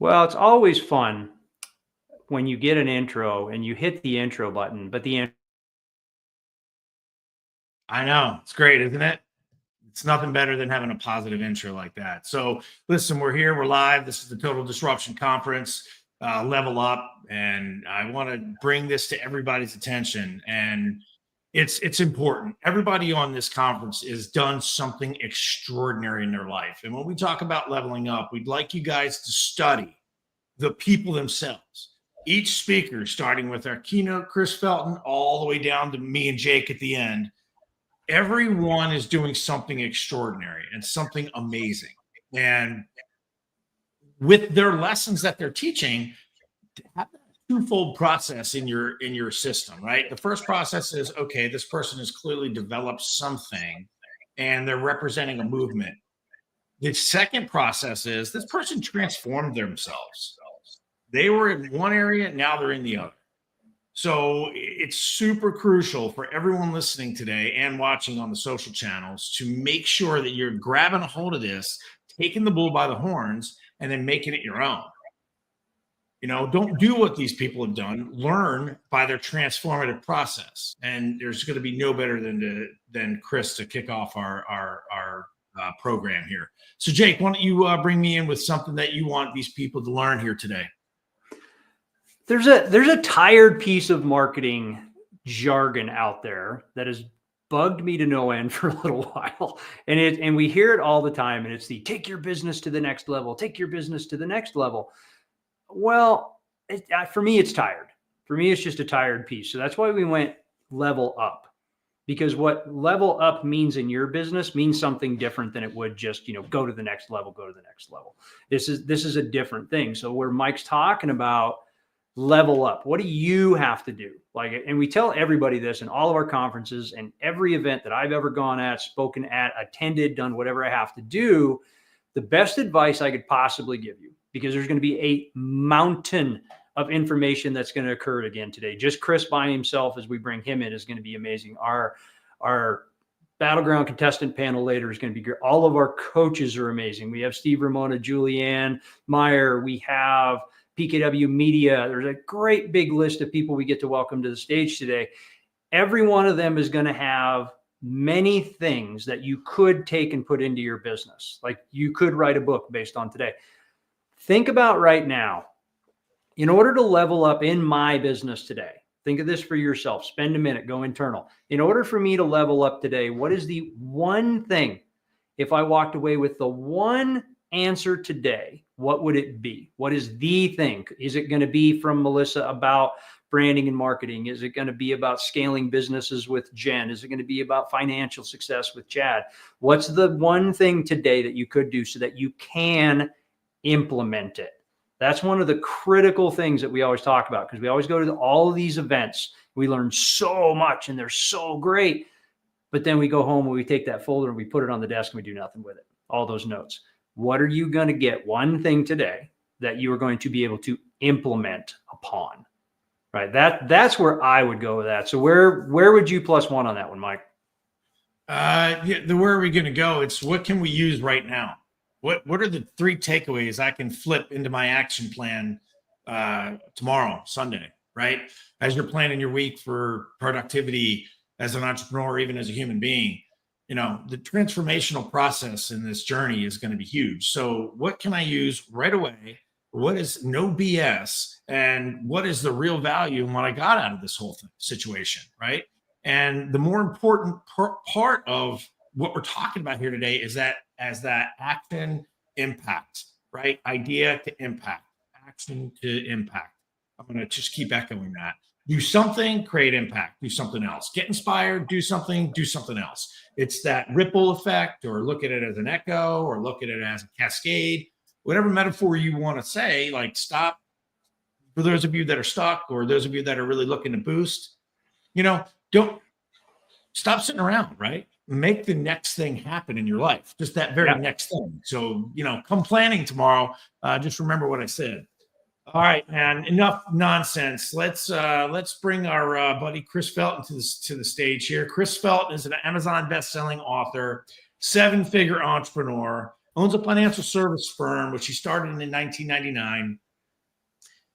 Well, it's always fun when you get an intro and you hit the intro button, but I know. It's great, isn't it? It's nothing better than having a positive intro like that. So, listen, we're here, we're live. This is the Total Disruption Conference, Level Up, and I want to bring this to everybody's attention. And it's important. Everybody on this conference has done something extraordinary in their life. And when we talk about leveling up, we'd like you guys to study the people themselves. Each speaker, starting with our keynote, Chris Felton, all the way down to me and Jake at the end, everyone is doing something extraordinary and something amazing. And with their lessons that they're teaching, have a twofold process in your system, right? The first process is, okay, this person has clearly developed something and they're representing a movement. The second process is this person transformed themselves. They were in one area, now they're in the other. So it's super crucial for everyone listening today and watching on the social channels to make sure that you're grabbing a hold of this, taking the bull by the horns, and then making it your own. You know, don't do what these people have done. Learn by their transformative process. And there's going to be no better than Chris to kick off our program here. So, Jake, why don't you bring me in with something that you want these people to learn here today? there's a tired piece of marketing jargon out there that has bugged me to no end for a little while. And we hear it all the time. And it's the take your business to the next level, take your business to the next level. Well, for me, it's tired. For me, it's just a tired piece. So that's why we went level up, because what level up means in your business means something different than it would just, go to the next level, go to the next level. This is a different thing. So where Mike's talking about level up, what do you have to do? And we tell everybody this in all of our conferences and every event that I've ever gone at, spoken at, attended, done whatever I have to do. The best advice I could possibly give you, because there's going to be a mountain of information that's going to occur again today. Just Chris by himself, as we bring him in, is going to be amazing. Our Battleground contestant panel later is going to be great. All of our coaches are amazing. We have Steve Ramona, Julianne Meyer. We have PKW Media. There's a great big list of people we get to welcome to the stage today. Every one of them is going to have many things that you could take and put into your business. Like you could write a book based on today. Think about right now, in order to level up in my business today, think of this for yourself. Spend a minute, go internal. In order for me to level up today, what is the one thing, if I walked away with the one answer today, what would it be? What is the thing? Is it going to be from Melissa about branding and marketing? Is it going to be about scaling businesses with Jen? Is it going to be about financial success with Chad? What's the one thing today that you could do so that you can implement it? That's one of the critical things that we always talk about, because we always go to all of these events. We learn so much and they're so great. But then we go home and we take that folder and we put it on the desk and we do nothing with it. All those notes. What are you going to get one thing today that you are going to be able to implement upon? Right. That's where I would go with that. So where would you +1 on that one, Mike? Where are we going to go? It's what can we use right now? What are the 3 takeaways I can flip into my action plan tomorrow, Sunday, right? As you're planning your week for productivity as an entrepreneur, even as a human being, the transformational process in this journey is going to be huge. So what can I use right away? What is no BS? And what is the real value and what I got out of this whole situation, right? And the more important part of what we're talking about here today is that as that action impact, right? Idea to impact, action to impact. I'm going to just keep echoing that. Do something, create impact, do something else. Get inspired, do something else. It's that ripple effect, or look at it as an echo, or look at it as a cascade, whatever metaphor you want to say. Like, stop. For those of you that are stuck, or those of you that are really looking to boost, don't stop sitting around, right? Make the next thing happen in your life, just that very next thing. So, come planning tomorrow, just remember what I said. All right, man, enough nonsense. Let's bring our buddy Chris Felton to the stage here. Chris Felton is an Amazon best-selling author, 7-figure entrepreneur, owns a financial service firm, which he started in 1999,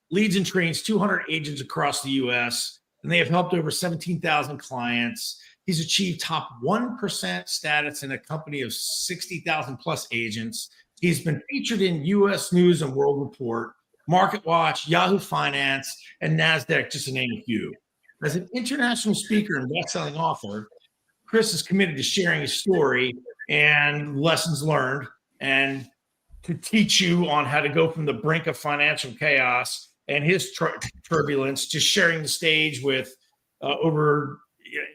leads and trains 200 agents across the U.S., and they have helped over 17,000 clients. He's achieved top 1% status in a company of 60,000 plus agents. He's been featured in U.S. News and World Report, MarketWatch, Yahoo Finance, and NASDAQ, just to name a few. As an international speaker and best-selling author, Chris is committed to sharing his story and lessons learned and to teach you on how to go from the brink of financial chaos and his turbulence to sharing the stage with over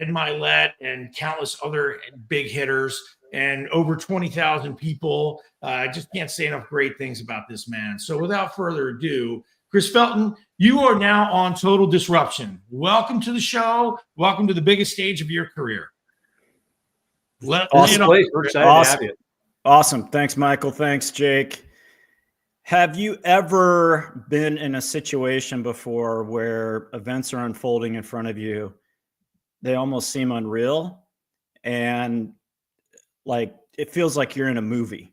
Ed Milet and countless other big hitters and over 20,000 people. I just can't say enough great things about this man. So without further ado, Chris Felton, you are now on Total Disruption. Welcome to the show. Welcome to the biggest stage of your career. Awesome. We're excited to have you. Awesome. Thanks, Michael. Thanks, Jake. Have you ever been in a situation before where events are unfolding in front of you? They almost seem unreal, and like it feels like you're in a movie.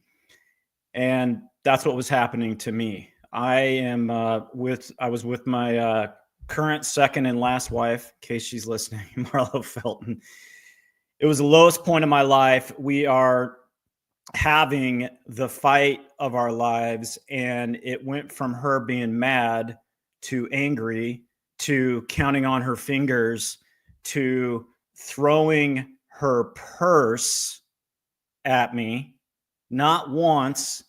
And that's what was happening to me. I was with my current second and last wife, in case she's listening, Marlo Felton. It was the lowest point of my life. We are having the fight of our lives, and it went from her being mad to angry to counting on her fingers to throwing her purse at me, not once,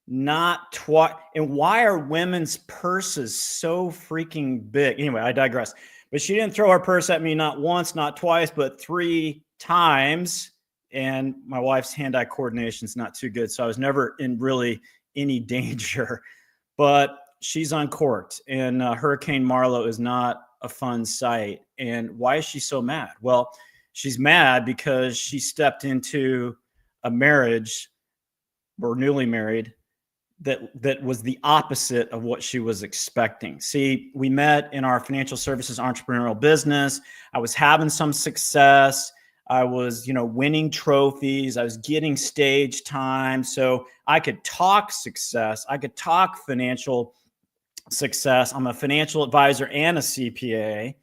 not twice. And why are women's purses so freaking big? Anyway, I digress. But she didn't throw her purse at me not once, not twice, but 3 times. And my wife's hand-eye coordination is not too good, so I was never in really any danger. But she's uncorked, and Hurricane Marlo is not a fun sight. And why is she so mad? Well, she's mad because she stepped into a marriage, or newly married, that was the opposite of what she was expecting. See, we met in our financial services entrepreneurial business. I was having some success. I was, winning trophies. I was getting stage time. So I could talk success. I could talk financial success. I'm a financial advisor and a CPA.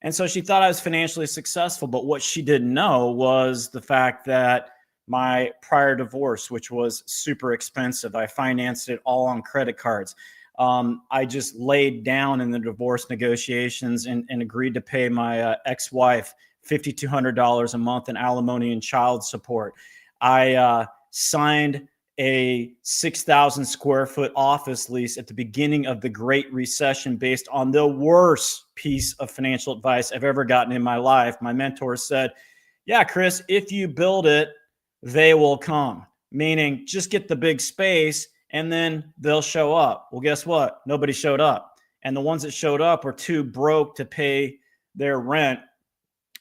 And so she thought I was financially successful. But what she didn't know was the fact that my prior divorce, which was super expensive, I financed it all on credit cards. I just laid down in the divorce negotiations and agreed to pay my ex-wife $5,200 a month in alimony and child support. I signed a 6,000 square foot office lease at the beginning of the Great Recession based on the worst piece of financial advice I've ever gotten in my life. My mentor said, yeah, Chris, if you build it, they will come. Meaning just get the big space and then they'll show up. Well, guess what? Nobody showed up. And the ones that showed up were too broke to pay their rent.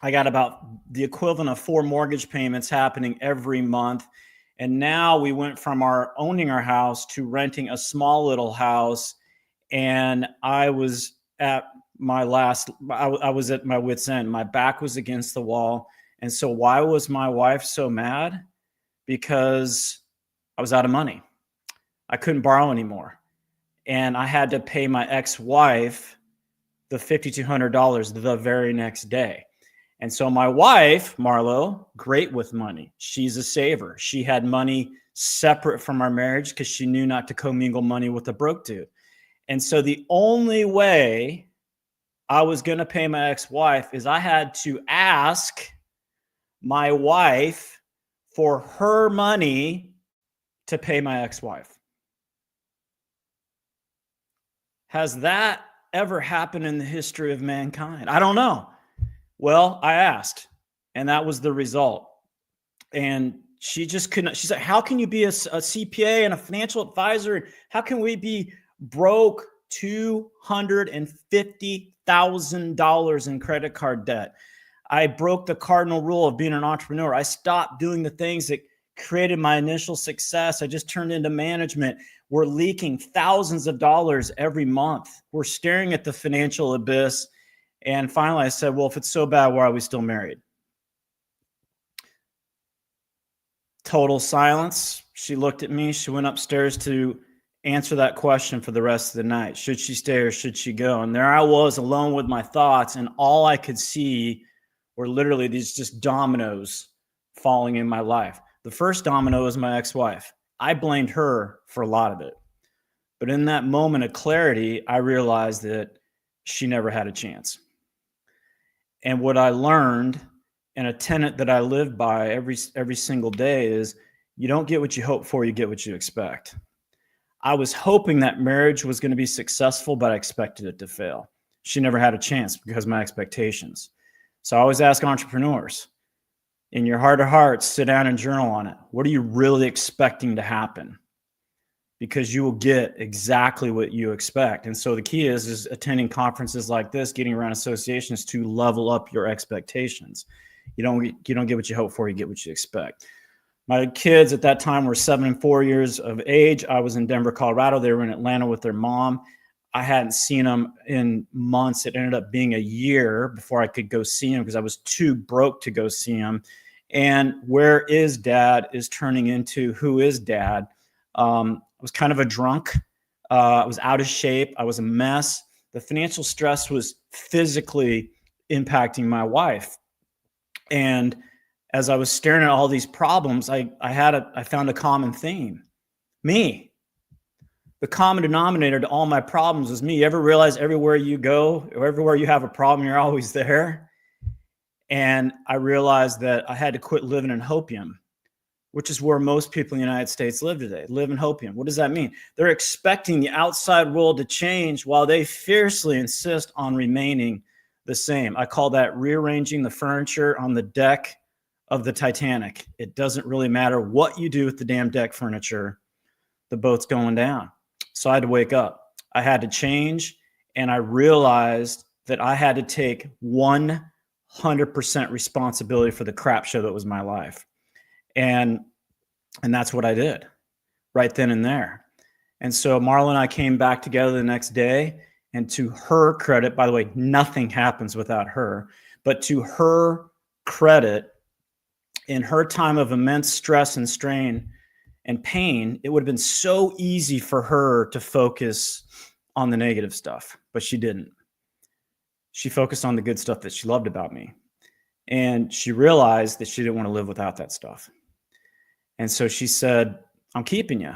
I got about the equivalent of 4 mortgage payments happening every month. And now we went from owning our house to renting a small little house. And I was at my wit's end. My back was against the wall. And so why was my wife so mad? Because I was out of money. I couldn't borrow anymore. And I had to pay my ex-wife the $5,200 the very next day. And so my wife, Marlo, great with money. She's a saver. She had money separate from our marriage because she knew not to commingle money with a broke dude. And so the only way I was going to pay my ex-wife is I had to ask my wife for her money to pay my ex-wife. Has that ever happened in the history of mankind? I don't know. Well, I asked, and that was the result. And she just couldn't. She said, how can you be a CPA and a financial advisor? How can we be broke $250,000 in credit card debt? I broke the cardinal rule of being an entrepreneur. I stopped doing the things that created my initial success. I just turned into management. We're leaking thousands of dollars every month. We're staring at the financial abyss. And finally, I said, well, if it's so bad, why are we still married? Total silence. She looked at me. She went upstairs to answer that question for the rest of the night. Should she stay or should she go? And there I was alone with my thoughts, and all I could see were literally these just dominoes falling in my life. The first domino is my ex-wife. I blamed her for a lot of it. But in that moment of clarity, I realized that she never had a chance. And what I learned, and a tenet that I live by every single day, is you don't get what you hope for, you get what you expect. I was hoping that marriage was going to be successful, but I expected it to fail. She never had a chance because of my expectations. So I always ask entrepreneurs, in your heart of hearts, sit down and journal on it. What are you really expecting to happen? Because you will get exactly what you expect. And so the key is attending conferences like this, getting around associations to level up your expectations. You don't get what you hope for, you get what you expect. My kids at that time were 7 and 4 years of age. I was in Denver, Colorado. They were in Atlanta with their mom. I hadn't seen them in months. It ended up being a year before I could go see them because I was too broke to go see them. And where is dad is turning into who is dad. I was kind of a drunk. I was out of shape. I was a mess. The financial stress was physically impacting my wife. And as I was staring at all these problems, I found a common theme. Me. The common denominator to all my problems was me. You ever realize everywhere you go, or everywhere you have a problem, you're always there? And I realized that I had to quit living in hopium, which is where most people in the United States live today, live in hopium. What does that mean? They're expecting the outside world to change while they fiercely insist on remaining the same. I call that rearranging the furniture on the deck of the Titanic. It doesn't really matter what you do with the damn deck furniture. The boat's going down. So I had to wake up. I had to change. And I realized that I had to take 100% responsibility for the crap show that was my life. And that's what I did right then and there. And so Marla and I came back together the next day, and to her credit, by the way, nothing happens without her, but to her credit, in her time of immense stress and strain and pain, it would have been so easy for her to focus on the negative stuff, but she didn't. She focused on the good stuff that she loved about me. And she realized that she didn't want to live without that stuff. And so she said, I'm keeping you.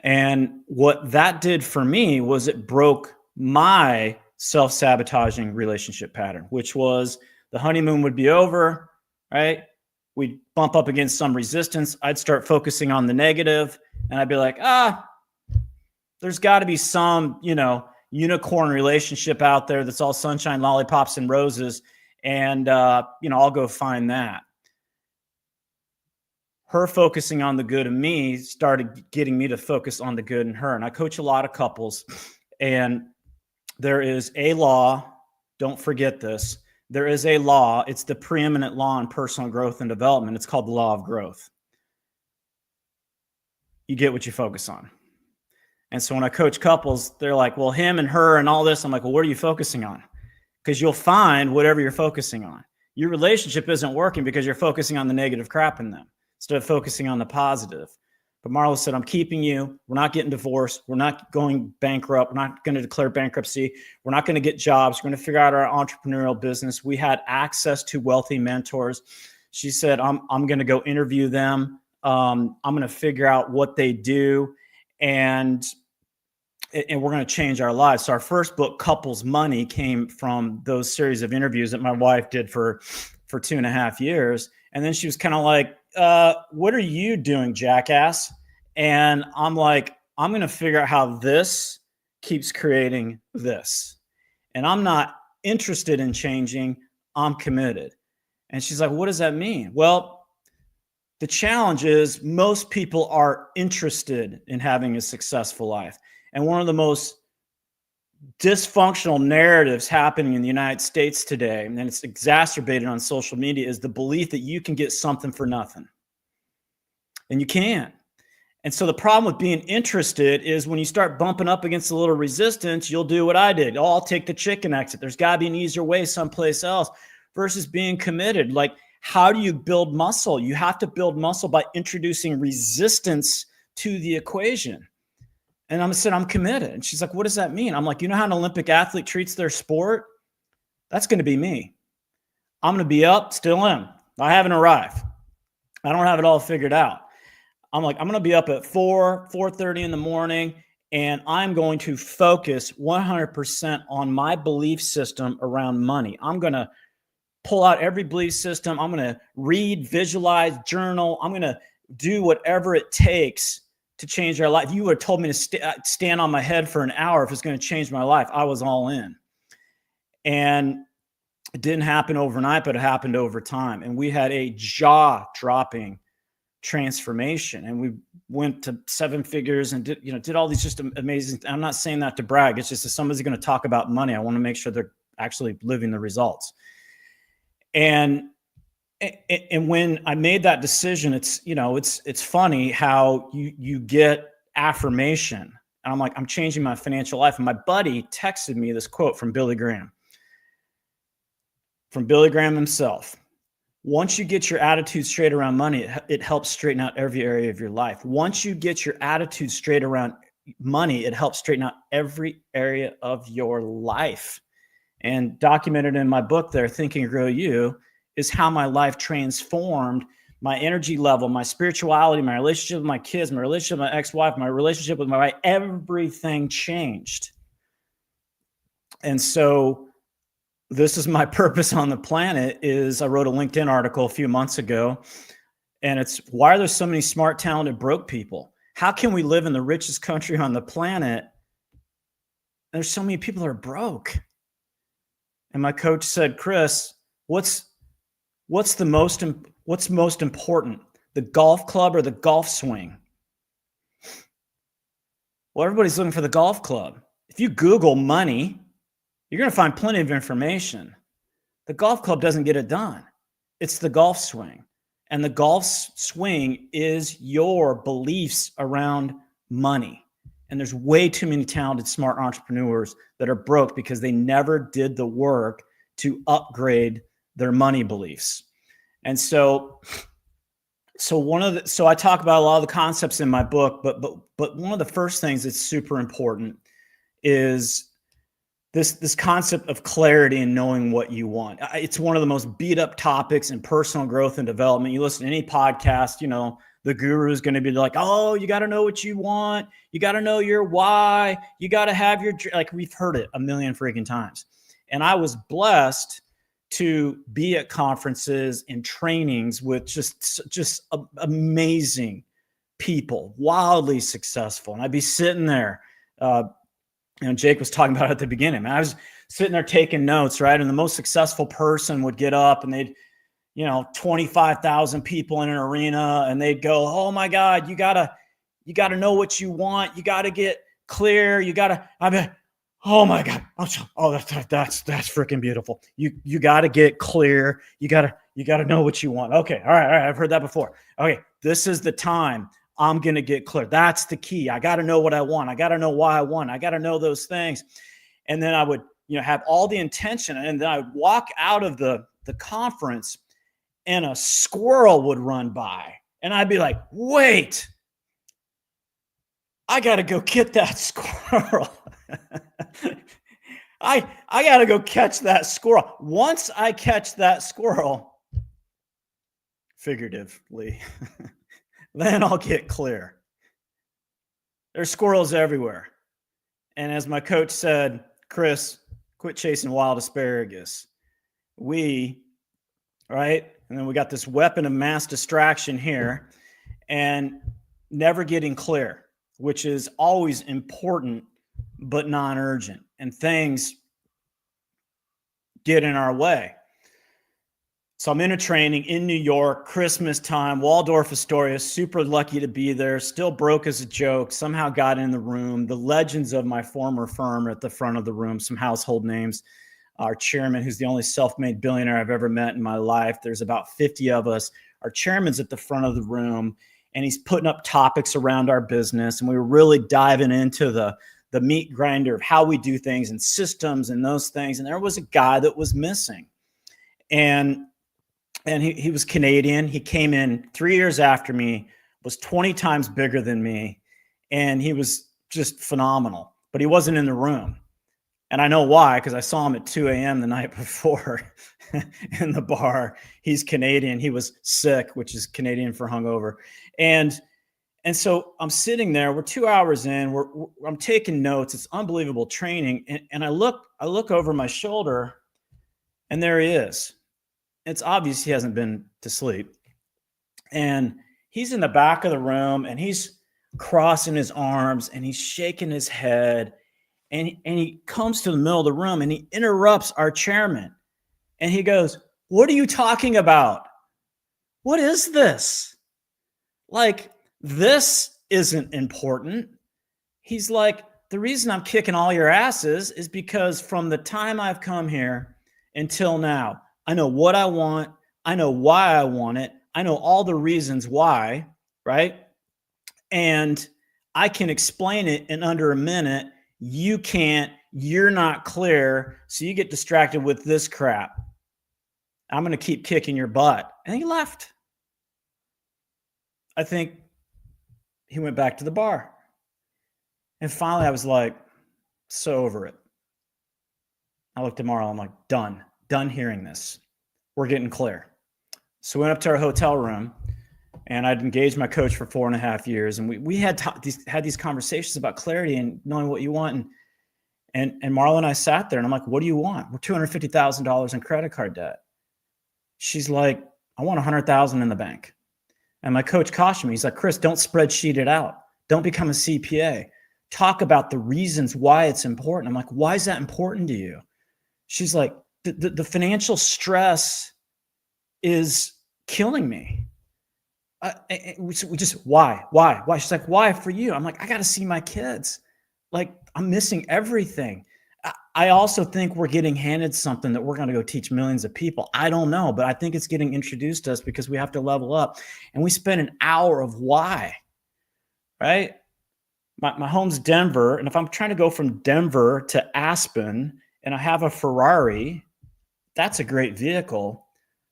And what that did for me was it broke my self-sabotaging relationship pattern, which was the honeymoon would be over, right? We'd bump up against some resistance. I'd start focusing on the negative, and I'd be like, there's got to be some, unicorn relationship out there that's all sunshine, lollipops, and roses. And, I'll go find that. Her focusing on the good in me started getting me to focus on the good in her. And I coach a lot of couples, and there is a law. Don't forget this. There is a law. It's the preeminent law in personal growth and development. It's called the law of growth. You get what you focus on. And so when I coach couples, they're like, well, him and her and all this. I'm like, well, what are you focusing on? Because you'll find whatever you're focusing on. Your relationship isn't working because you're focusing on the negative crap in them instead of focusing on the positive. But Marla said, I'm keeping you. We're not getting divorced. We're not going bankrupt. We're not going to declare bankruptcy. We're not going to get jobs. We're going to figure out our entrepreneurial business. We had access to wealthy mentors. She said, I'm going to go interview them. I'm going to figure out what they do. And we're going to change our lives. So our first book, Couples Money, came from those series of interviews that my wife did for 2.5 years. And then she was kind of like, what are you doing, jackass? And I'm like, I'm going to figure out how this keeps creating this. And I'm not interested in changing. I'm committed. And she's like, what does that mean? Well, the challenge is most people are interested in having a successful life. And one of the most dysfunctional narratives happening in the United States today, and it's exacerbated on social media, is the belief that you can get something for nothing. And you can't. And so the problem with being interested is when you start bumping up against a little resistance, you'll do what I did. Oh, I'll take the chicken exit. There's got to be an easier way someplace else, versus being committed. Like, How do you build muscle? You have to build muscle by introducing resistance to the equation. And I said, I'm committed. And she's like, what does that mean? I'm like, you know how an Olympic athlete treats their sport? That's going to be me. I'm going to be up, still in. I haven't arrived. I don't have it all figured out. I'm like, I'm going to be up at 4:30 in the morning, and I'm going to focus 100% on my belief system around money. I'm going to pull out every belief system. I'm going to read, visualize, journal. I'm going to do whatever it takes to change our life. You would have told me to stand on my head for an hour if it's going to change my life. I was all in. And it didn't happen overnight, but it happened over time. And we had a jaw-dropping transformation. And we went to 7 figures and did all these just amazing. I'm not saying that to brag. It's just if somebody's going to talk about money, I want to make sure they're actually living the results. And when I made that decision, it's funny how you get affirmation. And I'm like, I'm changing my financial life. And my buddy texted me this quote from Billy Graham. From Billy Graham himself. Once you get your attitude straight around money, it helps straighten out every area of your life. Once you get your attitude straight around money, it helps straighten out every area of your life. And documented in my book there, Think and Grow You, is how my life transformed my energy level, my spirituality, my relationship with my kids, my relationship with my ex-wife, my relationship with my wife. Everything changed. And so this is my purpose on the planet. Is I wrote a LinkedIn article a few months ago, and it's, why are there so many smart, talented, broke people? How can we live in the richest country on the planet? There's so many people that are broke. And my coach said, Chris, what's most important, the golf club or the golf swing? Well, everybody's looking for the golf club. If you Google money, you're going to find plenty of information. The golf club doesn't get it done. It's the golf swing. And the golf swing is your beliefs around money. And there's way too many talented, smart entrepreneurs that are broke because they never did the work to upgrade their money beliefs. And so I talk about a lot of the concepts in my book, but one of the first things that's super important is this concept of clarity and knowing what you want. It's one of the most beat up topics in personal growth and development. You listen to any podcast, the guru is going to be like, oh, you got to know what you want. You got to know your why. You got to have your, like, we've heard it a million freaking times. And I was blessed to be at conferences and trainings with just amazing people, wildly successful. And I'd be sitting there, Jake was talking about it at the beginning. I was sitting there taking notes, right? And the most successful person would get up and they'd, 25,000 people in an arena, and they'd go, oh my God, you gotta know what you want. You gotta get clear. Oh my God. Oh, that's freaking beautiful. You gotta get clear. You gotta know what you want. Okay. All right. I've heard that before. Okay. This is the time I'm going to get clear. That's the key. I got to know what I want. I got to know why I want. I got to know those things. And then I would, have all the intention. And then I would walk out of the conference and a squirrel would run by. And I'd be like, wait, I got to go get that squirrel. I got to go catch that squirrel. Once I catch that squirrel, figuratively, then I'll get clear. There's squirrels everywhere. And as my coach said, Chris, quit chasing wild asparagus. Right? And then we got this weapon of mass distraction here and never getting clear, which is always important, but non-urgent. And things get in our way. So I'm in a training in New York, Christmas time, Waldorf Astoria, super lucky to be there, still broke as a joke, somehow got in the room. The legends of my former firm are at the front of the room, some household names. Our chairman, who's the only self-made billionaire I've ever met in my life. There's about 50 of us. Our chairman's at the front of the room, and he's putting up topics around our business. And we were really diving into the meat grinder of how we do things and systems and those things. And there was a guy that was missing. And and he was Canadian. He came in 3 years after me, was 20 times bigger than me, and he was just phenomenal, but he wasn't in the room. And I know why, because I saw him at 2 a.m. the night before in the bar. He's Canadian. He was sick, which is Canadian for hungover. And so I'm sitting there. We're 2 hours in. I'm taking notes. It's unbelievable training. And I look over my shoulder, and there he is. It's obvious he hasn't been to sleep. And he's in the back of the room, and he's crossing his arms, and he's shaking his head. And he comes to the middle of the room, and he interrupts our chairman. And he goes, "What are you talking about? What is this? Like, this isn't important." He's like, "The reason I'm kicking all your asses is because from the time I've come here until now, I know what I want. I know why I want it. I know all the reasons why, right? And I can explain it in under a minute. You can't. You're not clear. So you get distracted with this crap. I'm going to keep kicking your butt." And he left. I think he went back to the bar. And finally, I was like, so over it. I looked at Marlon. I'm like, done hearing this. We're getting clear. So we went up to our hotel room, and I'd engaged my coach for 4.5 years. And we had these conversations about clarity and knowing what you want. And Marla and I sat there, and I'm like, "What do you want?" We're $250,000 in credit card debt. She's like, "I want 100,000 in the bank." And my coach cautioned me. He's like, "Chris, don't spreadsheet it out. Don't become a CPA. Talk about the reasons why it's important." I'm like, "Why is that important to you?" She's like, the financial stress is killing me. We just, why? She's like, "Why for you?" I'm like, "I got to see my kids. Like, I'm missing everything." I also think we're getting handed something that we're going to go teach millions of people. I don't know, but I think it's getting introduced to us because we have to level up. And we spend an hour of why, right? My home's Denver. And if I'm trying to go from Denver to Aspen and I have a Ferrari, that's a great vehicle.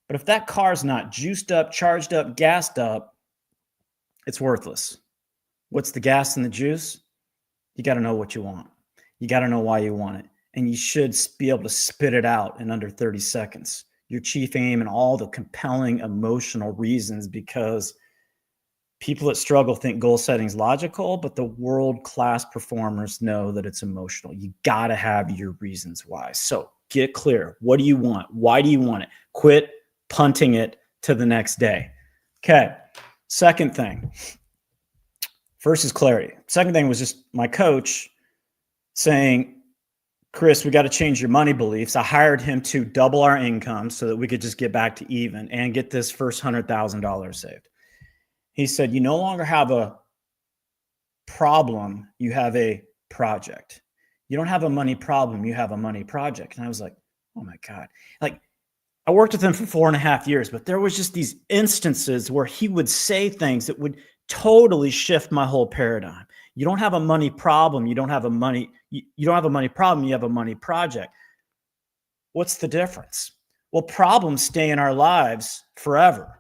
But if that car's not juiced up, charged up, gassed up, it's worthless. What's the gas and the juice? You got to know what you want. You got to know why you want it. And you should be able to spit it out in under 30 seconds. Your chief aim and all the compelling emotional reasons, because people that struggle think goal setting is logical, but the world-class performers know that it's emotional. You got to have your reasons why. So get clear. What do you want? Why do you want it? Quit punting it to the next day. Okay. Second thing. First is clarity. Second thing was just my coach saying, "Chris, we got to change your money beliefs." I hired him to double our income so that we could just get back to even and get this first $100,000 saved. He said, "You no longer have a problem. You have a project. You don't have a money problem. You have a money project." And I was like, oh my God. Like, I worked with him for 4.5 years, but there was just these instances where he would say things that would totally shift my whole paradigm. You don't have a money problem. You don't have a money problem. You have a money project. What's the difference? Well, problems stay in our lives forever,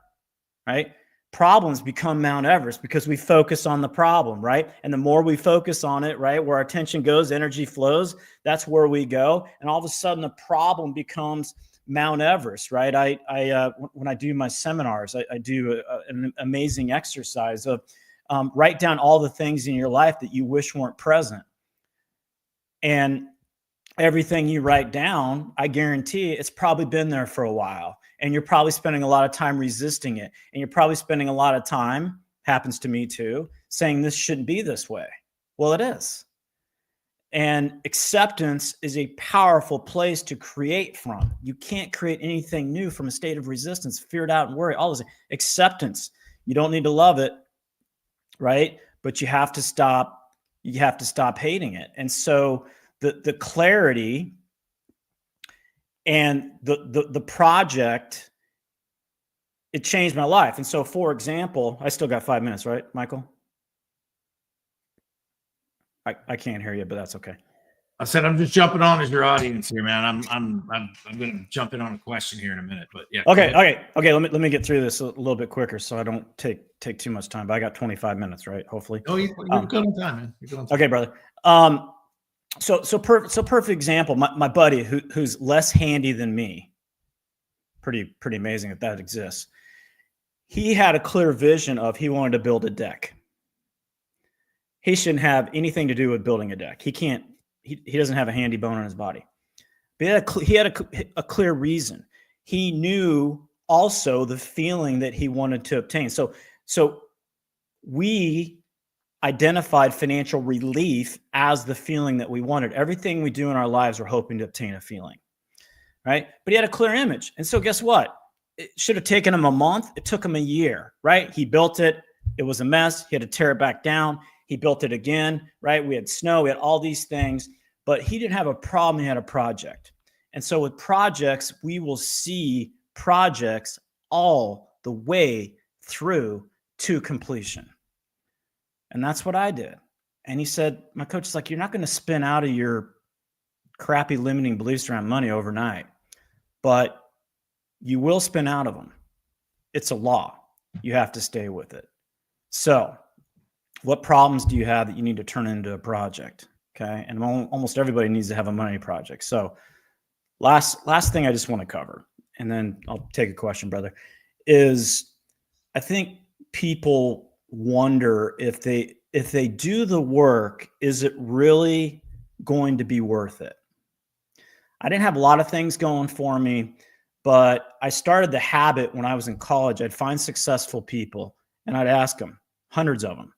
right? Problems become Mount Everest because we focus on the problem, right? And the more we focus on it, right, where our attention goes, energy flows, that's where we go. And all of a sudden the problem becomes Mount Everest, right? When I do my seminars, I do an amazing exercise of write down all the things in your life that you wish weren't present. And everything you write down, I guarantee it's probably been there for a while. And you're probably spending a lot of time resisting it. And you're probably spending a lot of time, happens to me too, saying this shouldn't be this way. Well, it is. And acceptance is a powerful place to create from. You can't create anything new from a state of resistance, fear, doubt, and worry. All this acceptance. You don't need to love it, right? But you have to stop hating it. And so the clarity and the project, it changed my life. And so, for example, I still got 5 minutes, right, Michael? I can't hear you, but that's okay. I said I'm just jumping on as your audience here, man. I'm going to jump in on a question here in a minute, but yeah. Okay. Let me get through this a little bit quicker so I don't take too much time. But I got 25 minutes, right? Hopefully. Oh, you're good on time, man. You're good on time. Okay, brother. So perfect example. My buddy who's less handy than me. Pretty amazing that exists. He had a clear vision of he wanted to build a deck. He shouldn't have anything to do with building a deck. He can't. He doesn't have a handy bone in his body. But he had a clear reason. He knew also the feeling that he wanted to obtain. So we identified financial relief as the feeling that we wanted. Everything we do in our lives, we're hoping to obtain a feeling, right? But he had a clear image. And so guess what? It should have taken him a month. It took him a year, right? He built it. It was a mess. He had to tear it back down. He built it again, right? We had snow. We had all these things, but he didn't have a problem. He had a project. And so with projects, we will see projects all the way through to completion. And that's what I did. And he said, my coach is like, you're not going to spin out of your crappy limiting beliefs around money overnight, but you will spin out of them. It's a law. You have to stay with it. So what problems do you have that you need to turn into a project? Okay. And almost everybody needs to have a money project. So last thing I just want to cover, and then I'll take a question, brother, is I think people wonder if they do the work, is it really going to be worth it? I didn't have a lot of things going for me, but I started the habit when I was in college. I'd find successful people and I'd ask them, hundreds of them,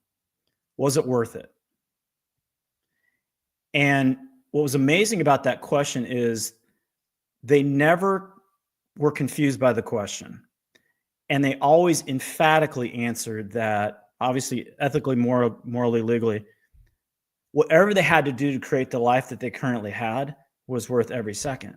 was it worth it? And what was amazing about that question is they never were confused by the question. And they always emphatically answered that, obviously, ethically, morally, legally, whatever they had to do to create the life that they currently had was worth every second.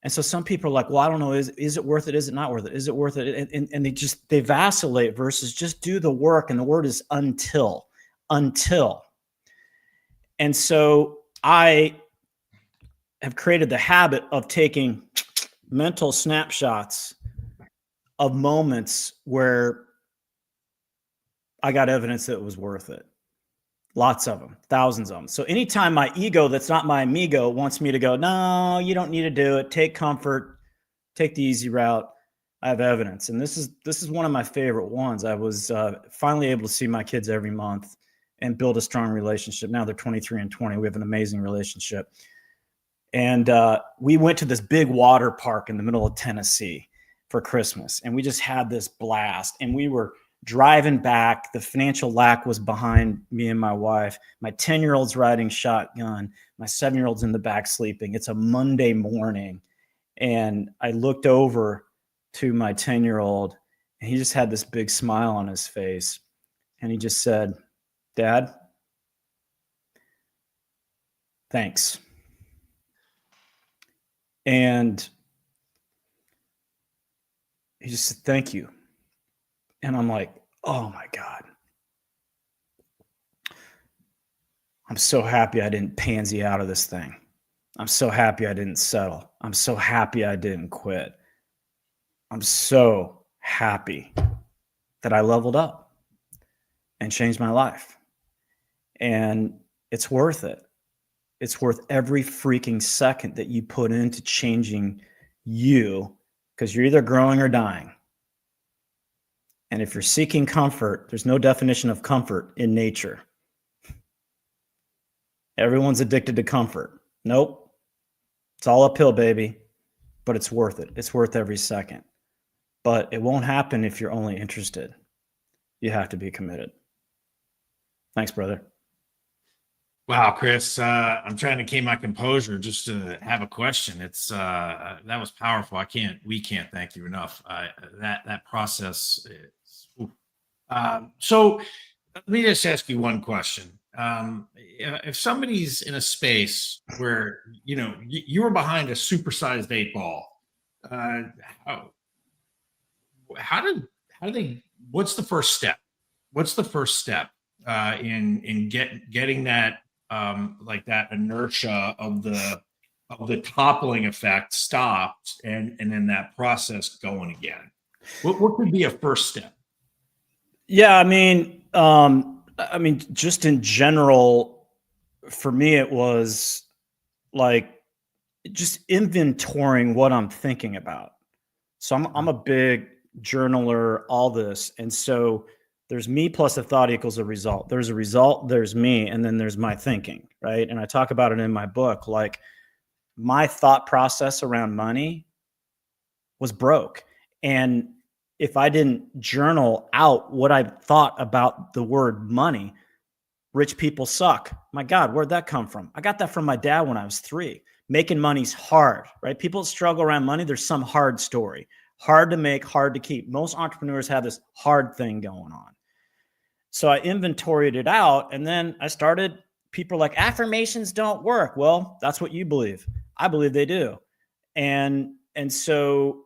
And so some people are like, well, I don't know, is it worth it? Is it not worth it? Is it worth it? And they vacillate versus just do the work. And the word is until. And so I have created the habit of taking mental snapshots of moments where I got evidence that it was worth it. Lots of them, thousands of them. So anytime my ego that's not my amigo wants me to go, no, you don't need to do it. Take comfort, take the easy route. I have evidence. And this is one of my favorite ones. I was finally able to see my kids every month and build a strong relationship. Now they're 23 and 20. We have an amazing relationship. And we went to this big water park in the middle of Tennessee for Christmas. And we just had this blast. And we were driving back. The financial lack was behind me and my wife. My 10-year-old's riding shotgun. My 7-year-old's in the back sleeping. It's a Monday morning. And I looked over to my 10-year-old and he just had this big smile on his face. And he just said, Dad, thanks. And he just said, thank you. And I'm like, oh my God. I'm so happy I didn't pansy out of this thing. I'm so happy I didn't settle. I'm so happy I didn't quit. I'm so happy that I leveled up and changed my life. And it's worth it. It's worth every freaking second that you put into changing you, because you're either growing or dying. And if you're seeking comfort, there's no definition of comfort in nature. Everyone's addicted to comfort. Nope. It's all uphill, baby, but it's worth it. It's worth every second. But it won't happen if you're only interested. You have to be committed. Thanks, brother. Wow, Chris, I'm trying to keep my composure just to have a question. It's that was powerful. We can't thank you enough. That process is, so let me just ask you one question. If somebody's in a space where, you were behind a supersized 8-ball, what's the first step? What's the first step in getting that like that inertia of the toppling effect stopped, and then that process going again? What could be a first step? Yeah, I mean, just in general, for me, it was like just inventorying what I'm thinking about. So I'm a big journaler, all this. And so there's me plus a thought equals a result. There's a result, there's me, and then there's my thinking, right? And I talk about it in my book. Like my thought process around money was broke. And if I didn't journal out what I thought about the word money, rich people suck. My God, where'd that come from? I got that from my dad when I was 3. Making money's hard, right? People that struggle around money, there's some hard story. Hard to make, hard to keep. Most entrepreneurs have this hard thing going on. So I inventoried it out, and then I started, people are like, affirmations don't work. Well, that's what you believe. I believe they do. And so,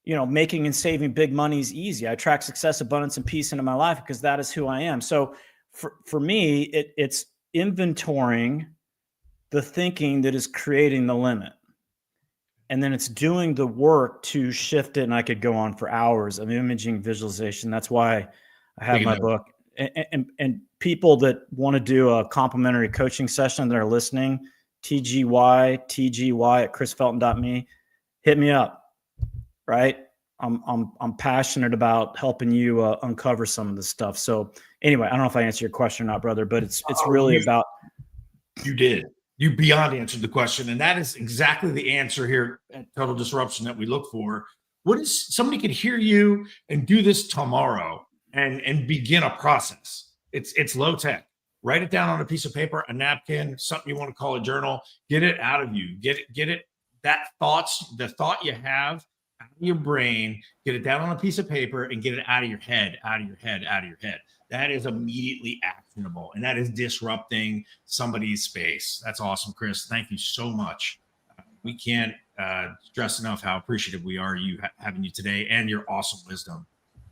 you know, making and saving big money is easy. I attract success, abundance, and peace into my life because that is who I am. So for me, it's inventorying the thinking that is creating the limit. And then it's doing the work to shift it. And I could go on for hours of imaging visualization. That's why I have my book. And people that want to do a complimentary coaching session that are listening, TGY at chrisfelton.me, hit me up. Right. I'm passionate about helping you uncover some of this stuff. So anyway, I don't know if I answered your question or not, brother, but it's really about. You did. You beyond answered the question. And that is exactly the answer here at Total Disruption that we look for. What is, somebody could hear you and do this tomorrow and begin a process. It's low tech. Write it down on a piece of paper, a napkin, something you want to call a journal. Get it out of you. Get it. The thought you have out of your brain, get it down on a piece of paper and get it out of your head. That is immediately actionable, and that is disrupting somebody's space. That's awesome, Chris. Thank you so much. We can't stress enough how appreciative we are having you today and your awesome wisdom.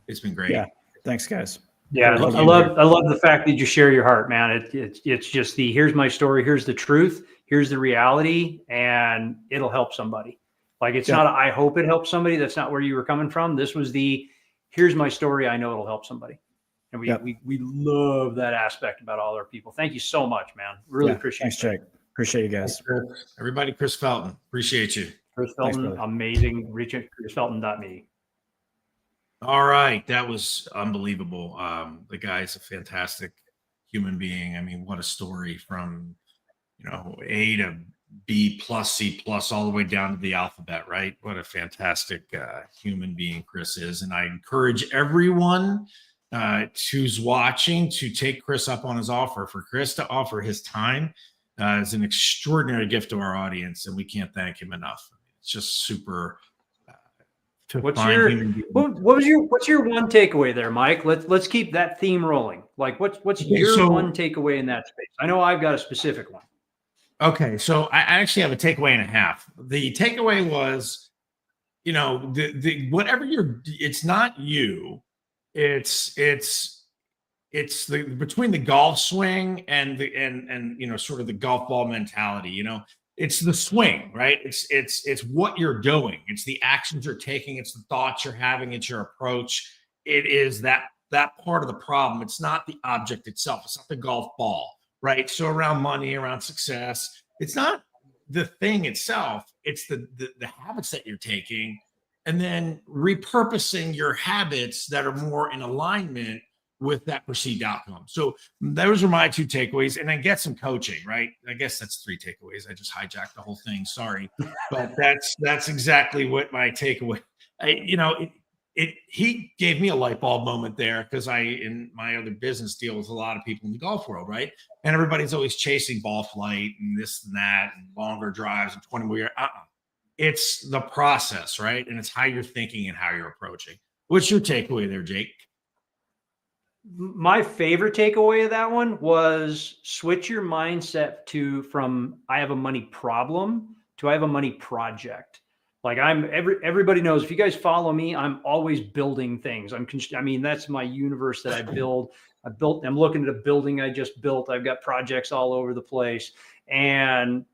It's been great. Yeah. Thanks, guys. Yeah, I love the fact that you share your heart, man. It's just here's my story, here's the truth, here's the reality, and it'll help somebody. Like it's not I hope it helps somebody. That's not where you were coming from. This was here's my story. I know it'll help somebody. And we love that aspect about all our people. Thank you so much, man. Really appreciate it. Thanks, Jake. Appreciate you guys. Everybody, Chris Felton. Appreciate you. Chris Felton, thanks, amazing. Reach at chrisfelton.me. All right. That was unbelievable. The guy's a fantastic human being. I mean, what a story from, A to B plus, C plus, all the way down to the alphabet, right? What a fantastic human being Chris is. And I encourage everyone who's watching to take Chris up on his offer. For Chris to offer his time is an extraordinary gift to our audience, and we can't thank him enough. It's just super. What's your one takeaway there, Mike? Let's keep that theme rolling. Like, what's your one takeaway in that space? I know I've got a specific one. Okay, so I actually have a takeaway and a half. The takeaway was, the whatever it's not you. It's the between the golf swing and sort of the golf ball mentality. It's the swing, right? It's what you're doing. It's the actions you're taking. It's the thoughts you're having. It's your approach. It is that part of the problem. It's not the object itself. It's not the golf ball, right? So around money, around success, it's not the thing itself. It's the habits that you're taking, and then repurposing your habits that are more in alignment with that perceived outcome. So those are my 2 takeaways, and then get some coaching, right? I guess that's 3 takeaways. I just hijacked the whole thing. Sorry, but that's exactly what my takeaway. He gave me a light bulb moment there, because in my other business deal with a lot of people in the golf world, right? And everybody's always chasing ball flight and this and that and longer drives and 20 year. It's the process, right? And it's how you're thinking and how you're approaching. What's your takeaway there, Jake? My favorite takeaway of that one was switch your mindset from I have a money problem to I have a money project. Like everybody knows, if you guys follow me, I'm always building things. That's my universe that I build. I'm looking at a building I just built. I've got projects all over the place. And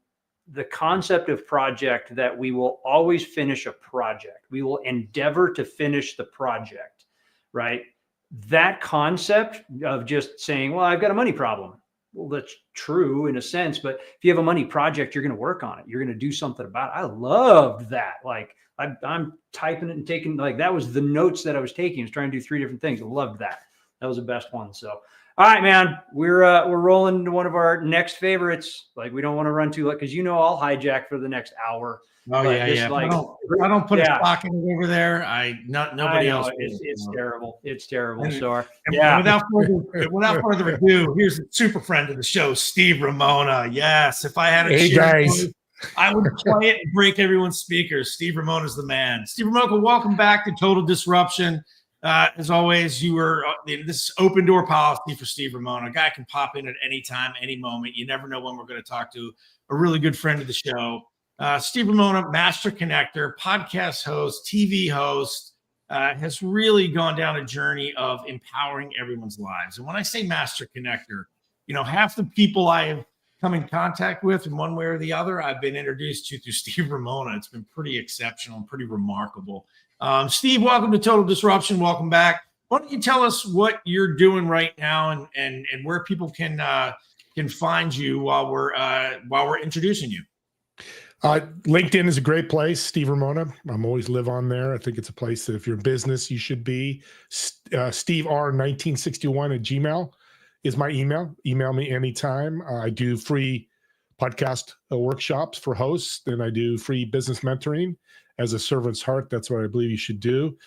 the concept of project, that we will always finish a project. We will endeavor to finish the project, right? That concept of just saying, well, I've got a money problem. Well, that's true in a sense, but if you have a money project, you're going to work on it. You're going to do something about it. I loved that. Like I'm typing it and taking, like, that was the notes that I was taking. I was trying to do 3 different things. I loved that. That was the best one. So, all right, man, we're rolling into one of our next favorites. Like, we don't want to run too late, because I'll hijack for the next hour. Oh, But yeah, this, yeah. like, I don't put a stock in it over there. Nobody else. It's terrible. It's terrible. And- So, And without further ado, here's a super friend of the show, Steve Ramona. Yes, if I had a Hey, cheer guys. noise, I would play it and break everyone's speakers. Steve Ramona's the man. Steve Ramona, welcome back to Total Disruption. As always, this is open door policy for Steve Ramona. A guy can pop in at any time, any moment. You never know when we're going to talk to a really good friend of the show. Steve Ramona, master connector, podcast host, TV host, has really gone down a journey of empowering everyone's lives. And when I say master connector, half the people I have come in contact with in one way or the other, I've been introduced to through Steve Ramona. It's been pretty exceptional and pretty remarkable. Steve, welcome to Total Disruption. Welcome back. Why don't you tell us what you're doing right now and where people can find you while we're introducing you? LinkedIn is a great place. Steve Ramona. I'm always live on there. I think it's a place that if you're in business, you should be. Steve R1961 at Gmail is my email. Email me anytime. I do free podcast workshops for hosts, and I do free business mentoring as a servant's heart. That's what I believe you should do.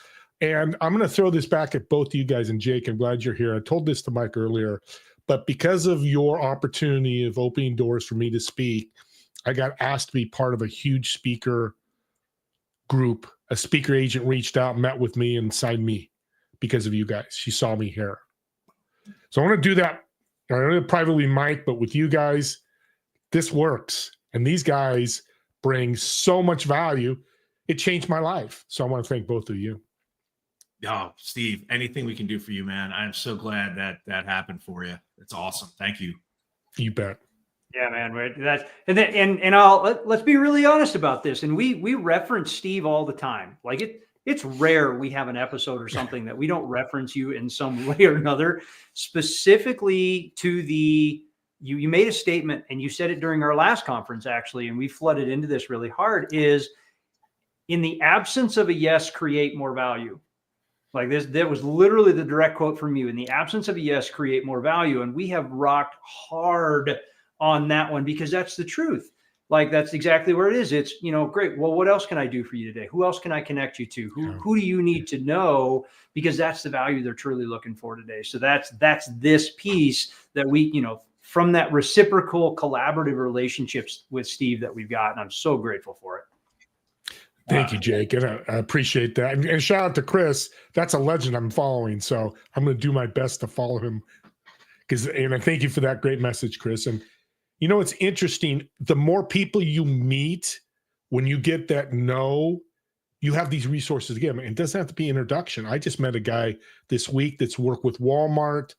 And I'm going to throw this back at both of you guys. And Jake, I'm glad you're here. I told this to Mike earlier, but because of your opportunity of opening doors for me to speak, I got asked to be part of a huge speaker group. A speaker agent reached out, met with me, and signed me because of you guys. She saw me here. So I want to do that. I don't know privately, Mike, but with you guys, this works. And these guys bring so much value. It changed my life. So I want to thank both of you. Oh, Steve, anything we can do for you, man. I'm so glad that happened for you. It's awesome. Thank you. You bet. yeah, man, right. Let's be really honest about this. And we reference Steve all the time. Like it's rare we have an episode or something that we don't reference you in some way or another, specifically to you made a statement, and you said it during our last conference, actually, and we flooded into this really hard, is in the absence of a yes, create more value. Like this, that was literally the direct quote from you. In the absence of a yes, create more value. And we have rocked hard on that one, because that's the truth. Like, that's exactly where it is. It's, great. Well, what else can I do for you today? Who else can I connect you to? Who do you need to know? Because that's the value they're truly looking for today. So that's this piece that we, from that reciprocal collaborative relationships with Steve that we've got. And I'm so grateful for it. Thank you, Jake. And I appreciate that. And shout out to Chris. That's a legend I'm following. So I'm going to do my best to follow him. And I thank you for that great message, Chris. And it's interesting. The more people you meet, when you get that no, you have these resources again. It doesn't have to be introduction. I just met a guy this week that's worked with Walmart,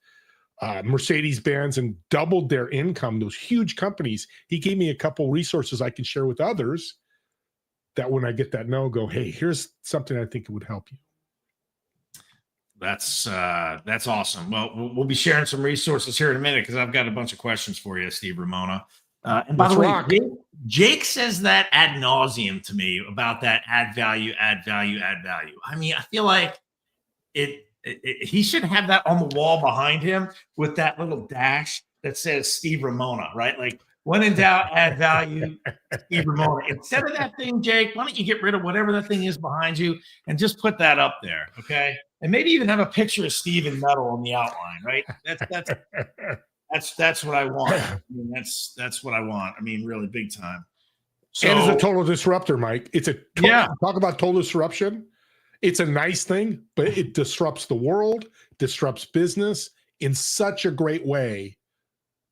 Mercedes-Benz, and doubled their income, those huge companies. He gave me a couple resources I can share with others, that when I get that no, go, hey, here's something I think would help you. That's awesome. Well, we'll be sharing some resources here in a minute, because I've got a bunch of questions for you, Steve Ramona. And by the way, Jake says that ad nauseum to me about that add value, add value, add value. I mean, I feel like he should have that on the wall behind him with that little dash that says Steve Ramona, right? Like, when in doubt, add value, Steve Ramona. Instead of that thing, Jake, why don't you get rid of whatever that thing is behind you and just put that up there, okay? And maybe even have a picture of Steve in metal on the outline, right? That's what I want. I mean, that's what I want. I mean, really big time. So, and it's a total disruptor, Mike. Talk about total disruption. It's a nice thing, but it disrupts the world, disrupts business in such a great way.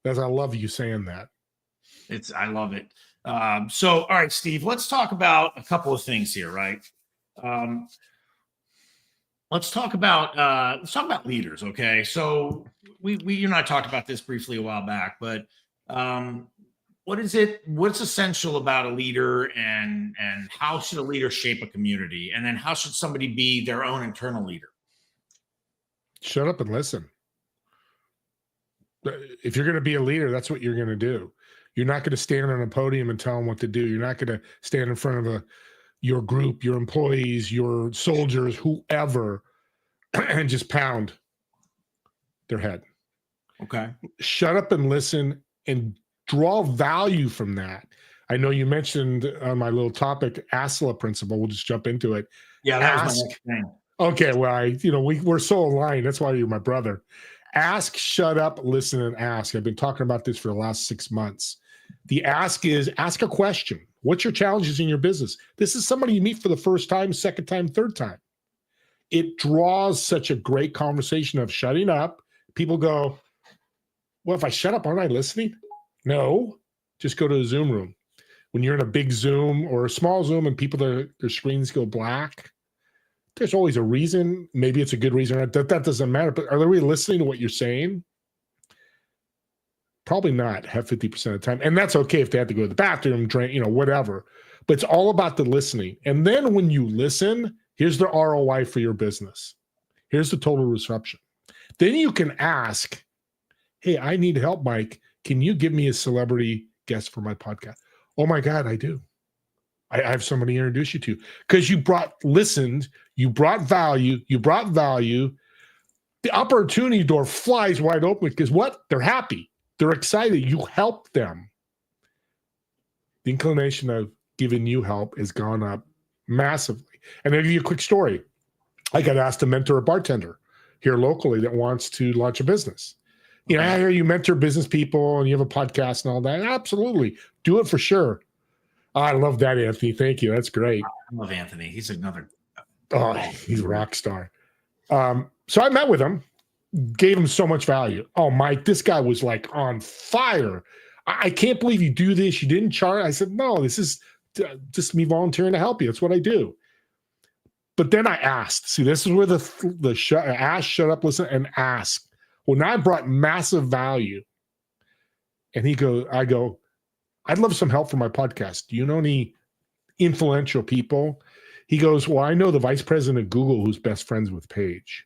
As I love you saying that. I love it. So, all right, Steve, let's talk about a couple of things here, right? let's talk about leaders. Okay. So we you and I talked about this briefly a while back, but what's essential about a leader, and how should a leader shape a community? And then how should somebody be their own internal leader? Shut up and listen. If you're going to be a leader, that's what you're going to do. You're not going to stand on a podium and tell them what to do. You're not going to stand in front of your group, your employees, your soldiers, whoever, and just pound their head. Okay. Shut up and listen and draw value from that. I know you mentioned on my little topic, ASLA principle. We'll just jump into it. Yeah, that was my next thing. Okay, well, we're so aligned. That's why you're my brother. Ask, shut up, listen, and ask. I've been talking about this for the last 6 months. The ask is ask a question. What's your challenges in your business? This is somebody you meet for the first time, second time, third time. It draws such a great conversation of shutting up. People go, well, if I shut up, aren't I listening? No, just go to a Zoom room. When you're in a big Zoom or a small Zoom and people, their screens go black, there's always a reason. Maybe it's a good reason. That doesn't matter. But are they really listening to what you're saying? Probably not. Have 50% of the time. And that's okay if they have to go to the bathroom, drink, whatever. But it's all about the listening. And then when you listen, here's the ROI for your business. Here's the total disruption. Then you can ask, hey, I need help, Mike. Can you give me a celebrity guest for my podcast? Oh my God, I do. I have somebody to introduce you to, because you listened, you brought value. The opportunity door flies wide open because what? They're happy. They're excited. You helped them. The inclination of giving you help has gone up massively. And I'll give you a quick story. I got asked to mentor a bartender here locally that wants to launch a business. I hear you mentor business people and you have a podcast and all that. Absolutely. Do it for sure. I love that, Anthony. Thank you. That's great. I love Anthony. He's another. Oh, he's a rock star. So I met with him, gave him so much value. Oh, Mike, this guy was like on fire. I can't believe you do this. You didn't charge. I said, no, this is just me volunteering to help you. That's what I do. But then I asked. See, this is where the shut up, listen, and ask. Well, now I brought massive value. And I go, I'd love some help for my podcast. Do you know any influential people? He goes, well, I know the vice president of Google who's best friends with Paige.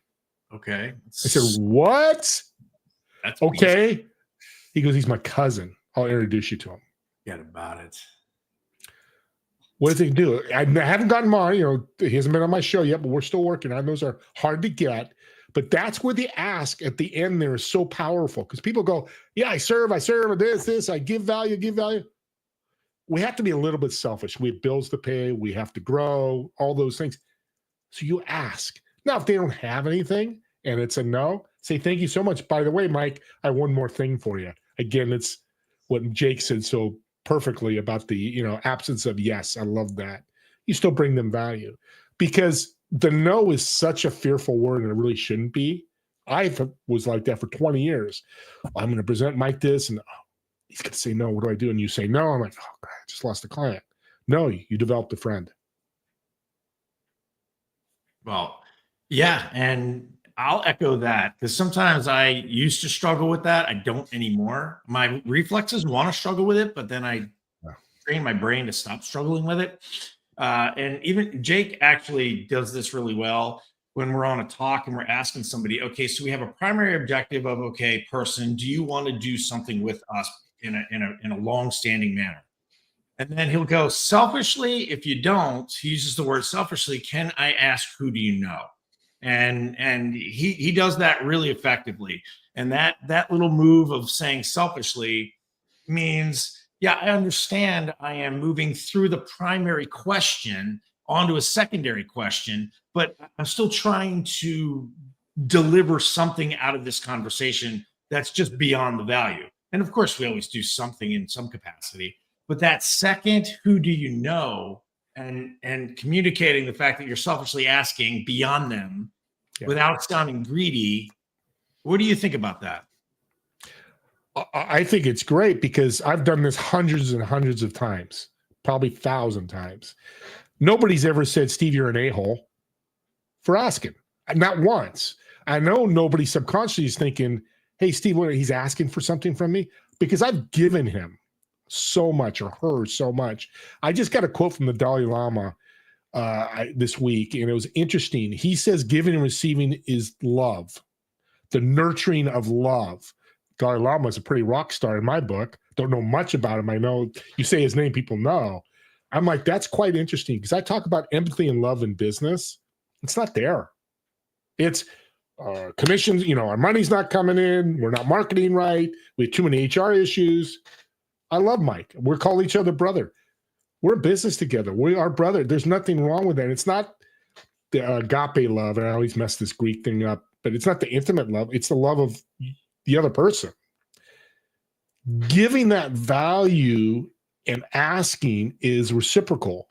Okay. I said, what? That's okay. Easy. He goes, he's my cousin. I'll introduce you to him. Forget about it. What does he do? I haven't gotten him on, he hasn't been on my show yet, but we're still working on. Those are hard to get. But that's where the ask at the end there is so powerful, because people go, yeah, I serve this, I give value. We have to be a little bit selfish. We have bills to pay. We have to grow, all those things. So you ask. Now, if they don't have anything and it's a no, say, thank you so much. By the way, Mike, I have one more thing for you. Again, it's what Jake said so perfectly about the, absence of yes. I love that. You still bring them value, because the no is such a fearful word, and it really shouldn't be. I was like that for 20 years. I'm going to present Mike this, and he's going to say no. What do I do? And you say no. I'm like, oh, God, I just lost a client. No, you developed a friend. Well, yeah. And I'll echo that, because sometimes I used to struggle with that. I don't anymore. My reflexes want to struggle with it, but then I train my brain to stop struggling with it. And even Jake actually does this really well when we're on a talk and we're asking somebody, okay, so we have a primary objective of, okay, person, do you want to do something with us in a long-standing manner? And then he'll go, selfishly, if you don't, he uses the word selfishly, can I ask, who do you know? And he does that really effectively. And that little move of saying selfishly means, yeah, I understand I am moving through the primary question onto a secondary question, but I'm still trying to deliver something out of this conversation that's just beyond the value. And of course, we always do something in some capacity, but that second, who do you know, and communicating the fact that you're selfishly asking beyond them without sounding greedy. What do you think about that? I think it's great, because I've done this hundreds and hundreds of times, probably 1,000 times. Nobody's ever said, Steve, you're an a-hole for asking. Not once. I know nobody subconsciously is thinking, hey, Steve, he's asking for something from me, because I've given him so much, or her so much. I just got a quote from the Dalai Lama this week, and it was interesting. He says giving and receiving is love, the nurturing of love. Dalai Lama is a pretty rock star in my book. Don't know much about him. I know you say his name, people know. I'm like, that's quite interesting, because I talk about empathy and love in business. It's not there. It's commissions, our money's not coming in. We're not marketing right. We have too many HR issues. I love Mike. We call each other brother. We're in business together. We are brother. There's nothing wrong with that. It's not the agape love, and I always mess this Greek thing up, but it's not the intimate love. It's the love of the other person. Giving that value and asking is reciprocal,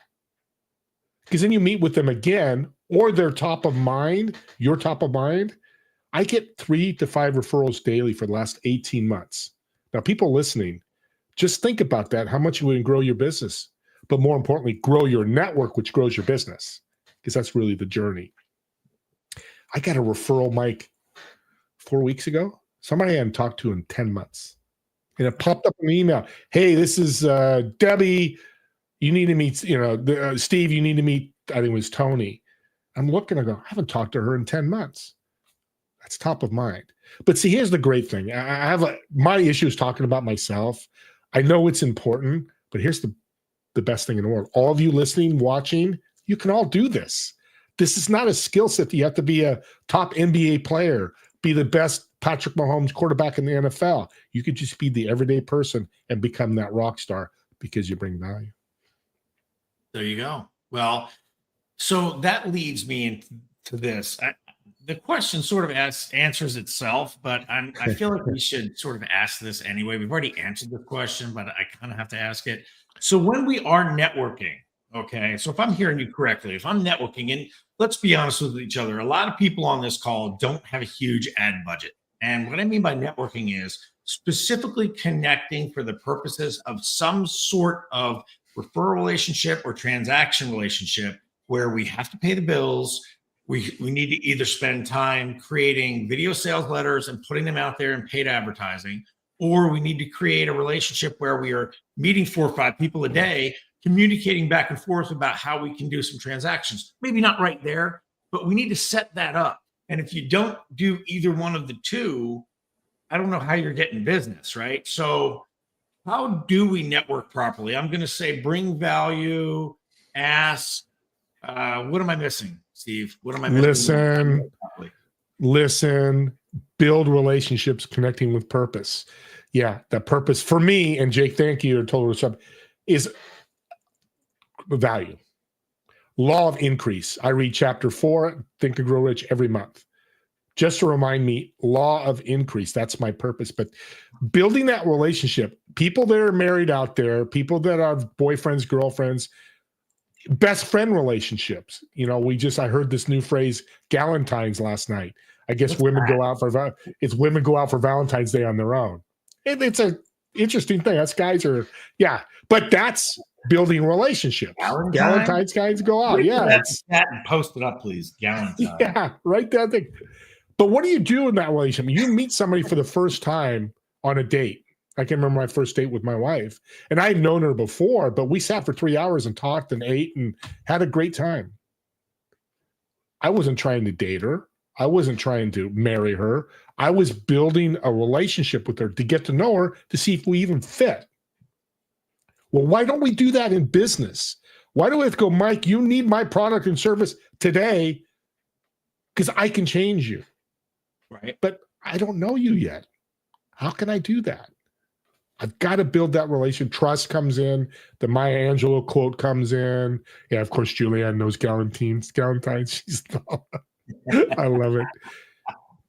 because then you meet with them again, or they're top of mind, you're top of mind. I get 3 to 5 referrals daily for the last 18 months. Now, people listening, just think about that, how much you would grow your business, but more importantly, grow your network, which grows your business, because that's really the journey. I got a referral, Mike, 4 weeks ago. Somebody I hadn't talked to in 10 months. And it popped up in the email. Hey, this is Debbie. You need to meet, Steve, you need to meet, I think it was Tony. I'm looking, I go, I haven't talked to her in 10 months. That's top of mind. But see, here's the great thing. I have my issue is talking about myself. I know it's important, but here's the best thing in the world. All of you listening, watching, you can all do this. This is not a skill set that you have to be a top NBA player, be the best Patrick Mahomes quarterback in the NFL. You could just be the everyday person and become that rock star because you bring value. There you go. Well, so that leads me into this. The question sort of answers itself, but I feel like we should sort of ask this anyway. We've already answered the question, but I kind of have to ask it. So when we are networking, okay, so if I'm hearing you correctly, if I'm networking, and let's be honest with each other, a lot of people on this call don't have a huge ad budget. And what I mean by networking is specifically connecting for the purposes of some sort of referral relationship or transaction relationship where we have to pay the bills. We need to either spend time creating video sales letters and putting them out there in paid advertising, or we need to create a relationship where we are meeting 4 or 5 people a day, communicating back and forth about how we can do some transactions. Maybe not right there, but we need to set that up. And if you don't do either one of the two, I don't know how you're getting business, right? So how do we network properly? I'm going to say bring value, ask. What am I missing, Steve? What am I missing? Listen, build relationships, connecting with purpose. Yeah, that purpose for me, and Jake, thank you, total sub, is value. Law of increase. I read chapter 4, Think and Grow Rich, every month. Just to remind me, law of increase, that's my purpose. But building that relationship, people that are married out there, people that have boyfriends, girlfriends, best friend relationships. I heard this new phrase, Galentine's, last night. I guess women go out for Valentine's Day on their own. It's an interesting thing. Us guys are, but that's building relationships. Galentine's guys go out. Post it up, please. Galentine. Yeah, right there. But what do you do in that relationship? You meet somebody for the first time on a date. I can remember my first date with my wife, and I had known her before, but we sat for 3 hours and talked and ate and had a great time. I wasn't trying to date her. I wasn't trying to marry her. I was building a relationship with her to get to know her, to see if we even fit. Well, why don't we do that in business? Why do we have to go, Mike, you need my product and service today because I can change you. Right. But I don't know you yet. How can I do that? I've got to build that relation. Trust comes in. The Maya Angelou quote comes in. Yeah, of course, Julianne knows Galentine's. She's I love it.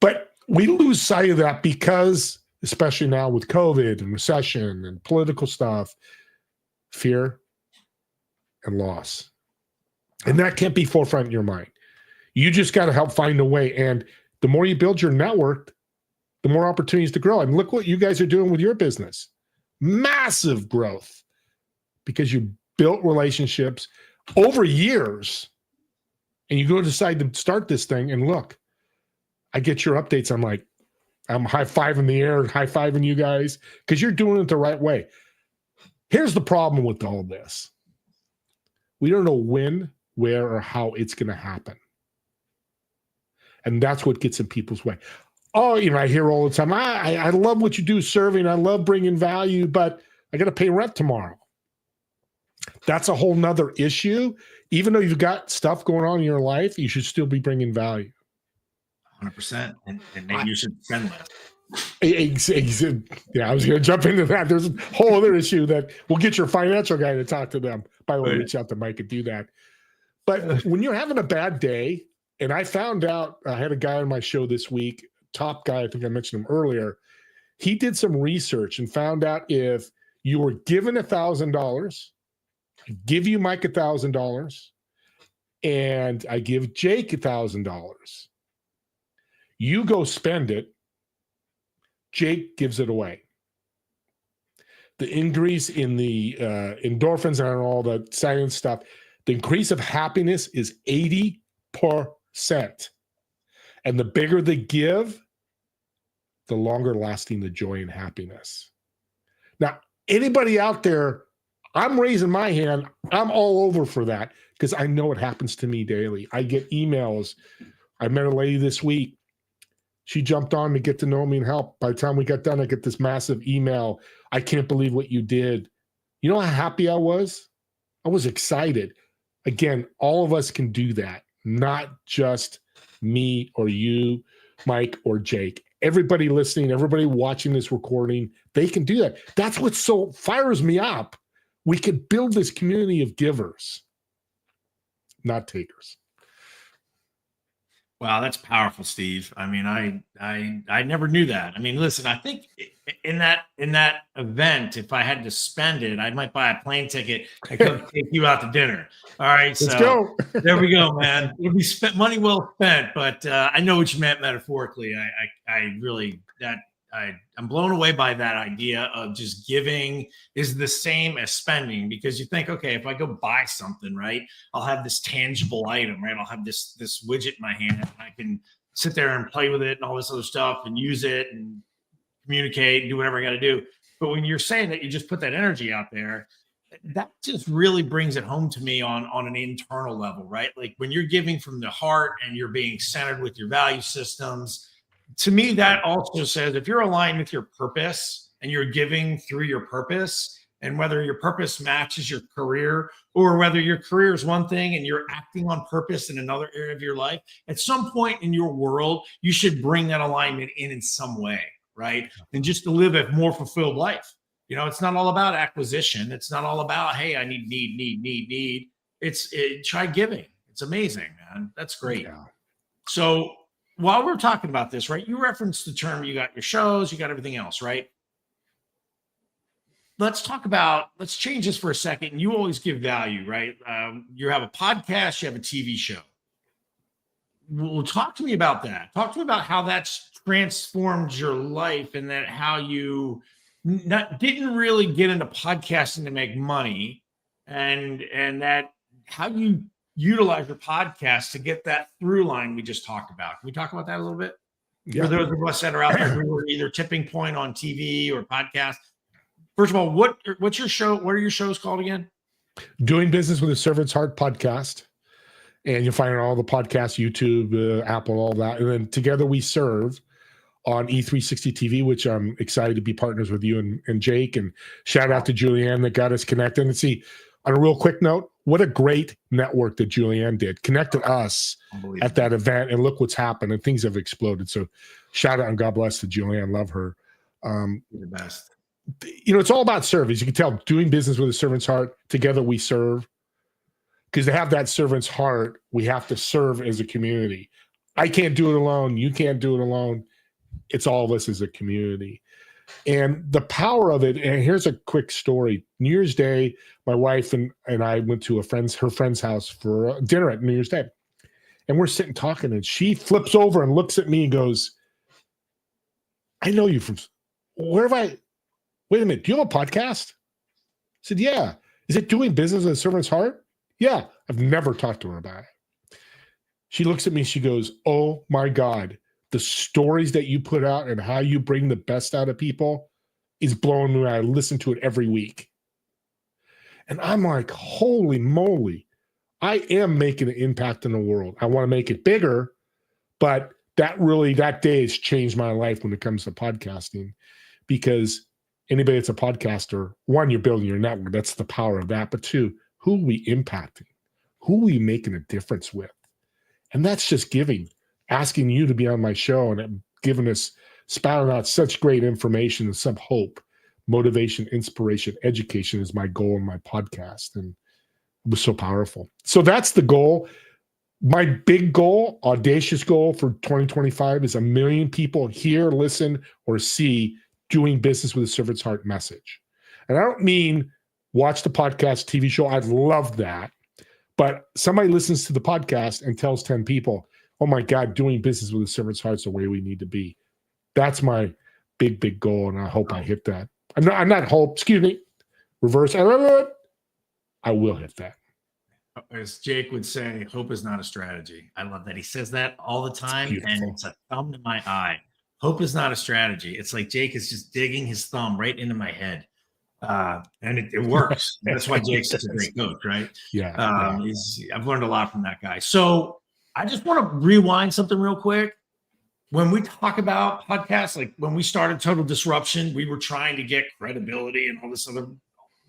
But we lose sight of that because, especially now with COVID and recession and political stuff, fear and loss. And that can't be forefront in your mind. You just got to help find a way. And the more you build your network, the more opportunities to grow. And look what you guys are doing with your business. Massive growth because you built relationships over years and you go decide to start this thing, and look, I get your updates. I'm like, I'm high-fiving the air, high-fiving you guys, because you're doing it the right way. Here's the problem with all this. We don't know when, where, or how it's going to happen. And that's what gets in people's way. Oh, I hear all the time, I love what you do serving. I love bringing value, but I got to pay rent tomorrow. That's a whole nother issue. Even though you've got stuff going on in your life, you should still be bringing value. 100%. And then you should spend less. Yeah, I was going to jump into that. There's a whole other issue that we'll get your financial guy to talk to them. By the way, reach out to Mike and do that. But when you're having a bad day, and I found out, I had a guy on my show this week, top guy, I think I mentioned him earlier. He did some research and found out if you were given $1,000, I give you Mike $1,000, and I give Jake $1,000. You go spend it. Jake gives it away. The increase in the endorphins and all the science stuff, the increase of happiness is 80%. And the bigger the give, the longer lasting the joy and happiness. Now, anybody out there, I'm raising my hand. I'm all over for that because I know it happens to me daily. I get emails. I met a lady this week. She jumped on to get to know me and help. By the time we got done, I get this massive email. I can't believe what you did. You know how happy I was? I was excited. Again, all of us can do that, not just me or you, Mike or Jake. Everybody listening, everybody watching this recording, they can do that. That's what so fires me up. We could build this community of givers, not takers. Wow, that's powerful, Steve. I mean, I never knew that. I mean, listen, I think in that event, if I had to spend it, I might buy a plane ticket and come take you out to dinner. All right, Let's go. There we go, man. It'll be spent, money well spent. But I know what you meant metaphorically. I'm blown away by that idea of just giving is the same as spending, because you think, okay, if I go buy something, right, I'll have this tangible item, right? I'll have this widget in my hand and I can sit there and play with it and all this other stuff and use it and communicate and do whatever I got to do. But when you're saying that you just put that energy out there, that just really brings it home to me on an internal level, right? Like when you're giving from the heart and you're being centered with your value systems, to me, that also says if you're aligned with your purpose and you're giving through your purpose, and whether your purpose matches your career or whether your career is one thing and you're acting on purpose in another area of your life, at some point in your world, you should bring that alignment in some way, right? And just to live a more fulfilled life. You know, it's not all about acquisition. It's not all about, hey, I need. Try giving. It's amazing, man. That's great. Yeah. So while we're talking about this, right, you referenced the term, you got your shows, you got everything else, right? Let's change this for a second. You always give value, right? You have a podcast, you have a TV show. Well, talk to me about that. Talk to me about how that's transformed your life and that how you didn't really get into podcasting to make money and that how you utilize your podcast to get that through line we just talked about. Can we talk about that a little bit? Yeah. For those of us that are out there who are either tipping point on TV or podcast. First of all, what's your show? What are your shows called again? Doing Business with a Servant's Heart podcast. And you'll find it on all the podcasts, YouTube, Apple, all that. And then Together We Serve on E360 TV, which I'm excited to be partners with you and Jake. And shout out to Julianne that got us connected. And see, on a real quick note, what a great network that Julianne did. Connected us at that event, and look what's happened, and things have exploded. So shout out and God bless to Julianne. Love her. You're the best. You know, it's all about service. You can tell Doing Business with a Servant's Heart, Together We Serve. Because to have that servant's heart, we have to serve as a community. I can't do it alone. You can't do it alone. It's all of us as a community. And the power of it, and here's a quick story. New Year's Day, my wife and I went to her friend's house for dinner at New Year's Day. And we're sitting talking, and she flips over and looks at me and goes, I know you from, wait a minute, do you have a podcast? I said, yeah. Is it Doing Business with a Servant's Heart? Yeah. I've never talked to her about it. She looks at me, she goes, "Oh my God, the stories that you put out and how you bring the best out of people is blowing me away. I listen to it every week." And I'm like, holy moly, I am making an impact in the world. I want to make it bigger, but that day has changed my life when it comes to podcasting, because anybody that's a podcaster, one, you're building your network. That's the power of that. But two, who are we impacting? Who are we making a difference with? And that's just giving, asking you to be on my show and giving us, spouting out such great information and some hope, motivation, inspiration, education is my goal in my podcast. And it was so powerful. So that's the goal. My big goal, audacious goal for 2025 is 1 million people hear, listen, or see doing business with a servant's heart message. And I don't mean watch the podcast, TV show. I'd love that. But somebody listens to the podcast and tells 10 people, oh my God, doing business with a servant's heart is the way we need to be. That's my big, big goal. And I hope I hit that. I'm not hope, excuse me, reverse. I will hit that. As Jake would say, hope is not a strategy. I love that. He says that all the time, and it's a thumb to my eye. Hope is not a strategy. It's like Jake is just digging his thumb right into my head. And it works. That's why Jake's such a great coach, right? Yeah. I've learned a lot from that guy. So I just want to rewind something real quick. When we talk about podcasts, like when we started Total Disruption, we were trying to get credibility and all this other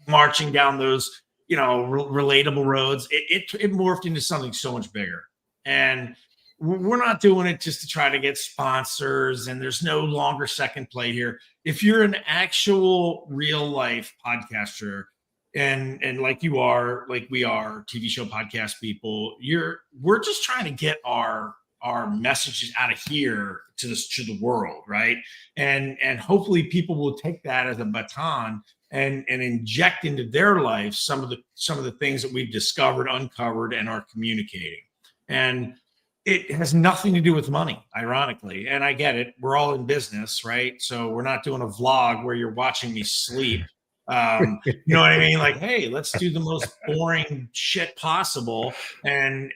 marching down those, relatable roads. It morphed into something so much bigger. And we're not doing it just to try to get sponsors, and there's no longer second play here. If you're an actual real life podcaster and like you are, like we are TV show podcast people, we're just trying to get our messages out of here to the world, right? And hopefully people will take that as a baton and inject into their life some of the things that we've discovered, uncovered, and are communicating. And it has nothing to do with money, ironically. And I get it. We're all in business, right? So we're not doing a vlog where you're watching me sleep. You know what I mean? Like, hey, let's do the most boring shit possible. And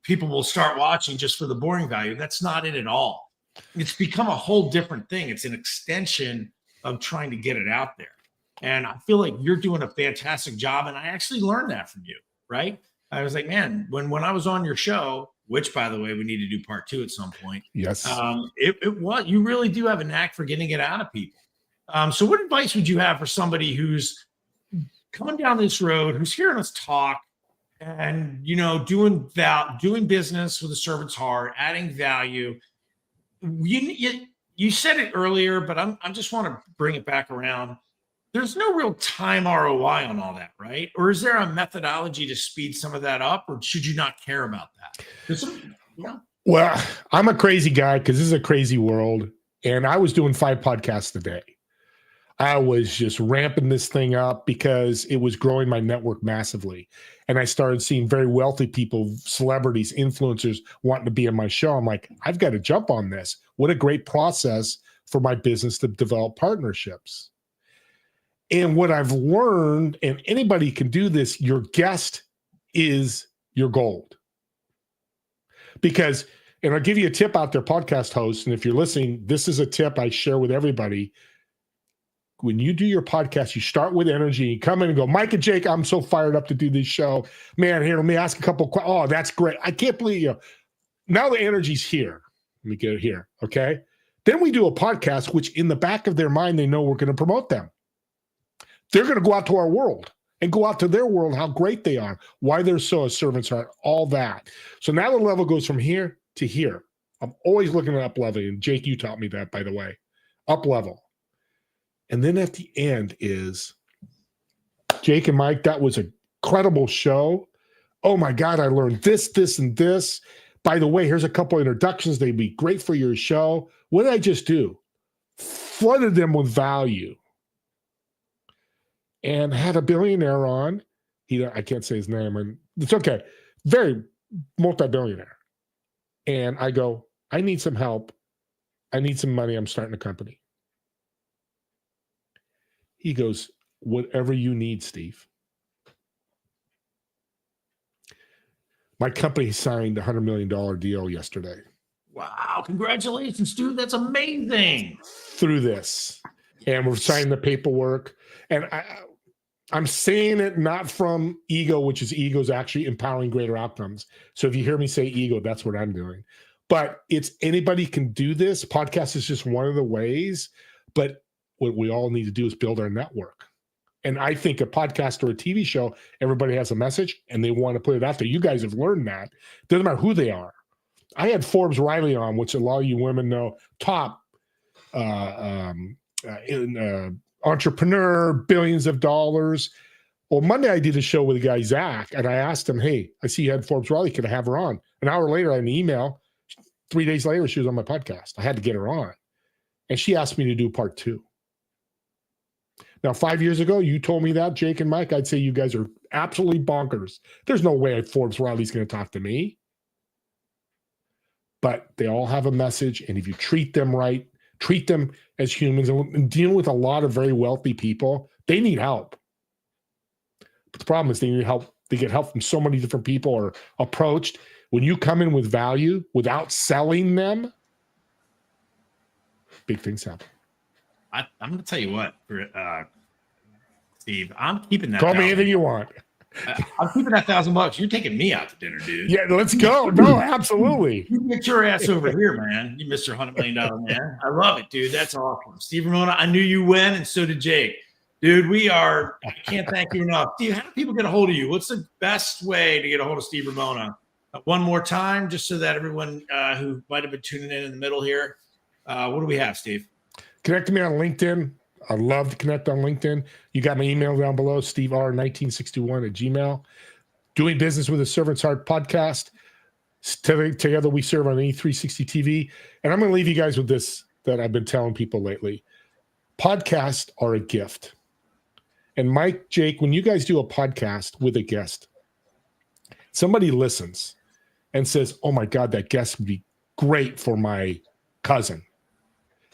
people will start watching just for the boring value. That's not it at all. It's become a whole different thing. It's an extension of trying to get it out there. And I feel like you're doing a fantastic job. And I actually learned that from you, right? I was like, man, when I was on your show, which, by the way, we need to do part 2 at some point. Yes. You really do have a knack for getting it out of people. So what advice would you have for somebody who's coming down this road, who's hearing us talk and, doing business with a servant's heart, adding value? You said it earlier, but I just want to bring it back around. There's no real time ROI on all that, right? Or is there a methodology to speed some of that up, or should you not care about that? Well, I'm a crazy guy because this is a crazy world. And I was doing 5 podcasts a day. I was just ramping this thing up because it was growing my network massively. And I started seeing very wealthy people, celebrities, influencers wanting to be on my show. I'm like, I've got to jump on this. What a great process for my business to develop partnerships. And what I've learned, and anybody can do this, your guest is your gold. Because, and I'll give you a tip out there, podcast hosts, and if you're listening, this is a tip I share with everybody. When you do your podcast, you start with energy. You come in and go, Mike and Jake, I'm so fired up to do this show. Man, here, let me ask a couple questions. Oh, that's great. I can't believe you. Now the energy's here. Let me get it here, okay? Then we do a podcast, which in the back of their mind, they know we're going to promote them. They're going to go out to our world and go out to their world, how great they are, why they're so a servant's heart, all that. So now the level goes from here to here. I'm always looking at up leveling. And Jake, you taught me that, by the way. Up level. And then at the end is, Jake and Mike, that was a credible show. Oh my God, I learned this, this, and this. By the way, here's a couple introductions. They'd be great for your show. What did I just do? Flooded them with value. And had a billionaire on. I can't say his name, and it's okay. Very multi-billionaire. And I go, I need some help. I need some money. I'm starting a company. He goes, whatever you need, Steve. My company signed a $100 million deal yesterday Wow. Congratulations, dude. That's amazing. through this. And we're signing the paperwork. And I'm saying it not from ego, which is ego's actually empowering greater outcomes. So if you hear me say ego, that's what I'm doing. But it's anybody can do this. Podcast is just one of the ways. But what we all need to do is build our network. And I think a podcast or a TV show, everybody has a message and they want to put it out there. You guys have learned that. Doesn't matter who they are. I had Forbes Riley on, which a lot of you women know, top entrepreneur, billions of dollars. Well, Monday I did a show with a guy, Zach, and I asked him, hey, I see you had Forbes Riley. Can I have her on? An hour later, I had an email. 3 days later, she was on my podcast. I had to get her on. And she asked me to do part 2. Now, 5 years ago, you told me that, Jake and Mike, I'd say you guys are absolutely bonkers. There's no way Forbes Riley's going to talk to me. But they all have a message. And if you treat them right, treat them as humans, and dealing with a lot of very wealthy people, they need help. But the problem is they need help. They get help from so many different people or approached. When you come in with value without selling them, big things happen. I'm going to tell you what, Steve, I'm keeping that. Call me anything you want. I'm keeping that $1,000. You're taking me out to dinner, dude. Yeah, let's go. No, absolutely. You get your ass over here, man. You Mr. $100 million man. I love it, dude. That's awesome. Steve Ramona, I knew you when, and so did Jake. Dude, I can't thank you enough. Steve, how do people get a hold of you? What's the best way to get a hold of Steve Ramona? One more time, just so that everyone who might have been tuning in the middle here. What do we have, Steve? Connect to me on LinkedIn. I love to connect on LinkedIn. You got my email down below, stevr1961@gmail. Doing Business with a Servant's Heart podcast. Together we serve on E360 TV. And I'm going to leave you guys with this that I've been telling people lately. Podcasts are a gift. And Mike, Jake, when you guys do a podcast with a guest, somebody listens and says, oh my God, that guest would be great for my cousin.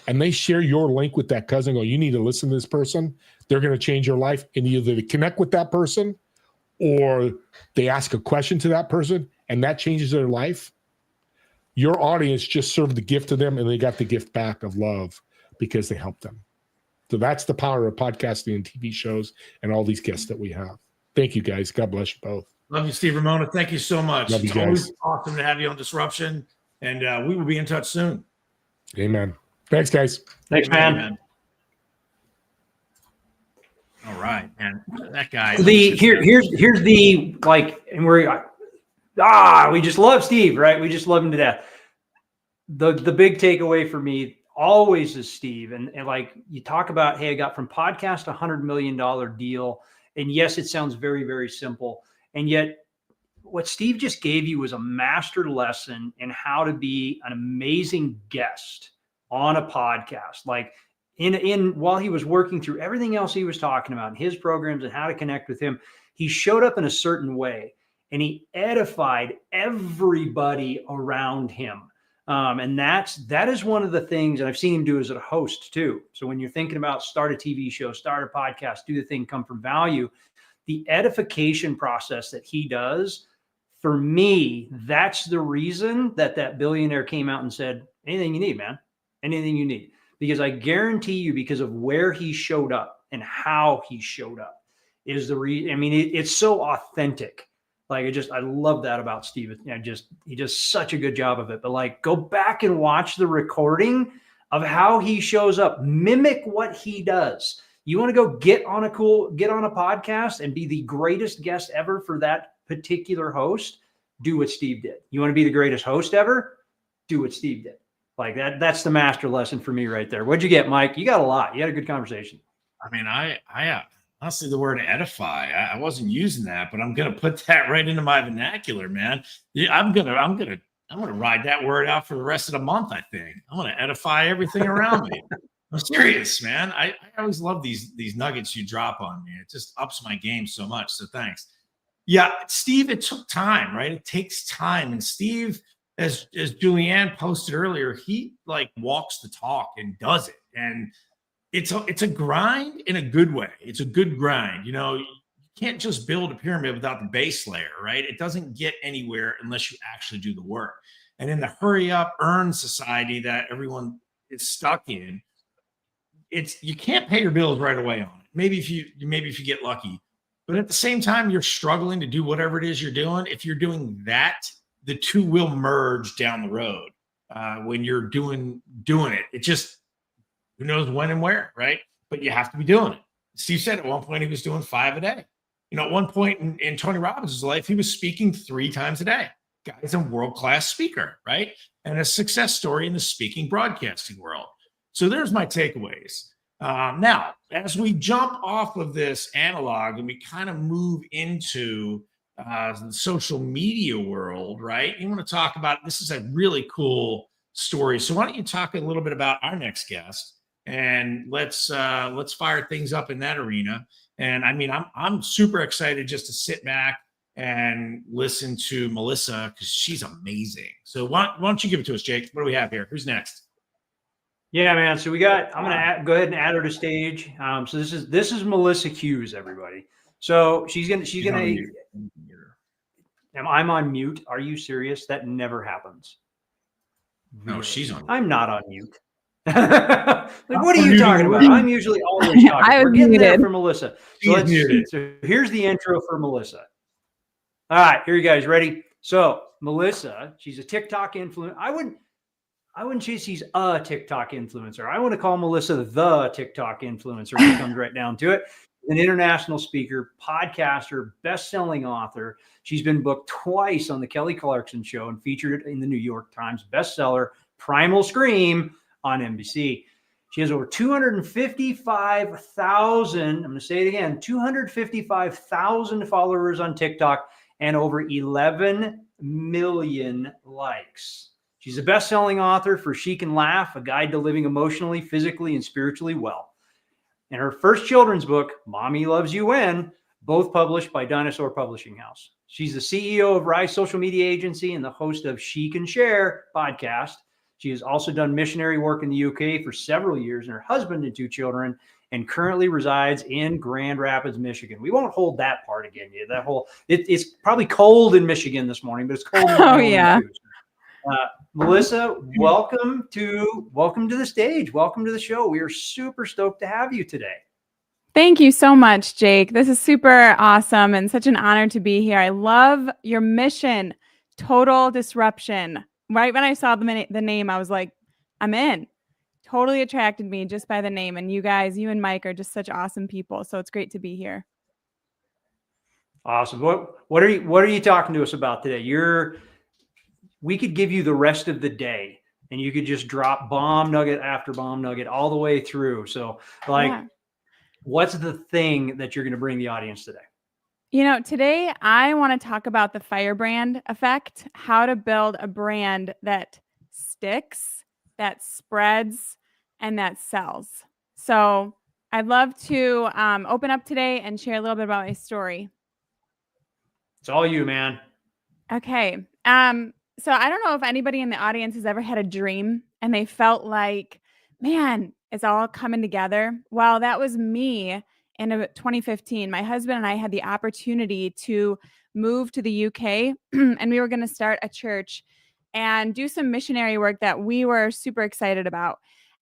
And they share your link with that cousin, go, you need to listen to this person. They're going to change your life. And either they connect with that person or they ask a question to that person and that changes their life. Your audience just served the gift to them and they got the gift back of love because they helped them. So that's the power of podcasting and TV shows and all these guests that we have. Thank you, guys. God bless you both. Love you, Steve Ramona. Thank you so much. Love you It's guys. always awesome to have you on Disruption. And we will be in touch soon. Amen. Thanks, guys. Thanks, Amen, man. All right, man. That guy. Here's the and we just love Steve, right? We just love him to death. The big takeaway for me always is Steve, and like you talk about, hey, I got from podcast $100 million deal, and yes, it sounds very, very simple, and yet what Steve just gave you was a master lesson in how to be an amazing guest on a podcast. Like in while he was working through everything else he was talking about in his programs and how to connect with him, he showed up in a certain way and he edified everybody around him. And that is one of the things, and I've seen him do as a host too. So when you're thinking about start a TV show, start a podcast, do the thing, come from value, the edification process that he does, for me, that's the reason that billionaire came out and said, anything you need, man. Anything you need, because I guarantee you, because of where he showed up and how he showed up is the reason. I mean, it's so authentic. Like I love that about Steve. He does such a good job of it, but like, go back and watch the recording of how he shows up, mimic what he does. You want to go get on a podcast and be the greatest guest ever for that particular host, do what Steve did. You want to be the greatest host ever, do what Steve did. Like that's the master lesson for me right there. What'd you get, Mike? You got a lot. You had a good conversation. I mean, I honestly, the word edify, I wasn't using that, but I'm going to put that right into my vernacular, man. Yeah, I'm going to ride that word out for the rest of the month. I think I'm going to edify everything around me. I'm serious, man. I always love these nuggets you drop on me. It just ups my game so much. So thanks. Yeah, Steve, it took time, right? It takes time. And Steve, as Julianne posted earlier, he like walks the talk and does it. And it's a grind in a good way. It's a good grind. You know, you can't just build a pyramid without the base layer, right? It doesn't get anywhere unless you actually do the work. And in the hurry up, earn society that everyone is stuck in, you can't pay your bills right away on it. Maybe if you get lucky, but at the same time, you're struggling to do whatever it is you're doing. If you're doing that, the two will merge down the road. When you're doing it, it just, who knows when and where, right? But you have to be doing it. Steve said at one point he was doing 5 a day. At one point in Tony Robbins' life, he was speaking 3 times a day. Guy's a world-class speaker, right? And a success story in the speaking broadcasting world. So there's my takeaways. Now, as we jump off of this analog and we kind of move into the social media world, right? You want to talk about, this is a really cool story. So why don't you talk a little bit about our next guest, and let's fire things up in that arena. And I mean, I'm super excited just to sit back and listen to Melissa, because she's amazing. So why don't you give it to us, Jake? What do we have here? Who's next? Yeah, man. So I'm going to go ahead and add her to stage. So this is Melissa Hughes, everybody. So I'm on mute. Are you serious? That never happens. No, she's on. I'm not on mute. What are you talking about? I'm usually always talking. We're getting there for Melissa. So here's the intro for Melissa. All right, here you guys ready? So Melissa, she's a TikTok influencer. I wouldn't say she's a TikTok influencer. I want to call Melissa the TikTok influencer when it comes right down to it. An international speaker, podcaster, best-selling author. She's been booked twice on the Kelly Clarkson Show and featured in the New York Times bestseller Primal Scream on NBC. She has over 255,000, I'm going to say it again, 255,000 followers on TikTok and over 11 million likes. She's a best-selling author for She Can Laugh, A Guide to Living Emotionally, Physically, and Spiritually Well. And her first children's book, Mommy Loves You When, both published by Dinosaur Publishing House. She's the CEO of Rise Social Media Agency and the host of She Can Share podcast. She has also done missionary work in the UK for several years, and her husband and 2 children, and currently resides in Grand Rapids, Michigan. We won't hold that part again. It's probably cold in Michigan this morning, but it's cold. Oh yeah. Melissa, welcome to the stage. Welcome to the show. We are super stoked to have you today. Thank you so much, Jake. This is super awesome and such an honor to be here. I love your mission, total disruption. Right when I saw the name, I was like, I'm in. Totally attracted me just by the name. And you guys, you and Mike are just such awesome people. So it's great to be here. Awesome. What are you talking to us about today? We could give you the rest of the day and you could just drop bomb nugget after bomb nugget all the way through. So what's the thing that you're going to bring the audience today? Today I want to talk about the firebrand effect, how to build a brand that sticks, that spreads, and that sells. So I'd love to open up today and share a little bit about my story. It's all you, man. Okay. So I don't know if anybody in the audience has ever had a dream and they felt like, man, it's all coming together. Well, that was me in 2015. My husband and I had the opportunity to move to the UK and we were going to start a church and do some missionary work that we were super excited about.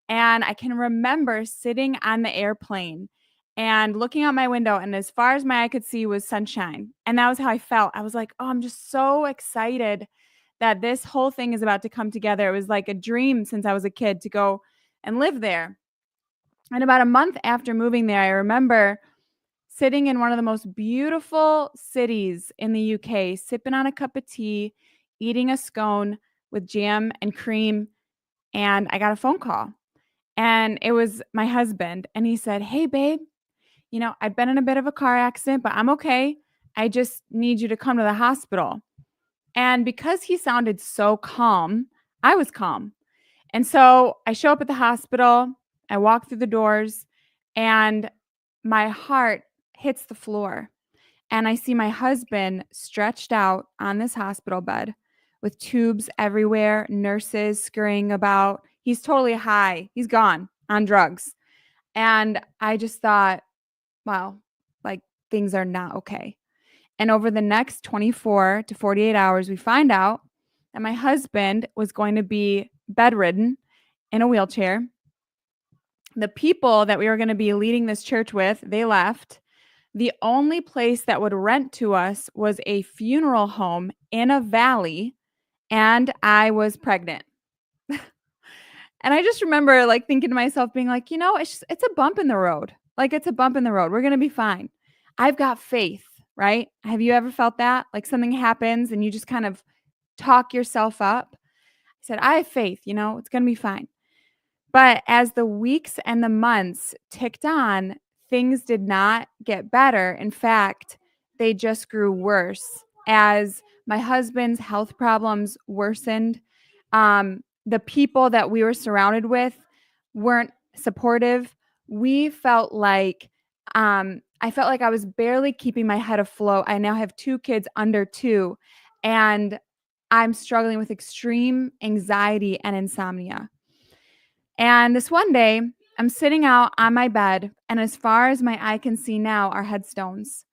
And I can remember sitting on the airplane and looking out my window, and as far as my eye could see was sunshine. And that was how I felt. I was like, oh, I'm just so excited that this whole thing is about to come together. It was like a dream since I was a kid to go and live there. And about a month after moving there, I remember sitting in one of the most beautiful cities in the UK, sipping on a cup of tea, eating a scone with jam and cream. And I got a phone call. And it was my husband. And he said, hey, babe, I've been in a bit of a car accident, but I'm okay. I just need you to come to the hospital. And because he sounded so calm, I was calm. And so I show up at the hospital, I walk through the doors, and my heart hits the floor. And I see my husband stretched out on this hospital bed with tubes everywhere, nurses scurrying about. He's totally high. He's gone on drugs. And I just thought, wow, like things are not okay. And over the next 24 to 48 hours, we find out that my husband was going to be bedridden in a wheelchair. The people that we were going to be leading this church with, they left. The only place that would rent to us was a funeral home in a valley, and I was pregnant. And I just remember like thinking to myself, being like, it's a bump in the road. Like, it's a bump in the road. We're going to be fine. I've got faith, right? Have you ever felt that? Like something happens and you just kind of talk yourself up. I said, I have faith, it's going to be fine. But as the weeks and the months ticked on, things did not get better. In fact, they just grew worse as my husband's health problems worsened. The people that we were surrounded with weren't supportive. We felt like, I felt like I was barely keeping my head afloat. I now have 2 kids under 2, and I'm struggling with extreme anxiety and insomnia. And this one day, I'm sitting out on my bed, and as far as my eye can see now are headstones.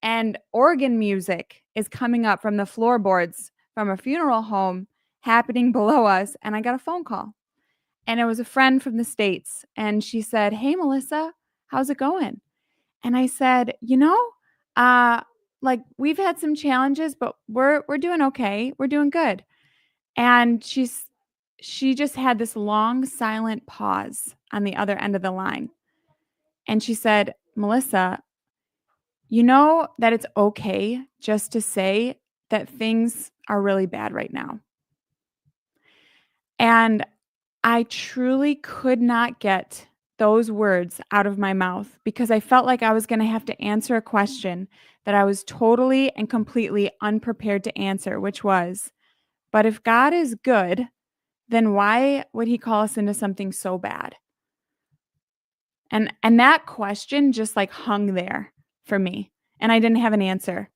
And organ music is coming up from the floorboards from a funeral home happening below us. And I got a phone call. And it was a friend from the States. And she said, "Hey, Melissa, how's it going?" And I said, like we've had some challenges, but we're doing okay. We're doing good. And she just had this long, silent pause on the other end of the line. And she said, "Melissa, you know that it's okay just to say that things are really bad right now." And I truly could not get those words out of my mouth because I felt like I was going to have to answer a question that I was totally and completely unprepared to answer, which was, but if God is good, then why would he call us into something so bad? And that question just like hung there for me, and I didn't have an answer.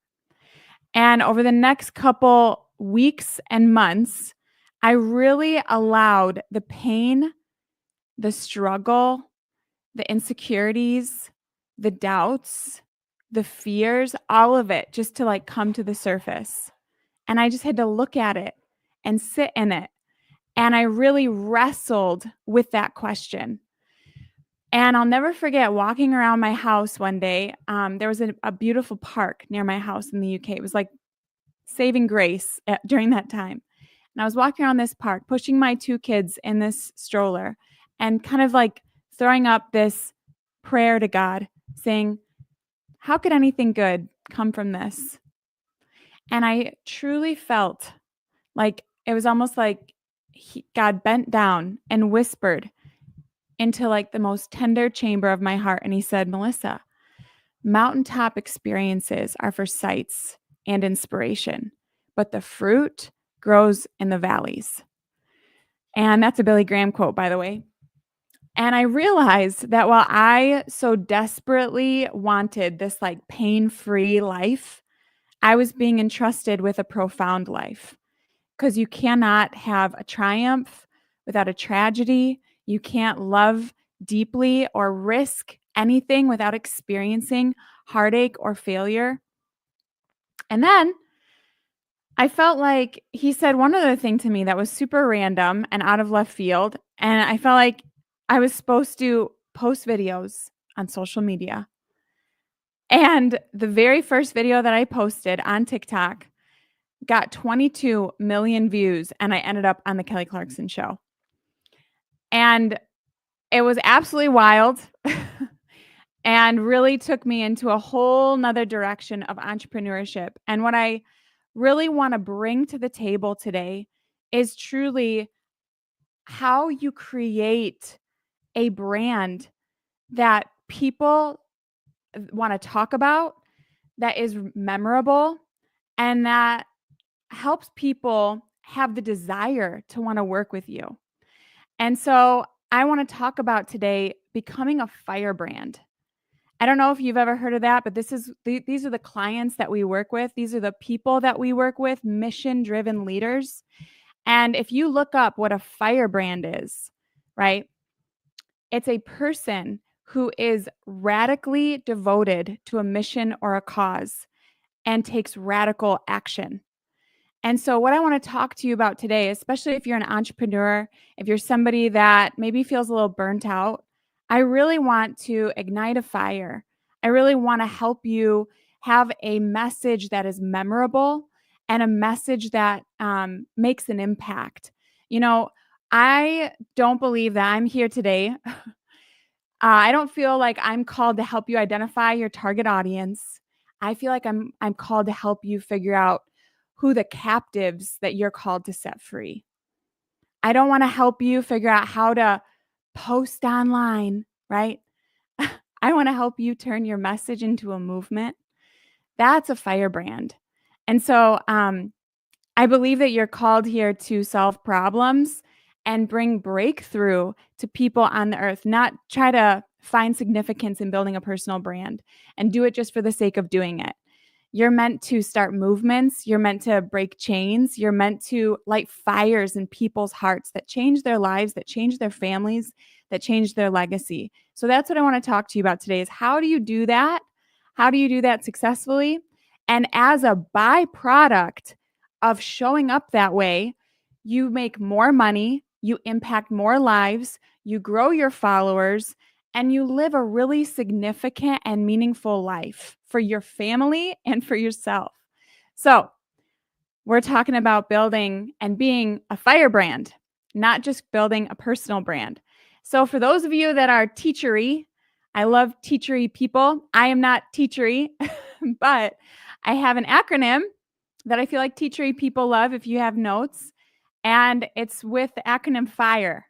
And over the next couple weeks and months, I really allowed the pain, the struggle, the insecurities, the doubts, the fears, all of it just to like come to the surface. And I just had to look at it and sit in it. And I really wrestled with that question. And I'll never forget walking around my house one day. There was a beautiful park near my house in the UK. It was like saving grace during that time. And I was walking around this park, pushing my 2 kids in this stroller and kind of like throwing up this prayer to God saying, how could anything good come from this? And I truly felt like it was almost like God bent down and whispered into like the most tender chamber of my heart. And he said, "Melissa, mountaintop experiences are for sights and inspiration, but the fruit grows in the valleys." And that's a Billy Graham quote, by the way. And I realized that while I so desperately wanted this like pain-free life, I was being entrusted with a profound life. Because you cannot have a triumph without a tragedy. You can't love deeply or risk anything without experiencing heartache or failure. And then I felt like he said one other thing to me that was super random and out of left field. And I felt like I was supposed to post videos on social media. And the very first video that I posted on TikTok got 22 million views, and I ended up on the Kelly Clarkson show. And it was absolutely wild and really took me into a whole nother direction of entrepreneurship. And what I really want to bring to the table today is truly how you create a brand that people want to talk about, that is memorable, and that helps people have the desire to want to work with you. And so I want to talk about today becoming a firebrand. I don't know if you've ever heard of that, but these are the clients that we work with. These are the people that we work with, mission-driven leaders. And if you look up what a firebrand is, right? It's a person who is radically devoted to a mission or a cause and takes radical action. And so, what I want to talk to you about today, especially if you're an entrepreneur, if you're somebody that maybe feels a little burnt out, I really want to ignite a fire. I really want to help you have a message that is memorable and a message that makes an impact. You know, I don't believe that I'm here today. I don't feel like I'm called to help you identify your target audience. I feel like I'm called to help you figure out who the captives that you're called to set free. I don't want to help you figure out how to post online, right? I want to help you turn your message into a movement. That's a firebrand. And so I believe that you're called here to solve problems and bring breakthrough to people on the earth, not try to find significance in building a personal brand and do it just for the sake of doing it. You're meant to start movements. You're meant to break chains. You're meant to light fires in people's hearts that change their lives, that change their families, that change their legacy. So that's what I want to talk to you about today is how do you do that? How do you do that successfully? And as a byproduct of showing up that way, you make more money, you impact more lives, you grow your followers, and you live a really significant and meaningful life for your family and for yourself. So, we're talking about building and being a firebrand, not just building a personal brand. So, for those of you that are teachery, I love teachery people. I am not teachery, but I have an acronym that I feel like teachery people love if you have notes, and it's with the acronym FIRE.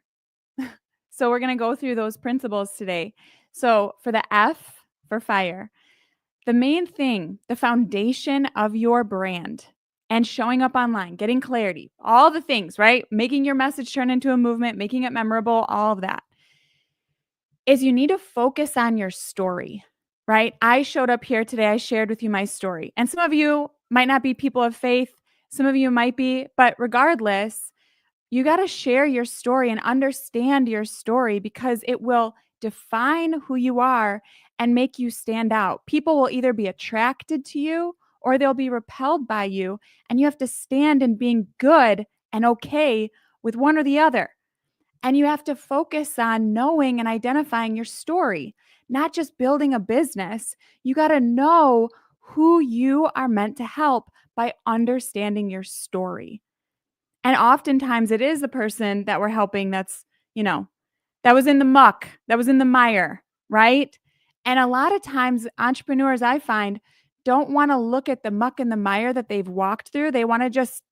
So we're going to go through those principles today. So for the F for fire, the main thing, the foundation of your brand and showing up online, getting clarity, all the things, right? Making your message turn into a movement, making it memorable, all of that, is you need to focus on your story, right? I showed up here today. I shared with you my story. And some of you might not be people of faith. Some of you might be, but regardless, you got to share your story and understand your story because it will define who you are and make you stand out. People will either be attracted to you or they'll be repelled by you. And you have to stand in being good and okay with one or the other. And you have to focus on knowing and identifying your story, not just building a business. You got to know who you are meant to help by understanding your story. And oftentimes it is the person that we're helping that's, that was in the muck, that was in the mire, right? And a lot of times entrepreneurs, I find, don't want to look at the muck and the mire that they've walked through. They want to just,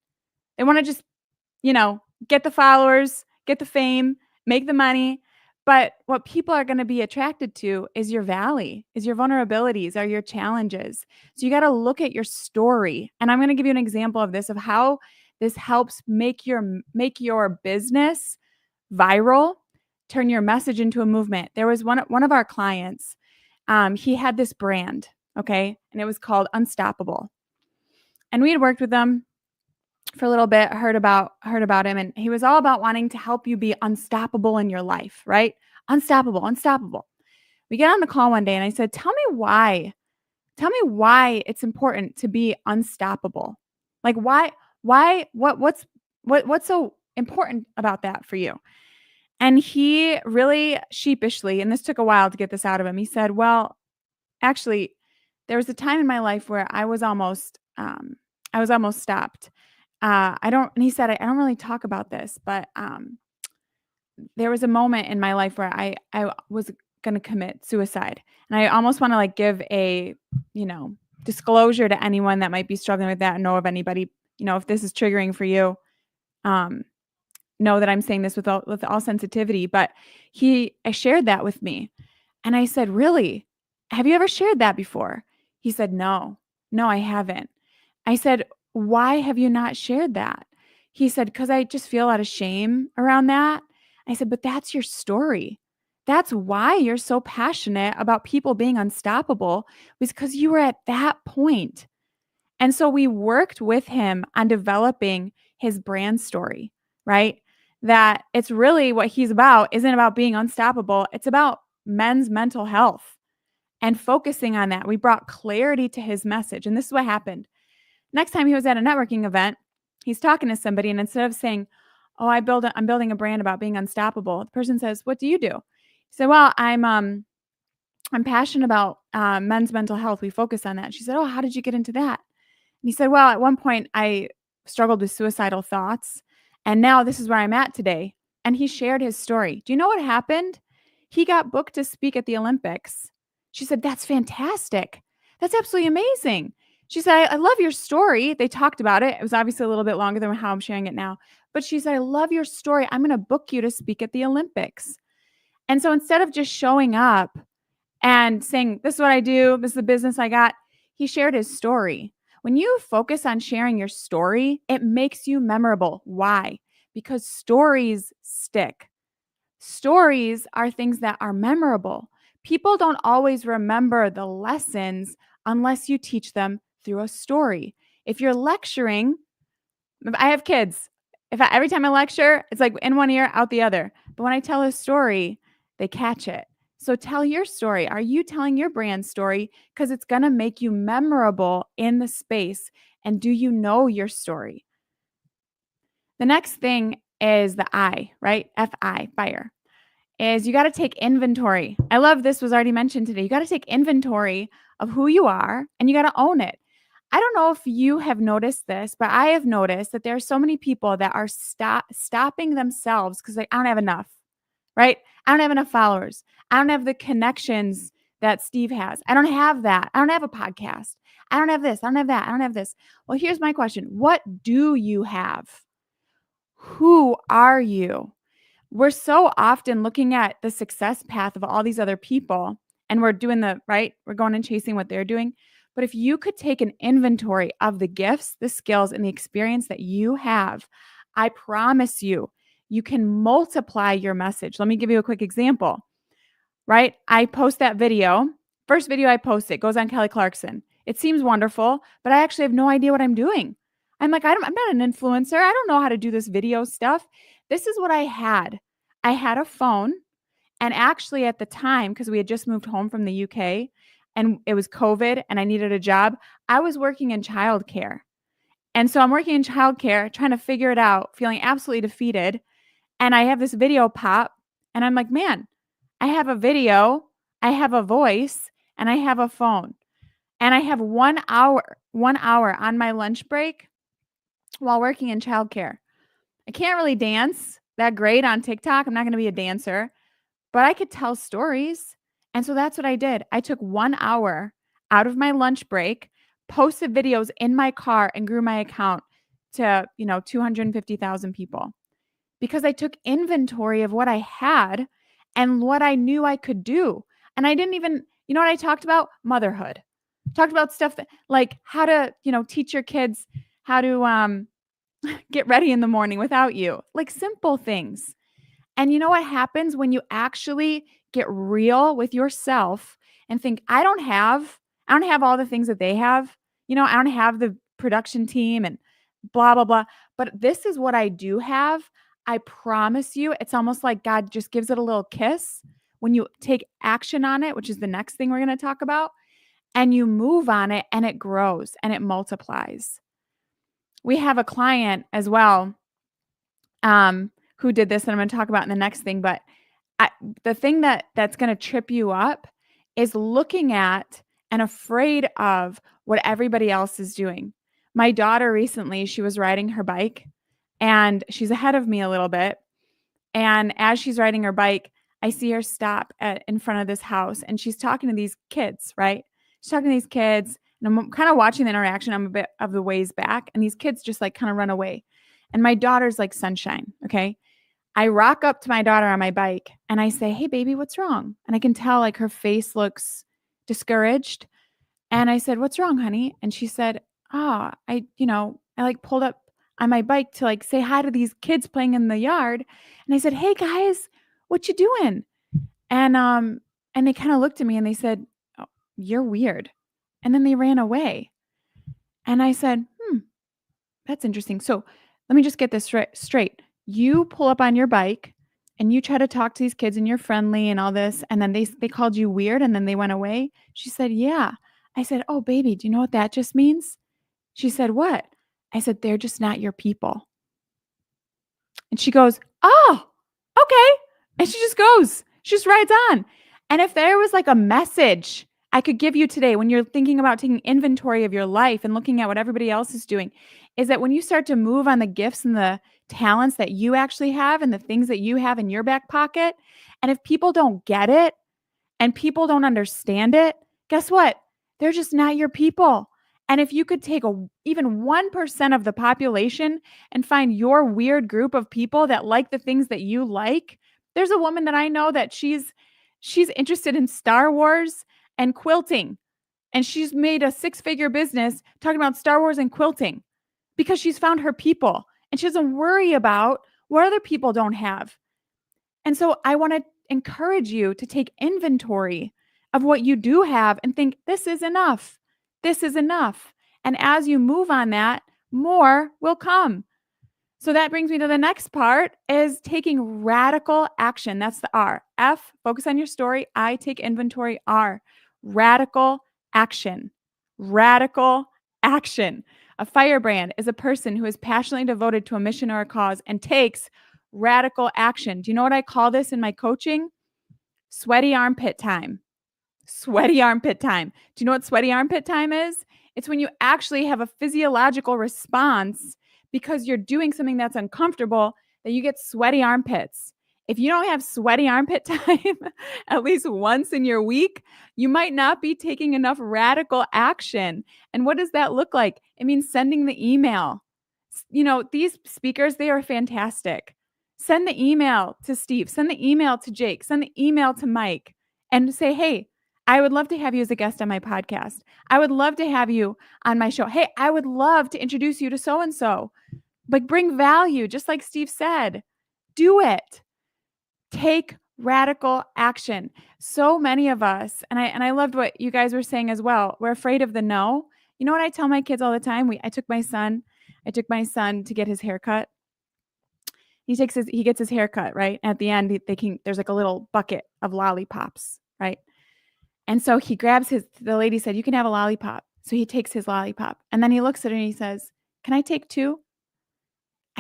get the followers, get the fame, make the money. But what people are going to be attracted to is your valley, is your vulnerabilities, are your challenges. So you got to look at your story. And I'm going to give you an example of this, of how this helps make your business viral, turn your message into a movement. There was one of our clients. He had this brand, okay, and it was called Unstoppable. And we had worked with them for a little bit, heard about him, and he was all about wanting to help you be unstoppable in your life, right? Unstoppable. We get on the call one day and I said, tell me why it's important to be unstoppable. Like what's so important about that for you? And he really sheepishly, and this took a while to get this out of him, he said, well, actually, there was a time in my life where I was almost stopped. And he said, I don't really talk about this, but there was a moment in my life where I was going to commit suicide. And I almost want to give a, disclosure to anyone that might be struggling with that and know of anybody, if this is triggering for you, know that I'm saying this with all sensitivity, but I shared that with me. And I said, really? Have you ever shared that before? He said, no, I haven't. I said, why have you not shared that? He said, because I just feel a lot of shame around that. I said, but that's your story. That's why you're so passionate about people being unstoppable, was because you were at that point. And so we worked with him on developing his brand story, right? That it's really what he's about isn't about being unstoppable. It's about men's mental health and focusing on that. We brought clarity to his message. And this is what happened. Next time he was at a networking event, he's talking to somebody, and instead of saying, "Oh, I'm building a brand about being unstoppable," the person says, "What do you do?" He said, "Well, I'm passionate about men's mental health. We focus on that." She said, "Oh, how did you get into that?" And he said, "Well, at one point I struggled with suicidal thoughts, and now this is where I'm at today." And he shared his story. Do you know what happened? He got booked to speak at the Olympics. She said, "That's fantastic. That's absolutely amazing." She said, I love your story." They talked about it. It was obviously a little bit longer than how I'm sharing it now. But she said, "I love your story. I'm going to book you to speak at the Olympics." And so instead of just showing up and saying, "This is what I do, this is the business I got," he shared his story. When you focus on sharing your story, it makes you memorable. Why? Because stories stick. Stories are things that are memorable. People don't always remember the lessons unless you teach them through a story. If you're lecturing, I have kids. Every time I lecture, it's like in one ear, out the other. But when I tell a story, they catch it. So tell your story. Are you telling your brand story? Because it's going to make you memorable in the space. And do you know your story? The next thing is the I, right? FI, fire, is you got to take inventory. I love this was already mentioned today. You got to take inventory of who you are and you got to own it. I don't know if you have noticed this, but I have noticed that there are so many people that are stopping themselves because like, I don't have enough, right? I don't have enough followers. I don't have the connections that Steve has. I don't have that. I don't have a podcast. I don't have this. I don't have that. I don't have this. Well, here's my question. What do you have? Who are you? We're so often looking at the success path of all these other people and we're doing we're going and chasing what they're doing. But if you could take an inventory of the gifts, the skills, and the experience that you have, I promise you, you can multiply your message. Let me give you a quick example, right? I post that video. First video I post, it goes on Kelly Clarkson. It seems wonderful, but I actually have no idea what I'm doing. I'm like, I'm not an influencer. I don't know how to do this video stuff. This is what I had. I had a phone. And actually at the time, because we had just moved home from the UK and it was COVID and I needed a job, I was working in childcare. And so I'm working in childcare, trying to figure it out, feeling absolutely defeated. And I have this video pop and I'm like, man, I have a video, I have a voice, and I have a phone. And I have 1 hour on my lunch break while working in childcare. I can't really dance that great on TikTok. I'm not going to be a dancer, but I could tell stories. And so that's what I did. I took 1 hour out of my lunch break, posted videos in my car, and grew my account to, 250,000 people because I took inventory of what I had and what I knew I could do. And I didn't even, what I talked about? Motherhood. Talked about stuff that like how to, teach your kids how to get ready in the morning without you, like simple things. And you know what happens when you actually get real with yourself and think, I don't have all the things that they have. I don't have the production team and blah, blah, blah. But this is what I do have. I promise you, it's almost like God just gives it a little kiss when you take action on it, which is the next thing we're going to talk about, and you move on it and it grows and it multiplies. We have a client as well who did this, and I'm going to talk about in the next thing. But the thing that's going to trip you up is looking at and afraid of what everybody else is doing. My daughter recently, she was riding her bike, and she's ahead of me a little bit. And as she's riding her bike, I see her stop in front of this house, and she's talking to these kids, right? She's talking to these kids, and I'm kind of watching the interaction. I'm a bit of the ways back, and these kids just like kind of run away. And my daughter's like sunshine, okay? I rock up to my daughter on my bike, and I say, "Hey, baby, what's wrong?" And I can tell like her face looks discouraged. And I said, "What's wrong, honey?" And she said, "Oh, I like pulled up on my bike to like say hi to these kids playing in the yard." And I said, "Hey guys, what you doing?" And they kind of looked at me and they said, "Oh, you're weird." And then they ran away. And I said, that's interesting. So let me just get this straight. You pull up on your bike and you try to talk to these kids and you're friendly and all this, and then they called you weird and then they went away? She said, yeah. I said, oh, baby, do you know what that just means? She said, what? I said, they're just not your people. And she goes, oh, okay. And she just goes, she just rides on. And if there was like a message I could give you today when you're thinking about taking inventory of your life and looking at what everybody else is doing, is that when you start to move on the gifts and the talents that you actually have and the things that you have in your back pocket, and if people don't get it and people don't understand it, guess what? They're just not your people. And if you could take even 1% of the population and find your weird group of people that like the things that you like, there's a woman that I know that she's interested in Star Wars and quilting. And she's made a 6-figure business talking about Star Wars and quilting because she's found her people and she doesn't worry about what other people don't have. And so I want to encourage you to take inventory of what you do have and think, this is enough. This is enough. And as you move on that, more will come. So that brings me to the next part, is taking radical action. That's the R. F, focus on your story. I, take inventory. R, radical action. Radical action. A firebrand is a person who is passionately devoted to a mission or a cause and takes radical action. Do you know what I call this in my coaching? Sweaty armpit time. Sweaty armpit time. Do you know what sweaty armpit time is? It's when you actually have a physiological response because you're doing something that's uncomfortable, that you get sweaty armpits. If you don't have sweaty armpit time at least once in your week, you might not be taking enough radical action. And what does that look like? It means sending the email. You know, these speakers, they are fantastic. Send the email to Steve, send the email to Jake, send the email to Mike, and say, hey, I would love to have you as a guest on my podcast. I would love to have you on my show. Hey, I would love to introduce you to so-and-so. Like, bring value, just like Steve said. Do it. Take radical action. So many of us, and I loved what you guys were saying as well, we're afraid of the no. You know what I tell my kids all the time? I took my son to get his haircut. He gets his haircut, right? At the end, there's like a little bucket of lollipops, right? And so he grabs the lady said, you can have a lollipop. So he takes his lollipop and then he looks at her and he says, can I take 2?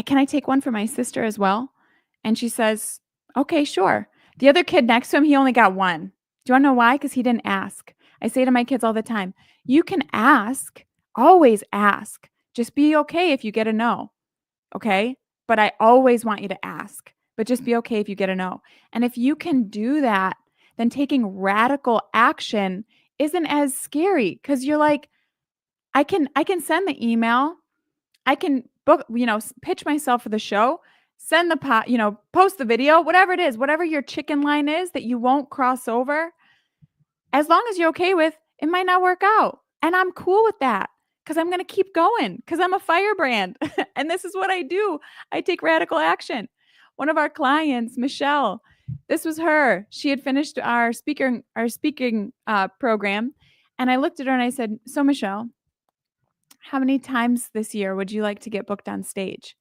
Can I take one for my sister as well? And she says, okay, sure. The other kid next to him, he only got 1. Do you want to know why? Because he didn't ask. I say to my kids all the time, you can ask, always ask. Just be okay if you get a no. Okay? But I always want you to ask, but just be okay if you get a no. And if you can do that, then taking radical action isn't as scary because you're like, I can send the email. I can book, pitch myself for the show, send the post the video, whatever it is, whatever your chicken line is that you won't cross over. As long as you're okay with, it might not work out. And I'm cool with that because I'm going to keep going because I'm a firebrand. And this is what I do. I take radical action. One of our clients, Michelle, this was her. She had finished our speaking program. And I looked at her and I said, so Michelle, how many times this year would you like to get booked on stage?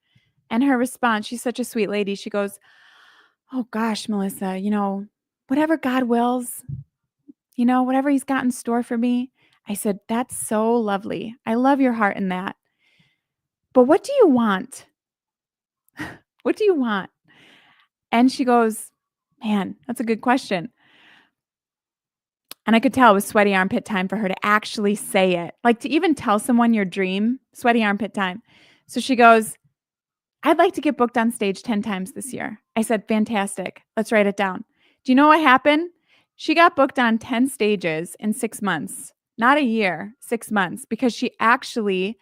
And her response, she's such a sweet lady. She goes, oh gosh, Melissa, whatever God wills, whatever he's got in store for me. I said, that's so lovely. I love your heart in that. But what do you want? What do you want? And she goes, man, that's a good question. And I could tell it was sweaty armpit time for her to actually say it, like to even tell someone your dream, sweaty armpit time. So she goes, I'd like to get booked on stage 10 times this year. I said, fantastic. Let's write it down. Do you know what happened? She got booked on 10 stages in 6 months, not a year, 6 months, because she actually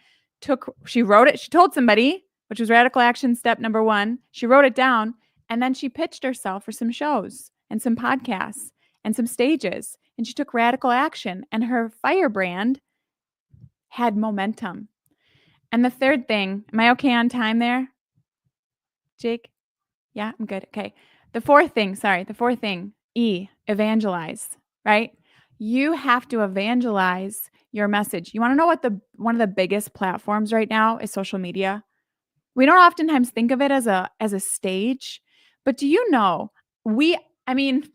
she wrote it. She told somebody, which was radical action step number 1. She wrote it down and then she pitched herself for some shows and some podcasts and some stages. And she took radical action and her firebrand had momentum. And the third thing, am I okay on time there? Jake? Yeah, I'm good. Okay. The fourth thing, E, evangelize, right? You have to evangelize your message. You want to know what one of the biggest platforms right now is? Social media. We don't oftentimes think of it as a stage, But do you know, I mean,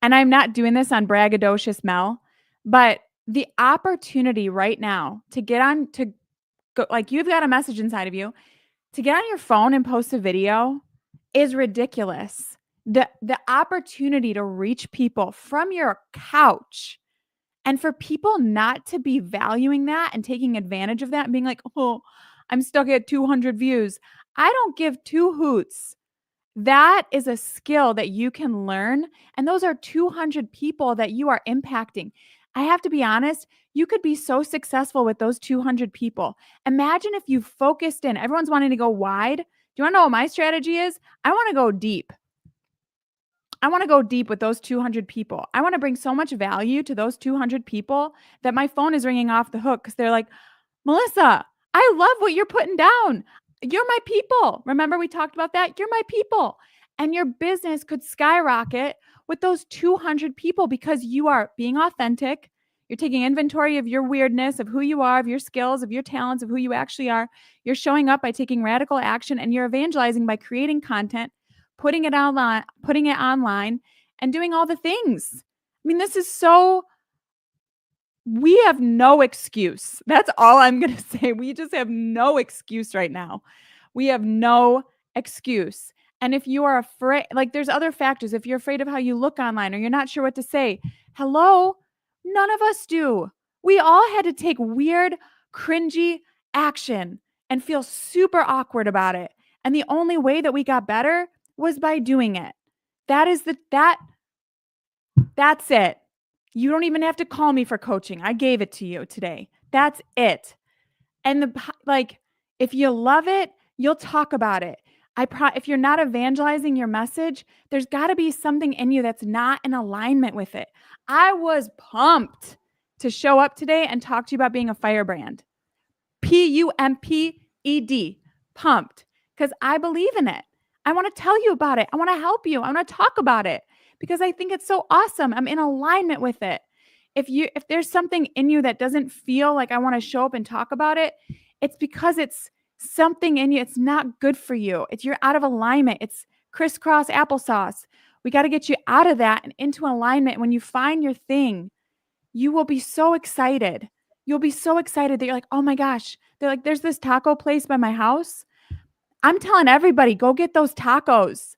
and I'm not doing this on braggadocious Mel, but the opportunity right now to get on to go, like you've got a message inside of you, to get on your phone and post a video is ridiculous. The opportunity to reach people from your couch, and for people not to be valuing that and taking advantage of that and being like, oh, I'm stuck at 200 views. I don't give two hoots. That is a skill that you can learn. And those are 200 people that you are impacting. I have to be honest, you could be so successful with those 200 people. Imagine if you focused in, everyone's wanting to go wide. Do you want to know what my strategy is? I want to go deep. I want to go deep with those 200 people. I want to bring so much value to those 200 people that my phone is ringing off the hook because they're like, Melissa, I love what you're putting down. You're my people. Remember we talked about that? You're my people. And your business could skyrocket with those 200 people because you are being authentic. You're taking inventory of your weirdness, of who you are, of your skills, of your talents, of who you actually are. You're showing up by taking radical action, and you're evangelizing by creating content, putting it online, and doing all the things. I mean, this is so, we have no excuse. That's all I'm going to say. We just have no excuse right now. We have no excuse. And if you are afraid, like there's other factors. If you're afraid of how you look online or you're not sure what to say, hello, none of us do. We all had to take weird, cringy action and feel super awkward about it. And the only way that we got better was by doing it. That's it. You don't even have to call me for coaching. I gave it to you today. That's it. And if you love it, you'll talk about it. If you're not evangelizing your message, there's got to be something in you that's not in alignment with it. I was pumped to show up today and talk to you about being a firebrand. PUMPED. Pumped. Because I believe in it. I want to tell you about it. I want to help you. I want to talk about it because I think it's so awesome. I'm in alignment with it. If there's something in you that doesn't feel like I want to show up and talk about it, it's because it's something in you. It's not good for you. You're out of alignment. It's crisscross applesauce. We got to get you out of that and into alignment. When you find your thing, you will be so excited. You'll be so excited that you're like, oh my gosh. They're like, there's this taco place by my house. I'm telling everybody, go get those tacos.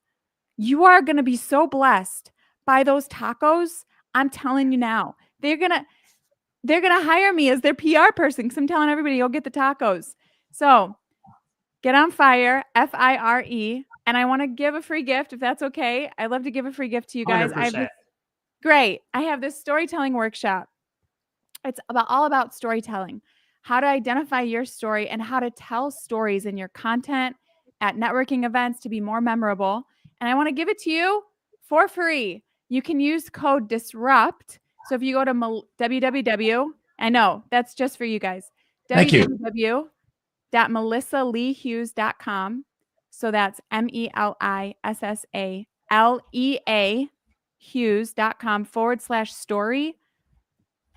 You are going to be so blessed by those tacos. I'm telling you now, they're going to hire me as their PR person because I'm telling everybody, go get the tacos. So get on fire, FIRE. And I want to give a free gift if that's okay. I'd love to give a free gift to you guys. 100%. Great. I have this storytelling workshop. It's all about storytelling, how to identify your story and how to tell stories in your content at networking events to be more memorable. And I want to give it to you for free. You can use code DISRUPT. So if you go to www, I know that's just for you guys. Thank you. www.melissaleehughes.com. So that's MELISSALEA Hughes.com/story.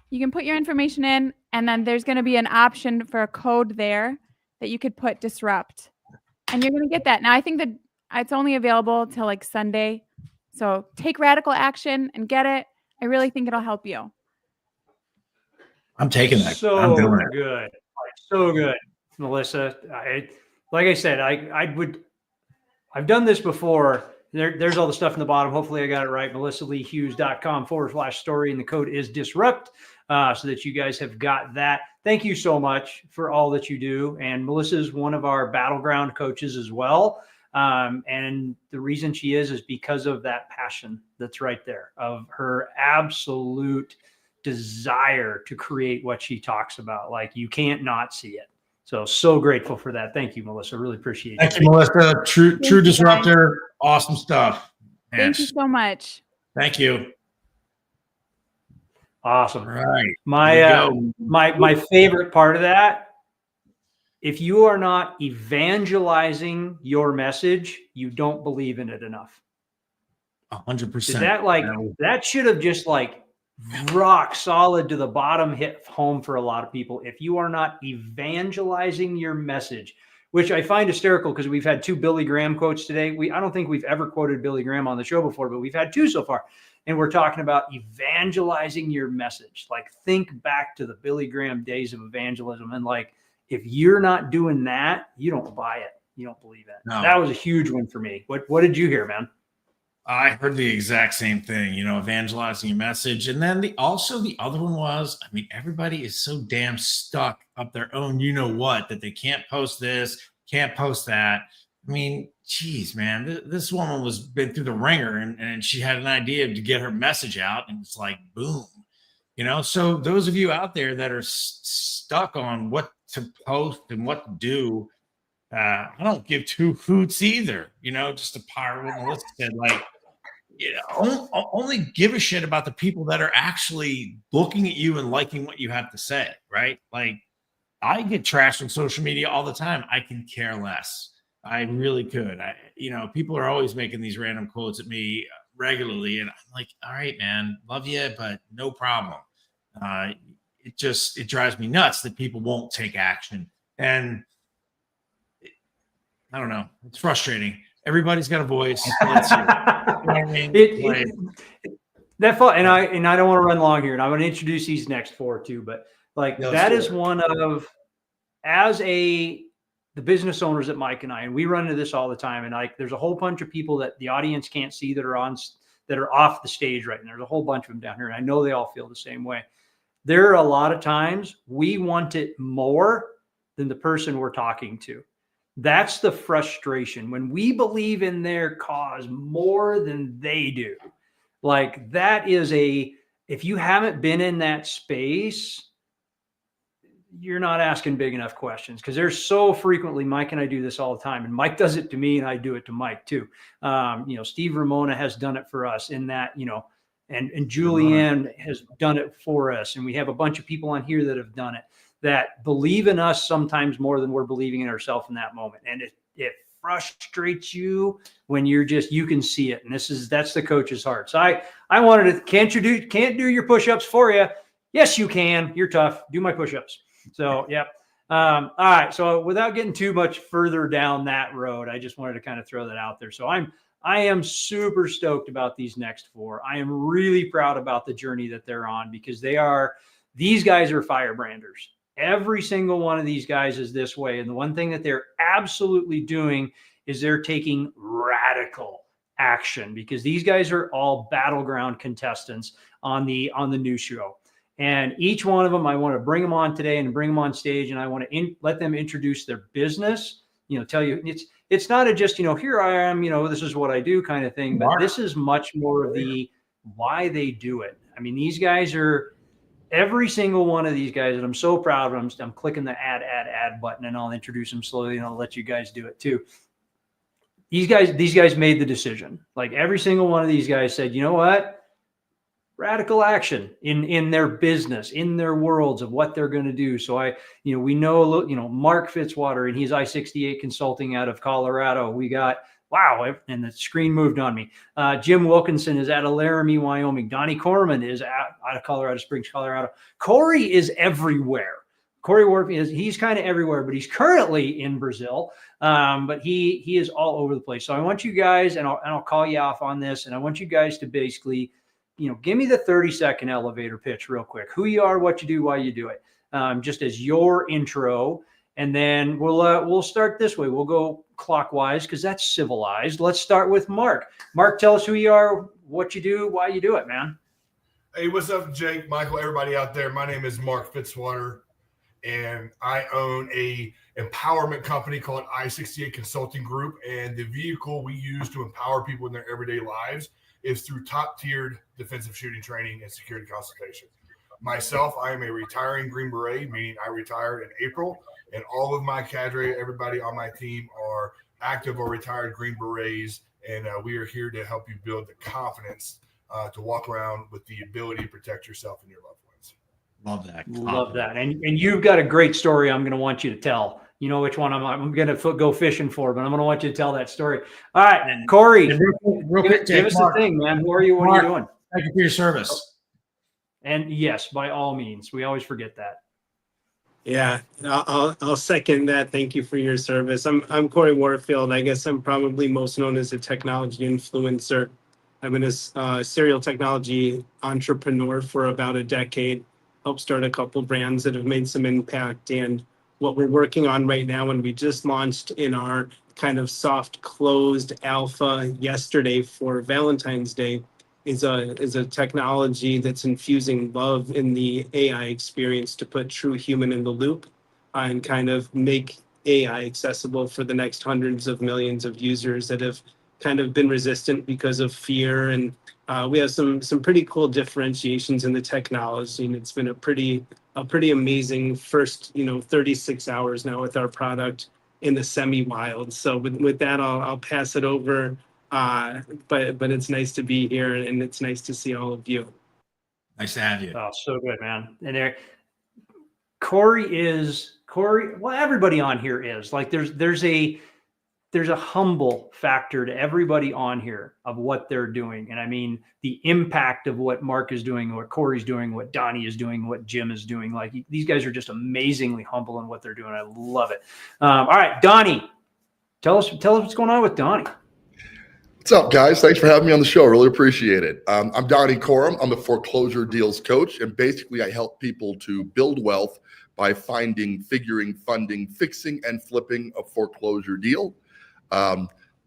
You can put your information in, and then there's going to be an option for a code there that you could put DISRUPT. And you're going to get that. Now, I think that it's only available till like Sunday. So take radical action and get it. I really think it'll help you. I'm taking that. So I'm doing it. good. So good, Melissa. Like I said, I've done this before. There's all the stuff in the bottom. Hopefully I got it right. MelissaLeeHughes.com/story. And the code is DISRUPT so that you guys have got that. Thank you so much for all that you do. And Melissa is one of our battleground coaches as well. And the reason she is because of that passion that's right there, of her absolute desire to create what she talks about. Like you can't not see it. So grateful for that. Thank you, Melissa. Really appreciate it. Thank you, Melissa. True disruptor. Awesome stuff. Yes. Thank you so much. Thank you. Awesome. All right. My favorite part of that, if you are not evangelizing your message, you don't believe in it enough. 100%. That should have just rock solid to the bottom hit home for a lot of people. If you are not evangelizing your message, which I find hysterical because we've had 2 Billy Graham quotes today. I don't think we've ever quoted Billy Graham on the show before, but we've had 2 so far. And we're talking about evangelizing your message. Like, think back to the Billy Graham days of evangelism. And like, if you're not doing that, you don't buy it. You don't believe it. No. That was a huge one for me. What did you hear, man? I heard the exact same thing, evangelizing your message. And then the other one was, I mean, everybody is so damn stuck up their own, what, that they can't post this, can't post that. I mean, geez, man, this woman was been through the ringer and she had an idea to get her message out, and it's like, boom, so those of you out there that are stuck on what to post and what to do, I don't give 2 hoots either, just to power what Melissa said, like, only give a shit about the people that are actually looking at you and liking what you have to say, right? Like, I get trashed on social media all the time. I can care less. I really could. People are always making these random quotes at me regularly, and I'm like, all right, man, love you, but no problem. It drives me nuts that people won't take action, and I don't know. It's frustrating. Everybody's got a voice. Let's hear it. And I don't want to run long here, and I'm going to introduce these next 4 too. But like, that is one of, as the business owners at Mike and I, and we run into this all the time. And like, there's a whole bunch of people that the audience can't see that are off the stage right now. There's a whole bunch of them down here, and I know they all feel the same way. There are a lot of times we want it more than the person we're talking to. That's the frustration. When we believe in their cause more than they do, like, that is if you haven't been in that space, you're not asking big enough questions, because there's so frequently, Mike and I do this all the time, and Mike does it to me and I do it to Mike too. Steve Ramona has done it for us in that, and Julianne has done it for us. And we have a bunch of people on here that have done it, that believe in us sometimes more than we're believing in ourselves in that moment. And it frustrates you when you can see it. And that's the coach's heart. So I wanted to, can't do your push-ups for you. Yes, you can. You're tough. Do my push-ups. So, yep. All right. So without getting too much further down that road, I just wanted to kind of throw that out there. So I am super stoked about these next 4. I am really proud about the journey that they're on, because these guys are firebranders. Every single one of these guys is this way. And the one thing that they're absolutely doing is they're taking radical action, because these guys are all battleground contestants on the new show. And each one of them, I want to bring them on today and bring them on stage. And I want to let them introduce their business, tell you it's not just, here I am, this is what I do kind of thing, but this is much more of the why they do it. I mean, these guys are, every single one of these guys, and I'm so proud of them. I'm clicking the add button, and I'll introduce them slowly, and I'll let you guys do it too. These guys made the decision. Like, every single one of these guys said, you know what? Radical action in their business, in their worlds of what they're going to do. So we know, Mark Fitzwater, and he's I-68 Consulting out of Colorado. We got, wow, and the screen moved on me. Jim Wilkinson is out of Laramie, Wyoming. Donnie Corman is out of Colorado Springs, Colorado. Corey is everywhere. Corey Warp he's kind of everywhere, but he's currently in Brazil. But he is all over the place. So I want you guys, and I'll call you off on this, and I want you guys to basically, give me the 30-second elevator pitch real quick. Who you are, what you do, why you do it, just as your intro. And then we'll start this way. We'll go clockwise, because that's civilized. Let's start with Mark. Mark, tell us who you are, what you do, why you do it, man. Hey, what's up, Jake, Michael, everybody out there? My name is Mark Fitzwater, and I own a empowerment company called I-68 Consulting Group. And the vehicle we use to empower people in their everyday lives is through top-tiered defensive shooting training and security consultation. Myself, I am a retiring Green Beret, meaning I retired in April, and all of my cadre, everybody on my team, are active or retired Green Berets, and we are here to help you build the confidence to walk around with the ability to protect yourself and your loved ones. Love that. Love that. And you've got a great story I'm going to want you to tell. You know which one I'm going to go fishing for, but I'm going to want you to tell that story. All right, Corey, give us the thing, man. Who are you? What are you doing? Thank you for your service. And yes, by all means, we always forget that. Yeah, I'll second that. Thank you for your service. I'm Corey Warfield. I guess I'm probably most known as a technology influencer. I've been a serial technology entrepreneur for about a decade. Helped start a couple brands that have made some impact. And what we're working on right now, and we just launched in our kind of soft closed alpha yesterday for Valentine's Day, is a technology that's infusing love in the AI experience to put true human in the loop and kind of make AI accessible for the next hundreds of millions of users that have kind of been resistant because of fear. And we have some pretty cool differentiations in the technology, and it's been a pretty amazing first 36 hours now with our product in the semi-wild. So with that, I'll pass it over. But it's nice to be here, and it's nice to see all of you. Nice to have you. Oh, so good, man. And there, Corey. Well, everybody on here is like, there's a humble factor to everybody on here of what they're doing. And I mean, the impact of what Mark is doing, what Corey's doing, what Donnie is doing, what Jim is doing. Like, these guys are just amazingly humble in what they're doing. I love it. All right, Donnie, tell us what's going on with Donnie. What's up, guys? Thanks for having me on the show. Really appreciate it. I'm Donnie Corum. I'm the foreclosure deals coach, and basically I help people to build wealth by finding, figuring, funding, fixing, and flipping a foreclosure deal.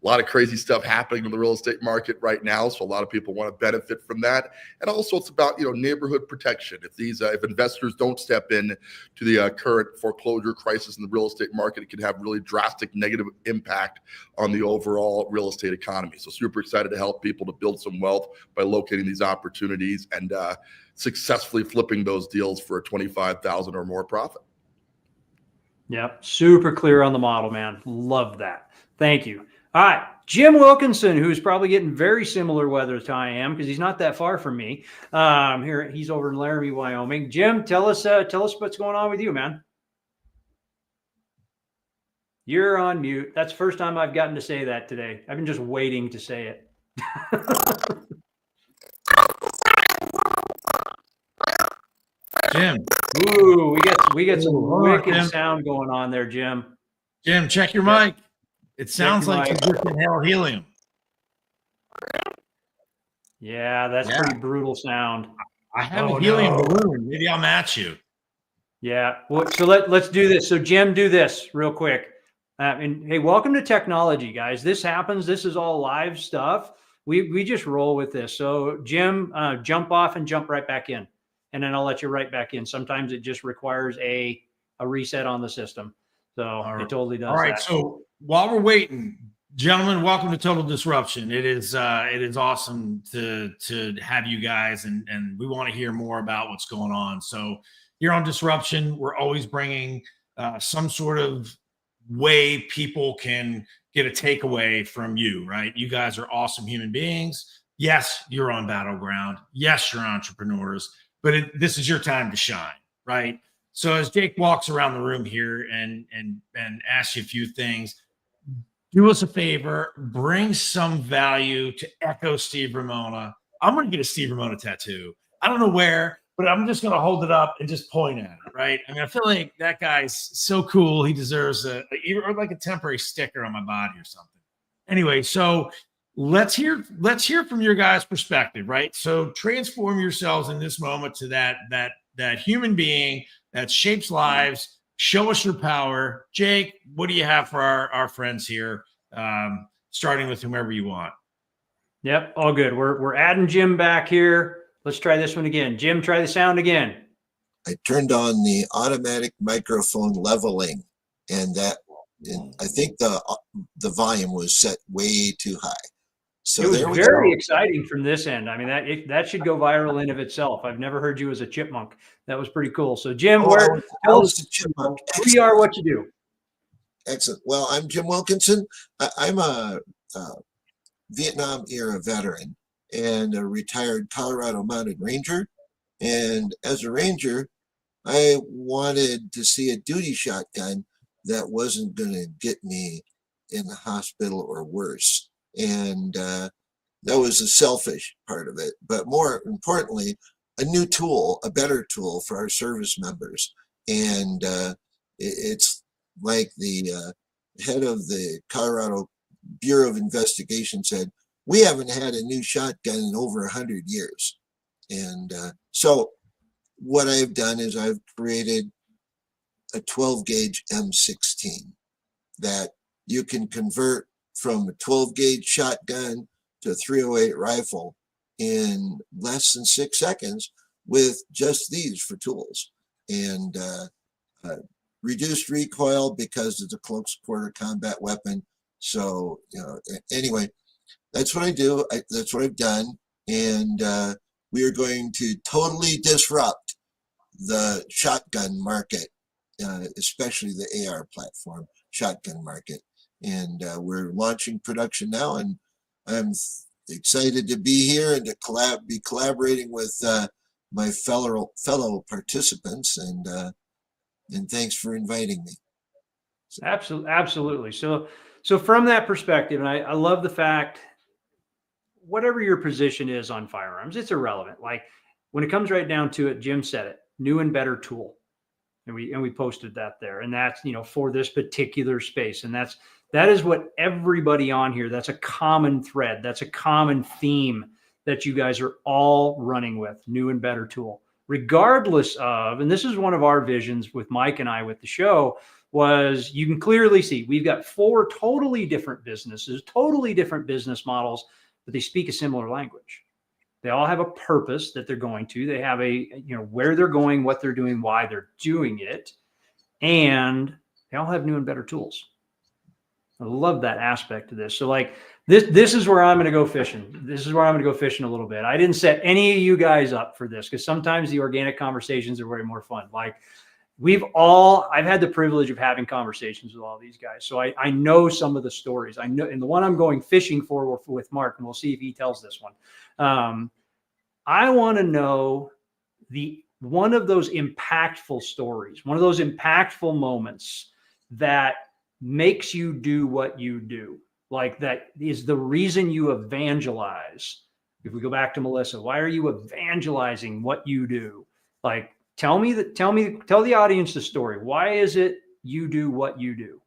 A lot of crazy stuff happening in the real estate market right now, so a lot of people want to benefit from that. And also, it's about neighborhood protection. If investors don't step in to the current foreclosure crisis in the real estate market, it can have really drastic negative impact on the overall real estate economy. So super excited to help people to build some wealth by locating these opportunities and successfully flipping those deals for a 25,000 or more profit. Yep, super clear on the model, man. Love that. Thank you. All right, Jim Wilkinson, who's probably getting very similar weather to I am because he's not that far from me. Here, he's over in Laramie, Wyoming. Jim, tell us what's going on with you, man. You're on mute. That's the first time I've gotten to say that today. I've been just waiting to say it. Jim. Ooh, we got some wicked Jim. sound going on there, Jim. Jim, check your mic. It sounds your like mic. you just inhaled helium. Yeah, that's pretty brutal sound. I have a helium balloon. Maybe I'll match you. Yeah. Well, so let's do this. So Jim, do this real quick. And hey, welcome to technology, guys. This happens. This is all live stuff. We just roll with this. So Jim, jump off and jump right back in, and then I'll let you right back in. Sometimes it just requires a reset on the system. So it totally does. All right. that. So while we're waiting, gentlemen, welcome to Total Disruption. It is awesome to have you guys, and we want to hear more about what's going on. So here on Disruption, we're always bringing some sort of way people can get a takeaway from you, right? You guys are awesome human beings. Yes, you're on battleground. Yes, you're entrepreneurs, but this is your time to shine, right? So as Jake walks around the room here and asks you a few things, do us a favor, bring some value to echo Steve Ramona. I'm going to get a Steve Ramona tattoo. I don't know where, but I'm just going to hold it up and just point at it, right? I mean, I feel like that guy's so cool. He deserves or like a temporary sticker on my body or something. Anyway, so let's hear from your guys' perspective, right? So transform yourselves in this moment to that human being that shapes lives. Show us your power. Jake, what do you have for our friends here? Starting with whomever you want. Yep, all good. We're adding Jim back here. Let's try this one again. Jim, try the sound again. I turned on the automatic microphone leveling, and I think the volume was set way too high. So it was there we very go. exciting from this end. I mean, that should go viral in of itself. I've never heard you as a chipmunk. That was pretty cool. So Jim, tell us who you are, what you do. Excellent. Well, I'm Jim Wilkinson. I'm a Vietnam era veteran and a retired Colorado Mounted Ranger. And as a Ranger, I wanted to see a duty shotgun that wasn't going to get me in the hospital or worse. And that was the selfish part of it. But more importantly, a new tool, a better tool for our service members. And it's like the head of the Colorado Bureau of Investigation said, we haven't had a new shotgun in over 100 years. And so what I've done is I've created a 12 gauge M16 that you can convert from a 12 gauge shotgun to a 308 rifle in less than 6 seconds with just these for tools. And reduced recoil because it's a close quarter combat weapon. So, anyway, that's what I do. That's what I've done. And we are going to totally disrupt the shotgun market, especially the AR platform shotgun market. And we're launching production now, and I'm excited to be here and to be collaborating with my fellow participants. And thanks for inviting me. Absolutely. So from that perspective, and I love the fact, whatever your position is on firearms, it's irrelevant. Like when it comes right down to it, Jim said it, new and better tool. And we posted that there. And that's, for this particular space. And that is what everybody on here, that's a common thread. That's a common theme that you guys are all running with, new and better tool. Regardless of, and this is one of our visions with Mike and I with the show, was you can clearly see we've got 4 totally different businesses, totally different business models, but they speak a similar language. They all have a purpose that they're going to. They have where they're going, what they're doing, why they're doing it. And they all have new and better tools. I love that aspect of this. So like this is where I'm going to go fishing. This is where I'm going to go fishing a little bit. I didn't set any of you guys up for this because sometimes the organic conversations are way more fun. Like I've had the privilege of having conversations with all these guys. So I know some of the stories. I know, and the one I'm going fishing for with Mark, and we'll see if he tells this one. I want to know one of those impactful stories, one of those impactful moments that makes you do what you do. Like that is the reason you evangelize. If we go back to Melissa, why are you evangelizing what you do? Like, tell the audience the story. Why is it you do what you do?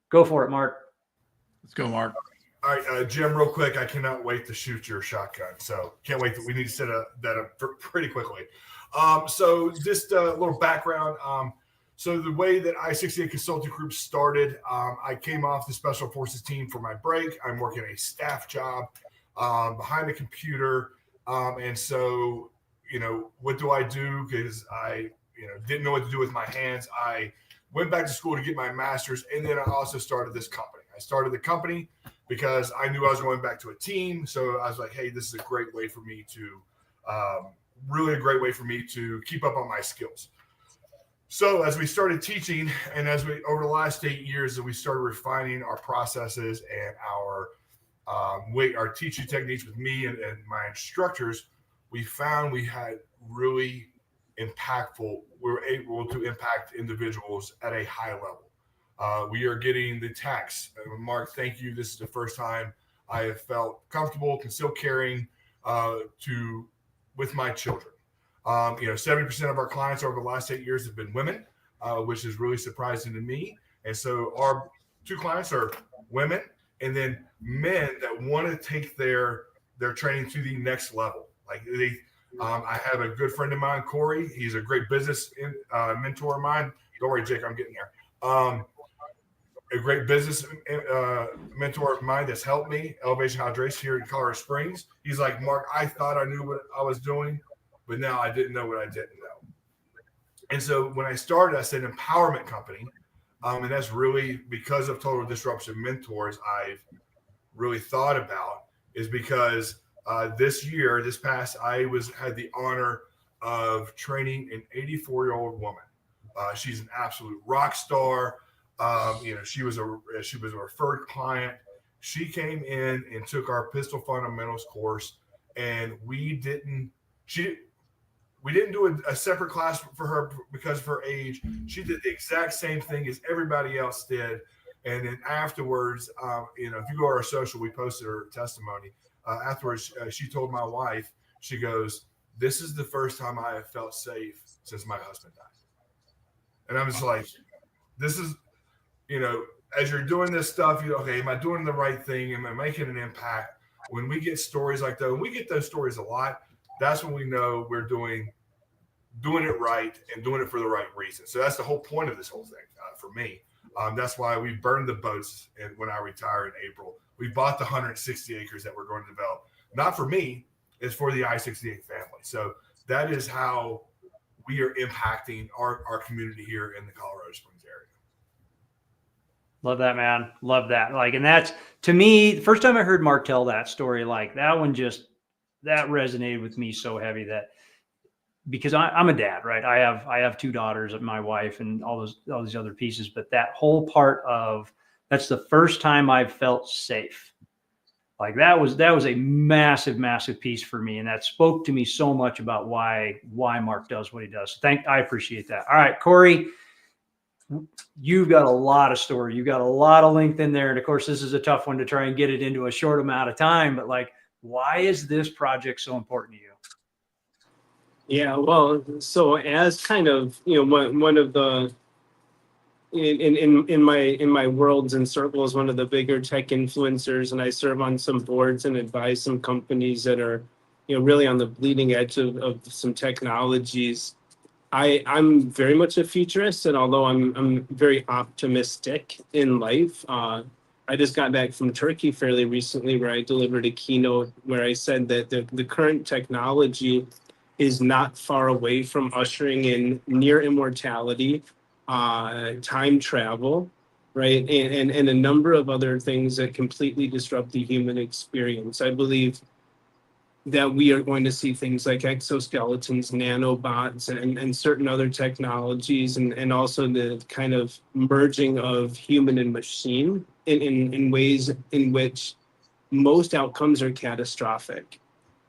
Go for it, Mark. Let's go, Mark. All right, Jim, real quick. I cannot wait to shoot your shotgun. So can't wait. We need to set that up pretty quickly. So just a little background. So the way that I-68 Consulting Group started, I came off the Special Forces team for my break. I'm working a staff job behind the computer. And so, what do I do? Because I, didn't know what to do with my hands. I went back to school to get my master's. And then I also started this company. I started the company because I knew I was going back to a team. So I was like, hey, this is a great way for me to, really a great way for me to keep up on my skills. So as we started teaching, and over the last 8 years, we started refining our processes and our teaching techniques with me and my instructors, we found we had really we were able to impact individuals at a high level. We are getting the texts. Mark, thank you. This is the first time I have felt comfortable, concealed carrying with my children. 70% of our clients over the last 8 years have been women, which is really surprising to me. And so our 2 clients are women, and then men that want to take their training to the next level. Like I have a good friend of mine, Corey. He's a great business mentor of mine. Don't worry, Jake, I'm getting there. A great business mentor of mine that's helped me, Elevation Hydration here in Colorado Springs. He's like, Mark, I thought I knew what I was doing, but now I didn't know what I didn't know. And so when I started, I said empowerment company. And that's really because of Total Disruption Mentors, I've really thought about is because this past, I had the honor of training an 84-year-old woman. She's an absolute rock star. She was a referred client. She came in and took our pistol fundamentals course, and we didn't do a separate class for her because of her age. She did the exact same thing as everybody else did. And then afterwards, if you go to our social, we posted her testimony. Afterwards, she told my wife, she goes, "This is the first time I have felt safe since my husband died. And I'm just like, this is, as you're doing this stuff, okay, am I doing the right thing? Am I making an impact? When we get stories like that, when we get those stories a lot, that's when we know we're doing it right and doing it for the right reason. So that's the whole point of this whole thing for me. That's why we burned the boats when I retire in April. We bought the 160 acres that we're going to develop. Not for me, it's for the I-68 family. So that is how we are impacting our community here in the Colorado Springs area. Love that, man. Love that. Like, and that's, to me, the first time I heard Mark tell that story, like that one that resonated with me so heavy that, because I'm a dad, right? I have 2 daughters, my wife, and all these other pieces. But that whole part of, that's the first time I've felt safe. Like that was a massive, massive piece for me. And that spoke to me so much about why Mark does what he does. I appreciate that. All right, Corey, you've got a lot of story. You've got a lot of length in there. And of course, this is a tough one to try and get it into a short amount of time, but like, why is this project so important to you? Yeah, well, so as kind of, one of the, in my worlds and circles, one of the bigger tech influencers, and I serve on some boards and advise some companies that are, really on the bleeding edge of some technologies. I'm very much a futurist, and although I'm very optimistic in life, I just got back from Turkey fairly recently, where I delivered a keynote where I said that the current technology is not far away from ushering in near immortality, time travel, right? And a number of other things that completely disrupt the human experience. I believe that we are going to see things like exoskeletons, nanobots, and certain other technologies, and also the kind of merging of human and machine in ways in which most outcomes are catastrophic.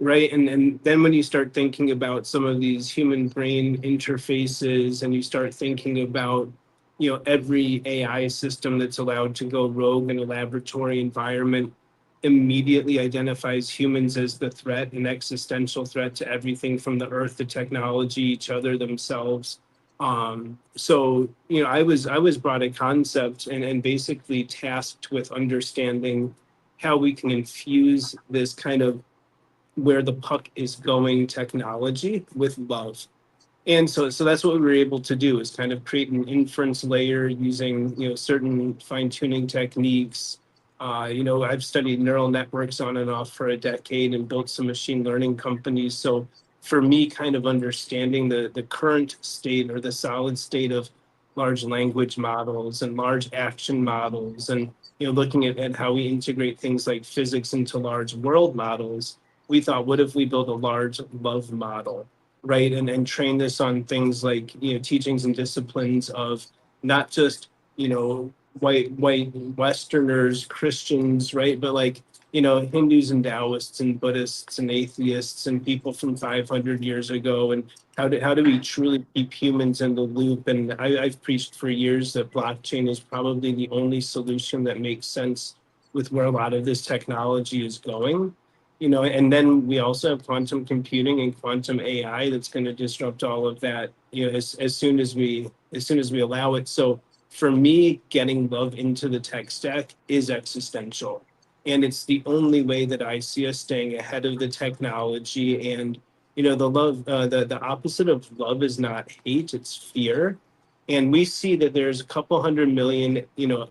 Right. And then when you start thinking about some of these human brain interfaces, and you start thinking about, every AI system that's allowed to go rogue in a laboratory environment immediately identifies humans as the threat, an existential threat to everything from the earth to technology, each other, themselves. So, I was brought a concept and basically tasked with understanding how we can infuse this kind of where the puck is going technology with love. And so that's what we were able to do, is kind of create an inference layer using, certain fine-tuning techniques. I've studied neural networks on and off for a decade and built some machine learning companies. So for me, kind of understanding the current state or the solid state of large language models and large action models, and, looking at how we integrate things like physics into large world models, we thought, what if we build a large love model, right? And train this on things like, teachings and disciplines of not just, white Westerners, Christians, right? But like, Hindus and Taoists and Buddhists and atheists and people from 500 years ago. And how do we truly keep humans in the loop? And I've preached for years that blockchain is probably the only solution that makes sense with where a lot of this technology is going. And then we also have quantum computing and quantum AI that's going to disrupt all of that, as soon as we allow it. So for me, getting love into the tech stack is existential, and it's the only way that I see us staying ahead of the technology. And the love, the opposite of love is not hate; it's fear. And we see that there's a couple 100 million,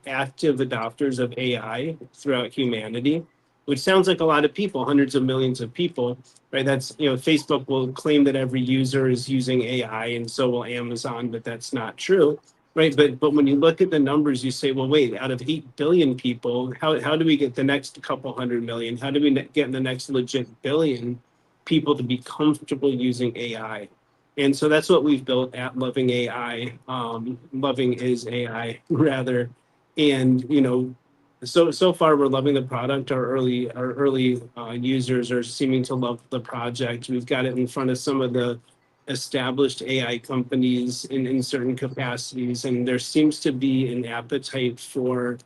active adopters of AI throughout humanity, which sounds like a lot of people, hundreds of millions of people, right? That's, Facebook will claim that every user is using AI, and so will Amazon, but that's not true, right? But when you look at the numbers, you say, well, wait, out of 8 billion people, how do we get the next couple 100 million? How do we get the next legit billion people to be comfortable using AI? And so that's what we've built at Loving AI. Loving is AI, rather. And, so far we're loving the product. Our early users are seeming to love the project. We've got it in front of some of the established AI companies in certain capacities, and there seems to be an appetite for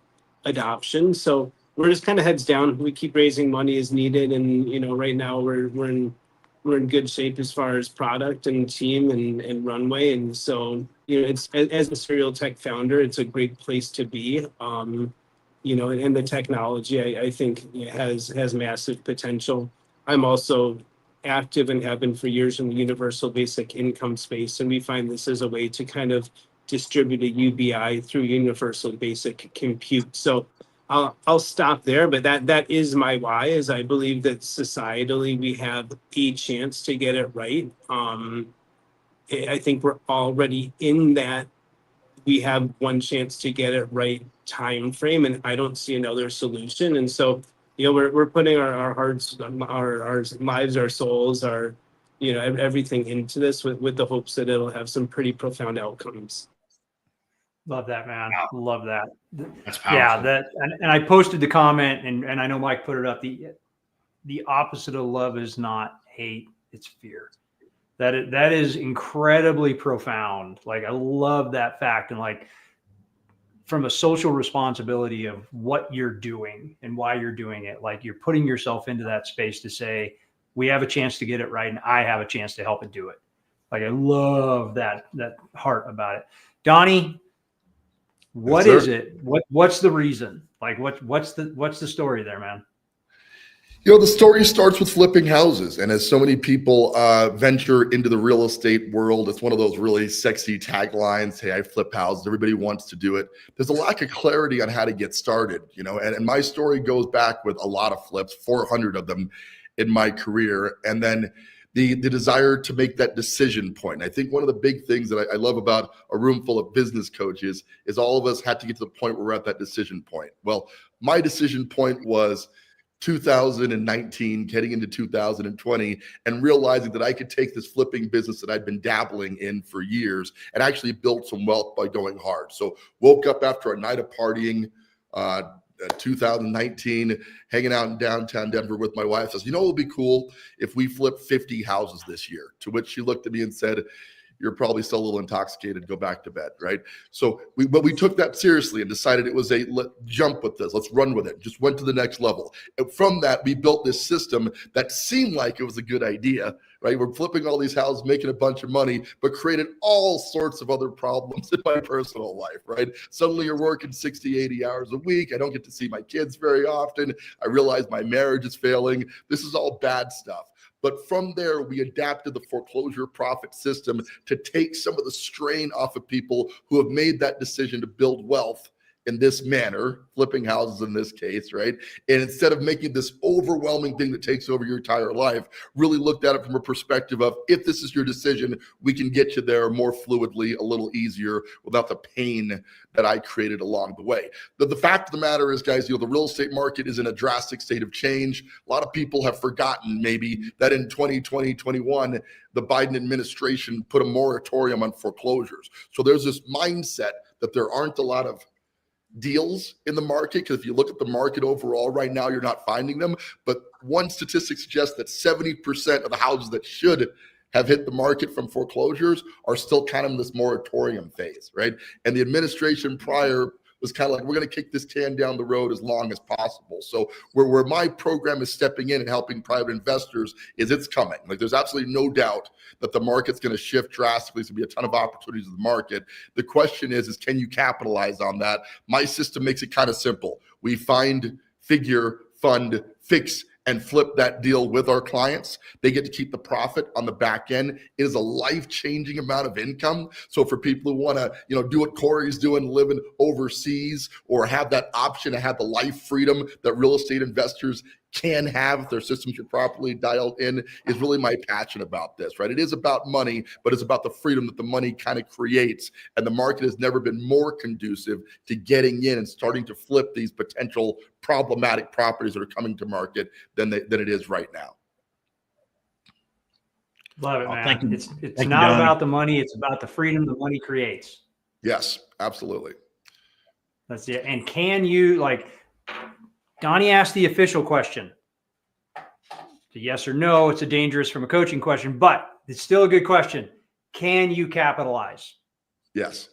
adoption. So we're just kind of heads down. We keep raising money as needed, and right now we're in we're in good shape as far as product and team and runway. And so, you know, it's as a serial tech founder, it's a great place to be. You know, and the technology I think has massive potential. I'm also active and have been for years in the universal basic income space, and we find this as a way to kind of distribute a UBI through universal basic compute. So I'll stop there, but that is my why, is I believe that societally we have a chance to get it right. I think we're already in that we have one chance to get it right time frame, and I don't see another solution. And so, you know, we're putting our hearts, our lives, our souls, our, you know, everything into this with the hopes that it'll have some pretty profound outcomes. Love that, man. Love that. That's powerful. Yeah, that and I posted the comment, and I know Mike put it up. The opposite of love is not hate, it's fear. That is incredibly profound. Like, I love that fact. And like, from a social responsibility of what you're doing and why you're doing it, like, you're putting yourself into that space to say, we have a chance to get it right, and I have a chance to help it do it. Like, I love that heart about it. Donnie, what Yes, is sir. it? What's the reason? Like, what's the story there, man? You know, the story starts with flipping houses. And as so many people venture into the real estate world, it's one of those really sexy taglines. Hey, I flip houses. Everybody wants to do it. There's a lack of clarity on how to get started, you know, and my story goes back with a lot of flips, 400 of them in my career. And then the desire to make that decision point. And I think one of the big things that I love about a room full of business coaches is all of us had to get to the point where we're at that decision point. Well, my decision point was 2019, getting into 2020, and realizing that I could take this flipping business that I'd been dabbling in for years and actually build some wealth by going hard. So woke up after a night of partying, 2019, hanging out in downtown Denver with my wife. Says, you know, it would be cool if we flip 50 houses this year. To which she looked at me and said, you're probably still a little intoxicated. Go back to bed, right? So we took that seriously and decided it was jump with this. Let's run with it. Just went to the next level. And from that, we built this system that seemed like it was a good idea, right? We're flipping all these houses, making a bunch of money, but created all sorts of other problems in my personal life, right? Suddenly you're working 60, 80 hours a week. I don't get to see my kids very often. I realize my marriage is failing. This is all bad stuff. But from there, we adapted the foreclosure profit system to take some of the strain off of people who have made that decision to build wealth in this manner, flipping houses in this case, right? And instead of making this overwhelming thing that takes over your entire life, really looked at it from a perspective of, if this is your decision, we can get you there more fluidly, a little easier, without the pain that I created along the way. The fact of the matter is, guys, you know, the real estate market is in a drastic state of change. A lot of people have forgotten maybe that in 2020, 21, the Biden administration put a moratorium on foreclosures. So there's this mindset that there aren't a lot of deals in the market, because if you look at the market overall right now, you're not finding them. But one statistic suggests that 70% of the houses that should have hit the market from foreclosures are still kind of in this moratorium phase, right? And the administration prior was kind of like, we're going to kick this can down the road as long as possible. So where my program is stepping in and helping private investors is it's coming. Like, there's absolutely no doubt that the market's going to shift drastically. There's going to be a ton of opportunities in the market. The question is can you capitalize on that? My system makes it kind of simple. We find, figure, fund, fix, and flip that deal with our clients. They get to keep the profit on the back end. It is a life-changing amount of income. So for people who want to, you know, do what Corey's doing, living overseas, or have that option to have the life freedom that real estate investors can have if their systems are properly dialed in, is really my passion about this, right? It is about money, but it's about the freedom that the money kind of creates. And the market has never been more conducive to getting in and starting to flip these potential problematic properties that are coming to market than it is right now. Love it, man. Thank you. It's Thank you, not Donnie. about the money. It's about the freedom the money creates. Yes, absolutely. That's it. And can you, like, Donnie asked the official question. It's a yes or no. It's a dangerous from a coaching question, but it's still a good question. Can you capitalize? Yes.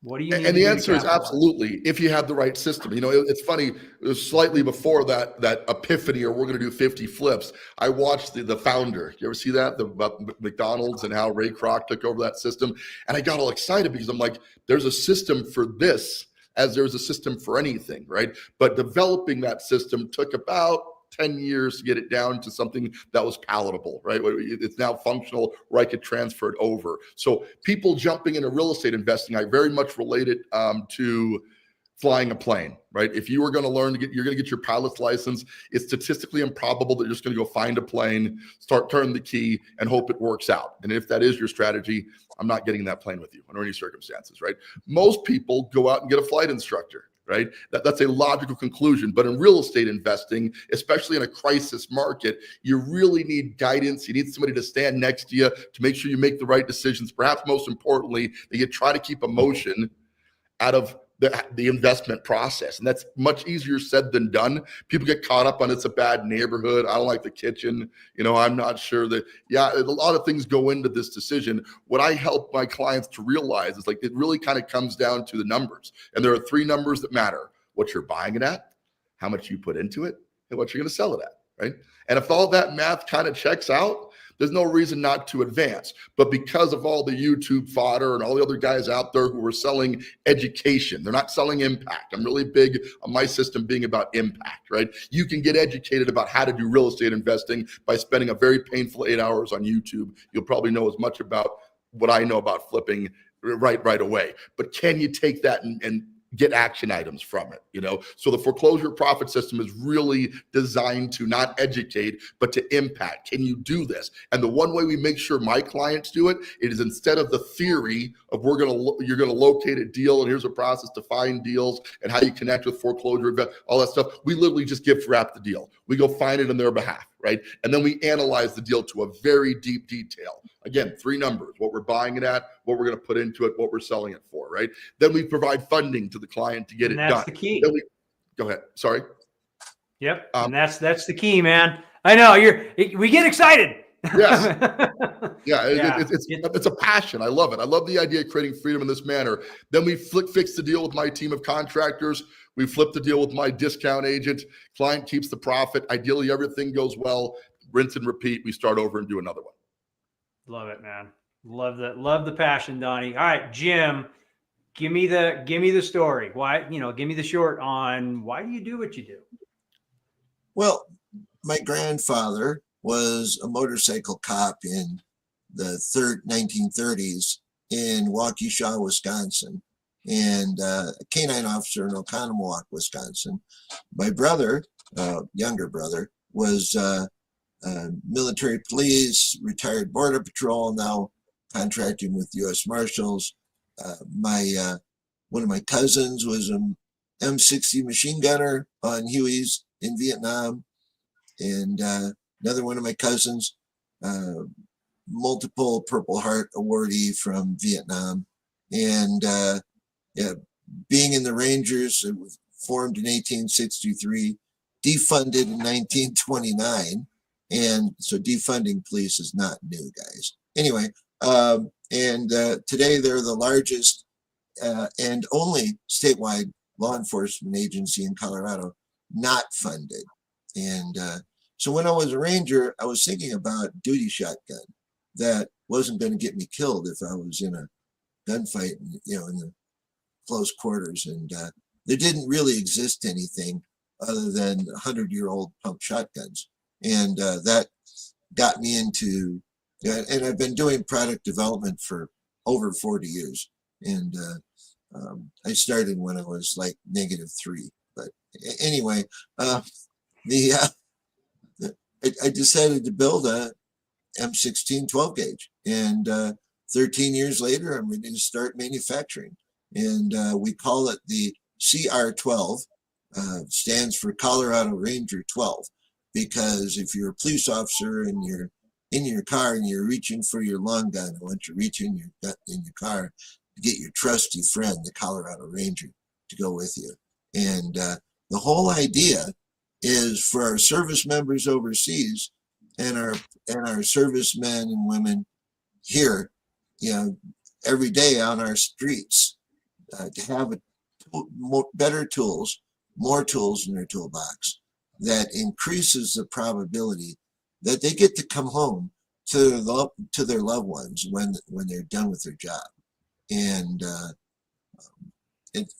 What do you need And to the do to answer is capitalize? absolutely. If you have the right system, it's funny. It was slightly before that epiphany, or we're going to do 50 flips. I watched the founder. You ever see that? About McDonald's and how Ray Kroc took over that system. And I got all excited because I'm like, there's a system for this as there's a system for anything, right? But developing that system took about 10 years to get it down to something that was palatable, right? It's now functional where I could transfer it over. So people jumping into real estate investing, I very much relate it to flying a plane, right? If you were going to learn you're going to get your pilot's license, it's statistically improbable that you're just going to go find a plane, turn the key, and hope it works out. And if that is your strategy, I'm not getting that plane with you under any circumstances, right? Most people go out and get a flight instructor, right? That's a logical conclusion. But in real estate investing, especially in a crisis market, you really need guidance. You need somebody to stand next to you to make sure you make the right decisions. Perhaps most importantly, that you try to keep emotion out of the investment process. And that's much easier said than done. People get caught up on it's a bad neighborhood. I don't like the kitchen. I'm not sure that, a lot of things go into this decision. What I help my clients to realize is it really kind of comes down to the numbers. And there are 3 numbers that matter: what you're buying it at, how much you put into it, and what you're going to sell it at, right? And if all that math kind of checks out, there's no reason not to advance. But because of all the YouTube fodder and all the other guys out there who are selling education, they're not selling impact. I'm really big on my system being about impact, right? You can get educated about how to do real estate investing by spending a very painful 8 hours on YouTube. You'll probably know as much about what I know about flipping right away. But can you take that and get action items from it? So the foreclosure profit system is really designed to not educate, but to impact. Can you do this? And the one way we make sure my clients do it is instead of the theory of you're going to locate a deal and here's a process to find deals and how you connect with foreclosure, all that stuff. We literally just gift wrap the deal. We go find it on their behalf, right? And then we analyze the deal to a very deep detail. Again, 3 numbers: what we're buying it at, what we're going to put into it, what we're selling it for, right? Then we provide funding to the client to get And it that's done. the key. Go ahead. Sorry. Yep. And that's the key, man. I know we get excited. Yes. Yeah. Yeah. It's a passion. I love it. I love the idea of creating freedom in this manner. Then we fix the deal with my team of contractors. We flip the deal with my discount agent. Client keeps the profit. Ideally, everything goes well. Rinse and repeat. We start over and do another one. Love it, man. Love the passion, Donnie. All right, Jim, give me the story. Why, give me the short on why do you do what you do? Well, my grandfather was a motorcycle cop in the 1930s in Waukesha, Wisconsin, and a canine officer in Oconomowoc, Wisconsin. My brother, younger brother, was military police, retired border patrol, now contracting with U.S. Marshals. One of my cousins was an M60 machine gunner on Hueys in Vietnam, and another one of my cousins, multiple Purple Heart awardee from Vietnam, and being in the Rangers, it was formed in 1863, defunded in 1929. And so defunding police is not new, guys. Anyway, today they're the largest and only statewide law enforcement agency in Colorado not funded. And so when I was a Ranger, I was thinking about duty shotgun that wasn't going to get me killed if I was in a gunfight, in the close quarters. And there didn't really exist anything other than 100-year-old pump shotguns. And that got me into, and I've been doing product development for over 40 years. And I started when I was like -3. But anyway, I decided to build a M16 12 gauge. And 13 years later, I'm ready to start manufacturing. And we call it the CR12, stands for Colorado Ranger 12. Because if you're a police officer and you're in your car and you're reaching for your long gun, I want you to reach in your car to get your trusty friend, the Colorado Ranger, to go with you. And the whole idea is for our service members overseas and our servicemen and women here, every day on our streets, to have better tools, more tools in their toolbox that increases the probability that they get to come home to their loved ones when they're done with their job. And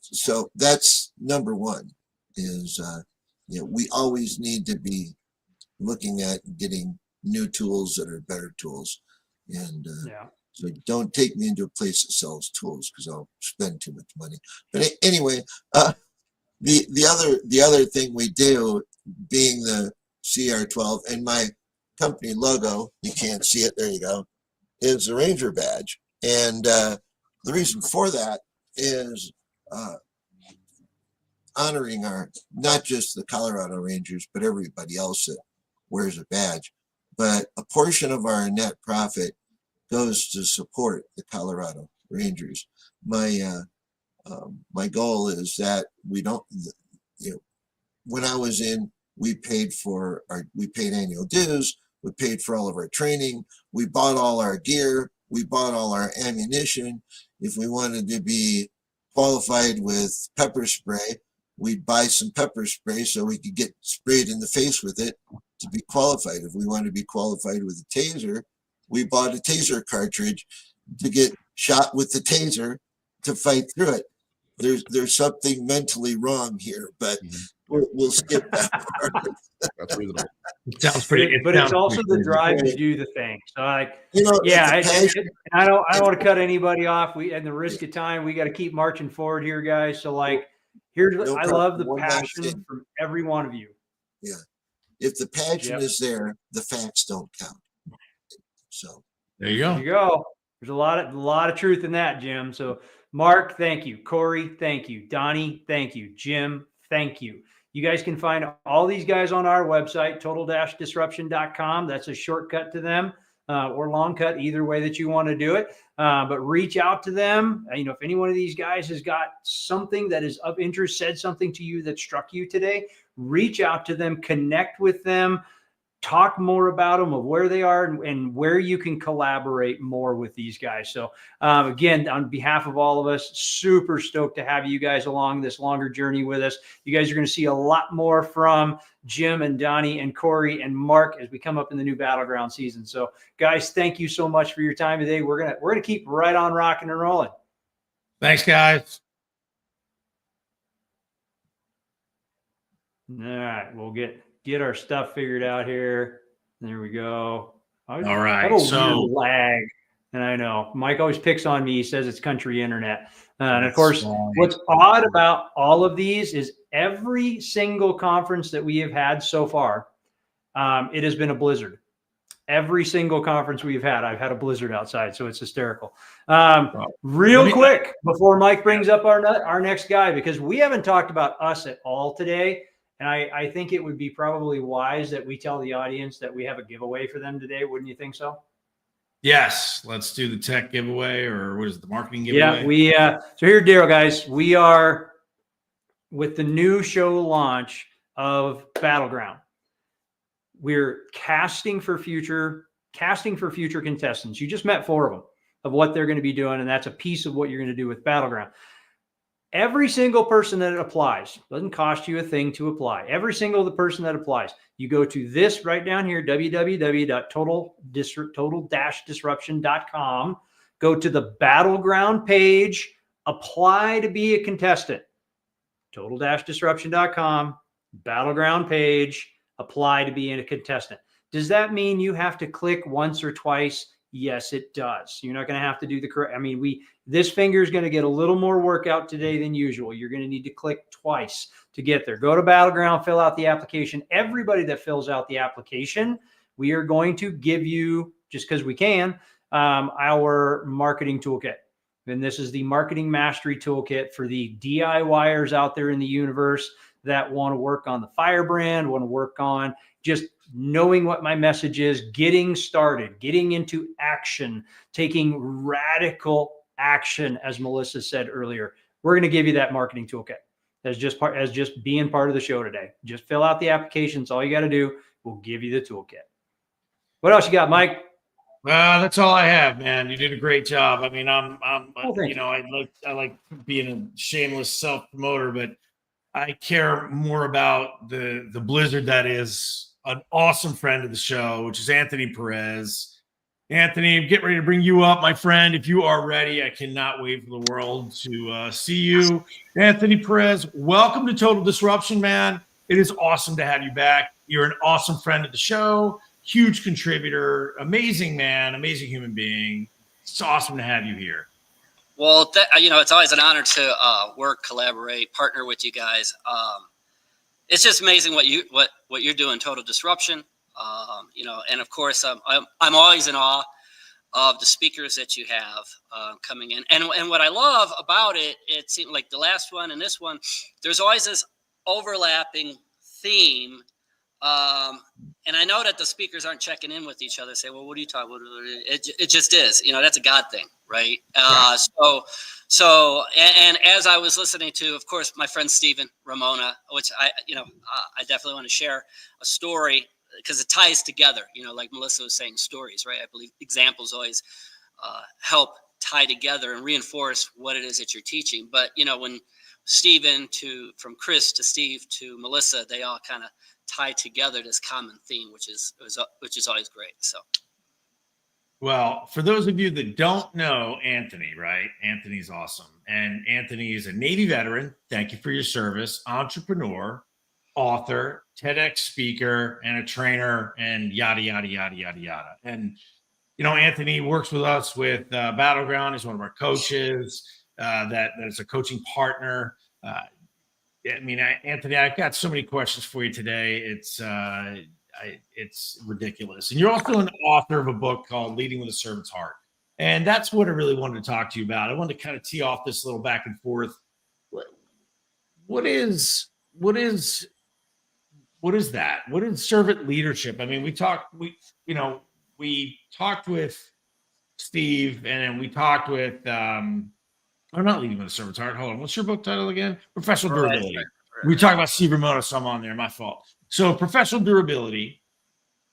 so that's number one is, we always need to be looking at getting new tools that are better tools. And so don't take me into a place that sells tools because I'll spend too much money. But anyway, the other thing we do, being the CR12 and my company logo, you can't see it, there you go, is the Ranger badge. And the reason for that is honoring not just the Colorado Rangers, but everybody else that wears a badge. But a portion of our net profit goes to support the Colorado Rangers. My goal is that we don't, when I was in, we paid annual dues, we paid for all of our training, we bought all our gear, we bought all our ammunition. If we wanted to be qualified with pepper spray, we'd buy some pepper spray so we could get sprayed in the face with it to be qualified. If we wanted to be qualified with a taser, we bought a taser cartridge to get shot with the taser to fight through it. There's something mentally wrong here, but we'll skip that part. That's reasonable. It sounds pretty. But it's also the drive to do the thing. So I don't want to cut anybody off. And the risk of time, we got to keep marching forward here, guys. So I love the passion from every one of you. Yeah. If the passion is there, the facts don't count. So there you go. There you go. There's a lot of truth in that, Jim. So Mark, thank you. Corey, thank you. Donnie, thank you. Jim, thank you. You guys can find all these guys on our website, total-disruption.com. That's a shortcut to them, or long cut, either way that you want to do it. But reach out to them. If any one of these guys has got something that is of interest, said something to you that struck you today, reach out to them, connect with them, talk more about them, of where they are and where you can collaborate more with these guys. So again, on behalf of all of us, super stoked to have you guys along this longer journey with us. You guys are going to see a lot more from Jim and Donnie and Corey and Mark as we come up in the new Battleground season. So guys, thank you so much for your time today. We're going to keep right on rocking and rolling. Thanks, guys. All right. We'll get our stuff figured out here. There we go. All right. So lag. And I know Mike always picks on me. He says it's country internet. And of course, what's odd about all of these is every single conference that we have had so far, it has been a blizzard. Every single conference we've had, I've had a blizzard outside. So it's hysterical. Real quick before Mike brings up our next guy, because we haven't talked about us at all today. And I think it would be probably wise that we tell the audience that we have a giveaway for them today. Wouldn't you think so? Yes. Let's do the tech giveaway, or what is it, the marketing giveaway? Yeah, so here, Daryl, guys, we are with the new show launch of Battleground. We're casting for future contestants. You just met 4 of them of what they're going to be doing. And that's a piece of what you're going to do with Battleground. Every single person that applies, doesn't cost you a thing to apply. Every single person that applies, you go to this right down here, www.total-disruption.com, go to the Battleground page, apply to be a contestant. Total-disruption.com, Battleground page, apply to be a contestant. Does that mean you have to click once or twice? Yes, it does. You're not going to have to do the correct. This finger is going to get a little more workout today than usual. You're going to need to click twice to get there. Go to Battleground, fill out the application. Everybody that fills out the application, we are going to give you, just because we can, our marketing toolkit. And this is the Marketing Mastery Toolkit for the DIYers out there in the universe that want to work on the firebrand, want to work on just knowing what my message is, getting started, getting into action, taking radical action, as Melissa said earlier. We're going to give you that marketing toolkit as just being part of the show today. Just fill out the application. It's all you got to do. We'll give you the toolkit. What else you got, Mike? Well, that's all I have, man. You did a great job. I mean, Oh, thank you know, I like being a shameless self promoter, but I care more about the blizzard that is an awesome friend of the show, which is Anthony Perez. Anthony, get ready to bring you up, my friend. If you are ready, I cannot wait for the world to see you. Anthony Perez, welcome to Total Disruption, man. It is awesome to have you back. You're an awesome friend of the show, huge contributor, amazing man, amazing human being. It's awesome to have you here. Well, you know, it's always an honor to work, collaborate, partner with you guys. It's just amazing what you're doing, Total Disruption. You know, and of course, I'm always in awe of the speakers that you have coming in. And what I love about it, it seemed like the last one and this one, there's always this overlapping theme. And I know that the speakers aren't checking in with each other, say, well, what are you talking about? It just is, you know, that's a God thing, right? So, and as I was listening to, of course, my friend Stephen Ramona, which I definitely want to share a story because it ties together, you know, like Melissa was saying, stories, right? I believe examples always help tie together and reinforce what it is that you're teaching. But, you know, when Stephen from Chris to Steve to Melissa, they all kind of tie together this common theme, which is always great. So. Well, for those of you that don't know Anthony, right? Anthony's awesome. And Anthony is a Navy veteran. Thank you for your service. Entrepreneur, author, TEDx speaker, and a trainer, and yada, yada, yada, yada, yada. And, you know, Anthony works with us with Battleground. He's one of our coaches. That is a coaching partner. I mean, Anthony, I've got so many questions for you today. It's ridiculous. And you're also an author of a book called Leading with a Servant's Heart. And that's what I really wanted to talk to you about. I wanted to kind of tee off this little back and forth. What is that? What is servant leadership? I mean, we talked with Steve, and then we talked with I'm not Leading with a Servant's Heart. Hold on. What's your book title again? Professional Durability. Right. We talked about Steve Ramona, so I'm on there. My fault. So professional durability,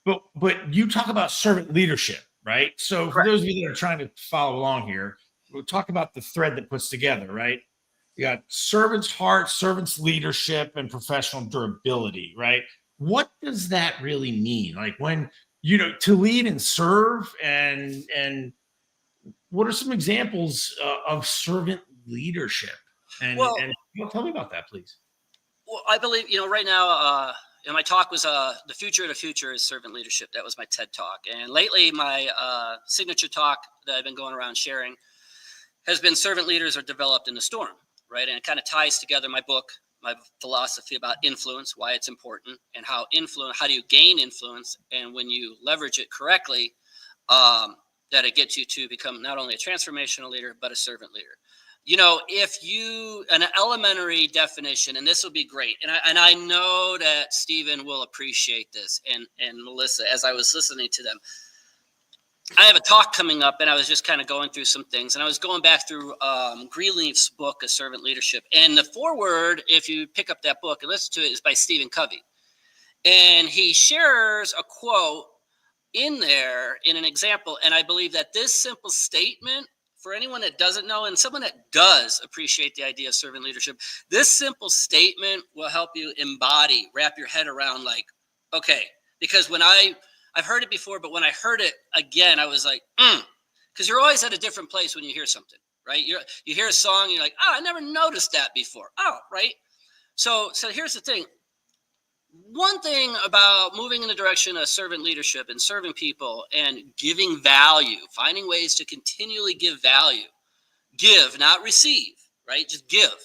but you talk about servant leadership, right? So for those of you that are trying to follow along here, we'll talk about the thread that puts together, right? You got servant's heart, servant's leadership, and professional durability, right? What does that really mean? Like when, you know, to lead and serve, and what are some examples of servant leadership? And tell me about that, please. Well, I believe, you know, right now, my talk was the future of the future is servant leadership. That was my TED talk. And lately, my signature talk that I've been going around sharing has been servant leaders are developed in the storm, right? And it kind of ties together my book, my philosophy about influence, why it's important, and how do you gain influence? And when you leverage it correctly, that it gets you to become not only a transformational leader, but a servant leader. You know, an elementary definition, and this will be great. And I know that Stephen will appreciate this, and Melissa, as I was listening to them. I have a talk coming up, and I was just kind of going through some things, and I was going back through Greenleaf's book, A Servant Leadership. And the foreword, if you pick up that book and listen to it, is by Stephen Covey. And he shares a quote in there in an example. And I believe that this simple statement, for anyone that doesn't know and someone that does appreciate the idea of servant leadership, this simple statement will help you wrap your head around, like, okay, because I've heard it before, but when I heard it again, I was like, because you're always at a different place when you hear something, right? You hear a song, you're like, I never noticed that before. Oh, right. So here's the thing. One thing about moving in the direction of servant leadership and serving people and giving value, finding ways to continually give value, give, not receive, right? Just give,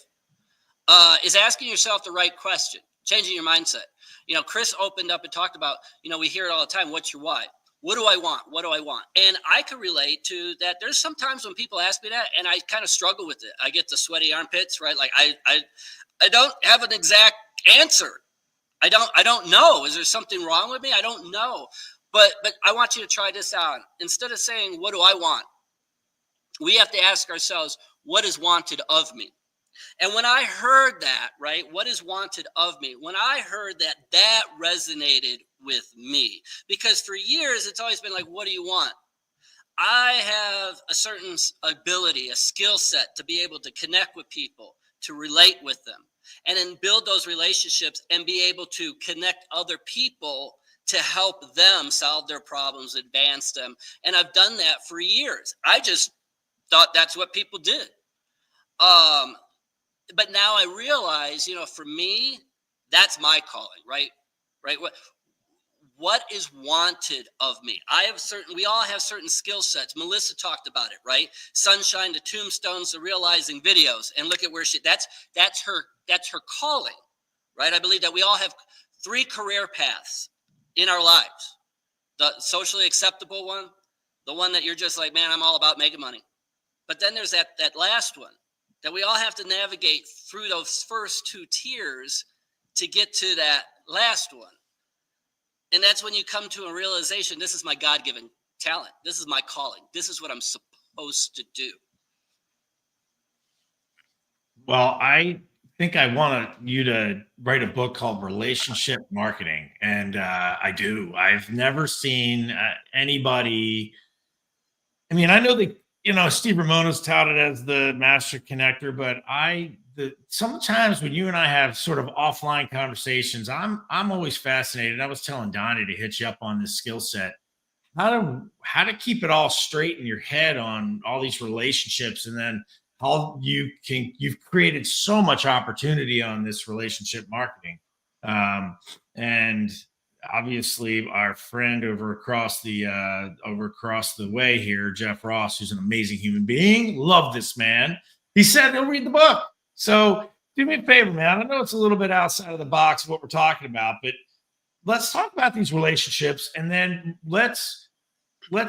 is asking yourself the right question, changing your mindset. You know, Chris opened up and talked about, you know, we hear it all the time. What's your why? What do I want? What do I want? And I could relate to that. There's sometimes when people ask me that and I kind of struggle with it. I get the sweaty armpits, right? Like I don't have an exact answer. I don't know. Is there something wrong with me? I don't know. But I want you to try this out. Instead of saying, what do I want? We have to ask ourselves, what is wanted of me? And when I heard that, right, what is wanted of me? When I heard that, that resonated with me. Because for years, it's always been like, what do you want? I have a certain ability, a skill set to be able to connect with people, to relate with them, and then build those relationships and be able to connect other people to help them solve their problems, advance them. And I've done that for years. I just thought that's what people did. But now I realize, for me, that's my calling, right? Right. What is wanted of me? We all have certain skill sets. Melissa talked about it, right? Sunshine to Tombstones to Realizing Videos. And look at where that's her calling, right? I believe that we all have 3 career paths in our lives. The socially acceptable one, the one that you're just like, man, I'm all about making money. But then there's that last one that we all have to navigate through those first 2 tiers to get to that last one. And that's when you come to a realization, this is my God-given talent. This is my calling. This is what I'm supposed to do. Well, I think I want you to write a book called Relationship Marketing. And I do. I've never seen anybody. I mean, I know that, Steve Ramona's touted as the master connector, but sometimes when you and I have sort of offline conversations, I'm always fascinated. I was telling Donnie to hit you up on this skill set, how to keep it all straight in your head on all these relationships, and then how you've created so much opportunity on this relationship marketing. And obviously our friend over across the way here, Jeff Ross, who's an amazing human being, love this man. He said he'll read the book. So do me a favor, man. I know it's a little bit outside of the box of what we're talking about, but let's talk about these relationships. And then let's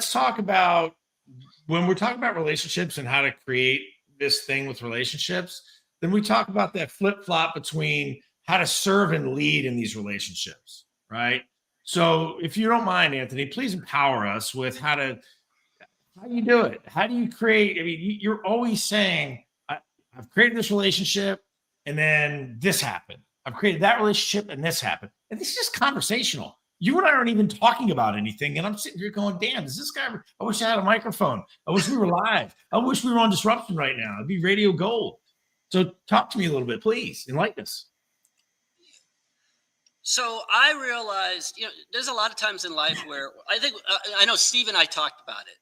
talk about, when we're talking about relationships and how to create this thing with relationships, then we talk about that flip-flop between how to serve and lead in these relationships, right? So if you don't mind, Anthony, please empower us with how you do it. How do you create? I mean, you're always saying, I've created this relationship and then this happened. I've created that relationship and this happened. And this is just conversational. You and I aren't even talking about anything. And I'm sitting here going, damn, is this guy, I wish I had a microphone. I wish we were live. I wish we were on Disruption right now. It'd be radio gold. So talk to me a little bit, please. Enlighten us. So I realized, there's a lot of times in life where I know Steve and I talked about it.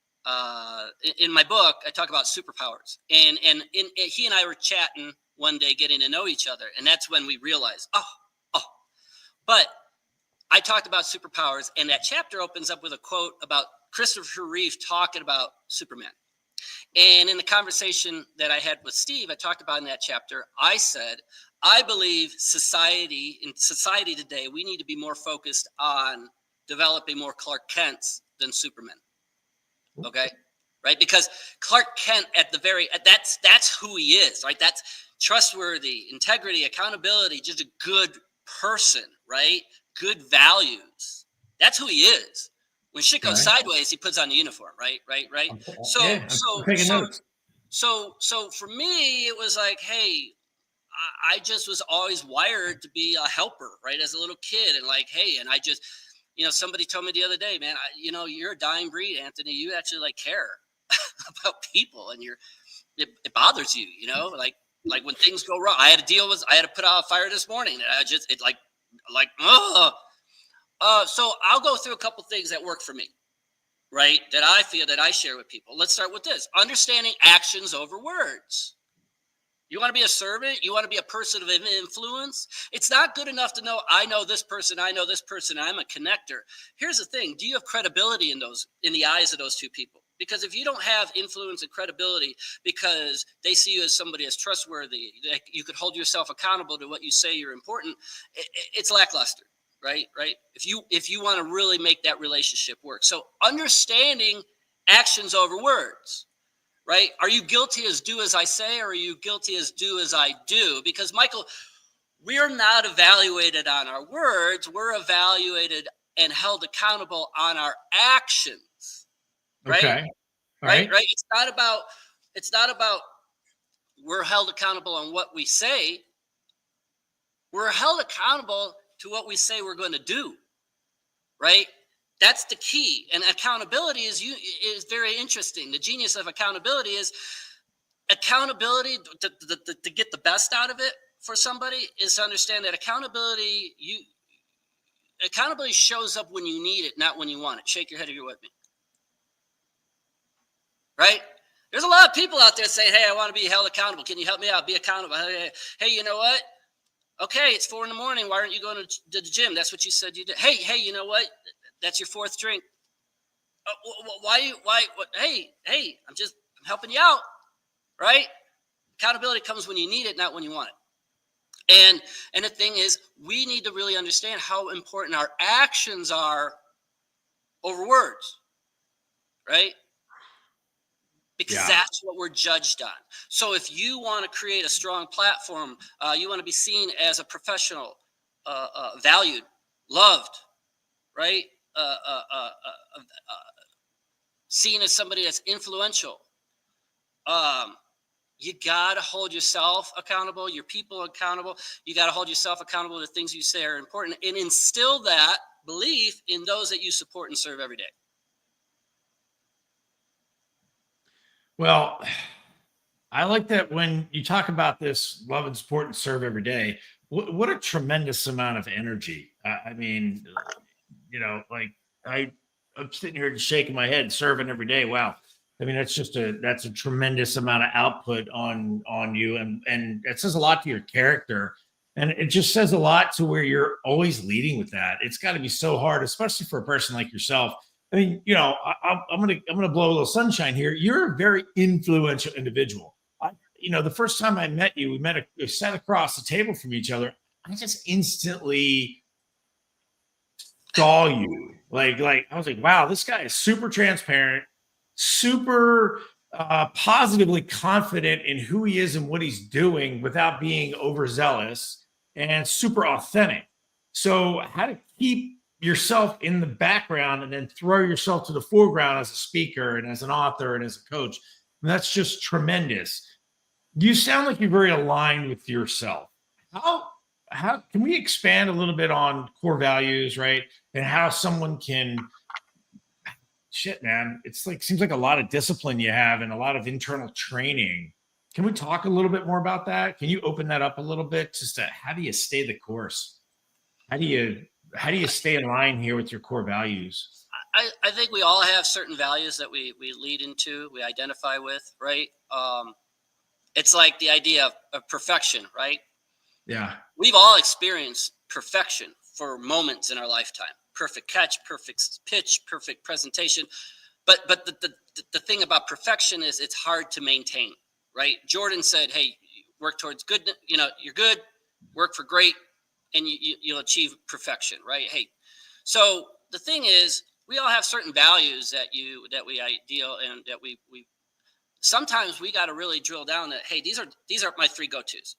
In my book, I talk about superpowers, and he and I were chatting one day, getting to know each other, and that's when we realized, but I talked about superpowers, and that chapter opens up with a quote about Christopher Reeve talking about Superman. And in the conversation that I had with Steve, I talked about in that chapter, I said, I believe in society today, we need to be more focused on developing more Clark Kents than Superman. Okay. Right. Because Clark Kent that's who he is, right? That's trustworthy, integrity, accountability, just a good person, right? Good values. That's who he is. When shit goes sideways, he puts on the uniform, right? So for me, it was like, hey, I just was always wired to be a helper, right? As a little kid, and like, hey, and I just, somebody told me the other day, man, you're a dying breed, Anthony. You actually care about people, and it bothers you, like when things go wrong. I had to put out a fire this morning, and so I'll go through a couple things that work for me, right? That I feel that I share with people. Let's start with this: understanding actions over words. You want to be a servant? You want to be a person of influence? It's not good enough to know, I know this person, I'm a connector. Here's the thing. Do you have credibility in the eyes of those two people? Because if you don't have influence and credibility because they see you as somebody as trustworthy, that you could hold yourself accountable to what you say you're important, it's lackluster, right? If you want to really make that relationship work. So understanding actions over words. Right? Are you guilty as do as I say, or are you guilty as do as I do? Because, Michael, we're not evaluated on our words. We're evaluated and held accountable on our actions. Right? Okay. Right? It's not about we're held accountable on what we say. We're held accountable to what we say we're going to do. Right? That's the key. And accountability is very interesting. The genius of accountability is accountability to get the best out of it for somebody is to understand that accountability shows up when you need it, not when you want it. Shake your head if you're with me. Right? There's a lot of people out there saying, hey, I want to be held accountable. Can you help me out? Be accountable. Hey, you know what? Okay, it's 4 a.m. Why aren't you going to the gym? That's what you said you did. Hey, you know what? That's your 4th drink. Why? Hey, I'm helping you out. Right? Accountability comes when you need it, not when you want it. And the thing is, we need to really understand how important our actions are over words, right? Because that's what we're judged on. So if you want to create a strong platform, you want to be seen as a professional, valued, loved, right? Seen as somebody that's influential. You got to hold yourself accountable, your people accountable. You got to hold yourself accountable to things you say are important and instill that belief in those that you support and serve every day. Well, I like that when you talk about this love and support and serve every day, what a tremendous amount of energy. I mean, like I'm sitting here just shaking my head, serving every day. Wow. I mean, that's a tremendous amount of output on you. And it says a lot to your character. And it just says a lot to where you're always leading with that. It's got to be so hard, especially for a person like yourself. I mean, I'm gonna blow a little sunshine here. You're a very influential individual. The first time I met you, we sat across the table from each other. I just instantly saw you. Like I was like, wow, this guy is super transparent, super positively confident in who he is and what he's doing without being overzealous, and super authentic. So how to keep yourself in the background and then throw yourself to the foreground as a speaker and as an author and as a coach. And that's just tremendous. You sound like you're very aligned with yourself. How can we expand a little bit on core values, right? And how someone can, man, it's like, seems like a lot of discipline you have and a lot of internal training. Can we talk a little bit more about that? Can you open that up a little bit? Just how do you stay the course? How do you stay in line here with your core values? I think we all have certain values that we lead into, we identify with, right? It's like the idea of perfection, right? Yeah. We've all experienced perfection for moments in our lifetime. Perfect catch, perfect pitch, perfect presentation. But the thing about perfection is it's hard to maintain, right? Jordan said, hey, work towards good, you're good, work for great, and you'll achieve perfection, right? Hey, so the thing is, we all have certain values that we ideal and that we sometimes we got to really drill down that, hey, these are my 3 go-tos.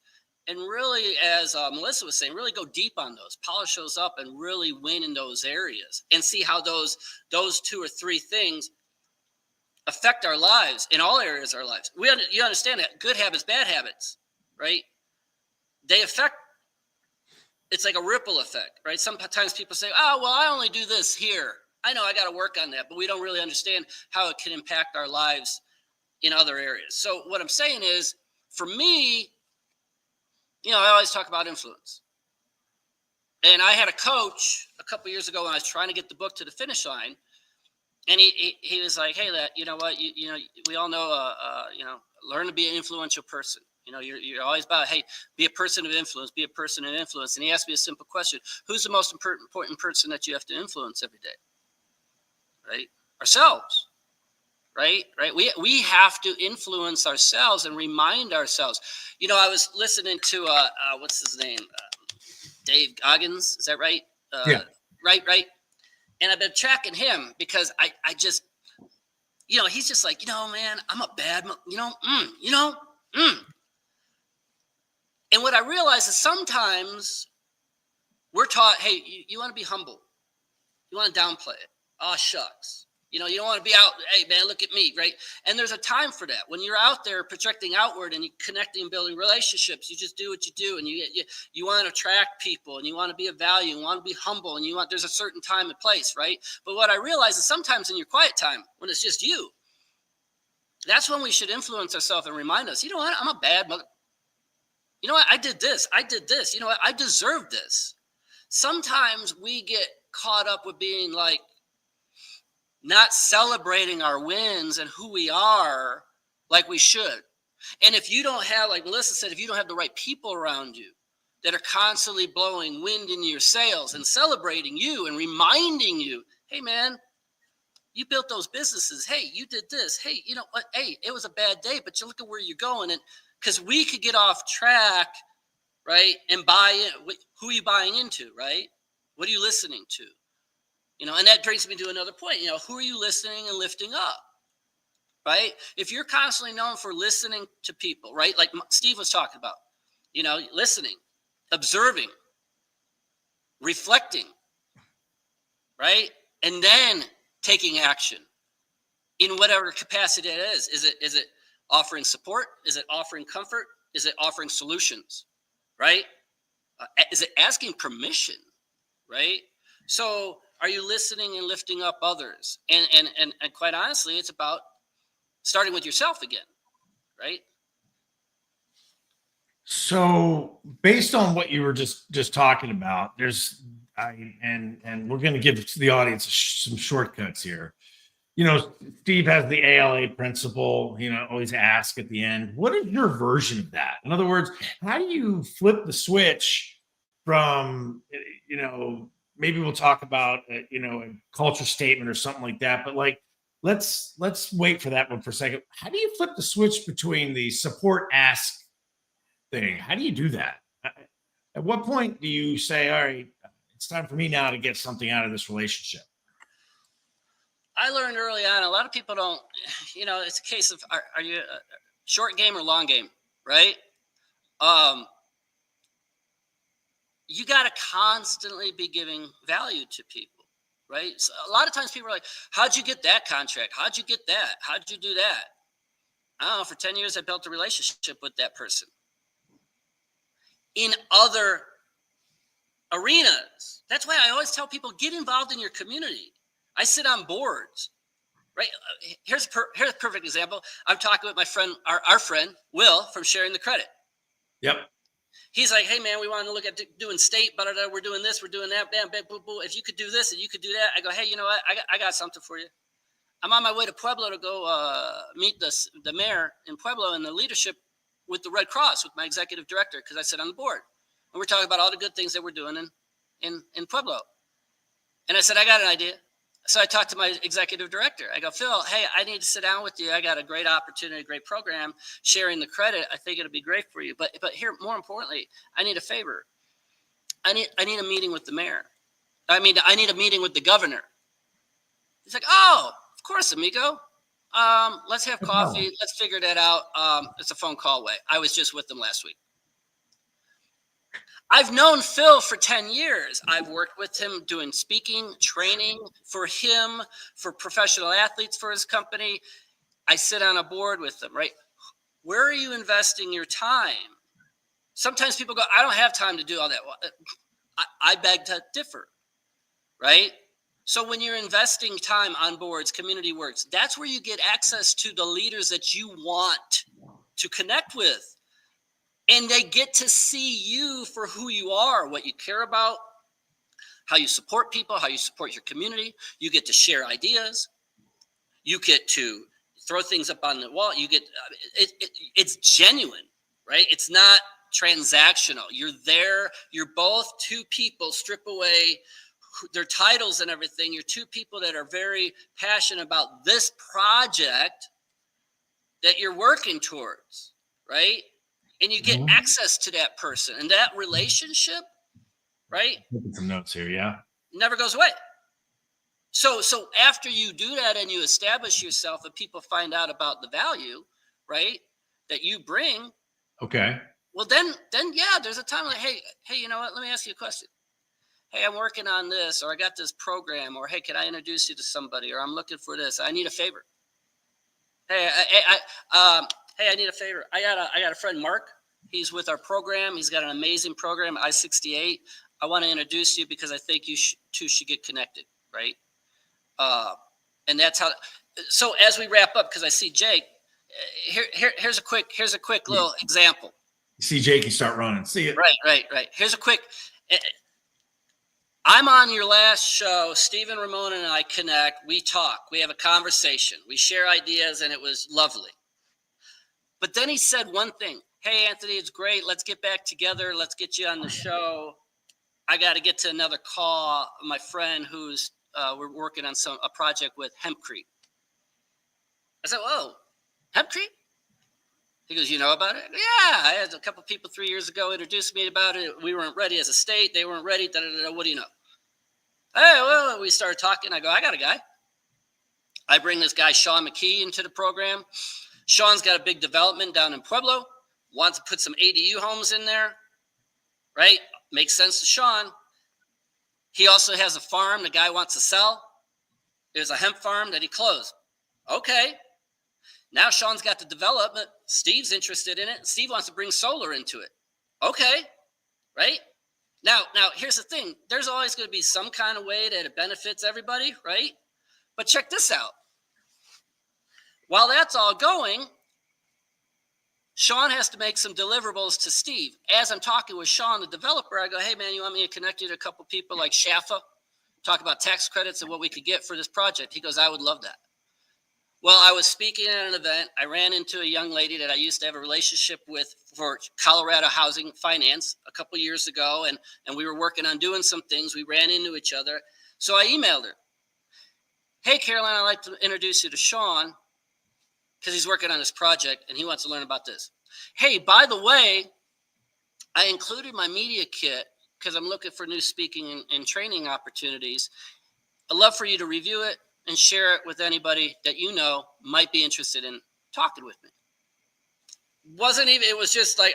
And really, as Melissa was saying, really go deep on those, polish those up and really win in those areas and see how those 2 or 3 things affect our lives in all areas of our lives. You understand that good habits, bad habits, right? They affect. It's like a ripple effect, right? Sometimes people say, oh, well, I only do this here. I know I got to work on that, but we don't really understand how it can impact our lives in other areas. So what I'm saying is, for me, I always talk about influence. And I had a coach a couple of years ago when I was trying to get the book to the finish line. And he was like, hey, you know what, we all know, learn to be an influential person. You're always about, hey, be a person of influence, be a person of influence. And he asked me a simple question. Who's the most important person that you have to influence every day? Right? Ourselves. Right? We have to influence ourselves and remind ourselves. I was listening to, what's his name? Dave Goggins. Is that right? Yeah. Right. And I've been tracking him because I just, he's just like, man, I'm a bad, And what I realize is sometimes we're taught, hey, you want to be humble. You want to downplay it. Oh, shucks. You know, you don't want to be out, hey man, look at me, right? And there's a time for that. When you're out there projecting outward and you're connecting and building relationships, you just do what you do, and you want to attract people, and you want to be of value, and want to be humble, and there's a certain time and place, right? But what I realize is sometimes in your quiet time, when it's just you, that's when we should influence ourselves and remind us, you know what, I'm a bad mother. You know what, I did this. You know what, I deserve this. Sometimes we get caught up with being like, not celebrating our wins and who we are like we should. And if you don't have, like Melissa said, if you don't have the right people around you that are constantly blowing wind into your sails and celebrating you and reminding you, hey man, you built those businesses. Hey, you did this. Hey, you know what? Hey, it was a bad day, but you look at where you're going. And because we could get off track, right? And buy in. Who are you buying into, right? What are you listening to? You know, and that brings me to another point. You know, who are you listening and lifting up, right? If you're constantly known for listening to people, right? Like Steve was talking about, you know, listening, observing, reflecting, right? And then taking action in whatever capacity it is. Is it offering support? Is it offering comfort? Is it offering solutions, right? Is it asking permission, right? So are you listening and lifting up others? And quite honestly, it's about starting with yourself again, right? So based on what you were just talking about, and we're going to give the audience some shortcuts here. You know, Steve has the ALA principle, you know, always ask at the end, what is your version of that? In other words, how do you flip the switch from, you know, maybe we'll talk about, you know, a culture statement or something like that. But like, let's wait for that one for a second. How do you flip the switch between the support ask thing? How do you do that? At what point do you say, all right, it's time for me now to get something out of this relationship? I learned early on, a lot of people don't, you know, it's a case of, are you a short game or long game, right? You got to constantly be giving value to people, right? So a lot of times people are like, how'd you get that contract? How'd you get that? How'd you do that? I don't know. For 10 years, I built a relationship with that person. In other arenas, that's why I always tell people, get involved in your community. I sit on boards, right? Here's a perfect example. I'm talking with my friend, our friend, Will, from Sharing the Credit. Yep. He's like, hey, man, we want to look at doing state, but we're doing this, we're doing that, bam, bam, boo, boo. If you could do this and you could do that, I go, hey, you know what? I got something for you. I'm on my way to Pueblo to go meet the mayor in Pueblo and the leadership with the Red Cross, with my executive director, because I sit on the board. And we're talking about all the good things that we're doing in Pueblo. And I said, I got an idea. So I talked to my executive director. I go, Phil, hey, I need to sit down with you. I got a great opportunity, a great program, Sharing the Credit. I think it'll be great for you. But here, more importantly, I need a favor. I need a meeting with the mayor. I need a meeting with the governor. He's like, oh, of course, amigo. Let's have coffee. Let's figure that out. It's a phone call away. I was just with them last week. I've known Phil for 10 years. I've worked with him doing speaking, training for him, for professional athletes for his company. I sit on a board with them, right? Where are you investing your time? Sometimes people go, I don't have time to do all that. I beg to differ, right? So when you're investing time on boards, community works, that's where you get access to the leaders that you want to connect with. And they get to see you for who you are, what you care about, how you support people, how you support your community. You get to share ideas. You get to throw things up on the wall. You get it's genuine, right? It's not transactional. You're there. You're both two people. Strip away their titles and everything. You're two people that are very passionate about this project that you're working towards, right? And you get access to that person, and that relationship, right? Taking some notes here, yeah. Never goes away. So after you do that and you establish yourself and people find out about the value, right, that you bring. Okay. Well, then yeah, there's a time like, hey, you know what? Let me ask you a question. hey, I'm working on this, or I got this program, or hey, can I introduce you to somebody, or I'm looking for this. I need a favor. Hey, I need a favor. I got a friend, Mark. He's with our program. He's got an amazing program, I-68. I want to introduce you because I think you two should get connected, right? And that's how. So as we wrap up, because I see Jake, here's a quick little example. See Jake, you start running. See it. Right. Here's a quick. I'm on your last show. Stephen Ramona and I connect. We talk. We have a conversation. We share ideas, and it was lovely. But then he said one thing. Hey, Anthony, it's great. Let's get back together. Let's get you on the show. I got to get to another call. My friend who's we're working on a project with Hempcrete. I said, whoa, Hempcrete? He goes, you know about it? Yeah, I had a couple people 3 years ago introduce me about it. We weren't ready as a state. They weren't ready. What do you know? Hey, well, we started talking. I go, I got a guy. I bring this guy, Sean McKee, into the program. Sean's got a big development down in Pueblo. Wants to put some ADU homes in there, right? Makes sense to Sean. He also has a farm the guy wants to sell. There's a hemp farm that he closed. Okay. Now Sean's got the development. Steve's interested in it. Steve wants to bring solar into it. Okay. Right? Now here's the thing. There's always going to be some kind of way that it benefits everybody, right? But check this out. While that's all going, Sean has to make some deliverables to Steve. As I'm talking with Sean, the developer, I go, hey, man, you want me to connect you to a couple people like Shafa? Talk about tax credits and what we could get for this project. He goes, I would love that. Well, I was speaking at an event. I ran into a young lady that I used to have a relationship with for Colorado Housing Finance a couple years ago, and we were working on doing some things. We ran into each other. So I emailed her. Hey, Caroline, I'd like to introduce you to Sean because he's working on this project and he wants to learn about this. Hey, by the way, I included my media kit because I'm looking for new speaking and training opportunities. I'd love for you to review it and share it with anybody that you know might be interested in talking with me. It was just like,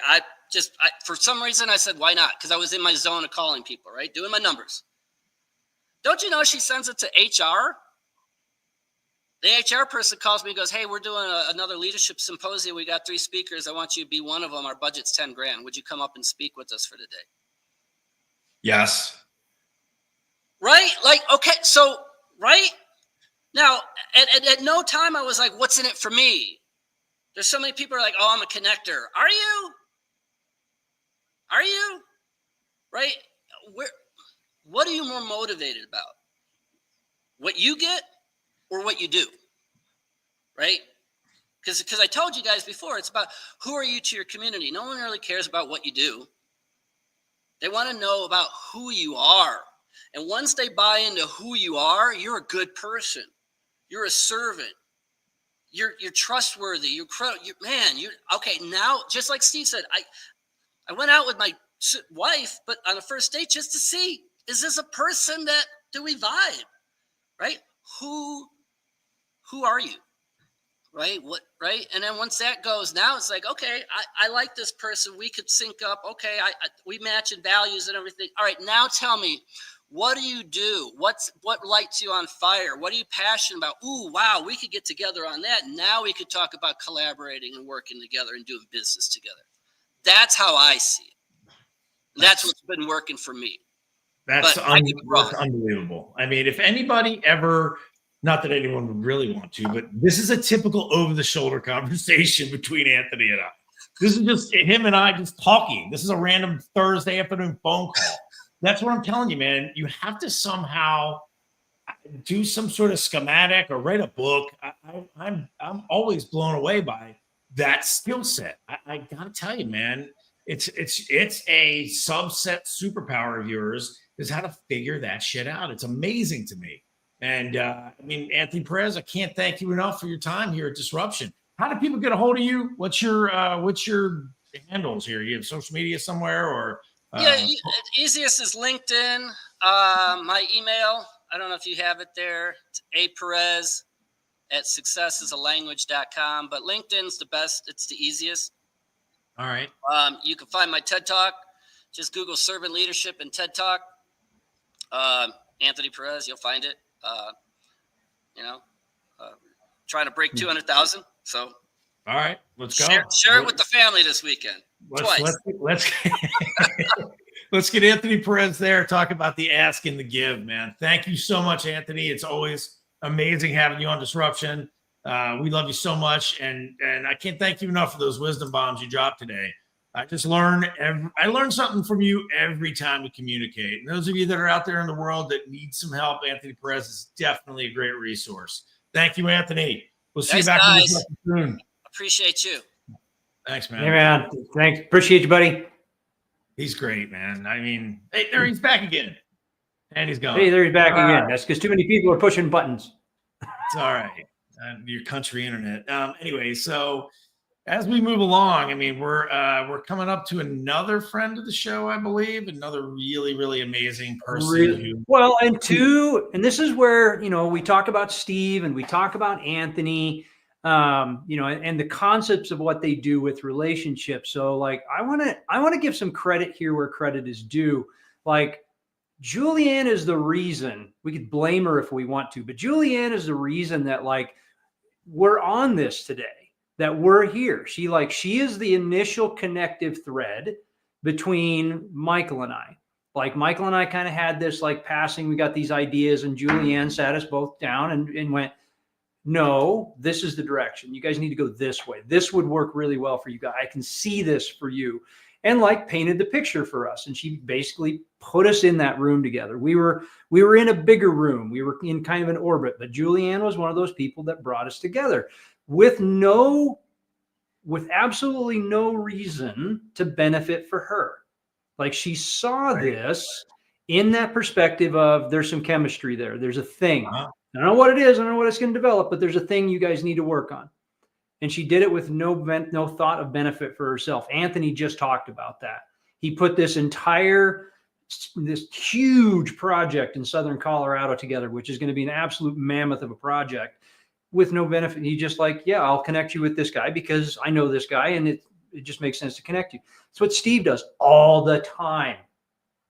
for some reason I said, why not? Because I was in my zone of calling people, right? Doing my numbers. Don't you know she sends it to HR? The HR person calls me and goes, hey, we're doing another leadership symposium. We got 3 speakers. I want you to be one of them. Our budget's 10 grand. Would you come up and speak with us for the day? Yes. Right? Like, okay, so, right? Now, at no time I was like, what's in it for me? There's so many people who are like, oh, I'm a connector. Are you? Are you? Right? What are you more motivated about? What you get or what you do? Right? Because I told you guys before, it's about who are you to your community. No one really cares about what you do. They want to know about who you are. And once they buy into who you are, you're a good person. You're a servant. You're trustworthy. You're okay. Now, just like Steve said, I went out with my wife, but on the first date just to see, is this a person that do we vibe? Right? Who are you? Right? What? Right? And then once that goes, now it's like, okay, I like this person. We could sync up. Okay, we match in values and everything. All right, now tell me, what do you do? What lights you on fire? What are you passionate about? Ooh, wow, we could get together on that. Now we could talk about collaborating and working together and doing business together. That's how I see it. That's what's been working for me. That's unbelievable. I mean, if anybody ever, not that anyone would really want to, but this is a typical over-the-shoulder conversation between Anthony and I. This is just him and I just talking. This is a random Thursday afternoon phone call. That's what I'm telling you, man. You have to somehow do some sort of schematic or write a book. I'm always blown away by that skill set. I gotta tell you, man, it's a subset superpower of yours is how to figure that shit out. It's amazing to me. And I mean, Anthony Perez, I can't thank you enough for your time here at Disruption. How do people get a hold of you? What's your handles here? You have social media somewhere or? Yeah, easiest is LinkedIn. My email, I don't know if you have it there. It's aperez@successisalanguage.com, but LinkedIn's the best. It's the easiest. All right. You can find my TED Talk. Just Google servant leadership and TED Talk. Anthony Perez, you'll find it. Trying to break 200,000. So All right, let's go. Share it with the family this weekend. Twice. Let's get Anthony Perez there. Talk about the ask and the give, man. Thank you so much, Anthony. It's always amazing having you on Disruption. We love you so much, and I can't thank you enough for those wisdom bombs you dropped today. I just learn something from you every time we communicate. And those of you that are out there in the world that need some help, Anthony Perez is definitely a great resource. Thank you, Anthony. We'll see you back soon. Appreciate you. Thanks, man. Hey, man. Thanks. Appreciate you, buddy. He's great, man. I mean, hey, there he's back again. And he's gone. Hey, there he's back again. That's because too many people are pushing buttons. It's all right. Your country internet. Anyway, so as we move along, I mean, we're coming up to another friend of the show, I believe, another really, really amazing person. And this is where, we talk about Steve and we talk about Anthony, and the concepts of what they do with relationships. So like, I want to give some credit here where credit is due. Like, Julianne is the reason. We could blame her if we want to, but Julianne is the reason that like we're on this today, that we're here. She is the initial connective thread between Michael and I. Like Michael and I kind of had this like passing, we got these ideas, and Julianne sat us both down and went, no, this is the direction. You guys need to go this way. This would work really well for you guys. I can see this for you. And like painted the picture for us. And she basically put us in that room together. We were in a bigger room. We were in kind of an orbit, but Julianne was one of those people that brought us together with absolutely no reason to benefit for her. Like she saw this in that perspective of there's some chemistry there. There's a thing. I don't know what it is. I don't know what it's going to develop, but there's a thing you guys need to work on. And she did it with no thought of benefit for herself. Anthony just talked about that. He put this huge project in Southern Colorado together, which is going to be an absolute mammoth of a project with no benefit. He just like, yeah, I'll connect you with this guy because I know this guy and it just makes sense to connect you. That's what Steve does all the time.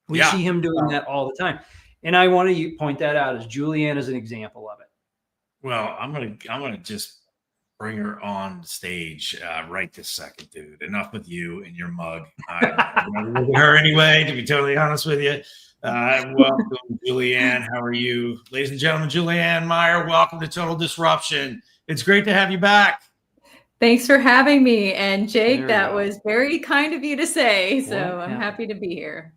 We see him doing that all the time. And I want to point that out as Julianne is an example of it. Well, I'm gonna just bring her on stage right this second, dude. Enough with you and your mug. I'm going to her anyway, to be totally honest with you. Welcome, Julianne. How are you? Ladies and gentlemen, Julianne Meyer, welcome to Total Disruption. It's great to have you back. Thanks for having me. And Jake, that was very kind of you to say. So I'm happy to be here.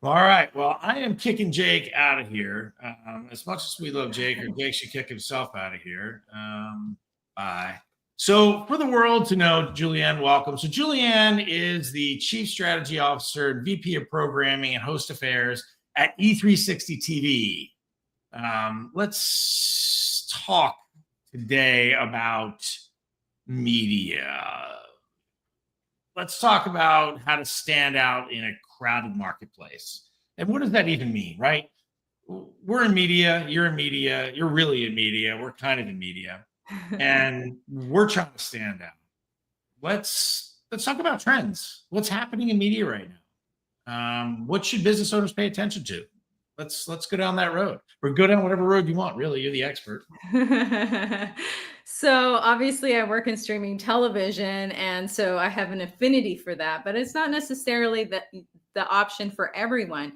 All right. Well, I am kicking Jake out of here. As much as we love Jake, or Jake should kick himself out of here. Bye. So for the world to know, Julianne, welcome. So Julianne is the Chief Strategy Officer, VP of Programming and Host Affairs at E360 TV. Let's talk today about media. Let's talk about how to stand out in a crowded marketplace. And what does that even mean, right? We're in media, you're in media, you're really in media, we're kind of in media, and we're trying to stand out. Let's talk about trends. What's happening in media right now? What should business owners pay attention to? Let's go down that road, or go down whatever road you want. Really, you're the expert. So obviously I work in streaming television, and so I have an affinity for that, but it's not necessarily the option for everyone.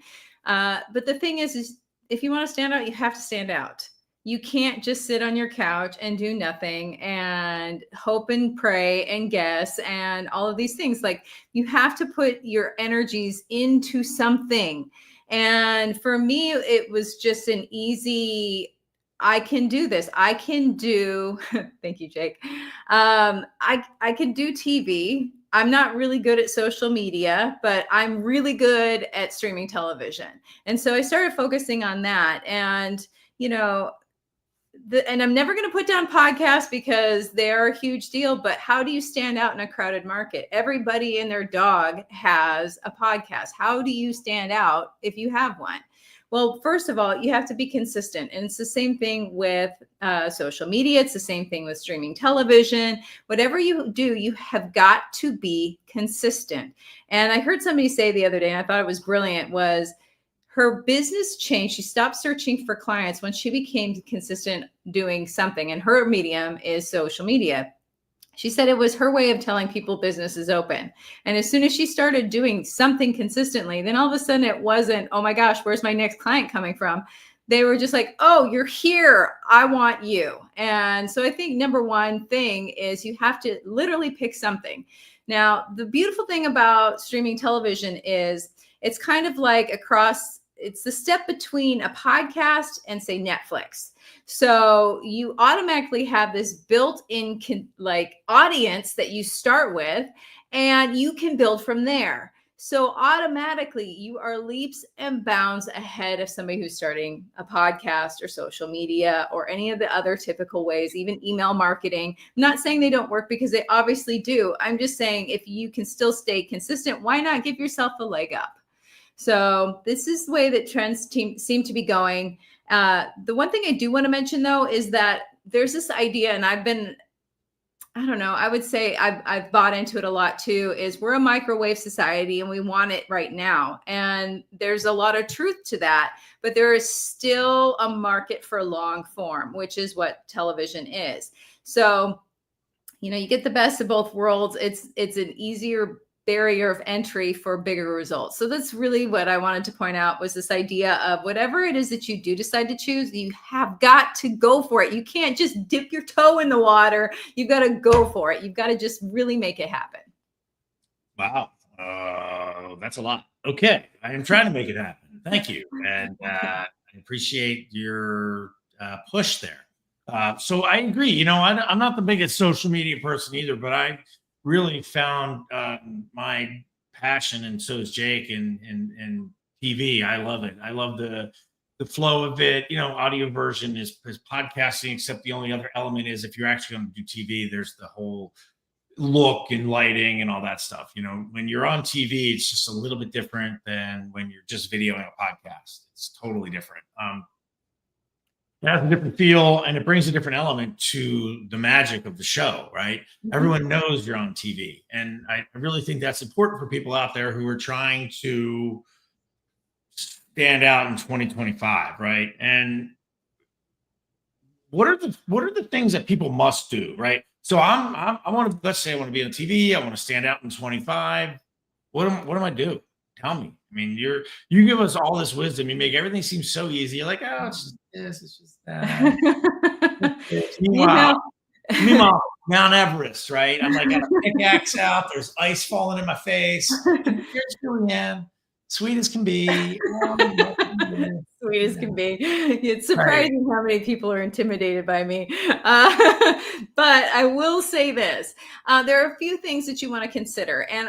But the thing is if you want to stand out, you have to stand out. You can't just sit on your couch and do nothing and hope and pray and guess and all of these things. Like, you have to put your energies into something. And for me, it was just an easy, I can do this. I can do, thank you, Jake. I can do TV. I'm not really good at social media, but I'm really good at streaming television. And so I started focusing on that. And, and I'm never going to put down podcasts because they are a huge deal, but how do you stand out in a crowded market? Everybody and their dog has a podcast. How do you stand out if you have one? Well, first of all, you have to be consistent. And it's the same thing with social media. It's the same thing with streaming television. Whatever you do, you have got to be consistent. And I heard somebody say the other day, and I thought it was brilliant, was her business changed. She stopped searching for clients when she became consistent doing something. And her medium is social media. She said it was her way of telling people business is open. And as soon as she started doing something consistently, then all of a sudden it wasn't, oh my gosh, where's my next client coming from? They were just like, oh, you're here. I want you. And so I think number one thing is you have to literally pick something. Now, the beautiful thing about streaming television is it's kind of like it's the step between a podcast and say Netflix. So you automatically have this built-in audience that you start with, and you can build from there. So automatically you are leaps and bounds ahead of somebody who's starting a podcast or social media or any of the other typical ways, even email marketing. I'm not saying they don't work, because they obviously do. I'm just saying if you can still stay consistent, why not give yourself a leg up? So this is the way that trends seem to be going. The one thing I do want to mention, though, is that there's this idea, and I would say I've bought into it a lot too, is we're a microwave society and we want it right now. And there's a lot of truth to that, but there is still a market for long form, which is what television is. So, you get the best of both worlds. It's an easier barrier of entry for bigger results. So that's really what I wanted to point out, was this idea of whatever it is that you do decide to choose, you have got to go for it. You can't just dip your toe in the water. You've got to go for it. You've got to just really make it happen. Wow. That's a lot. Okay. I am trying to make it happen. Thank you. And I appreciate your push there. So I agree. I'm not the biggest social media person either, but I really found my passion, and so is Jake, and TV. I love it. I love the flow of it. Audio version is podcasting, except the only other element is if you're actually going to do TV, there's the whole look and lighting and all that stuff. When you're on TV, it's just a little bit different than when you're just videoing a podcast. It's totally different. It has a different feel, and it brings a different element to the magic of the show, right? Mm-hmm. Everyone knows you're on TV. And I really think that's important for people out there who are trying to stand out in 2025, right? And what are the things that people must do, right? So let's say I want to be on TV, I want to stand out in 25. What am I do? Tell me. I mean, you give us all this wisdom. You make everything seem so easy. You're like, oh, it's just this, it's just that. Meanwhile, Mount Everest, right? I'm like, got a pickaxe out. There's ice falling in my face. Here's Julianne, sweet as can be. Sweet as can be. It's surprising how many people are intimidated by me. But I will say this. There are a few things that you want to consider. And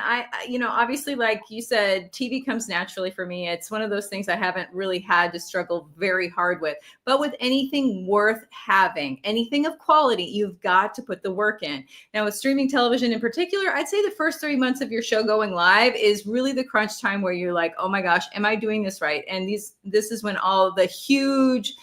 obviously, like you said, TV comes naturally for me. It's one of those things I haven't really had to struggle very hard with. But with anything worth having, anything of quality, you've got to put the work in. Now, with streaming television in particular, I'd say the first 3 months of your show going live is really the crunch time where you're like, oh my gosh, am I doing this right? And this is when all the huge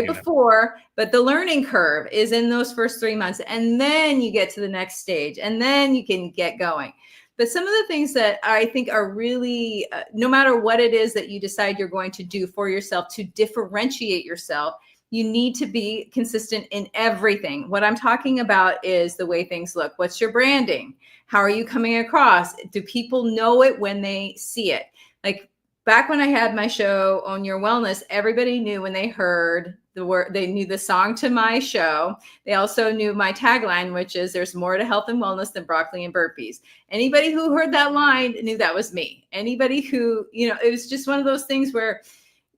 before, but the learning curve is in those first 3 months. And then you get to the next stage, and then you can get going. But some of the things that I think are really, no matter what it is that you decide you're going to do for yourself to differentiate yourself, you need to be consistent in everything. What I'm talking about is the way things look. What's your branding? How are you coming across? Do people know it when they see it? Like, back when I had my show, Own Your Wellness, everybody knew when they heard the word, they knew the song to my show. They also knew my tagline, which is there's more to health and wellness than broccoli and burpees. Anybody who heard that line knew that was me. Anybody who, it was just one of those things where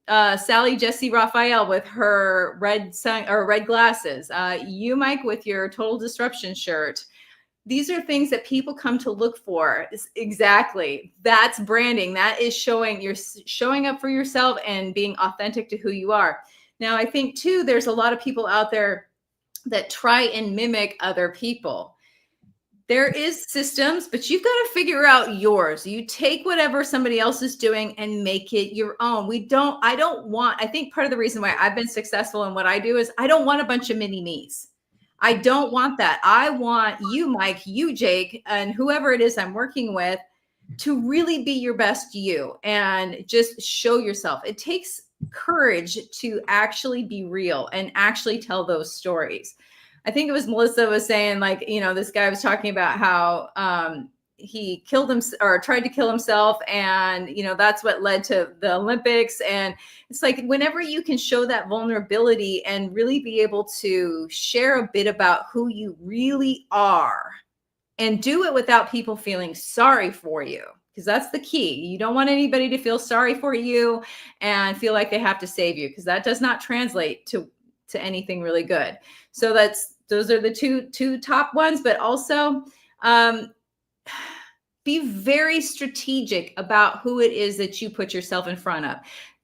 Sally Jesse Raphael with her red glasses, you, Mike, with your Total Disruption shirt. These are things that people come to look for. Exactly. That's branding. That is you're showing up for yourself and being authentic to who you are. Now, I think too, there's a lot of people out there that try and mimic other people. There is systems, but you've got to figure out yours. You take whatever somebody else is doing and make it your own. I think part of the reason why I've been successful in what I do is I don't want a bunch of mini me's. I don't want that. I want you, Mike, you, Jake, and whoever it is I'm working with to really be your best you and just show yourself. It takes courage to actually be real and actually tell those stories. I think it was Melissa was saying, like, you know, this guy was talking about how he killed him or tried to kill himself. And, you know, that's what led to the Olympics. And it's like, whenever you can show that vulnerability and really be able to share a bit about who you really are and do it without people feeling sorry for you, because that's the key. You don't want anybody to feel sorry for you and feel like they have to save you, because that does not translate to anything really good. So those are the two top ones, but also be very strategic about who it is that you put yourself in front of.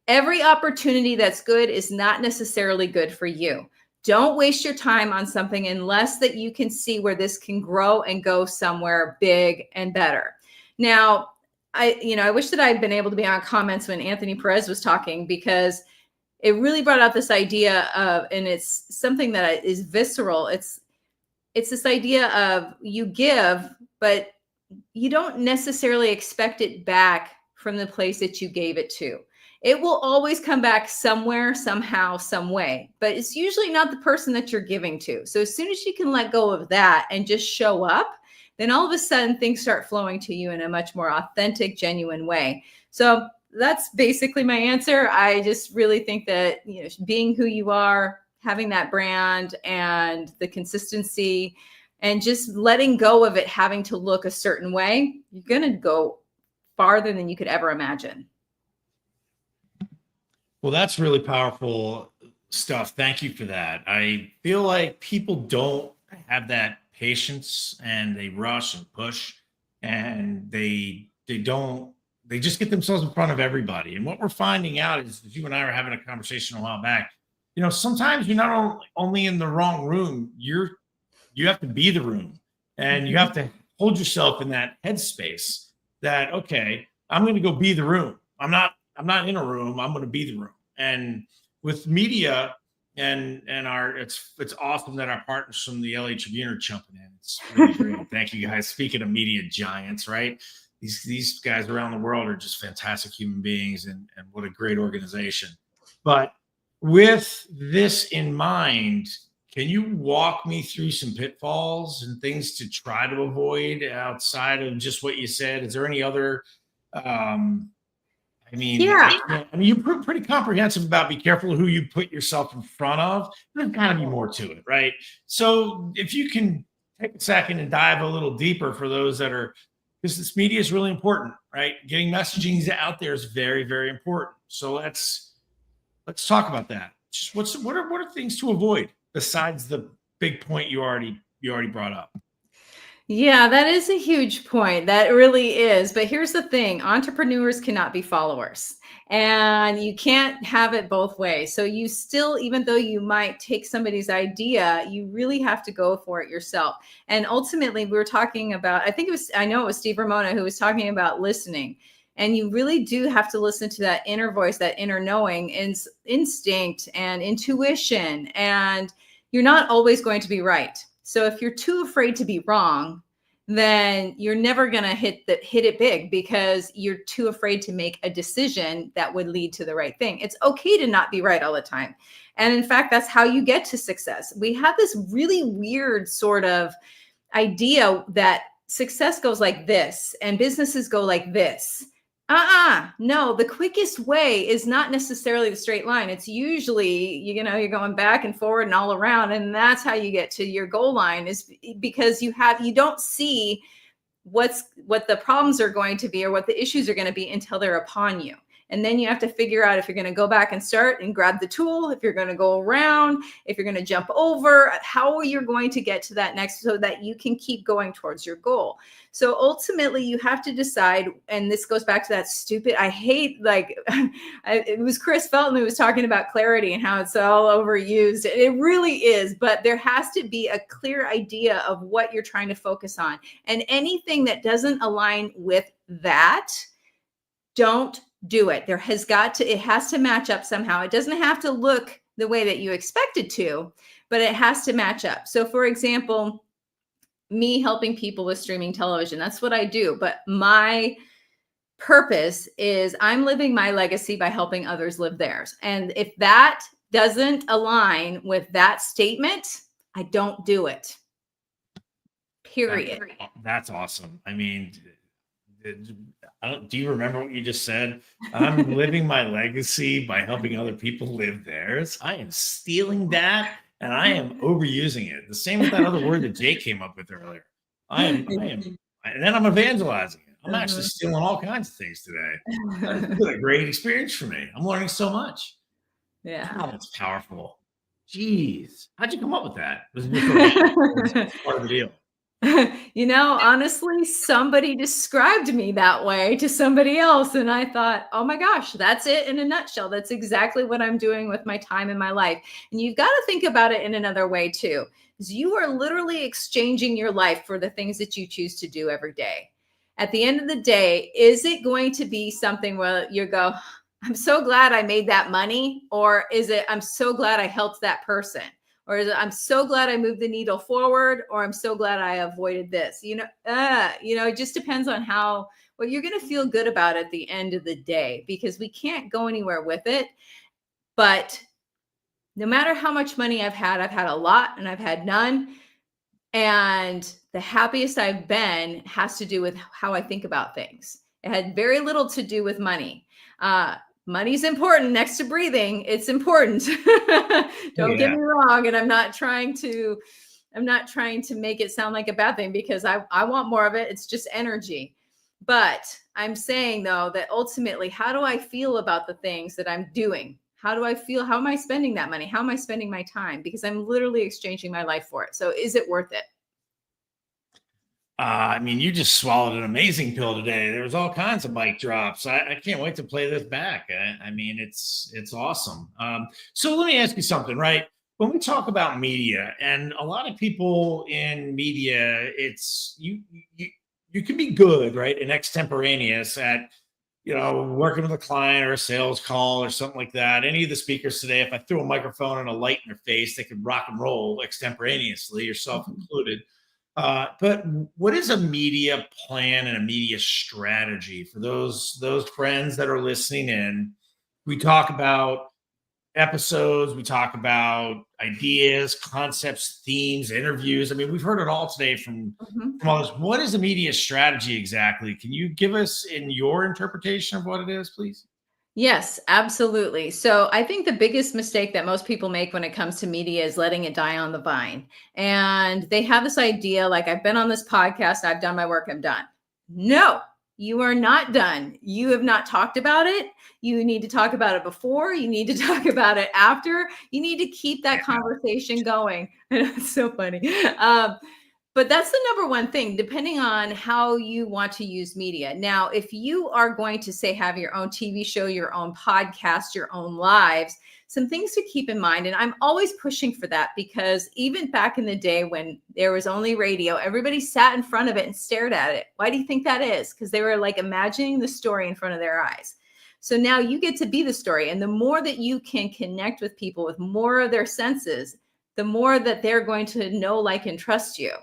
Every opportunity that's good is not necessarily good for you. Don't waste your time on something unless that you can see where this can grow and go somewhere big and better. Now, I wish that I had been able to be on comments when Anthony Perez was talking, because it really brought out this idea of, and it's something that is visceral. It's this idea of you give, but you don't necessarily expect it back from the place that you gave it to. It will always come back somewhere, somehow, some way, but it's usually not the person that you're giving to. So as soon as you can let go of that and just show up, then all of a sudden things start flowing to you in a much more authentic, genuine way. So that's basically my answer. I just really think that, you know, being who you are, having that brand and the consistency, and just letting go of it having to look a certain way, you're going to go farther than you could ever imagine. Well, that's really powerful stuff. Thank you for that. I feel like people don't have that patience, and they rush and push, and they just get themselves in front of everybody. And what we're finding out is, you and I were having a conversation a while back, you know, sometimes you're not only in the wrong room, you have to be the room, and you have to hold yourself in that headspace that, okay, I'm going to go be the room. I'm not in a room. I'm going to be the room. And with media and it's awesome that our partners from the LA Tribune are jumping in. It's really great. Thank you guys. Speaking of media giants, right? These guys around the world are just fantastic human beings, and what a great organization. But with this in mind, can you walk me through some pitfalls and things to try to avoid outside of just what you said? Is there any other, you're pretty comprehensive about be careful who you put yourself in front of. There's got to be more to it, right? So if you can take a second and dive a little deeper for those that are, because this media is really important, right? Getting messaging out there is very, very important. So let's talk about that. Just what are things to avoid besides the big point you already brought up? Yeah, that is a huge point. That really is. But here's the thing. Entrepreneurs cannot be followers, and you can't have it both ways. So you still, even though you might take somebody's idea, you really have to go for it yourself. And ultimately, we were talking about, I know it was Steve Ramona who was talking about listening. And you really do have to listen to that inner voice, that inner knowing, instinct and intuition. And you're not always going to be right. So if you're too afraid to be wrong, then you're never going to hit it big, because you're too afraid to make a decision that would lead to the right thing. It's okay to not be right all the time. And in fact, that's how you get to success. We have this really weird sort of idea that success goes like this and businesses go like this. No, the quickest way is not necessarily the straight line. It's usually, you're going back and forward and all around. And that's how you get to your goal line, is because you don't see what the problems are going to be or what the issues are going to be until they're upon you. And then you have to figure out if you're going to go back and start and grab the tool, if you're going to go around, if you're going to jump over, how you're going to get to that next, so that you can keep going towards your goal. So ultimately you have to decide, and this goes back to that stupid, it was Chris Felton who was talking about clarity and how it's all overused. It really is, but there has to be a clear idea of what you're trying to focus on. And anything that doesn't align with that, don't do it. It has to match up somehow. It doesn't have to look the way that you expect it to, but it has to match up. So for example, me helping people with streaming television, that's what I do. But my purpose is I'm living my legacy by helping others live theirs. And if that doesn't align with that statement, I don't do it. Period. That's awesome. I mean, do you remember what you just said? I'm living my legacy by helping other people live theirs. I am stealing that and I am overusing it. The same with that other word that Jake came up with earlier. And then I'm evangelizing it. I'm actually stealing all kinds of things today. It's been a great experience for me. I'm learning so much. Yeah. Wow, that's powerful. Jeez. How'd you come up with that? Was it just part of the deal? You know, honestly, somebody described me that way to somebody else. And I thought, oh my gosh, that's it in a nutshell. That's exactly what I'm doing with my time in my life. And you've got to think about it in another way too, is you are literally exchanging your life for the things that you choose to do every day. At the end of the day, is it going to be something where you go, I'm so glad I made that money? Or is it, I'm so glad I helped that person? Or is it, I'm so glad I moved the needle forward, or I'm so glad I avoided this? It just depends on what you're going to feel good about at the end of the day, because we can't go anywhere with it. But no matter how much money I've had a lot and I've had none. And the happiest I've been has to do with how I think about things. It had very little to do with money. Money's important next to breathing. It's important. Don't get me wrong. And I'm not trying to make it sound like a bad thing, because I want more of it. It's just energy. But I'm saying though, that ultimately, how do I feel about the things that I'm doing? How do I feel? How am I spending that money? How am I spending my time? Because I'm literally exchanging my life for it. So is it worth it? I mean, you just swallowed an amazing pill today. There was all kinds of mic drops. I can't wait to play this back. I mean, it's awesome. So let me ask you something, right? When we talk about media, and a lot of people in media, it's you can be good, right, and extemporaneous at, working with a client or a sales call or something like that. Any of the speakers today, if I threw a microphone and a light in their face, they could rock and roll extemporaneously, yourself included. But what is a media plan and a media strategy for those friends that are listening in? We talk about episodes, we talk about ideas, concepts, themes, interviews. I mean, we've heard it all today from others. What is a media strategy exactly? Can you give us in your interpretation of what it is, please? Yes, absolutely. So I think the biggest mistake that most people make when it comes to media is letting it die on the vine. And they have this idea like, I've been on this podcast, I've done my work, I'm done. No, you are not done. You have not talked about it. You need to talk about it before. You need to talk about it after. You need to keep that conversation going. It's so funny. But that's the number one thing, depending on how you want to use media. Now, if you are going to say have your own TV show, your own podcast, your own lives, some things to keep in mind. And I'm always pushing for that, because even back in the day when there was only radio, everybody sat in front of it and stared at it. Why do you think that is? Because they were like imagining the story in front of their eyes. So now you get to be the story. And the more that you can connect with people with more of their senses, the more that they're going to know, like, and trust you.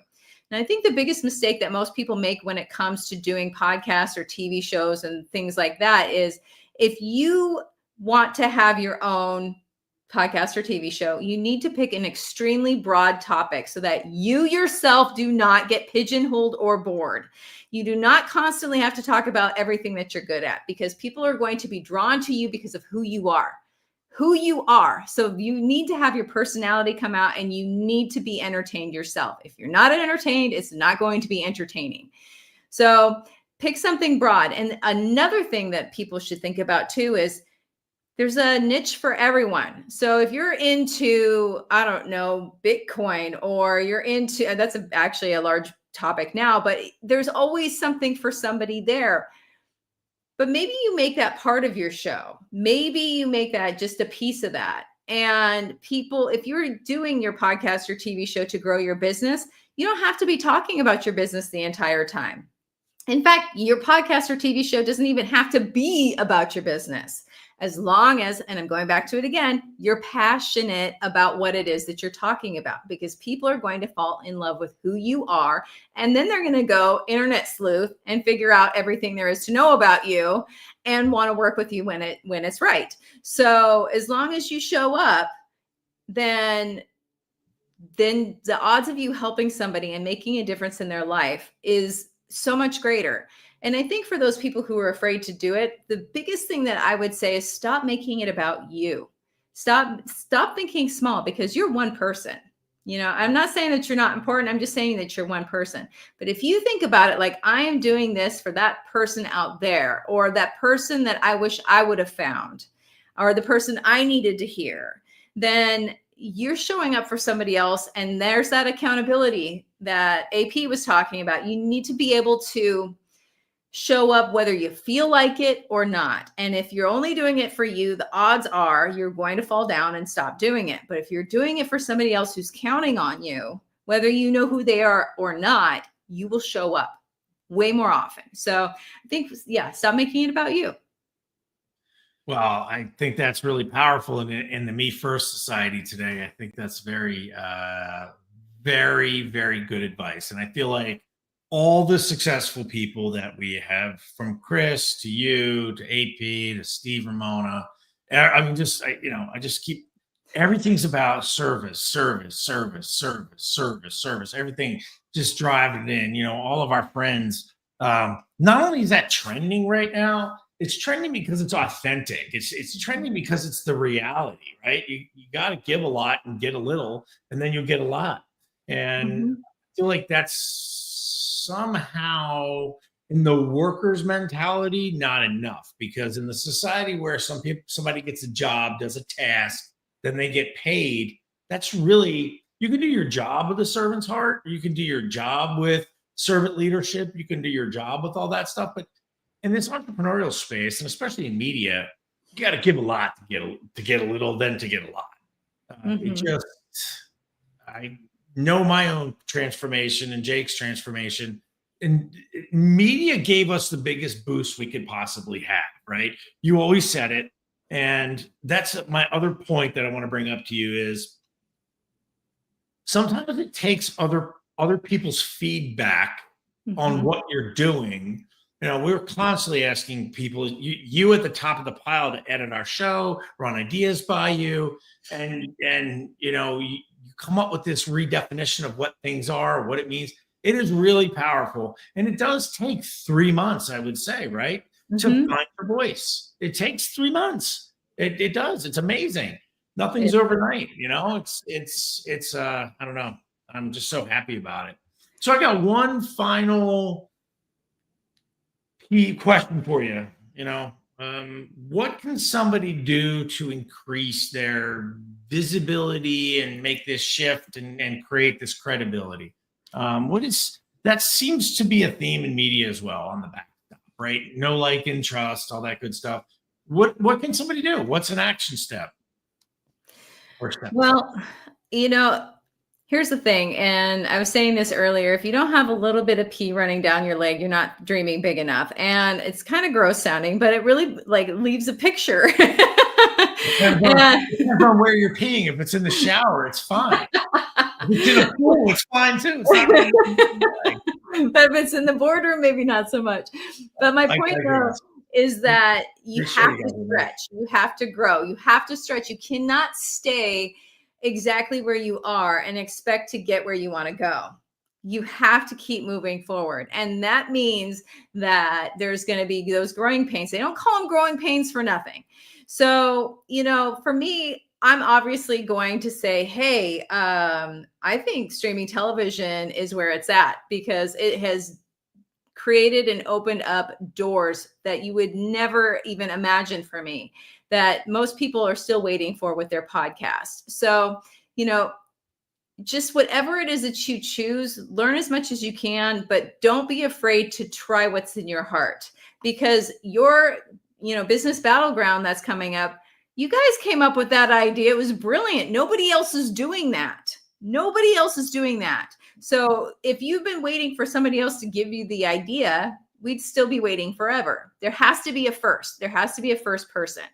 And I think the biggest mistake that most people make when it comes to doing podcasts or TV shows and things like that is, if you want to have your own podcast or TV show, you need to pick an extremely broad topic so that you yourself do not get pigeonholed or bored. You do not constantly have to talk about everything that you're good at, because people are going to be drawn to you because of who you are. So you need to have your personality come out, and you need to be entertained yourself. If you're not entertained, it's not going to be entertaining. So pick something broad. And another thing that people should think about too is there's a niche for everyone. So if you're into, I don't know, Bitcoin, or you're into, and that's actually a large topic now, but there's always something for somebody there. But maybe you make that part of your show. Maybe you make that just a piece of that. And people, if you're doing your podcast or TV show to grow your business, you don't have to be talking about your business the entire time. In fact, your podcast or TV show doesn't even have to be about your business. as long as, and I'm going back to it again, you're passionate about what it is that you're talking about, because people are going to fall in love with who you are. And then they're going to go internet sleuth and figure out everything there is to know about you and want to work with you when it's right. So as long as you show up, then the odds of you helping somebody and making a difference in their life is so much greater. And I think for those people who are afraid to do it, the biggest thing that I would say is stop making it about you. Stop thinking small, because you're one person. You know, I'm not saying that you're not important. I'm just saying that you're one person. But if you think about it like, I am doing this for that person out there, or that person that I wish I would have found, or the person I needed to hear, then you're showing up for somebody else. And there's that accountability that AP was talking about. You need to be able to show up whether you feel like it or not. And if you're only doing it for you, the odds are you're going to fall down and stop doing it. But if you're doing it for somebody else who's counting on you, whether you know who they are or not, you will show up way more often. So I think, yeah, stop making it about you. Well, I think that's really powerful in the Me First society today. I think that's very, very good advice. And I feel like all the successful people that we have, from Chris to you to AP to Steve Ramona, I mean, I just keep, everything's about service. Everything just driving it in, all of our friends. Not only is that trending right now, it's trending because it's authentic. It's trending because it's the reality, right? You got to give a lot and get a little, and then you'll get a lot. And I feel like that's somehow in the worker's mentality not enough, because in the society where somebody gets a job, does a task, then they get paid, that's really, you can do your job with a servant's heart, or you can do your job with servant leadership, you can do your job with all that stuff. But in this entrepreneurial space, and especially in media, you got to give a lot to get a little, then to get a lot. I know my own transformation and Jake's transformation, and media gave us the biggest boost we could possibly have, right? You always said it. And that's my other point that I want to bring up to you is sometimes it takes other people's feedback on what you're doing. We're constantly asking people, you at the top of the pile, to edit our show, run ideas by you. And you come up with this redefinition of what things are, what it means. It is really powerful. And it does take 3 months, I would say, right? To find your voice. It takes 3 months. It does. It's amazing. Nothing's overnight, it's I don't know. I'm just so happy about it. So I got one final key question for you. What can somebody do to increase their visibility and make this shift and create this credibility? That seems to be a theme in media as well, on the back, right? Know, like, and trust, all that good stuff. What can somebody do? What's an action step? Well, here's the thing. And I was saying this earlier, if you don't have a little bit of pee running down your leg, you're not dreaming big enough. And it's kind of gross sounding, but it really leaves a picture. Depends on where you're peeing. If it's in the shower, it's fine. If it's in a pool, it's fine too. It's not really but if it's in the boardroom, maybe not so much. But my point though is that you have to stretch. You have to grow. You have to stretch. You cannot stay exactly where you are and expect to get where you want to go. You have to keep moving forward. And that means that there's going to be those growing pains. They don't call them growing pains for nothing. So, for me, I'm obviously going to say, hey, I think streaming television is where it's at, because it has created and opened up doors that you would never even imagine for me, that most people are still waiting for with their podcast. So, just whatever it is that you choose, learn as much as you can, but don't be afraid to try what's in your heart, because your, business battleground that's coming up, you guys came up with that idea. It was brilliant. Nobody else is doing that. Nobody else is doing that. So if you've been waiting for somebody else to give you the idea, we'd still be waiting forever. There has to be a first. There has to be a first person.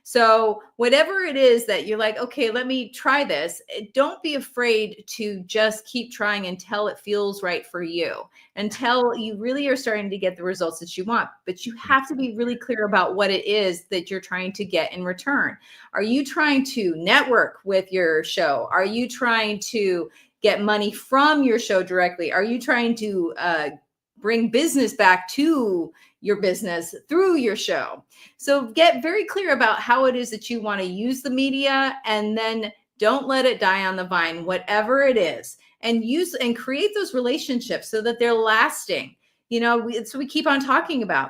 So whatever it is that you're like, okay, let me try this. Don't be afraid to just keep trying until it feels right for you, until you really are starting to get the results that you want. But you have to be really clear about what it is that you're trying to get in return. Are you trying to network with your show? Are you trying to get money from your show directly? Are you trying to bring business back to your business through your show? So get very clear about how it is that you want to use the media, and then don't let it die on the vine, whatever it is, and use and create those relationships so that they're lasting. You know, it's what we keep on talking about.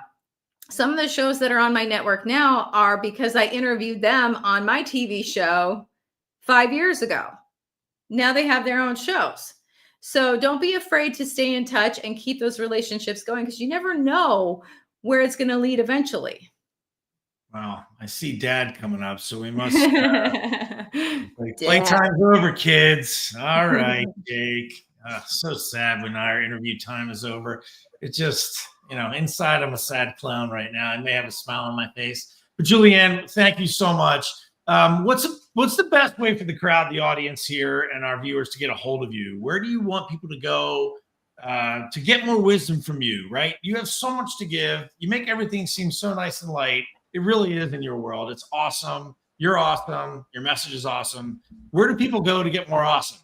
Some of the shows that are on my network now are because I interviewed them on my TV show 5 years ago. Now they have their own shows. So don't be afraid to stay in touch and keep those relationships going, because you never know where it's going to lead eventually. Wow, I see Dad coming up, so we must Dad. playtime's over, kids. All right, Jake. So sad when our interview time is over. It just, inside I'm a sad clown right now. I may have a smile on my face. But Julianne, thank you so much. What's the best way for the crowd, the audience here, and our viewers to get a hold of you? Where do you want people to go to get more wisdom from you, right? You have so much to give. You make everything seem so nice and light. It really is in your world. It's awesome. You're awesome. Your message is awesome. Where do people go to get more awesome?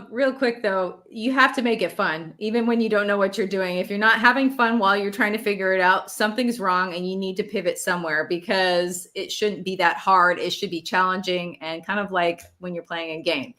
Real quick though, you have to make it fun, even when you don't know what you're doing. If you're not having fun while you're trying to figure it out, something's wrong and you need to pivot somewhere, because it shouldn't be that hard. It should be challenging and kind of like when you're playing a game.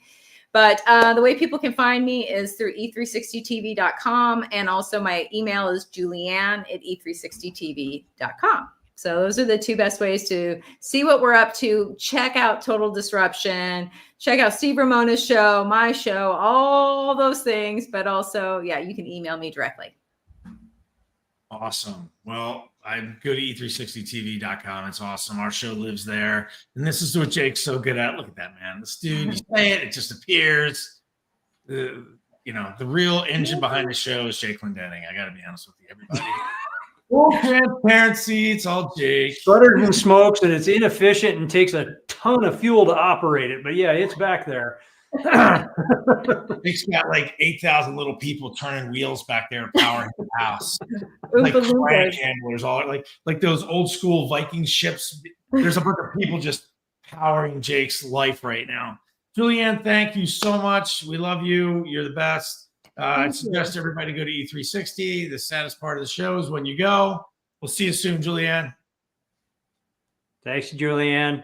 But the way people can find me is through e360tv.com. And also my email is julianne@e360tv.com. So those are the two best ways to see what we're up to. Check out Total Disruption. Check out Steve Ramona's show, my show, all those things. But also, you can email me directly. Awesome. Well, I go to e360tv.com. It's awesome. Our show lives there. And this is what Jake's so good at. Look at that, man. This dude, you say it just appears. The real engine behind the show is Jake Clendenning. I got to be honest with you, everybody. Full transparency. It's all Jake. Sputters and smokes, and it's inefficient and takes a ton of fuel to operate it. But yeah, it's back there. Jake's got like 8,000 little people turning wheels back there, powering the house. Like crank handlers, all like those old school Viking ships. There's a bunch of people just powering Jake's life right now. Julianne, thank you so much. We love you. You're the best. I suggest everybody go to E360. The saddest part of the show is when you go. We'll see you soon, Julianne. Thanks, Julianne.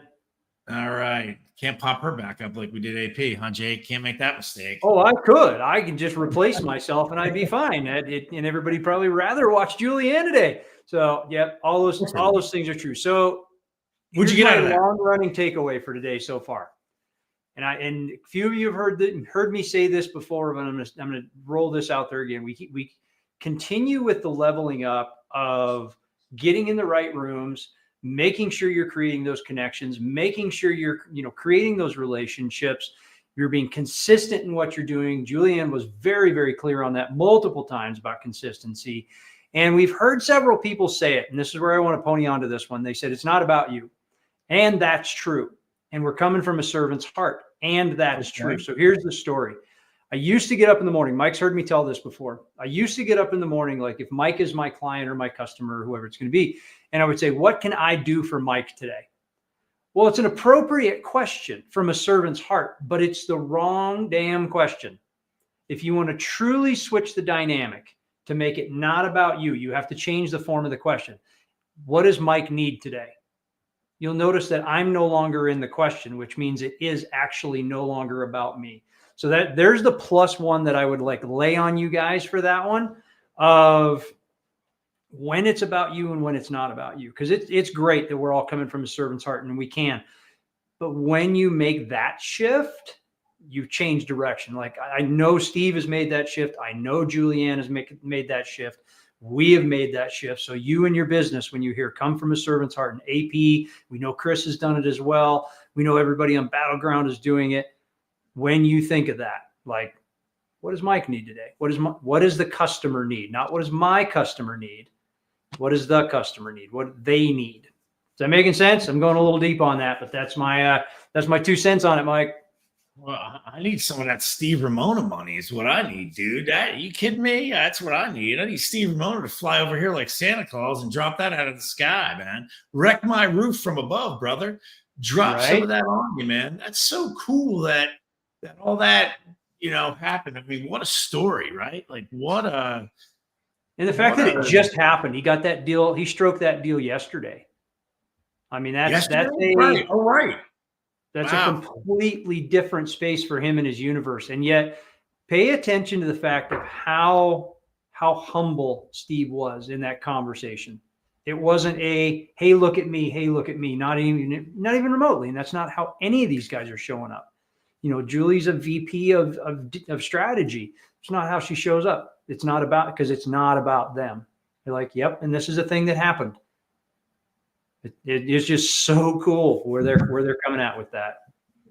All right. Can't pop her back up like we did AP, huh, Jake? Can't make that mistake. Oh, I could. I can just replace myself and I'd be fine. And everybody probably rather watch Julianne today. So, yeah, all those things are true. So, what'd you get out of that? Long-running takeaway for today so far. And a few of you have heard me say this before, but I'm going to roll this out there again. We continue with the leveling up of getting in the right rooms, making sure you're creating those connections, making sure you're creating those relationships. You're being consistent in what you're doing. Julianne was very, very clear on that multiple times about consistency. And we've heard several people say it, and this is where I want to pony onto this one. They said, it's not about you. And that's true. And we're coming from a servant's heart. And that is true. So here's the story. I used to get up in the morning. Mike's heard me tell this before. I used to get up in the morning, like if Mike is my client or my customer or whoever it's going to be, and I would say, what can I do for Mike today? Well, it's an appropriate question from a servant's heart, but it's the wrong damn question. If you want to truly switch the dynamic to make it not about you, you have to change the form of the question. What does Mike need today? You'll notice that I'm no longer in the question, which means it is actually no longer about me. So that there's the +1 that I would lay on you guys for that one, of when it's about you and when it's not about you. Because it's great that we're all coming from a servant's heart and we can. But when you make that shift, you've changed direction. Like I know Steve has made that shift. I know Julianne has made that shift. We have made that shift. So you and your business, when you hear come from a servant's heart, and AP, we know Chris has done it as well. We know everybody on Battleground is doing it. When you think of that, like, what does Mike need today? What does the customer need? Not what does my customer need? What does the customer need? What they need? that making sense? I'm going a little deep on that, but that's my 2 cents on it, Mike. Well, I need some of that Steve Ramona money is what I need, dude. You kidding me? Yeah, that's what I need. I need Steve Ramona to fly over here like Santa Claus and drop that out of the sky, man. Wreck my roof from above, brother. Drop some Right? of that on me, man. That's so cool that all that, happened. I mean, what a story, right? Like what a And the fact what that it a- just happened, he got that deal, he stroked that deal yesterday. I mean, that's right. Oh, right. that's Wow. a completely different space for him in his universe. And yet pay attention to the fact of how humble Steve was in that conversation. It wasn't a, hey, look at me, not even remotely. And that's not how any of these guys are showing up. Julie's a VP of strategy. It's not how she shows up. It's not about them. They're like, yep. And this is a thing that happened. It is just so cool where they're coming at with that.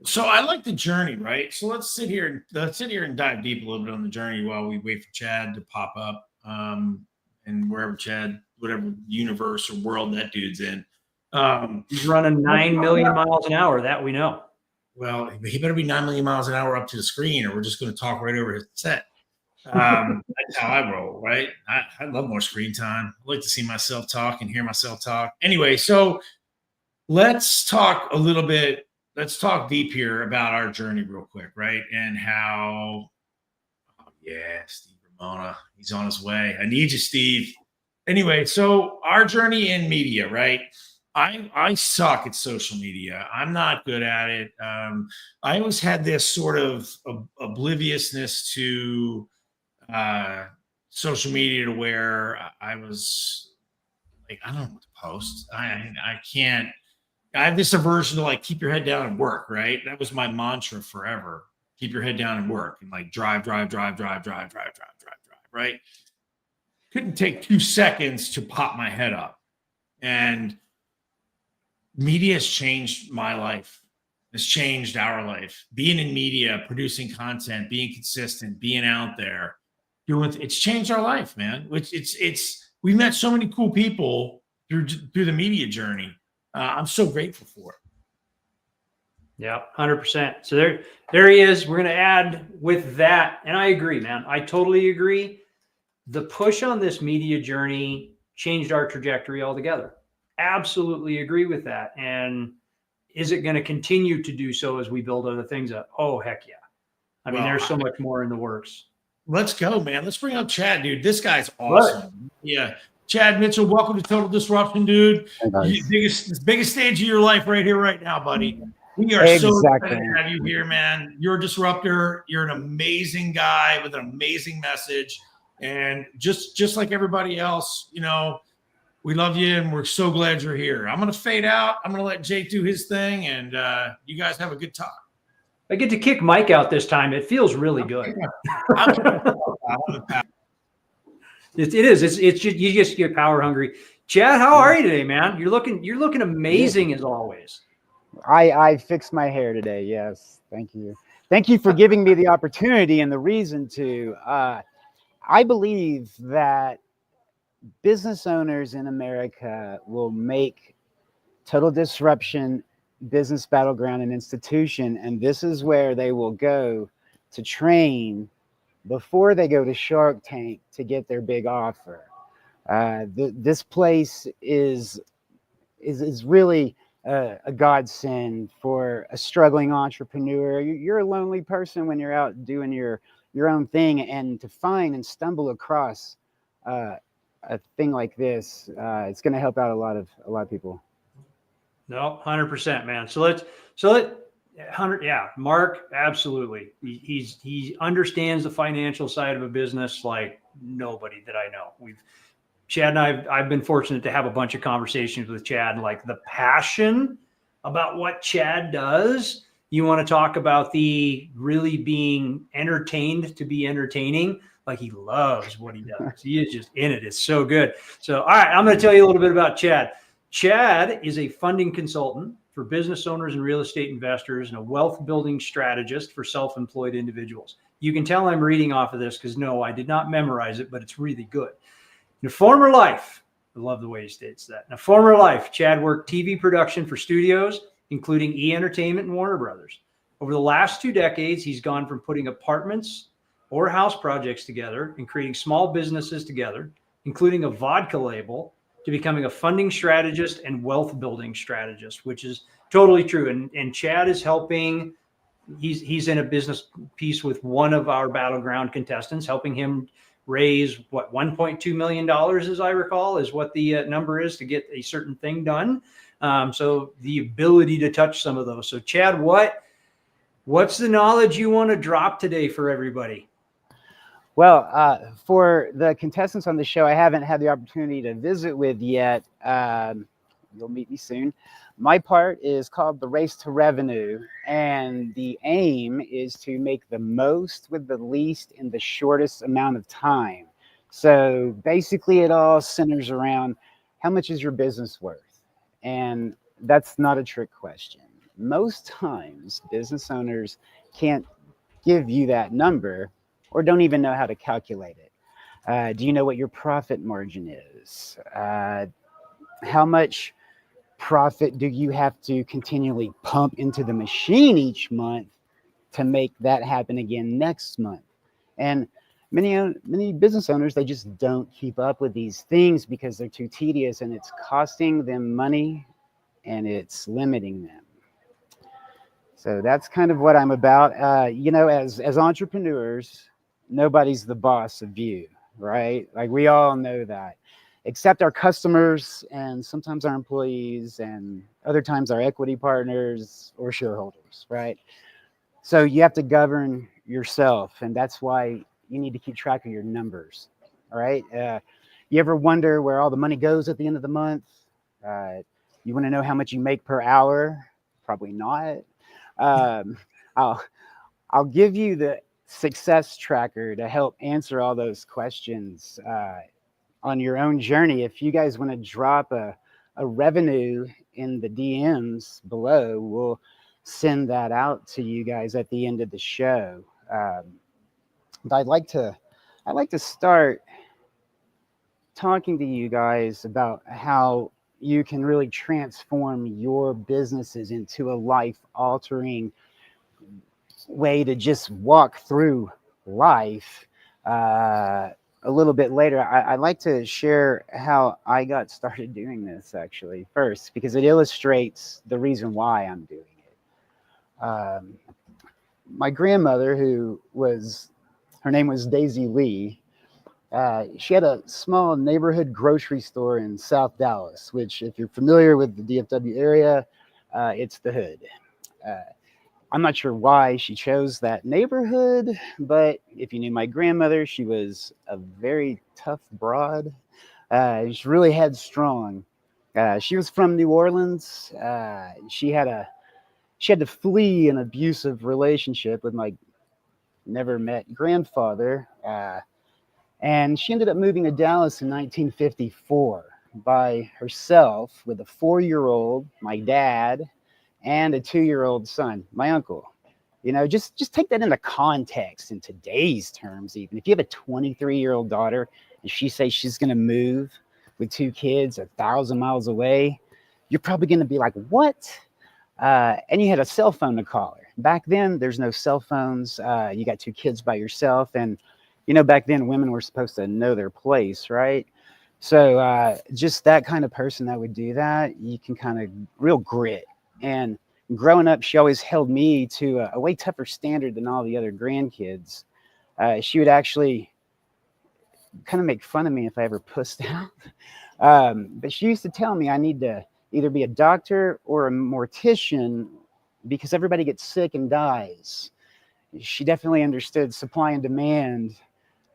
So I like the journey, right? So let's sit here and dive deep a little bit on the journey while we wait for Chad to pop up. And wherever Chad, whatever universe or world that dude's in. He's running 9 million miles an hour, that we know. Well, he better be 9 million miles an hour up to the screen, or we're just going to talk right over his set. That's how I roll, right? I love more screen time. I like to see myself talk and hear myself talk. Anyway, so let's talk a little bit. Let's talk deep here about our journey real quick, right? And how, Steve Ramona, he's on his way. I need you, Steve. Anyway, so our journey in media, right? I suck at social media. I'm not good at it. I always had this sort of obliviousness to social media to where I was like, I don't know what to post. I can't. I have this aversion to like keep your head down and work, right? That was my mantra forever. Keep your head down and work, and like drive, right? Couldn't take 2 seconds to pop my head up. And media has changed my life. It's changed our life. Being in media, producing content, being consistent, being out there, it's changed our life, man. We met so many cool people through the media journey. I'm so grateful for it. Yeah, 100%. So there he is. We're going to add with that. And I agree, man. I totally agree. The push on this media journey changed our trajectory altogether. Absolutely agree with that. And is it going to continue to do so as we build other things up? Oh, heck yeah. I mean, there's so much more in the works. Let's go, man. Let's bring up Chad, dude. This guy's awesome. Right. Yeah. Chad Mitchell, welcome to Total Disruption, dude. Biggest stage of your life right here, right now, buddy. We are so excited to have you here, man. You're a disruptor. You're an amazing guy with an amazing message. And just like everybody else, we love you, and we're so glad you're here. I'm going to fade out. I'm going to let Jake do his thing, and you guys have a good time. I get to kick Mike out this time. It feels really good. It is. It's just, you just get power hungry. Chad, how are you today, man? You're looking amazing as always. I fixed my hair today. Yes, thank you. Thank you for giving me the opportunity and the reason to. I believe that business owners in America will make Total Disruption Business Battleground an institution, and this is where they will go to train before they go to Shark Tank to get their big offer. This place is really a godsend for a struggling entrepreneur. You're a lonely person when you're out doing your own thing, and to find and stumble across a thing like this, it's going to help out a lot of people. No, 100%, man. So let 100. Yeah, Mark, absolutely. He understands the financial side of a business like nobody that I know. Chad and I've been fortunate to have a bunch of conversations with Chad, and like the passion about what Chad does. You want to talk about the really being entertained to be entertaining. Like he loves what he does. He is just in it. It's so good. So, all right, I'm going to tell you a little bit about Chad. Chad is a funding consultant for business owners and real estate investors and a wealth building strategist for self-employed individuals. You can tell I'm reading off of this because no, I did not memorize it, but it's really good. In a former life, I love the way he states that. In a former life, Chad worked TV production for studios, including E! Entertainment and Warner Brothers. Over the last 2 decades, he's gone from putting apartments or house projects together and creating small businesses together, including a vodka label, to becoming a funding strategist and wealth building strategist, which is totally true. And Chad is helping. He's in a business piece with one of our Battleground contestants, helping him raise what $1.2 million, as I recall, is what the number is to get a certain thing done. So the ability to touch some of those. So Chad, what's the knowledge you want to drop today for everybody? Well, for the contestants on the show, I haven't had the opportunity to visit with yet. You'll meet me soon. My part is called the Race to Revenue, and the aim is to make the most with the least in the shortest amount of time. So basically it all centers around how much is your business worth? And that's not a trick question. Most times business owners can't give you that number or don't even know how to calculate it. Do you know what your profit margin is? How much profit do you have to continually pump into the machine each month to make that happen again next month? And many business owners, they just don't keep up with these things because they're too tedious, and it's costing them money and it's limiting them. So that's kind of what I'm about. As entrepreneurs, nobody's the boss of you, right? Like, we all know that, except our customers and sometimes our employees and other times our equity partners or shareholders, right? So you have to govern yourself, and that's why you need to keep track of your numbers, all right? You ever wonder where all the money goes at the end of the month? You want to know how much you make per hour? Probably not. I'll give you the success tracker to help answer all those questions on your own journey. If you guys want to drop a revenue in the DMs below, we'll send that out to you guys at the end of the show. But I'd like to start talking to you guys about how you can really transform your businesses into a life-altering way to just walk through life. A little bit later, I'd like to share how I got started doing this, actually, first, because it illustrates the reason why I'm doing it. My grandmother, her name was Daisy Lee, she had a small neighborhood grocery store in South Dallas, which, if you're familiar with the DFW area, it's the hood. I'm not sure why she chose that neighborhood, but if you knew my grandmother, she was a very tough broad. She's really headstrong. She was from New Orleans. She had to flee an abusive relationship with my never met grandfather. And she ended up moving to Dallas in 1954 by herself with a 4-year-old, my dad, and a 2-year-old son, my uncle. Just take that into context in today's terms. Even if you have a 23-year-old daughter and she says she's going to move with 2 kids 1,000 miles away, you're probably going to be like, what? And you had a cell phone to call her. Back then, there's no cell phones. You got 2 kids by yourself. And, back then women were supposed to know their place, right? So just that kind of person that would do that, you can kind of real grit. And growing up, she always held me to a way tougher standard than all the other grandkids. She would actually kind of make fun of me if I ever pussed out. But she used to tell me I need to either be a doctor or a mortician because everybody gets sick and dies. She definitely understood supply and demand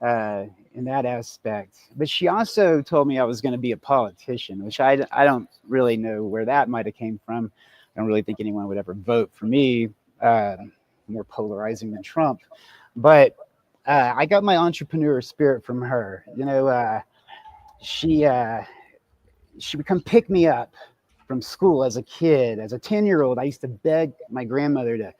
in that aspect. But she also told me I was going to be a politician, which I don't really know where that might have came from. I don't really think anyone would ever vote for me, more polarizing than Trump. But I got my entrepreneur spirit from her. She would come pick me up from school as a kid. As a 10-year-old, I used to beg my grandmother to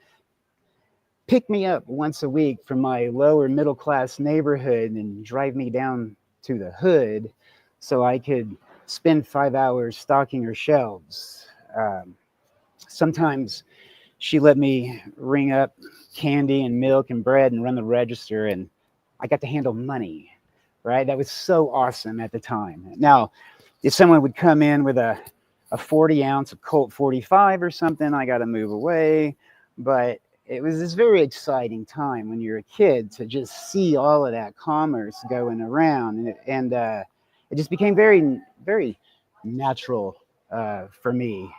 pick me up once a week from my lower middle class neighborhood and drive me down to the hood so I could spend 5 hours stocking her shelves. Sometimes she let me ring up candy and milk and bread and run the register, and I got to handle money, right? That was so awesome at the time. Now, if someone would come in with a 40 ounce of Colt 45 or something, I got to move away. But it was this very exciting time when you're a kid to just see all of that commerce going around. And it just became very, very natural for me.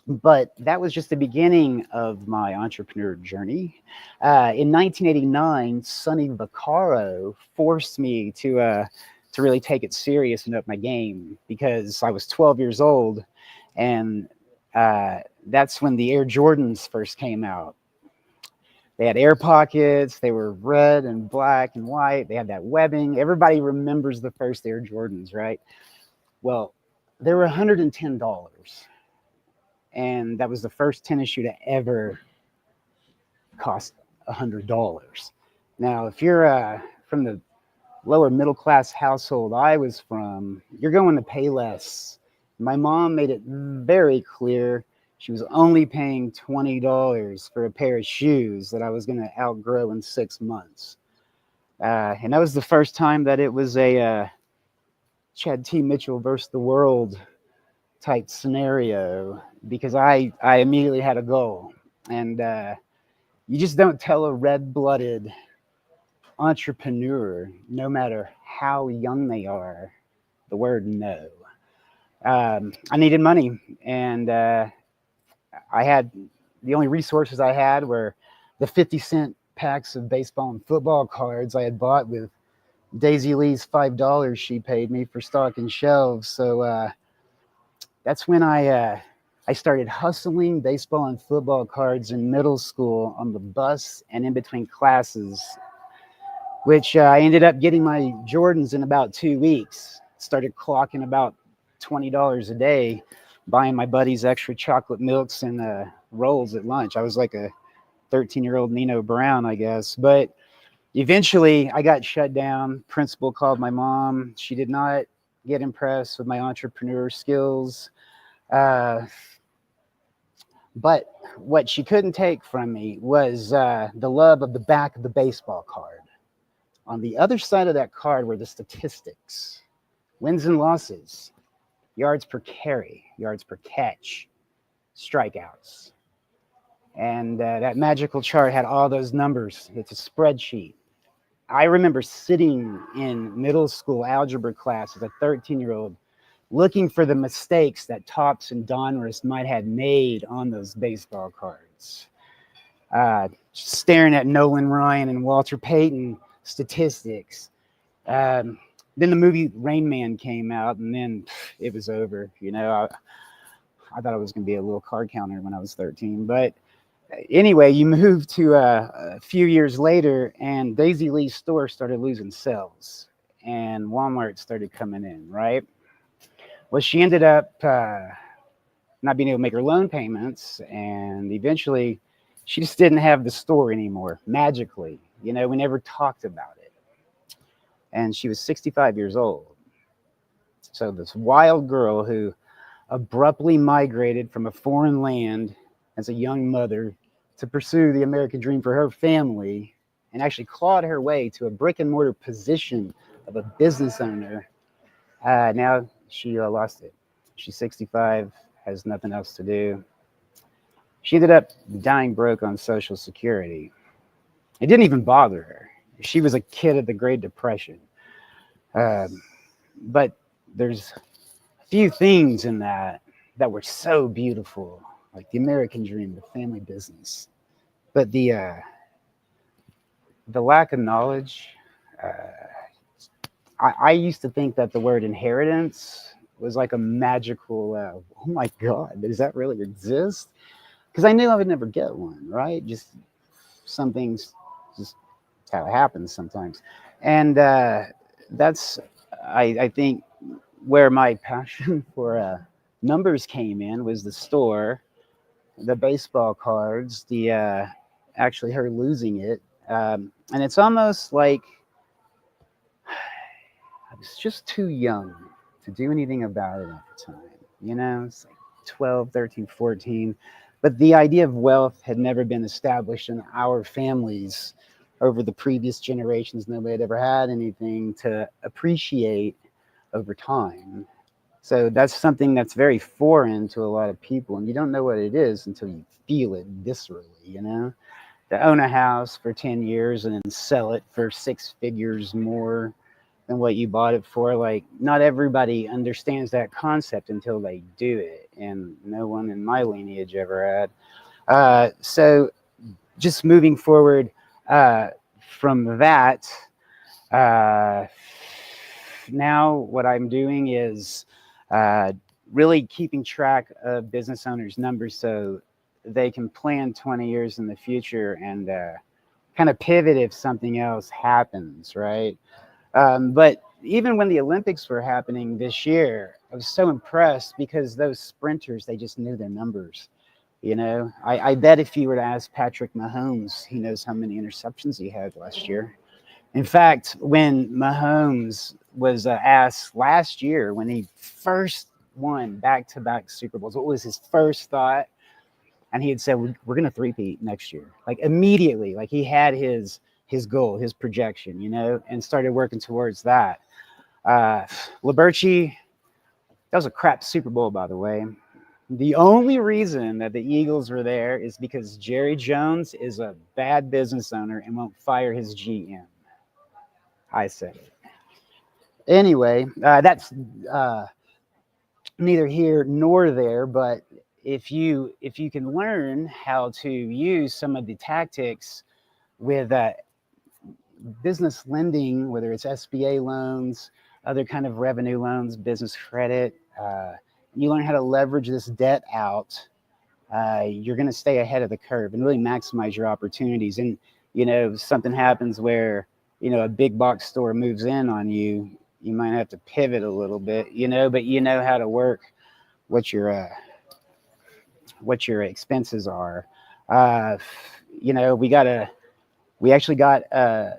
But that was just the beginning of my entrepreneur journey. In 1989, Sonny Vaccaro forced me to really take it serious and up my game, because I was 12 years old, and that's when the Air Jordans first came out. They had air pockets. They were red and black and white. They had that webbing. Everybody remembers the first Air Jordans, right? Well, they were $110. And that was the first tennis shoe to ever cost $100. Now, if you're from the lower middle class household I was from, you're going to pay less. My mom made it very clear she was only paying $20 for a pair of shoes that I was going to outgrow in 6 months. And that was the first time that it was a Chad T. Mitchell versus the world type scenario, because I immediately had a goal. And you just don't tell a red-blooded entrepreneur, no matter how young they are, the word no. I needed money, and I had, the only resources I had were the 50-cent packs of baseball and football cards I had bought with Daisy Lee's $5 she paid me for stocking shelves. So that's when I started hustling baseball and football cards in middle school on the bus and in between classes, which I ended up getting my Jordans in about 2 weeks. Started clocking about $20 a day, buying my buddies extra chocolate milks and rolls at lunch. I was like a 13-year-old Nino Brown, I guess. But eventually I got shut down. Principal called my mom. She did not get impressed with my entrepreneur skills. But what she couldn't take from me was the love of the back of the baseball card. On the other side of that card were the statistics, wins and losses, yards per carry, yards per catch, strikeouts. And that magical chart had all those numbers. It's a spreadsheet. I remember sitting in middle school algebra class as a 13-year-old looking for the mistakes that Topps and Donruss might have made on those baseball cards. Staring at Nolan Ryan and Walter Payton statistics. Then the movie Rain Man came out, and then it was over. You know, I thought I was going to be a little card counter when I was 13. But anyway, you move to a few years later, and Daisy Lee's store started losing sales, and Walmart started coming in, right? Well, she ended up not being able to make her loan payments, and eventually she just didn't have the store anymore, magically. You know, we never talked about it. And she was 65 years old. So this wild girl who abruptly migrated from a foreign land as a young mother to pursue the American dream for her family, and actually clawed her way to a brick and mortar position of a business owner. Now she lost it. She's 65, has nothing else to do. She ended up dying broke on Social Security. It didn't even bother her. She was a kid of the Great Depression. But there's a few things in that were so beautiful, like the American dream, the family business. But the lack of knowledge, I used to think that the word inheritance was like a magical, oh my God, does that really exist? Because I knew I would never get one, right? Just some things, just how it happens sometimes. And that's, I think, where my passion for numbers came in, was the store, the baseball cards, the actually her losing it. And it's almost like I was just too young to do anything about it at the time. You know, it's like 12, 13, 14. But the idea of wealth had never been established in our families over the previous generations. Nobody had ever had anything to appreciate over time. So that's something that's very foreign to a lot of people. And you don't know what it is until you feel it viscerally, you know? To own a house for 10 years and then sell it for 6 figures more than what you bought it for. Like, not everybody understands that concept until they do it. And no one in my lineage ever had. So just moving forward from that, now what I'm doing is really keeping track of business owners' numbers so they can plan 20 years in the future and kind of pivot if something else happens, right? But even when the Olympics were happening this year, I was so impressed because those sprinters, they just knew their numbers. You know, I bet if you were to ask Patrick Mahomes, he knows how many interceptions he had last year. In fact, when Mahomes was asked last year, when he first won back-to-back Super Bowls, what was his first thought? And he had said, we're going to three-peat next year. Like immediately, like he had his goal, his projection, you know, and started working towards that. Liberci, that was a crap Super Bowl, by the way. The only reason that the Eagles were there is because Jerry Jones is a bad business owner and won't fire his GM. I said it. Anyway, that's neither here nor there, but if you can learn how to use some of the tactics with business lending, whether it's SBA loans, other kind of revenue loans, business credit, you learn how to leverage this debt out, you're going to stay ahead of the curve and really maximize your opportunities. And, you know, something happens where, you know, a big box store moves in on you, you might have to pivot a little bit, you know, but you know how to work what your expenses are. You know, we actually got a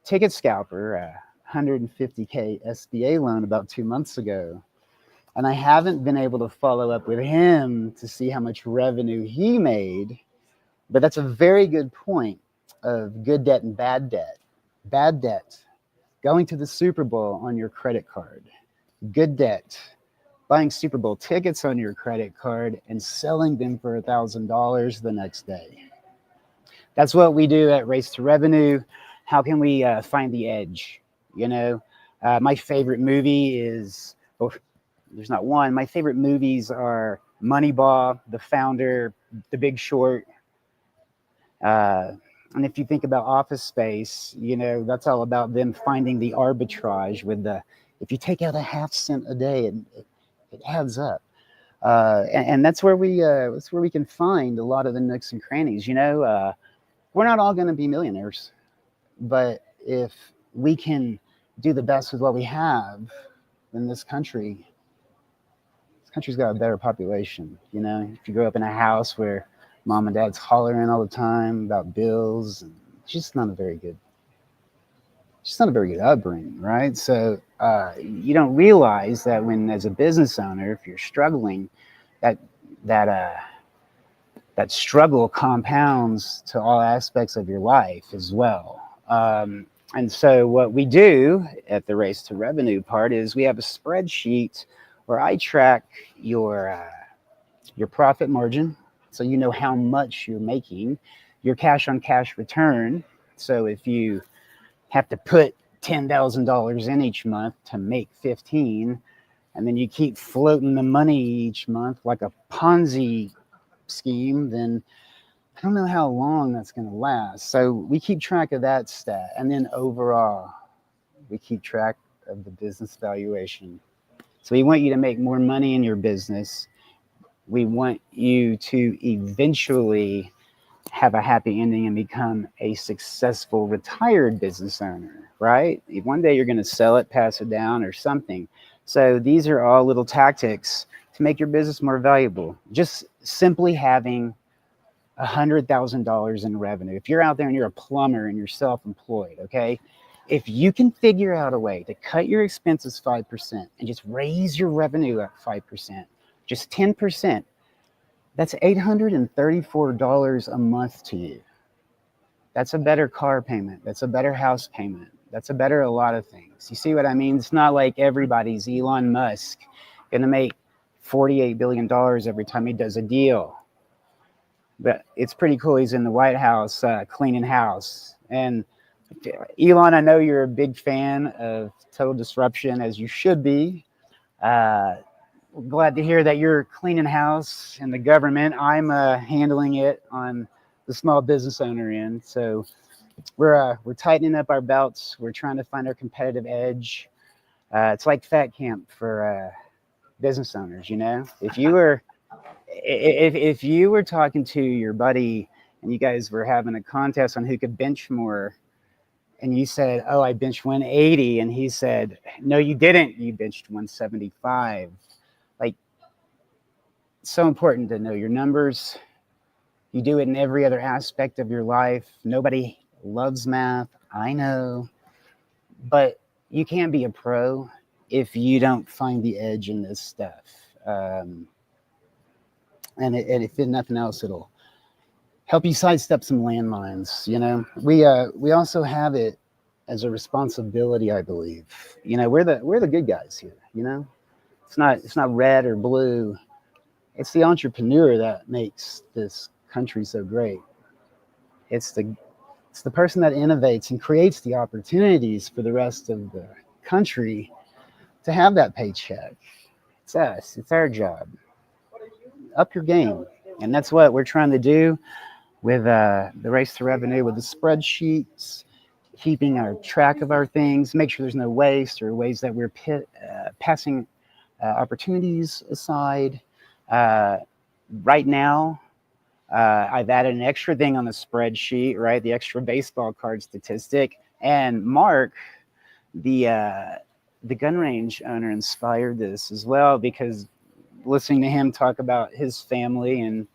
Ticket Scalper, $150K SBA loan about 2 months ago. And I haven't been able to follow up with him to see how much revenue he made. But that's a very good point of good debt and bad debt. Bad debt, going to the Super Bowl on your credit card. Good debt, buying Super Bowl tickets on your credit card and selling them for $1,000 the next day. That's what we do at Race to Revenue. How can we find the edge? You know, my favorite movie is, there's not one. My favorite movies are Moneyball, The Founder, The Big Short. And if you think about Office Space, you know, that's all about them finding the arbitrage with if you take out a half cent a day, it adds up. And that's where we can find a lot of the nooks and crannies. You know, we're not all going to be millionaires, but if we can do the best with what we have in this country's got a better population. You know, if you grow up in a house where mom and dad's hollering all the time about bills, and it's just not a very good upbringing, right? So you don't realize that when, as a business owner, if you're struggling, that struggle compounds to all aspects of your life as well. And so what we do at the Race to Revenue part is we have a spreadsheet where I track your profit margin, so you know how much you're making, your cash on cash return. So if you have to put $10,000 in each month to make 15, and then you keep floating the money each month like a Ponzi scheme, then I don't know how long that's going to last. So we keep track of that stat. And then overall, we keep track of the business valuation. So we want you to make more money in your business. We want you to eventually have a happy ending and become a successful retired business owner, right? One day you're going to sell it, pass it down, or something. So these are all little tactics to make your business more valuable. Just simply having $100,000 in revenue. If you're out there and you're a plumber and you're self-employed, okay? if you can figure out a way to cut your expenses 5% and just raise your revenue at 5%, just 10%, that's $834 a month to you. That's a better car payment. That's a better house payment. That's a better a lot of things. You see what I mean? It's not like everybody's Elon Musk going to make $48 billion every time he does a deal. But it's pretty cool. He's in the White House cleaning house. And Elon, I know you're a big fan of Total Disruption, as you should be. Glad to hear that you're cleaning house in the government. I'm handling it on the small business owner end. So we're tightening up our belts. We're trying to find our competitive edge. It's like fat camp for business owners. You know, if you were talking to your buddy and you guys were having a contest on who could bench more, and you said, "Oh, I benched 180," and he said, "No, you didn't. You benched 175." Like, it's so important to know your numbers. You do it in every other aspect of your life. Nobody loves math, I know, but you can't be a pro if you don't find the edge in this stuff. And if nothing else, it'll help you sidestep some landmines. You know, we also have it as a responsibility, I believe. You know, we're the good guys here. You know, it's not red or blue. It's the entrepreneur that makes this country so great. It's the person that innovates and creates the opportunities for the rest of the country to have that paycheck. It's us. It's our job. Up your game. And that's what we're trying to do with the Race to Revenue, with the spreadsheets, keeping our track of our things, make sure there's no waste or ways that we're passing opportunities aside. Right now, I've added an extra thing on the spreadsheet, right? The extra baseball card statistic. And Mark, the gun range owner, inspired this as well, because listening to him talk about his family and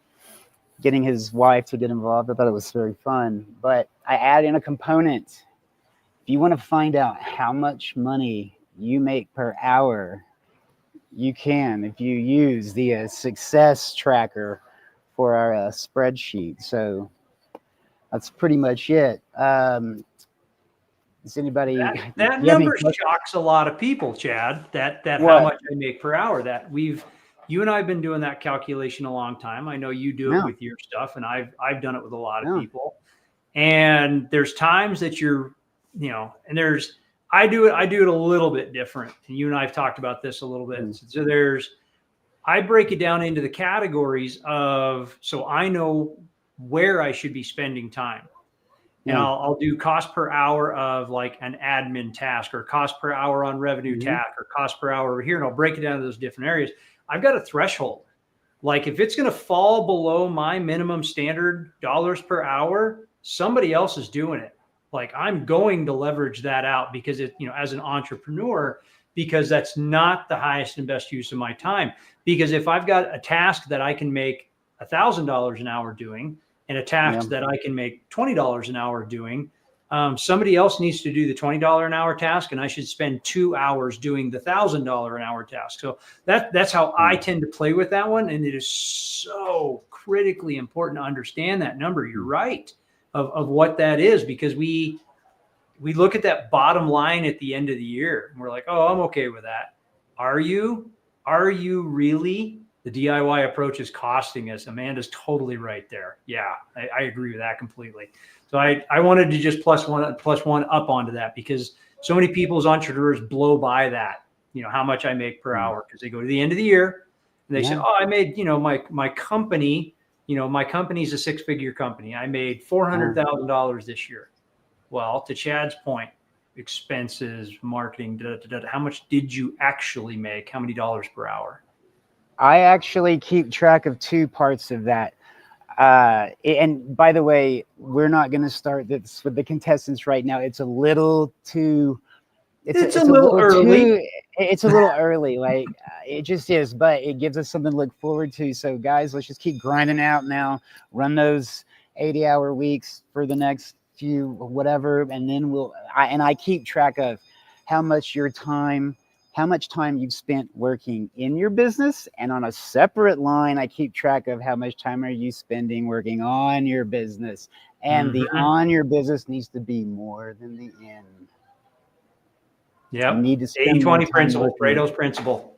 getting his wife to get involved, I thought it was very fun. But I add in a component. If you want to find out how much money you make per hour, you can if you use the success tracker for our spreadsheet. So that's pretty much it. Is anybody that number shocks a lot of people, Chad, that how much I make per hour? That you and I have been doing that calculation a long time. I know you do it with your stuff, and I've done it with a lot of people. And there's times that you're, you know, and I do it a little bit different. And you and I have talked about this a little bit. So I break it down into the categories of, so I know where I should be spending time. And I'll do cost per hour of like an admin task, or cost per hour on revenue task, or cost per hour over here. And I'll break it down to those different areas. I've got a threshold. Like if it's going to fall below my minimum standard dollars per hour, somebody else is doing it. Like I'm going to leverage that out because it, you know, as an entrepreneur, because that's not the highest and best use of my time. Because if I've got a task that I can make $1,000 an hour doing, and a task that I can make $20 an hour doing, somebody else needs to do the $20 an hour task, and I should spend 2 hours doing the $1,000 an hour task. So that's how I tend to play with that one. And it is so critically important to understand that number. You're right of what that is, because we look at that bottom line at the end of the year and we're like, oh, I'm okay with that. Are you really? The DIY approach is costing us. Amanda's totally right there. Yeah, I agree with that completely. So I wanted to just plus one up onto that, because so many people as entrepreneurs blow by that, you know, how much I make per hour, because they go to the end of the year and they say, oh, I made, you know, my company, you know, my company's a 6-figure company. I made $400,000 this year. Well, to Chad's point, expenses, marketing, how much did you actually make? How many dollars per hour? I actually keep track of 2 parts of that. And by the way, we're not going to start this with the contestants right now. It's a little too. It's a little early. It's a little early. Like it just is, but it gives us something to look forward to. So guys, let's just keep grinding out now. Run those 80-hour weeks for the next few whatever, and then I keep track of how much time you've spent working in your business, and on a separate line I keep track of how much time are you spending working on your business, and the on your business needs to be more than the in. Yep. You need to spend more 80-20 time principle, working Pareto's principle.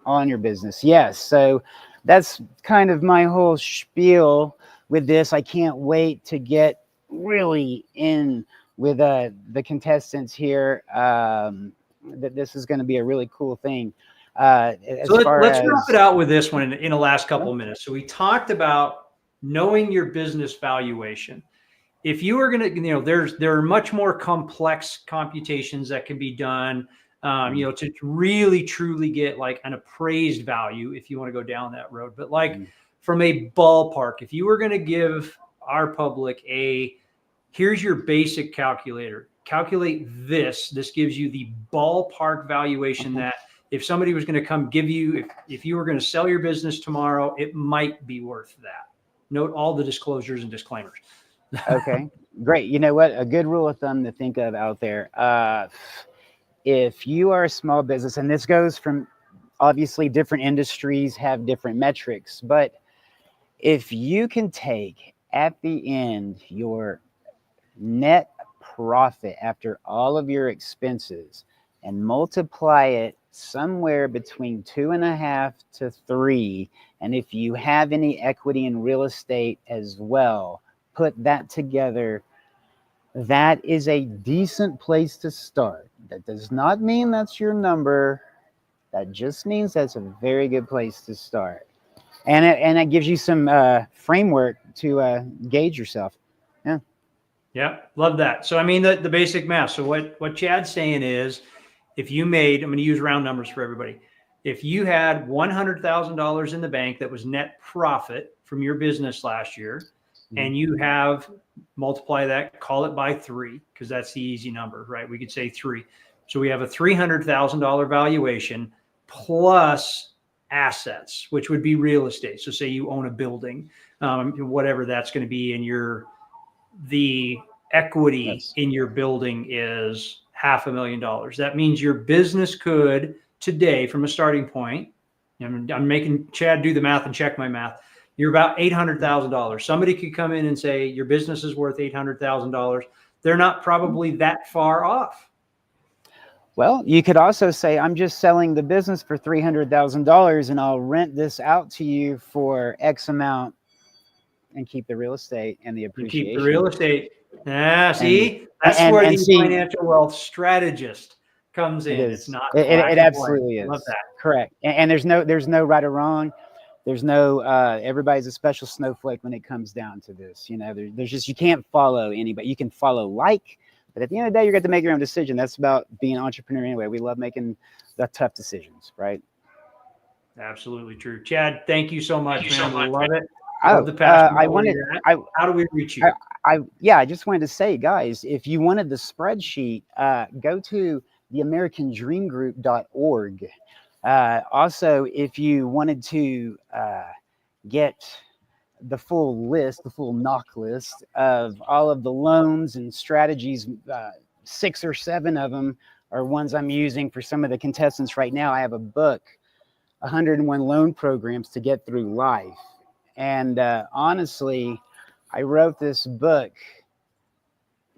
on your business. Yes. So that's kind of my whole spiel with this. I can't wait to get really in with the contestants here. That this is going to be a really cool thing. So let's wrap it out with this one in the last couple of minutes. So we talked about knowing your business valuation. If you are going to, there are much more complex computations that can be done, to really truly get like an appraised value if you want to go down that road. But like from a ballpark, if you were going to give our public here's your basic calculator, calculate this gives you the ballpark valuation that if somebody was going to come give you, if you were going to sell your business tomorrow, it might be worth that. Note all the disclosures and disclaimers. Okay, great. You know what? A good rule of thumb to think of out there. If you are a small business, and this goes from obviously different industries have different metrics, but if you can take at the end your net profit after all of your expenses and multiply it somewhere between 2.5 to 3, and if you have any equity in real estate as well, put that together, that is a decent place to start. That does not mean that's your number. That just means that's a very good place to start. And it gives you some framework to gauge yourself. Yeah. Yeah, love that. So I mean the basic math. So what Chad's saying is, if you made, I'm going to use round numbers for everybody. If you had $100,000 in the bank that was net profit from your business last year, and you have multiply that, call it by 3, because that's the easy number, right? We could say 3. So we have a $300,000 valuation plus assets, which would be real estate. So say you own a building, whatever that's going to be in the equity in your building is $500,000. That means your business could today, from a starting point, I'm making Chad do the math and check my math, you're about $800,000. Somebody could come in and say your business is worth $800,000. They're not probably that far off. Well, you could also say, I'm just selling the business for $300,000 and I'll rent this out to you for X amount and keep the real estate and the appreciation. Keep the real estate. See, that's where the financial wealth strategist comes in. It's not. It absolutely is. Love that. Correct. And there's no right or wrong. There's no everybody's a special snowflake when it comes down to this. There's just, you can't follow anybody. You can follow but at the end of the day, you got to make your own decision. That's about being an entrepreneur anyway. We love making the tough decisions, right? Absolutely true. Chad, thank you so much, man. We love it. Love the passion. How do we reach you? I just wanted to say, guys, if you wanted the spreadsheet, go to theamericandreamgroup.org. Also, if you wanted to get the full list, the full knock list of all of the loans and strategies, 6 or 7 of them are ones I'm using for some of the contestants right now. I have a book, 101 Loan Programs to Get Through Life. And honestly, I wrote this book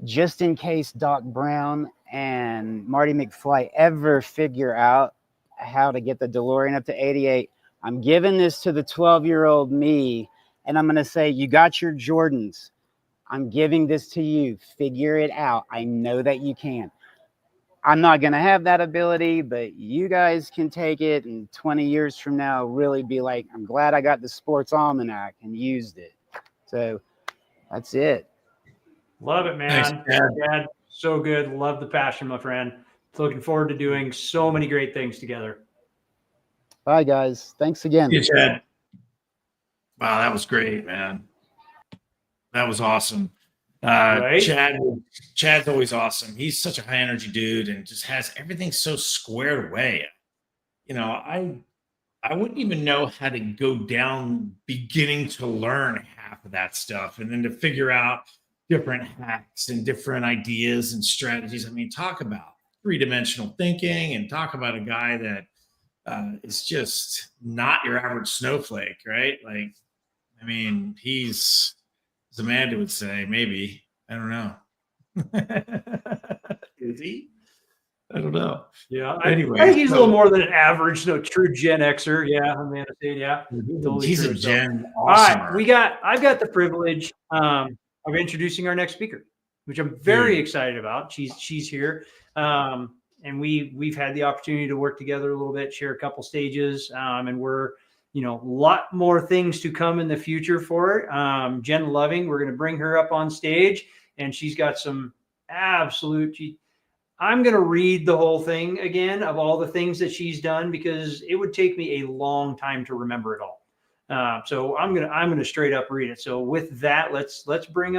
just in case Doc Brown and Marty McFly ever figure out how to get the DeLorean up to 88. I'm giving this to the 12-year-old me, and I'm going to say, you got your Jordans. I'm giving this to you. Figure it out. I know that you can. I'm not going to have that ability, but you guys can take it, and 20 years from now, really be like, I'm glad I got the Sports Almanac and used it. So that's it. Love it, man. Thanks, Chad, so good. Love the passion, my friend. Looking forward to doing so many great things together. Bye, guys. Thanks again. Yeah, Chad. Wow, that was great, man. That was awesome. Right? Chad's always awesome. He's such a high energy dude and just has everything so squared away. I wouldn't even know how to go down beginning to learn half of that stuff, and then to figure out different hacks and different ideas and strategies. I mean, talk about three-dimensional thinking, and talk about a guy that is just not your average snowflake, right? Like, I mean, he's, as Amanda would say, maybe, I don't know. Is he? I don't know. Yeah. Anyway, I think he's a little so- more than an average, no, true Gen Xer. Yeah. Amanda said, yeah. Totally He's a true. So- Gen All right, awesomer. I've got the privilege of introducing our next speaker, which I'm very excited about. She's here, and we've had the opportunity to work together a little bit, share a couple stages, and we're a lot more things to come in the future for it. Jen Loving, we're going to bring her up on stage, and she's got some absolute. I'm going to read the whole thing again of all the things that she's done, because it would take me a long time to remember it all. So I'm gonna straight up read it. So with that, let's bring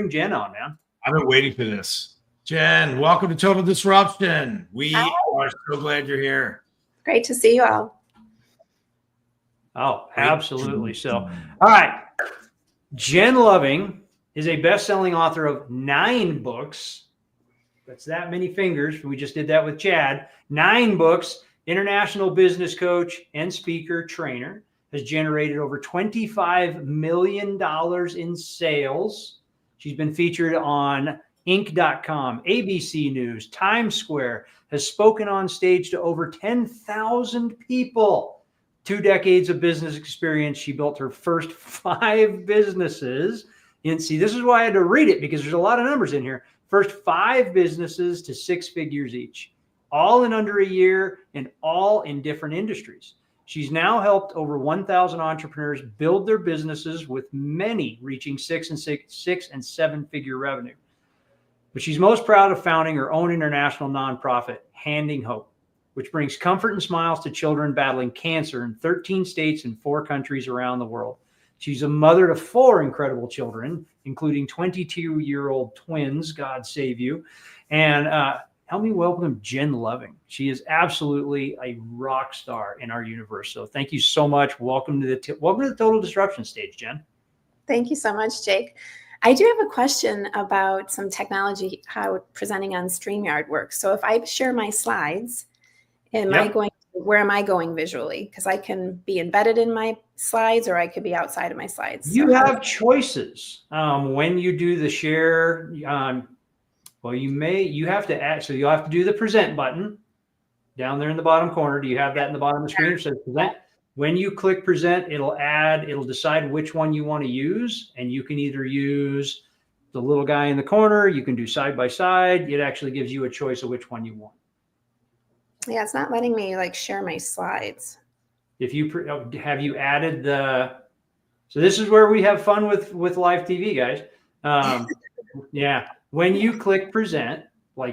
Jen on, man. I've been waiting for this. Jen, welcome to Total Disruption. We Hi. are so glad you're here. Great to see you all. Oh, absolutely. So, all right. Jen Loving is a best-selling author of 9 books. That's that many fingers. We just did that with Chad. 9 books, international business coach and speaker trainer, has generated over $25 million in sales. She's been featured on Inc.com, ABC News, Times Square, has spoken on stage to over 10,000 people. 2 decades of business experience. She built her first 5 businesses. And see, this is why I had to read it, because there's a lot of numbers in here. First 5 businesses to 6 figures each, all in under a year and all in different industries. She's now helped over 1,000 entrepreneurs build their businesses, with many reaching 6 and 7-figure revenue. But she's most proud of founding her own international nonprofit, Handing Hope, which brings comfort and smiles to children battling cancer in 13 states and 4 countries around the world. She's a mother to 4 incredible children, including 22-year-old twins, God save you. And help me welcome Jen Loving. She is absolutely a rock star in our universe. So thank you so much. Welcome to the Total Disruption stage, Jen. Thank you so much, Jake. I do have a question about some technology, how presenting on StreamYard works. So if I share my slides, where am I going visually? Because I can be embedded in my slides, or I could be outside of my slides. You have choices when you do the share. Well, you have to add, so you'll have to do the present button down there in the bottom corner. Do you have that in the bottom of the screen? It says present. When you click present, it'll decide which one you want to use. And you can either use the little guy in the corner, you can do side by side. It actually gives you a choice of which one you want. Yeah, it's not letting me share my slides. If you have you added so this is where we have fun with live TV, guys. Yeah. When you click present,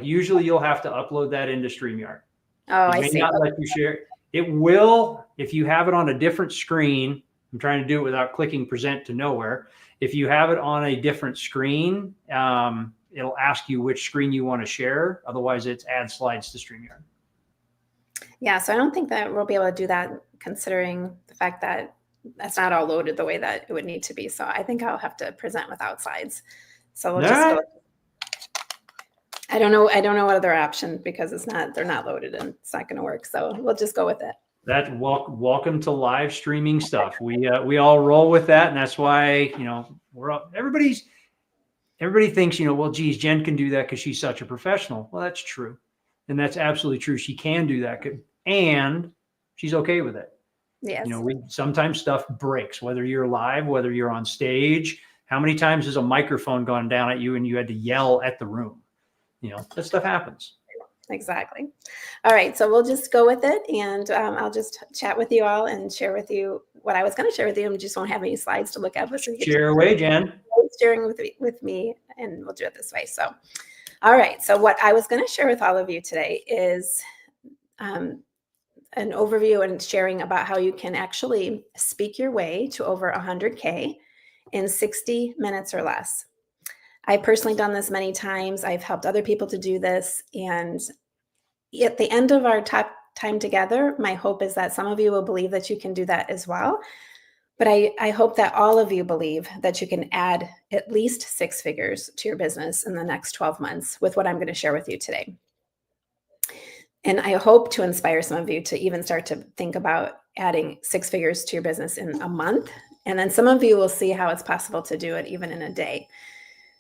usually you'll have to upload that into StreamYard. Oh, It I may see. not let you share. It will, if you have it on a different screen. I'm trying to do it without clicking present to nowhere. If you have it on a different screen, it'll ask you which screen you want to share. Otherwise, it's add slides to StreamYard. Yeah, so I don't think that we'll be able to do that, considering the fact that that's not all loaded the way that it would need to be. So I think I'll have to present without slides. So we'll just go. I don't know what other option, because they're not loaded and it's not going to work. So we'll just go with it. That's welcome to live streaming stuff. We all roll with that, and that's why everybody thinks well, geez, Jen can do that because she's such a professional. Well, that's true, and that's absolutely true. She can do that, and she's okay with it. Yes. Sometimes stuff breaks, whether you're live, whether you're on stage. How many times has a microphone gone down at you and you had to yell at the room? That stuff happens. Exactly. All right. So we'll just go with it, and I'll just chat with you all and share with you what I was going to share with you. I just won't have any slides to look at. So you Share away, Jen. Sharing with me, and we'll do it this way. So, all right. So what I was going to share with all of you today is an overview and sharing about how you can actually speak your way to over 100K in 60 minutes or less. I've personally done this many times. I've helped other people to do this. And at the end of our time together, my hope is that some of you will believe that you can do that as well. But I hope that all of you believe that you can add at least 6 figures to your business in the next 12 months with what I'm going to share with you today. And I hope to inspire some of you to even start to think about adding 6 figures to your business in a month. And then some of you will see how it's possible to do it even in a day.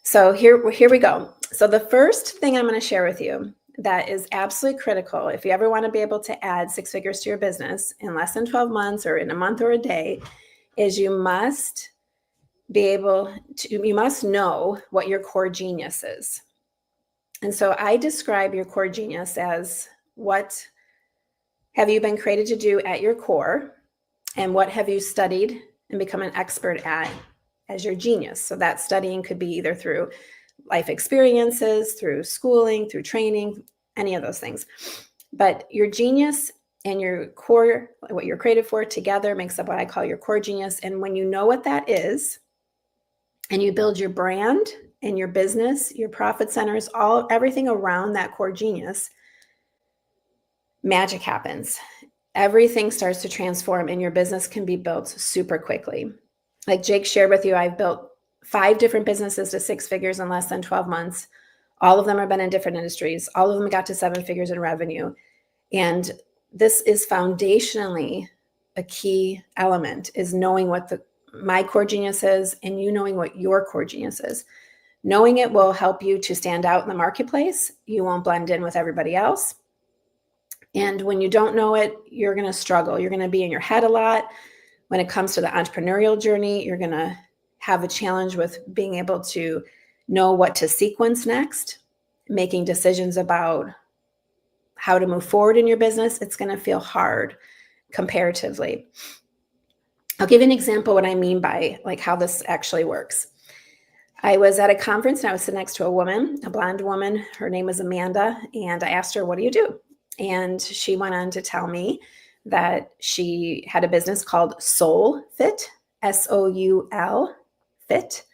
So here we go. So the first thing I'm going to share with you that is absolutely critical if you ever want to be able to add 6 figures to your business in less than 12 months or in a month or a day is you must know what your core genius is. And so I describe your core genius as what have you been created to do at your core, and what have you studied and become an expert at as your genius. So that studying could be either through life experiences, through schooling, through training, any of those things. But your genius and your core, what you're created for together makes up what I call your core genius. And when you know what that is, and you build your brand and your business, your profit centers, everything around that core genius, magic happens. Everything starts to transform and your business can be built super quickly. Like Jake shared with you, I've built 5 different businesses to 6 figures in less than 12 months. All of them have been in different industries. All of them got to 7 figures in revenue. And this is foundationally a key element, is knowing what my core genius is and you knowing what your core genius is. Knowing it will help you to stand out in the marketplace. You won't blend in with everybody else. And when you don't know it, you're going to struggle. You're going to be in your head a lot. When it comes to the entrepreneurial journey, you're going to have a challenge with being able to know what to sequence next, making decisions about how to move forward in your business. It's going to feel hard comparatively. I'll give you an example what I mean by like how this actually works. I was at a conference and I was sitting next to a woman, a blonde woman. Her name is Amanda. And I asked her, what do you do? And she went on to tell me that she had a business called Soul Fit, SOUL Fit.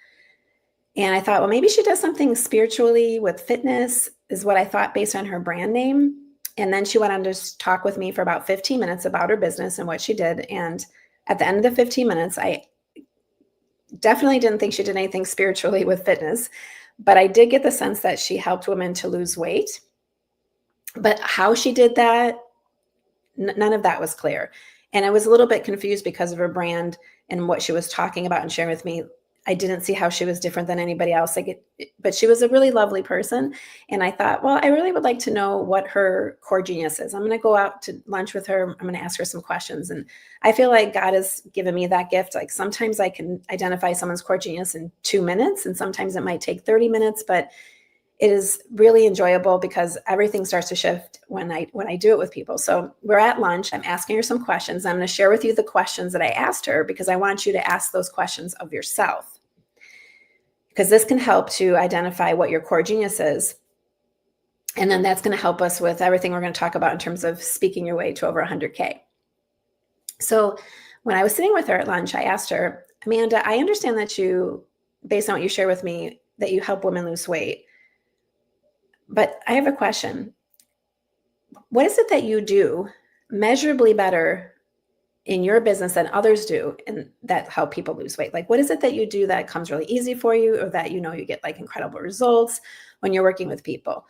And I thought, well, maybe she does something spiritually with fitness, is what I thought based on her brand name. And then she went on to talk with me for about 15 minutes about her business and what she did. And at the end of the 15 minutes, I definitely didn't think she did anything spiritually with fitness, but I did get the sense that she helped women to lose weight. But how she did that, none of that was clear. And I was a little bit confused because of her brand and what she was talking about and sharing with me. I didn't see how she was different than anybody else. But she was a really lovely person. And I thought, well, I really would like to know what her core genius is. I'm going to go out to lunch with her. I'm going to ask her some questions. And I feel like God has given me that gift. Like sometimes I can identify someone's core genius in 2 minutes, and sometimes it might take 30 minutes, but it is really enjoyable because everything starts to shift when I do it with people. So we're at lunch. I'm asking her some questions. I'm going to share with you the questions that I asked her because I want you to ask those questions of yourself, because this can help to identify what your core genius is. And then that's going to help us with everything we're going to talk about in terms of speaking your way to over 100K. So when I was sitting with her at lunch, I asked her, Amanda, I understand that you, based on what you share with me, that you help women lose weight. But I have a question. What is it that you do measurably better in your business than others do and that help people lose weight? Like, what is it that you do that comes really easy for you, or that you get like incredible results when you're working with people?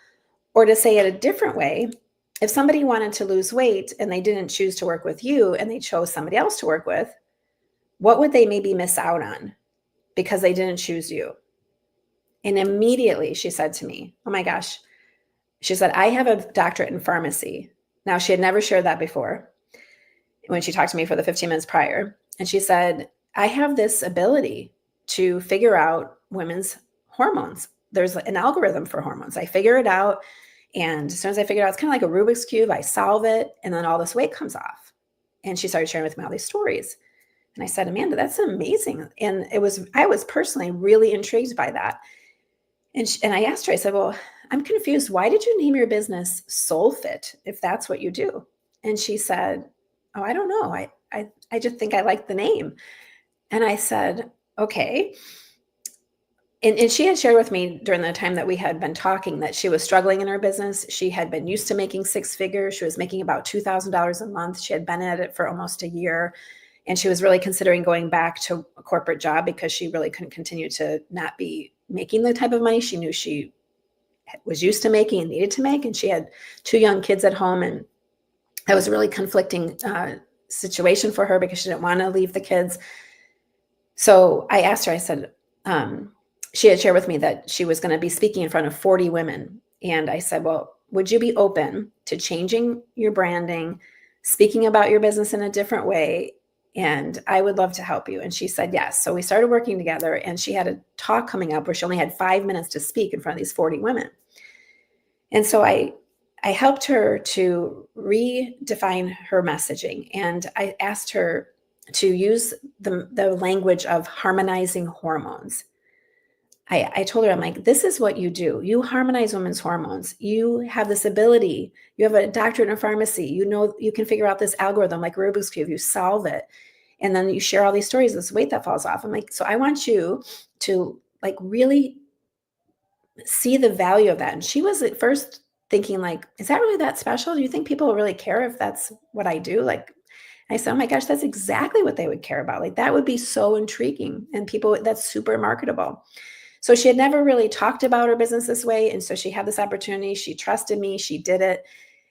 Or to say it a different way, if somebody wanted to lose weight and they didn't choose to work with you and they chose somebody else to work with, what would they maybe miss out on because they didn't choose you? And immediately she said to me, oh my gosh, she said, I have a doctorate in pharmacy. Now, she had never shared that before when she talked to me for the 15 minutes prior. And she said, I have this ability to figure out women's hormones. There's an algorithm for hormones. I figure it out. And as soon as I figure it out, it's kind of like a Rubik's Cube. I solve it. And then all this weight comes off. And she started sharing with me all these stories. And I said, Amanda, that's amazing. And I was personally really intrigued by that. And I asked her, I said, well, I'm confused. Why did you name your business Soul Fit if that's what you do? And she said, oh, I don't know. I just think I like the name. And I said, okay. And she had shared with me during the time that we had been talking that she was struggling in her business. She had been used to making 6 figures. She was making about $2,000 a month. She had been at it for almost a year. And she was really considering going back to a corporate job because she really couldn't continue to not be making the type of money she knew she was used to making and needed to make. And she had 2 young kids at home, and that was a really conflicting situation for her because she didn't want to leave the kids. So I asked her, I said, she had shared with me that she was going to be speaking in front of 40 women. And I said, well, would you be open to changing your branding, speaking about your business in a different way? And I would love to help you. And she said, yes. So we started working together, and she had a talk coming up where she only had 5 minutes to speak in front of these 40 women. And so I helped her to redefine her messaging. And I asked her to use the language of harmonizing hormones. I told her, I'm like, this is what you do. You harmonize women's hormones. You have this ability. You have a doctorate in pharmacy. You know, you can figure out this algorithm like Rubik's Cube. You solve it. And then you share all these stories, this weight that falls off. I'm like, so I want you to like really see the value of that. And she was at first thinking like, is that really that special? Do you think people will really care if that's what I do? Like, I said, oh my gosh, that's exactly what they would care about. Like that would be so intriguing, and people, that's super marketable. So she had never really talked about her business this way. And so she had this opportunity. She trusted me. She did it.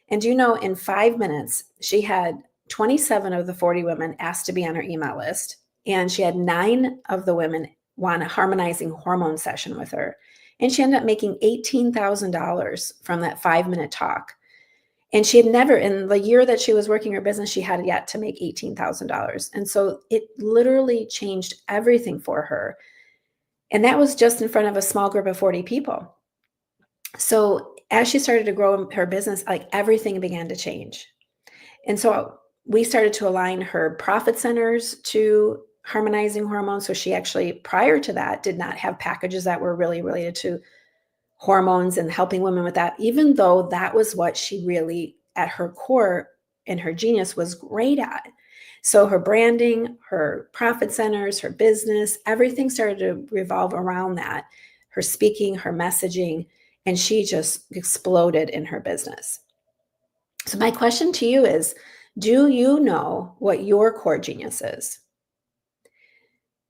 And you know, in 5 minutes, she had 27 of the 40 women asked to be on her email list. And she had 9 of the women want a harmonizing hormone session with her. And she ended up making $18,000 from that 5-minute talk. And she had never, in the year that she was working her business, she had yet to make $18,000. And so it literally changed everything for her. And that was just in front of a small group of 40 people. So as she started to grow her business, like everything began to change. And so we started to align her profit centers to harmonizing hormones. So she actually, prior to that, did not have packages that were really related to hormones and helping women with that, even though that was what she really, at her core and her genius, was great at. So her branding, her profit centers, her business, everything started to revolve around that, her speaking, her messaging, and she just exploded in her business. So my question to you is, do you know what your core genius is?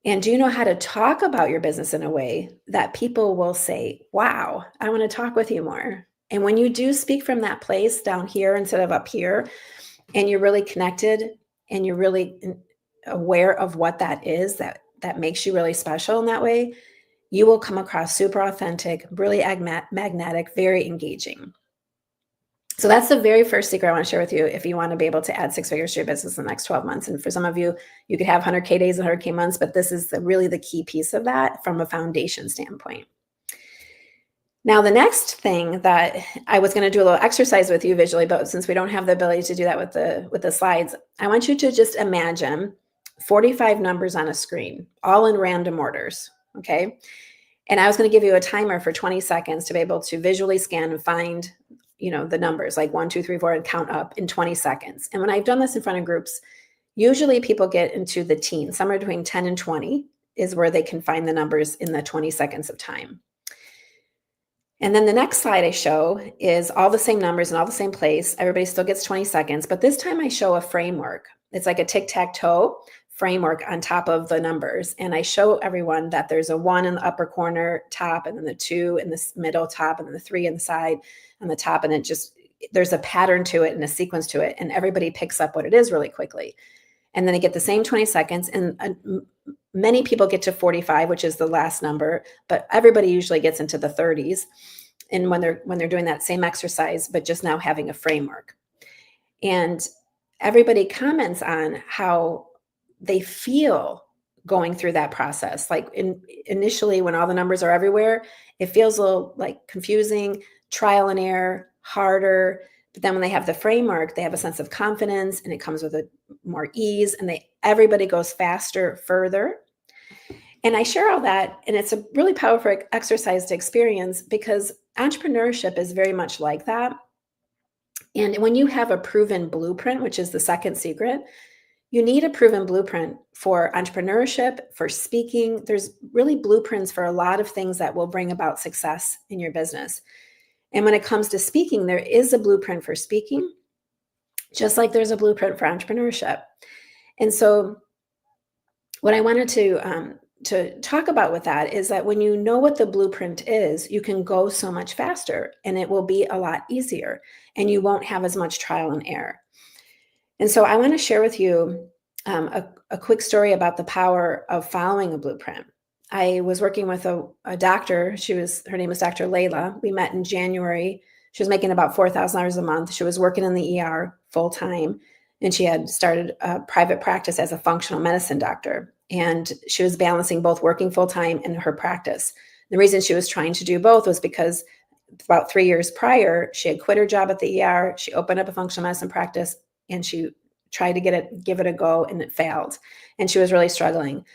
And do you know how to talk about your business in a way that people will say, wow, I want to talk with you more? And when you do speak from that place down here instead of up here, and you're really connected and you're really aware of what that is, that makes you really special in that way, you will come across super authentic, really magnetic, very engaging. So that's the very first secret I want to share with you if you want to be able to add 6 figures to your business in the next 12 months. And for some of you, you could have 100K days and 100K months, but this is really the key piece of that from a foundation standpoint. Now, the next thing that I was going to do a little exercise with you visually, but since we don't have the ability to do that with the slides, I want you to just imagine 45 numbers on a screen, all in random orders, okay? And I was going to give you a timer for 20 seconds to be able to visually scan and find, you know, the numbers like 1, 2, 3, 4, and count up in 20 seconds. And when I've done this in front of groups, usually people get into the teens, somewhere between 10 and 20 is where they can find the numbers in the 20 seconds of time. And then the next slide I show is all the same numbers in all the same place. Everybody still gets 20 seconds, but this time I show a framework. It's like a tic-tac-toe framework on top of the numbers. And I show everyone that there's a 1 in the upper corner top, and then the 2 in the middle top, and then the 3 in the side on the top. And it just, there's a pattern to it and a sequence to it. And everybody picks up what it is really quickly. And then they get the same 20 seconds. And many people get to 45, which is the last number, but everybody usually gets into the 30s. And when they're doing that same exercise, but just now having a framework. And everybody comments on how they feel going through that process. Like initially, when all the numbers are everywhere, it feels a little like confusing, trial and error, harder. But then when they have the framework, they have a sense of confidence, and it comes with a more ease, and everybody goes faster, further. And I share all that, and it's a really powerful exercise to experience, because entrepreneurship is very much like that. And when you have a proven blueprint, which is the second secret, you need a proven blueprint for entrepreneurship, for speaking. There's really blueprints for a lot of things that will bring about success in your business. And when it comes to speaking, there is a blueprint for speaking, just like there's a blueprint for entrepreneurship. And so what I wanted to talk about with that is that when you know what the blueprint is, you can go so much faster and it will be a lot easier and you won't have as much trial and error. And so I want to share with you a quick story about the power of following a blueprint. I was working with a doctor. Her name was Dr. Layla. We met in January. She was making about $4,000 a month. She was working in the ER full time, and she had started a private practice as a functional medicine doctor. And she was balancing both working full time and her practice. The reason she was trying to do both was because about 3 years prior, she had quit her job at the ER. She opened up a functional medicine practice, and she tried to give it a go, and it failed. And she was really struggling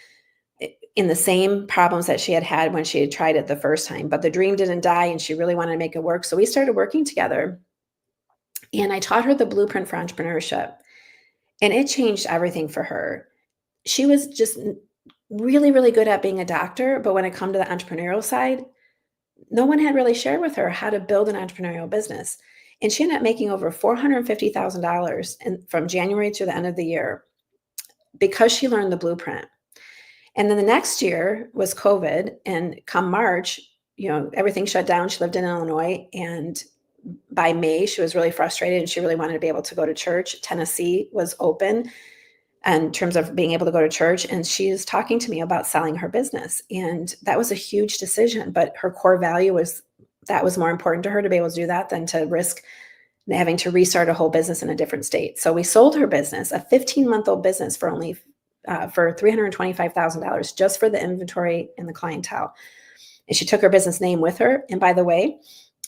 in the same problems that she had when she had tried it the first time. But the dream didn't die, and she really wanted to make it work. So we started working together, and I taught her the blueprint for entrepreneurship, and it changed everything for her. She was just really, really good at being a doctor, but when it come to the entrepreneurial side, no one had really shared with her how to build an entrepreneurial business. And she ended up making over $450,000 from January to the end of the year because she learned the blueprint. And then the next year was COVID, and come March, everything shut down. She lived in Illinois, and by May, she was really frustrated and she really wanted to be able to go to church. Tennessee was open in terms of being able to go to church, and she is talking to me about selling her business. And that was a huge decision, but her core value was more important to her to be able to do that than to risk having to restart a whole business in a different state. So we sold her business, a 15-month-old business, for only for $325,000 just for the inventory and the clientele. And she took her business name with her. And by the way,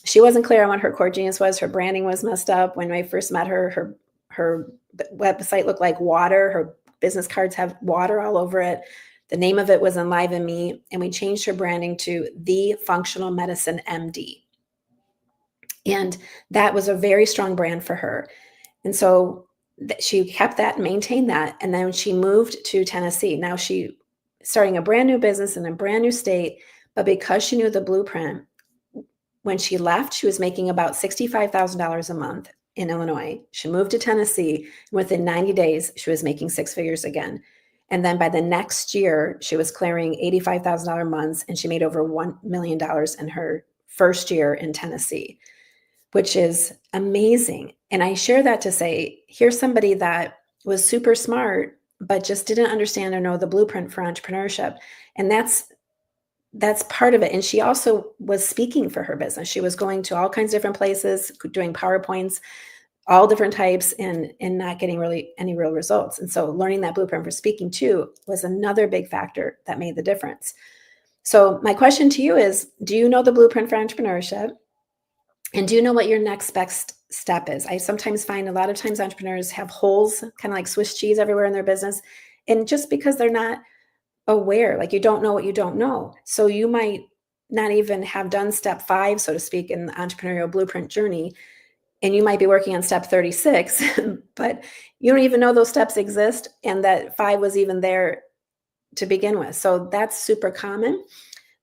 she wasn't clear on what her core genius was. Her branding was messed up. When I first met her, her website looked like water. Her business cards have water all over it. The name of it was Enliven Me, and we changed her branding to The Functional Medicine MD. And that was a very strong brand for her. And so she kept that and maintained that. And then she moved to Tennessee. Now she starting a brand new business in a brand new state, but because she knew the blueprint, when she left, she was making about $65,000 a month in Illinois. She moved to Tennessee, and within 90 days, she was making six figures again. And then by the next year, she was clearing $85,000 months, and she made over $1 million in her first year in Tennessee, which is amazing. And I share that to say, here's somebody that was super smart, but just didn't understand or know the blueprint for entrepreneurship. And that's part of it. And she also was speaking for her business. She was going to all kinds of different places, doing PowerPoints, all different types, and not getting really any real results. And so learning that blueprint for speaking too was another big factor that made the difference. So my question to you is, do you know the blueprint for entrepreneurship? And do you know what your next best step is? I sometimes find a lot of times entrepreneurs have holes, kind of like Swiss cheese, everywhere in their business. And just because they're not aware, like you don't know what you don't know. So you might not even have done step 5, so to speak, in the entrepreneurial blueprint journey. And you might be working on step 36, but you don't even know those steps exist and that 5 was even there to begin with. So that's super common,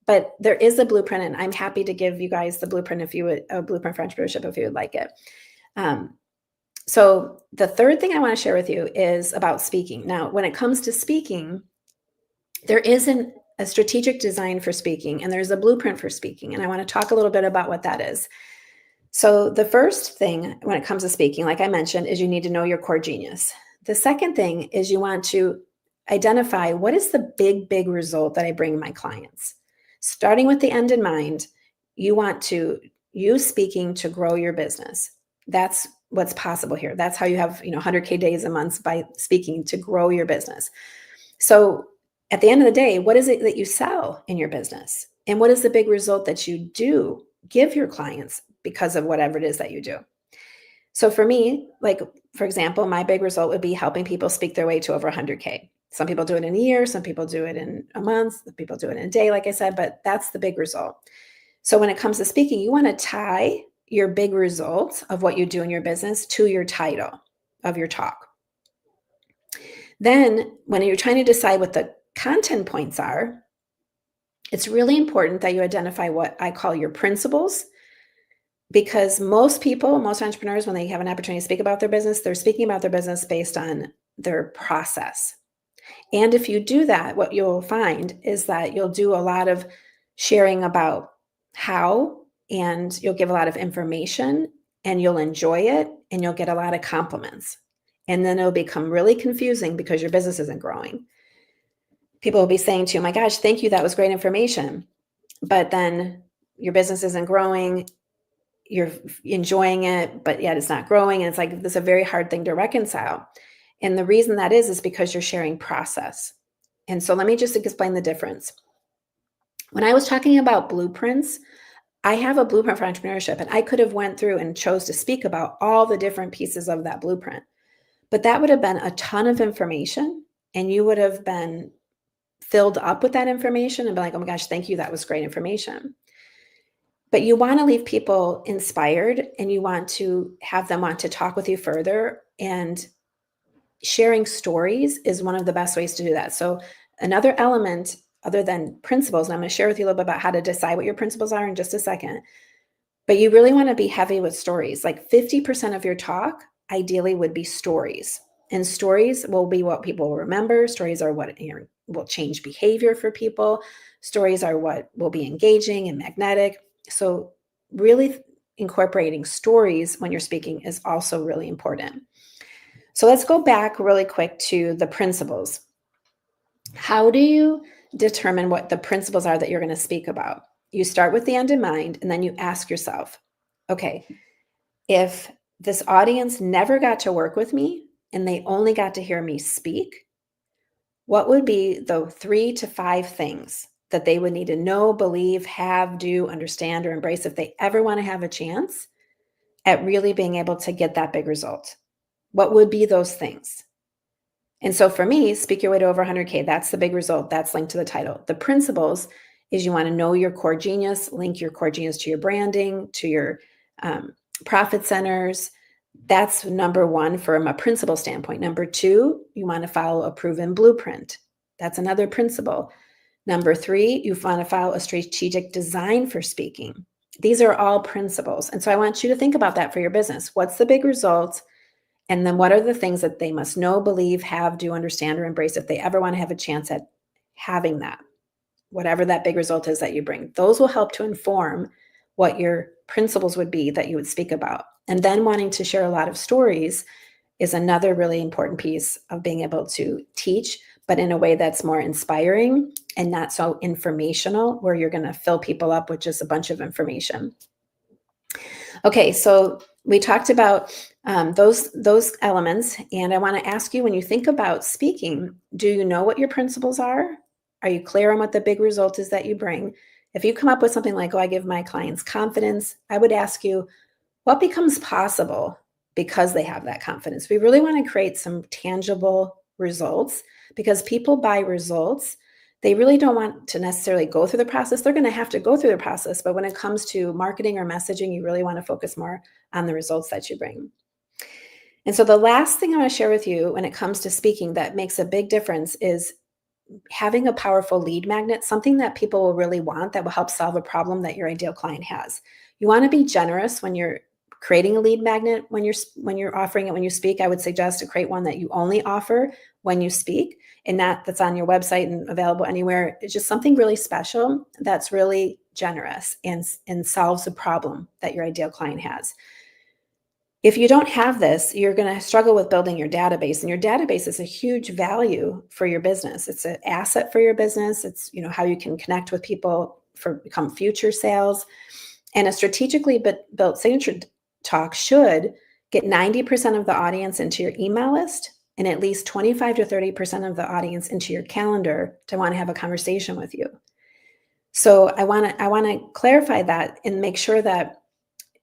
but there is a blueprint, and I'm happy to give you guys the blueprint a blueprint for entrepreneurship if you would like it. So the third thing I want to share with you is about speaking. Now, when it comes to speaking, there isn't a strategic design for speaking, and there's a blueprint for speaking. And I want to talk a little bit about what that is. So the first thing when it comes to speaking, like I mentioned, is you need to know your core genius. The second thing is you want to identify what is the big result that I bring my clients. Starting with the end in mind, you want to use speaking to grow your business. That's what's possible here. That's how you have 100K days a month by speaking to grow your business. So at the end of the day, what is it that you sell in your business? And what is the big result that you do give your clients because of whatever it is that you do? So for me, like, for example, my big result would be helping people speak their way to over 100K. Some people do it in a year, some people do it in a month, some people do it in a day, like I said, but that's the big result. So when it comes to speaking, you want to tie your big result of what you do in your business to your title of your talk. Then when you're trying to decide what the content points are, it's really important that you identify what I call your principles, because most entrepreneurs, when they have an opportunity to speak about their business, they're speaking about their business based on their process. And if you do that, what you'll find is that you'll do a lot of sharing about how, and you'll give a lot of information, and you'll enjoy it, and you'll get a lot of compliments. And then it'll become really confusing because your business isn't growing. People will be saying to you, my gosh, thank you, that was great information. But then your business isn't growing, you're enjoying it, but yet it's not growing. And it's like, this is a very hard thing to reconcile. And the reason that is because you're sharing process. And so let me just explain the difference. When I was talking about blueprints, I have a blueprint for entrepreneurship, and I could have went through and chose to speak about all the different pieces of that blueprint. But that would have been a ton of information, and you would have been filled up with that information and be like, oh my gosh, thank you, that was great information. But you want to leave people inspired, and you want to have them want to talk with you further. And sharing stories is one of the best ways to do that. So another element other than principles, and I'm going to share with you a little bit about how to decide what your principles are in just a second, but you really want to be heavy with stories. Like 50% of your talk ideally would be stories, and stories will be what people will remember. Stories are what will change behavior for people. Stories are what will be engaging and magnetic. So really incorporating stories when you're speaking is also really important. So let's go back really quick to the principles. How do you determine what the principles are that you're going to speak about? You start with the end in mind, and then you ask yourself, okay, if this audience never got to work with me and they only got to hear me speak, what would be the 3 to 5 things that they would need to know, believe, have, do, understand, or embrace if they ever want to have a chance at really being able to get that big result? What would be those things? And so for me, Speak Your Way to Over 100K, that's the big result. That's linked to the title. The principles is you want to know your core genius, link your core genius to your branding, to your profit centers. That's number 1 from a principle standpoint. Number 2, you want to follow a proven blueprint. That's another principle. Number 3, you want to follow a strategic design for speaking. These are all principles. And so I want you to think about that for your business. What's the big result? And then what are the things that they must know, believe, have, do, understand, or embrace if they ever want to have a chance at having that, whatever that big result is that you bring. Those will help to inform what your principles would be that you would speak about. And then wanting to share a lot of stories is another really important piece of being able to teach, but in a way that's more inspiring and not so informational, where you're going to fill people up with just a bunch of information. Okay, so we talked about those elements, and I want to ask you, when you think about speaking, do you know what your principles are? Are you clear on what the big result is that you bring? If you come up with something like, oh, I give my clients confidence, I would ask you, what becomes possible because they have that confidence? We really want to create some tangible results, because people buy results. They really don't want to necessarily go through the process. They're going to have to go through the process. But when it comes to marketing or messaging, you really want to focus more on the results that you bring. And so the last thing I want to share with you when it comes to speaking that makes a big difference is having a powerful lead magnet, something that people will really want, that will help solve a problem that your ideal client has. You want to be generous when you're creating a lead magnet. When you're offering it, when you speak, I would suggest to create one that you only offer when you speak, and that's on your website and available anywhere. It's just something really special that's really generous and solves a problem that your ideal client has. If you don't have this, you're going to struggle with building your database, and your database is a huge value for your business. It's an asset for your business. It's, how you can connect with people for become future sales. And a strategically built signature talk should get 90% of the audience into your email list, and at least 25 to 30% of the audience into your calendar to want to have a conversation with you. So I want to clarify that and make sure that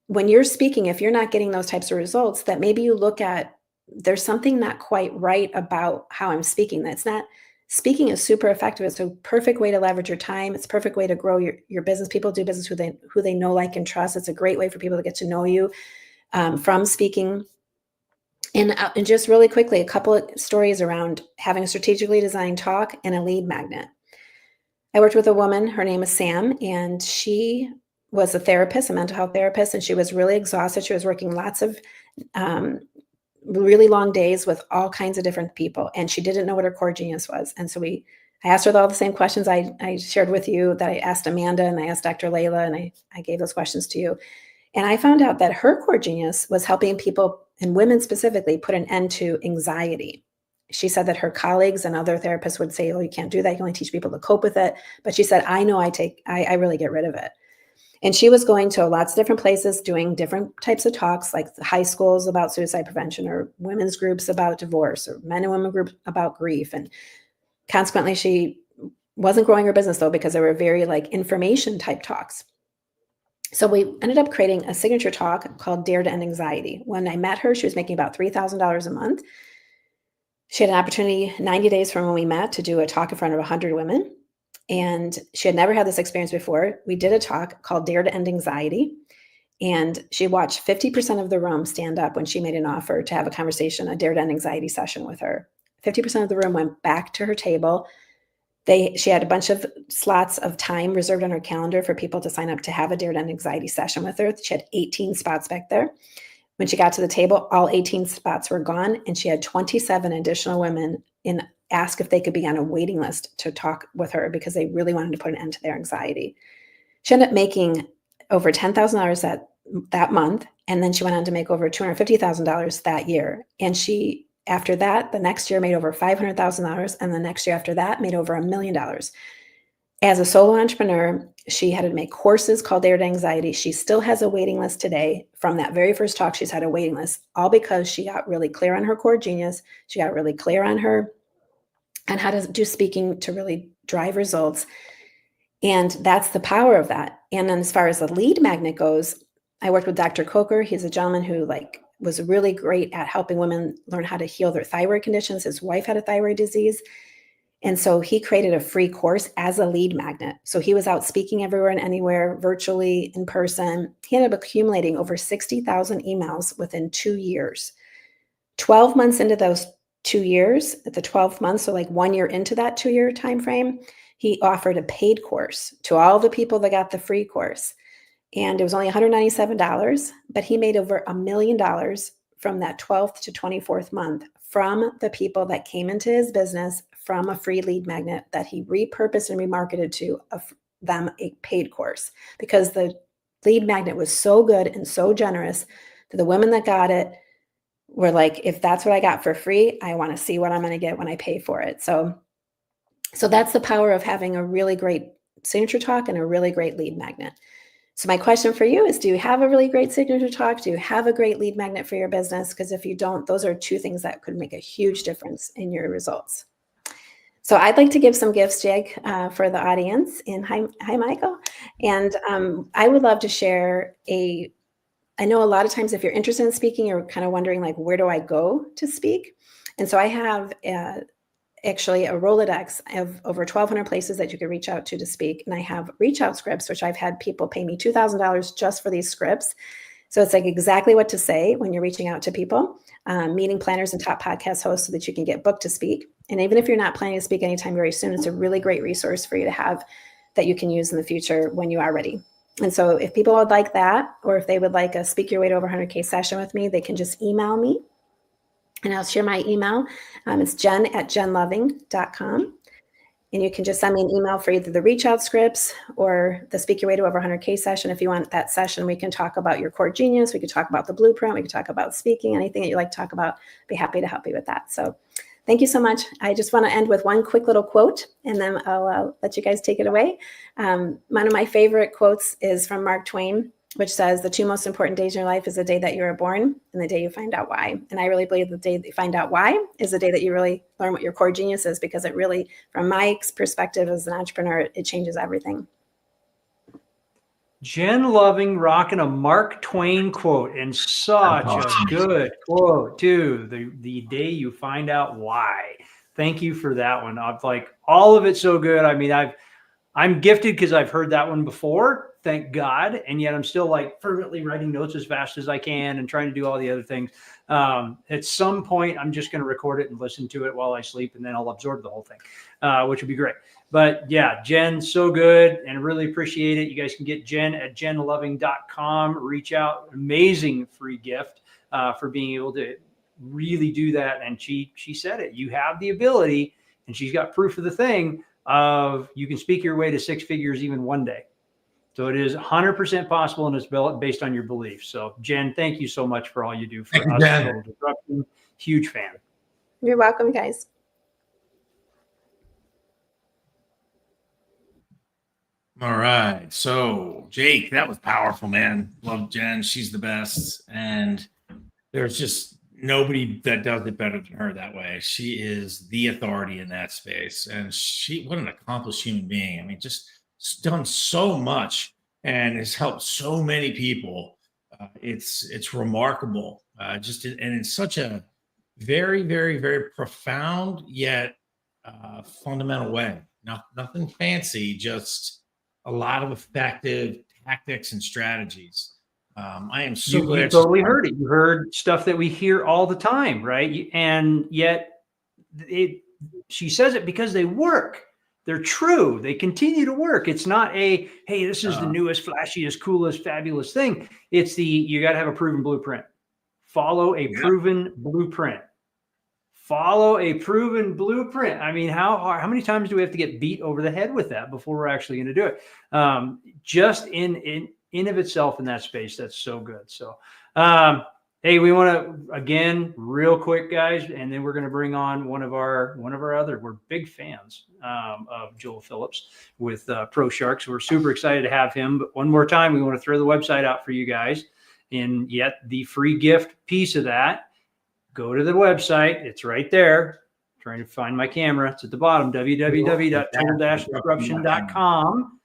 when you're speaking, if you're not getting those types of results, that maybe you look at, there's something not quite right about how I'm speaking. That's not, speaking is super effective. It's a perfect way to leverage your time. It's a perfect way to grow your business. People do business who they know, like, and trust. It's a great way for people to get to know you from speaking. And just really quickly, a couple of stories around having a strategically designed talk and a lead magnet. I worked with a woman, her name is Sam, and she was a therapist, a mental health therapist, and she was really exhausted. She was working lots of really long days with all kinds of different people, and she didn't know what her core genius was. And so I asked her all the same questions I shared with you that I asked Amanda and I asked Dr. Layla, and I gave those questions to you. And I found out that her core genius was helping people, and women specifically, put an end to anxiety. She said that her colleagues and other therapists would say, oh, you can't do that. You only teach people to cope with it. But she said, I know I really get rid of it. And she was going to lots of different places, doing different types of talks, like high schools about suicide prevention, or women's groups about divorce, or men and women groups about grief. And consequently, she wasn't growing her business, though, because they were very like information type talks. So we ended up creating a signature talk called Dare to End Anxiety. When I met her, she was making about $3,000 a month. She had an opportunity 90 days from when we met to do a talk in front of 100 women. And she had never had this experience before. We did a talk called Dare to End Anxiety. And she watched 50% of the room stand up when she made an offer to have a conversation, a Dare to End Anxiety session with her. 50% of the room went back to her table. She had a bunch of slots of time reserved on her calendar for people to sign up to have a Dare to End Anxiety session with her. She had 18 spots back there. When she got to the table, all 18 spots were gone, and she had 27 additional women ask if they could be on a waiting list to talk with her because they really wanted to put an end to their anxiety. She ended up making over $10,000 that month, and then she went on to make over $250,000 that year. And she, after that, the next year made over $500,000, and the next year after that made over $1 million. As a solo entrepreneur, she had to make courses called Dare to Anxiety. She still has a waiting list today. From that very first talk, she's had a waiting list, all because she got really clear on her core genius. She got really clear on how to do speaking to really drive results. And that's the power of that. And then as far as the lead magnet goes, I worked with Dr. Coker. He's a gentleman who was really great at helping women learn how to heal their thyroid conditions. His wife had a thyroid disease. And so he created a free course as a lead magnet. So he was out speaking everywhere and anywhere, virtually, in person. He ended up accumulating over 60,000 emails within 2 years. 12 months into those 2 years, at the 12th month, so like 1 year into that 2-year time frame, he offered a paid course to all the people that got the free course. And it was only $197, but he made over $1 million from that 12th to 24th month from the people that came into his business from a free lead magnet that he repurposed and remarketed to them a paid course, because the lead magnet was so good and so generous that the women that got it were like, if that's what I got for free, I want to see what I'm going to get when I pay for it. So that's the power of having a really great signature talk and a really great lead magnet. So my question for you is, do you have a really great signature talk? Do you have a great lead magnet for your business? Because if you don't, those are two things that could make a huge difference in your results. So I'd like to give some gifts, Jake, for the audience. And hi, Michael. And I would love to share I know a lot of times if you're interested in speaking, you're kind of wondering, like, where do I go to speak? And so I have actually a Rolodex of over 1,200 places that you can reach out to speak. And I have reach out scripts, which I've had people pay me $2,000 just for these scripts. So it's like exactly what to say when you're reaching out to people, meeting planners and top podcast hosts so that you can get booked to speak. And even if you're not planning to speak anytime very soon, it's a really great resource for you to have that you can use in the future when you are ready. And so if people would like that, or if they would like a Speak Your Way to Over 100K session with me, they can just email me. And I'll share my email. It's jen@jenloving.com. And you can just send me an email for either the reach out scripts or the Speak Your Way to Over 100K session. If you want that session, we can talk about your core genius. We could talk about the blueprint. We could talk about speaking, anything that you like to talk about. Be happy to help you with that. So thank you so much. I just want to end with one quick little quote, and then I'll let you guys take it away. One of my favorite quotes is from Mark Twain, which says, the two most important days in your life is the day that you were born and the day you find out why. And I really believe the day that you find out why is the day that you really learn what your core genius is, because it really, from my perspective as an entrepreneur, it changes everything. Jen Loving rocking a Mark Twain quote, and such a good quote too. The day you find out why. Thank you for that one. I'm like, all of it so good. I mean, I'm gifted because I've heard that one before, thank God. And yet I'm still like fervently writing notes as fast as I can and trying to do all the other things. At some point, I'm just going to record it and listen to it while I sleep, and then I'll absorb the whole thing, which would be great. But yeah, Jen, so good, and really appreciate it. You guys can get Jen at jenloving.com. Reach out. Amazing free gift for being able to really do that. And she said it. You have the ability, and she's got proof of the thing of you can speak your way to 6 figures even one day. So it is 100% possible, and it's based on your beliefs. So Jen, thank you so much for all you do for Thank you, us. Jen. Total Disruption. Huge fan. You're welcome, guys. All right. So, Jake, that was powerful, man. Love Jen. She's the best. And there's just nobody that does it better than her that way. She is the authority in that space. And what an accomplished human being. I mean, just done so much and has helped so many people. It's remarkable. And in such a very, very, very profound yet fundamental way. Nothing fancy, just a lot of effective tactics and strategies. I am so glad You totally heard it. You heard stuff that we hear all the time, right? And yet she says it because they work. They're true. They continue to work. It's not hey, this is the newest, flashiest, coolest, fabulous thing. It's you got to have a proven blueprint. Follow a proven blueprint. Follow a proven blueprint. I mean, how many times do we have to get beat over the head with that before we're actually going to do it? Just in of itself in that space, that's so good. So, hey, we want to, again, real quick, guys, and then we're going to bring on one of our other. We're big fans of Joel Phillips with ProShark. So we're super excited to have him. But one more time, we want to throw the website out for you guys. And yet the free gift piece of that, go to the website. It's right there. I'm trying to find my camera. It's at the bottom, www.total-disruption.com.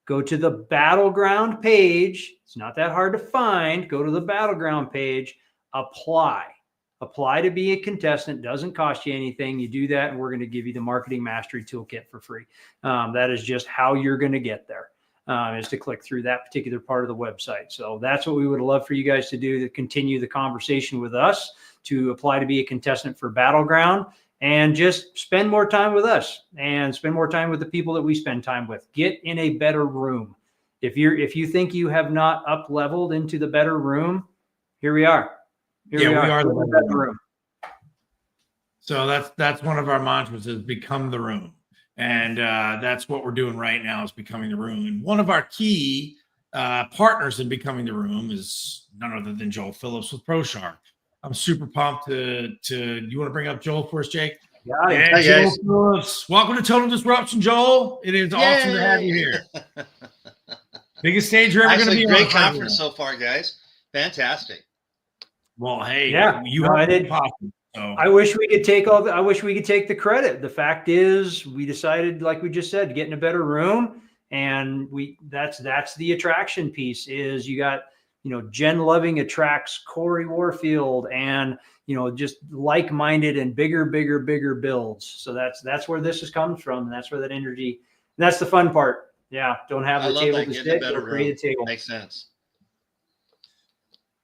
Go to the Battleground page. It's not that hard to find. Go to the Battleground page. Apply to be a contestant. Doesn't cost you anything. You do that, and we're going to give you the Marketing Mastery Toolkit for free. That is just how you're going to get there, is to click through that particular part of the website. So that's what we would love for you guys to do, to continue the conversation with us, to apply to be a contestant for Battleground, and just spend more time with us and spend more time with the people that we spend time with. Get in a better room. If you think you have not up leveled into the better room, here we are. We are the better room. So that's one of our mantras, is become the room. And that's what we're doing right now, is becoming the room. And one of our key partners in becoming the room is none other than Joel Phillips with ProShark. I'm super pumped to you want to bring up Joel for us, Jake? Yeah. Hey, Joel Phillips. Welcome to Total Disruption, Joel. It is awesome to have you here. Biggest stage you're ever going to be on. Great conference so far, guys. Fantastic. Well, hey, I did. So. I wish we could take the credit. The fact is, we decided, like we just said, to get in a better room, and that's the attraction piece. Is you got, Jen Loving attracts Corey Warfield, and just like-minded and bigger builds. So that's where this has come from, and that's where that energy. And that's the fun part. Yeah, don't have the table to sit. Create a table. Makes sense.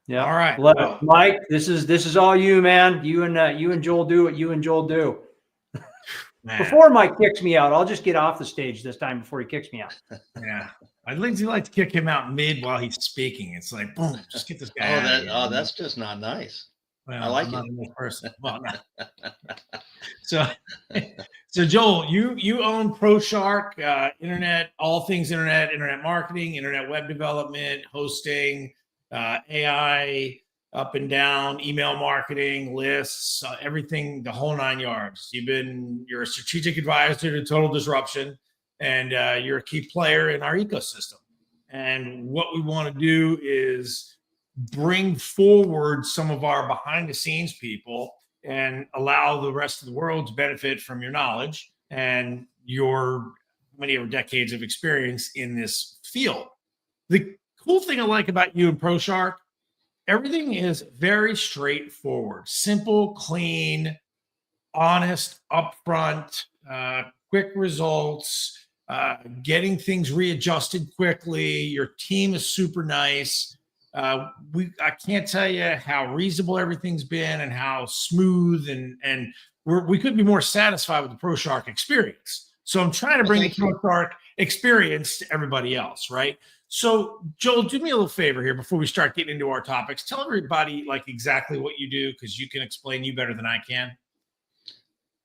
Yeah. All right. Well, Mike, this is all you, man. You and Joel do what you and Joel do. Before Mike kicks me out, I'll just get off the stage this time before he kicks me out. Yeah. I'd like to kick him out mid while he's speaking. It's like, boom, just get this guy out of here. That's just not nice. Well, I like I'm it. not a nice person. Well, so Joel, you own ProShark, internet, all things internet marketing, internet web development, hosting, AI, up and down, email marketing, lists, everything, the whole 9 yards. You're a strategic advisor to Total Disruption, and you're a key player in our ecosystem. And what we want to do is bring forward some of our behind the scenes people and allow the rest of the world to benefit from your knowledge and your many decades of experience in this field. The cool thing I like about you and ProShark, everything is very straightforward, simple, clean, honest, upfront, quick results, getting things readjusted quickly. Your team is super nice. I can't tell you how reasonable everything's been and how smooth, and we couldn't be more satisfied with the ProShark experience. So I'm trying to bring the ProShark experience to everybody else, right? So Joel, do me a little favor here before we start getting into our topics. Tell everybody like exactly what you do, because you can explain you better than I can.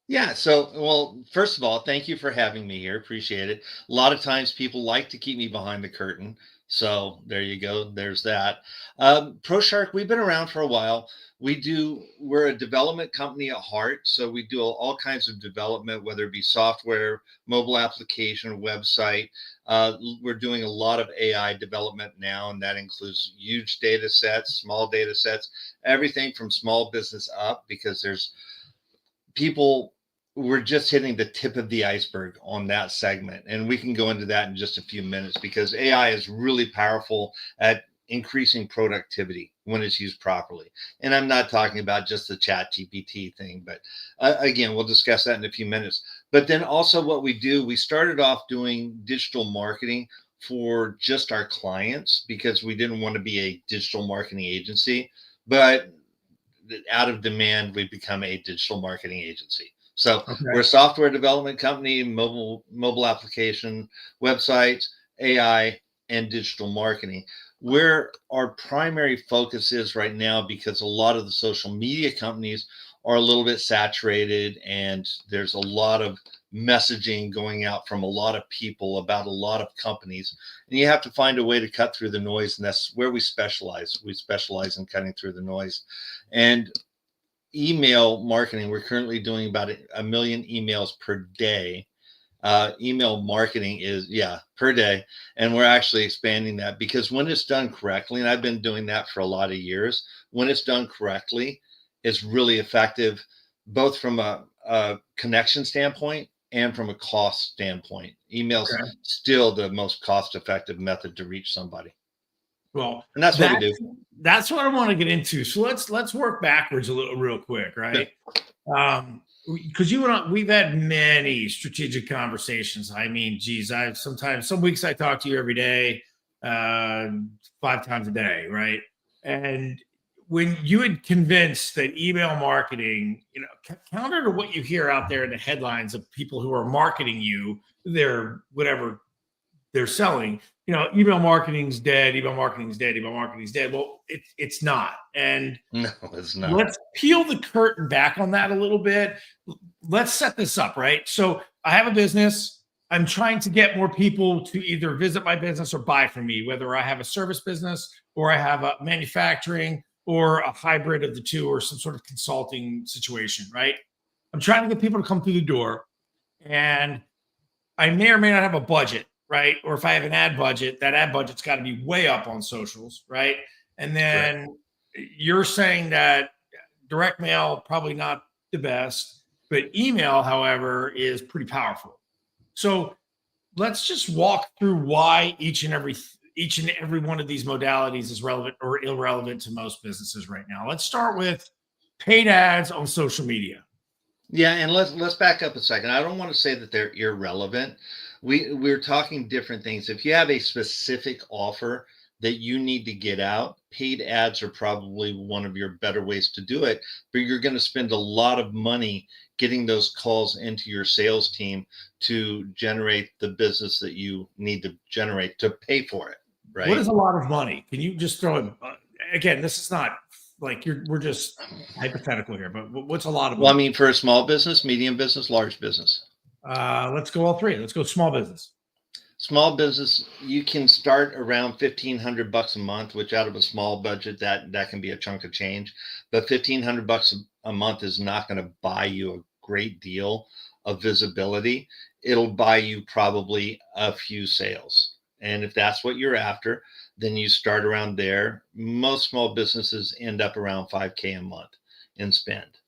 Yeah. So, well, first of all, thank you for having me here. Appreciate it. A lot of times people like to keep me behind the curtain. So there you go. There's that. ProShark, we've been around for a while. We're a development company at heart. So we do all kinds of development, whether it be software, mobile application, website. We're doing a lot of AI development now, and that includes huge data sets, small data sets, everything from small business up, because there's people, we're just hitting the tip of the iceberg on that segment. And we can go into that in just a few minutes, because AI is really powerful at increasing productivity when it's used properly. And I'm not talking about just the Chat GPT thing, but again, we'll discuss that in a few minutes. But then also what we do, we started off doing digital marketing for just our clients, because we didn't want to be a digital marketing agency, but out of demand, we've become a digital marketing agency. So we're a software development company, mobile application, websites, AI, and digital marketing. Where our primary focus is right now, because a lot of the social media companies are a little bit saturated, and there's a lot of messaging going out from a lot of people about a lot of companies, and you have to find a way to cut through the noise, and that's where we specialize. We specialize in cutting through the noise. And email marketing, we're currently doing about 1 million emails per day. Email marketing is per day, and we're actually expanding that, because when it's done correctly, and I've been doing that for a lot of years, when it's done correctly, it's really effective, both from a connection standpoint and from a cost standpoint. Email's still the most cost-effective method to reach somebody. Well, and that's what we do. That's what I want to get into. So let's work backwards a little real quick, right? Because you and I, we've had many strategic conversations. I mean, geez, some weeks I talk to you every day, 5 times a day, right? And when you had convinced that email marketing, counter to what you hear out there in the headlines of people who are marketing you, their whatever they're selling, email marketing's dead, email marketing's dead, email marketing's dead. Well, it's not. And no, it's not. Let's peel the curtain back on that a little bit. Let's set this up, right? So I have a business. I'm trying to get more people to either visit my business or buy from me, whether I have a service business or I have a manufacturing or a hybrid of the two, or some sort of consulting situation, right? I'm trying to get people to come through the door, and I may or may not have a budget, right? Or if I have an ad budget, that ad budget's got to be way up on socials, right? And then you're saying that direct mail, probably not the best, but email, however, is pretty powerful. So let's just walk through why each and every one of these modalities is relevant or irrelevant to most businesses right now. Let's start with paid ads on social media. Yeah, and let's back up a second. I don't want to say that they're irrelevant. We're talking different things. If you have a specific offer that you need to get out, paid ads are probably one of your better ways to do it, but you're going to spend a lot of money getting those calls into your sales team to generate the business that you need to generate to pay for it, right? What is a lot of money? Can you just throw it? Again, this is not like we're just hypothetical here, but what's a lot of money? Well, I mean, for a small business, medium business, large business. Let's go all three. Let's go small business. Small business, you can start around $1,500 a month, which out of a small budget, that can be a chunk of change. But $1,500 a month is not going to buy you a great deal of visibility. It'll buy you probably a few sales. And if that's what you're after, then you start around there. Most small businesses end up around $5,000 a month in spend.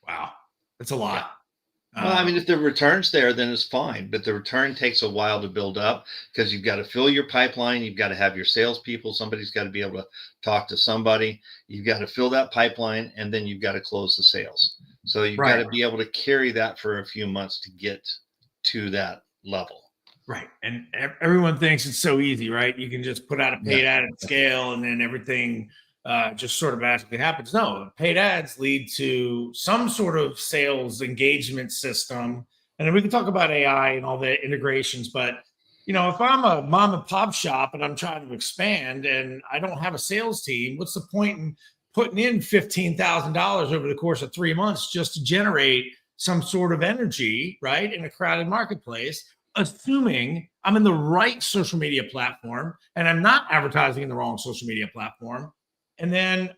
Wow, that's a lot. Well, I mean, if the return's there, then it's fine. But the return takes a while to build up, because you've got to fill your pipeline. You've got to have your salespeople. Somebody's got to be able to talk to somebody. You've got to fill that pipeline, and then you've got to close the sales. So you've got to be able to carry that for a few months to get to that level. Right. And everyone thinks it's so easy, right? You can just put out a paid ad at scale, and then everything just sort of magically happens. No, paid ads lead to some sort of sales engagement system. And then we can talk about AI and all the integrations, but if I'm a mom and pop shop and I'm trying to expand and I don't have a sales team, what's the point in putting in $15,000 over the course of 3 months just to generate some sort of energy, right, in a crowded marketplace, assuming I'm in the right social media platform and I'm not advertising in the wrong social media platform. And then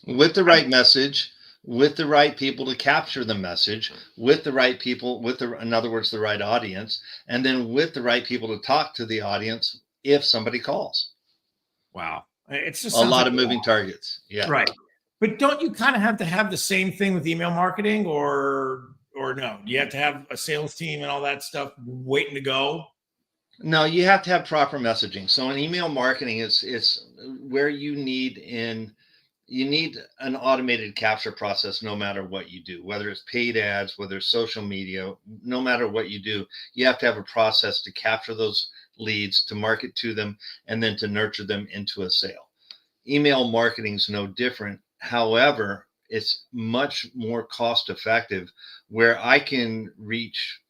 with the right message, with the right people to capture the message, with the right people, in other words, the right audience, and then with the right people to talk to the audience if somebody calls. Wow. It's just a lot of moving targets. Yeah. Right. But don't you kind of have to have the same thing with email marketing or no? You have to have a sales team and all that stuff waiting to go? No, you have to have proper messaging. So in email marketing, it's where you need an automated capture process no matter what you do, whether it's paid ads, whether it's social media, no matter what you do, you have to have a process to capture those leads, to market to them, and then to nurture them into a sale. Email marketing is no different. However, it's much more cost effective where I can reach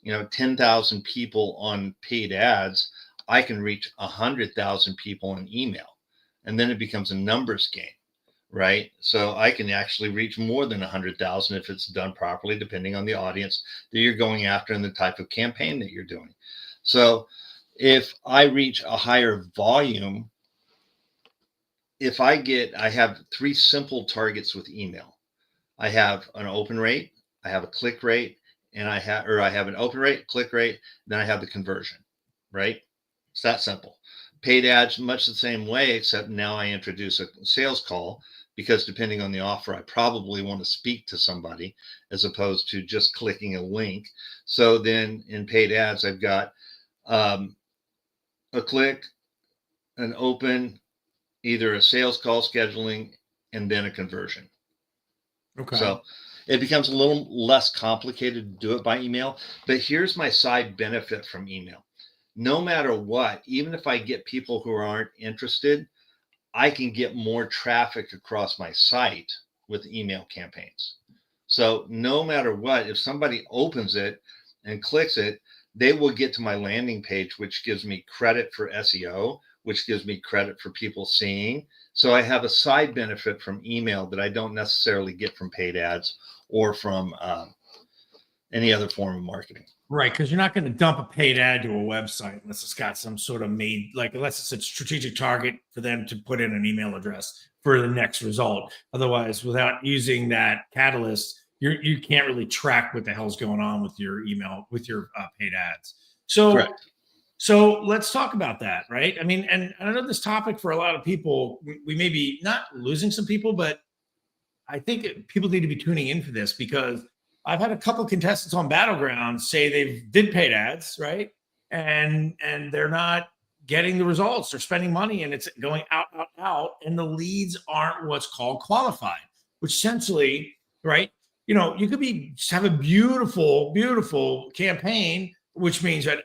10,000 people on paid ads. I can reach 100,000 people in email, and then it becomes a numbers game. Right. So I can actually reach more than 100,000 if it's done properly, depending on the audience that you're going after and the type of campaign that you're doing. So if I reach a higher volume, I have 3 simple targets with email. I have an open rate, I have a click rate, and I have an open rate, click rate, then I have the conversion, right? It's that simple. Paid ads, much the same way, except now I introduce a sales call, because depending on the offer, I probably want to speak to somebody as opposed to just clicking a link. So then in paid ads, I've got a click, an open, either a sales call scheduling, and then a conversion. Okay. So it becomes a little less complicated to do it by email. But here's my side benefit from email. No matter what, even if I get people who aren't interested, I can get more traffic across my site with email campaigns. So no matter what, if somebody opens it and clicks it, they will get to my landing page, which gives me credit for SEO, which gives me credit for people seeing. So I have a side benefit from email that I don't necessarily get from paid ads or from any other form of marketing. Right, because you're not going to dump a paid ad to a website unless it's got some sort of unless it's a strategic target for them to put in an email address for the next result. Otherwise, without using that catalyst, you can't really track what the hell's going on with your email, with your paid ads. So, Correct. So let's talk about that, right? I mean, and I know this topic for a lot of people, we may be not losing some people, but I think people need to be tuning in for this, because I've had a couple of contestants on Battleground say they did paid ads, right? And they're not getting the results. They're spending money and it's going out, and the leads aren't what's called qualified, which essentially, right? You could have a beautiful campaign, which means that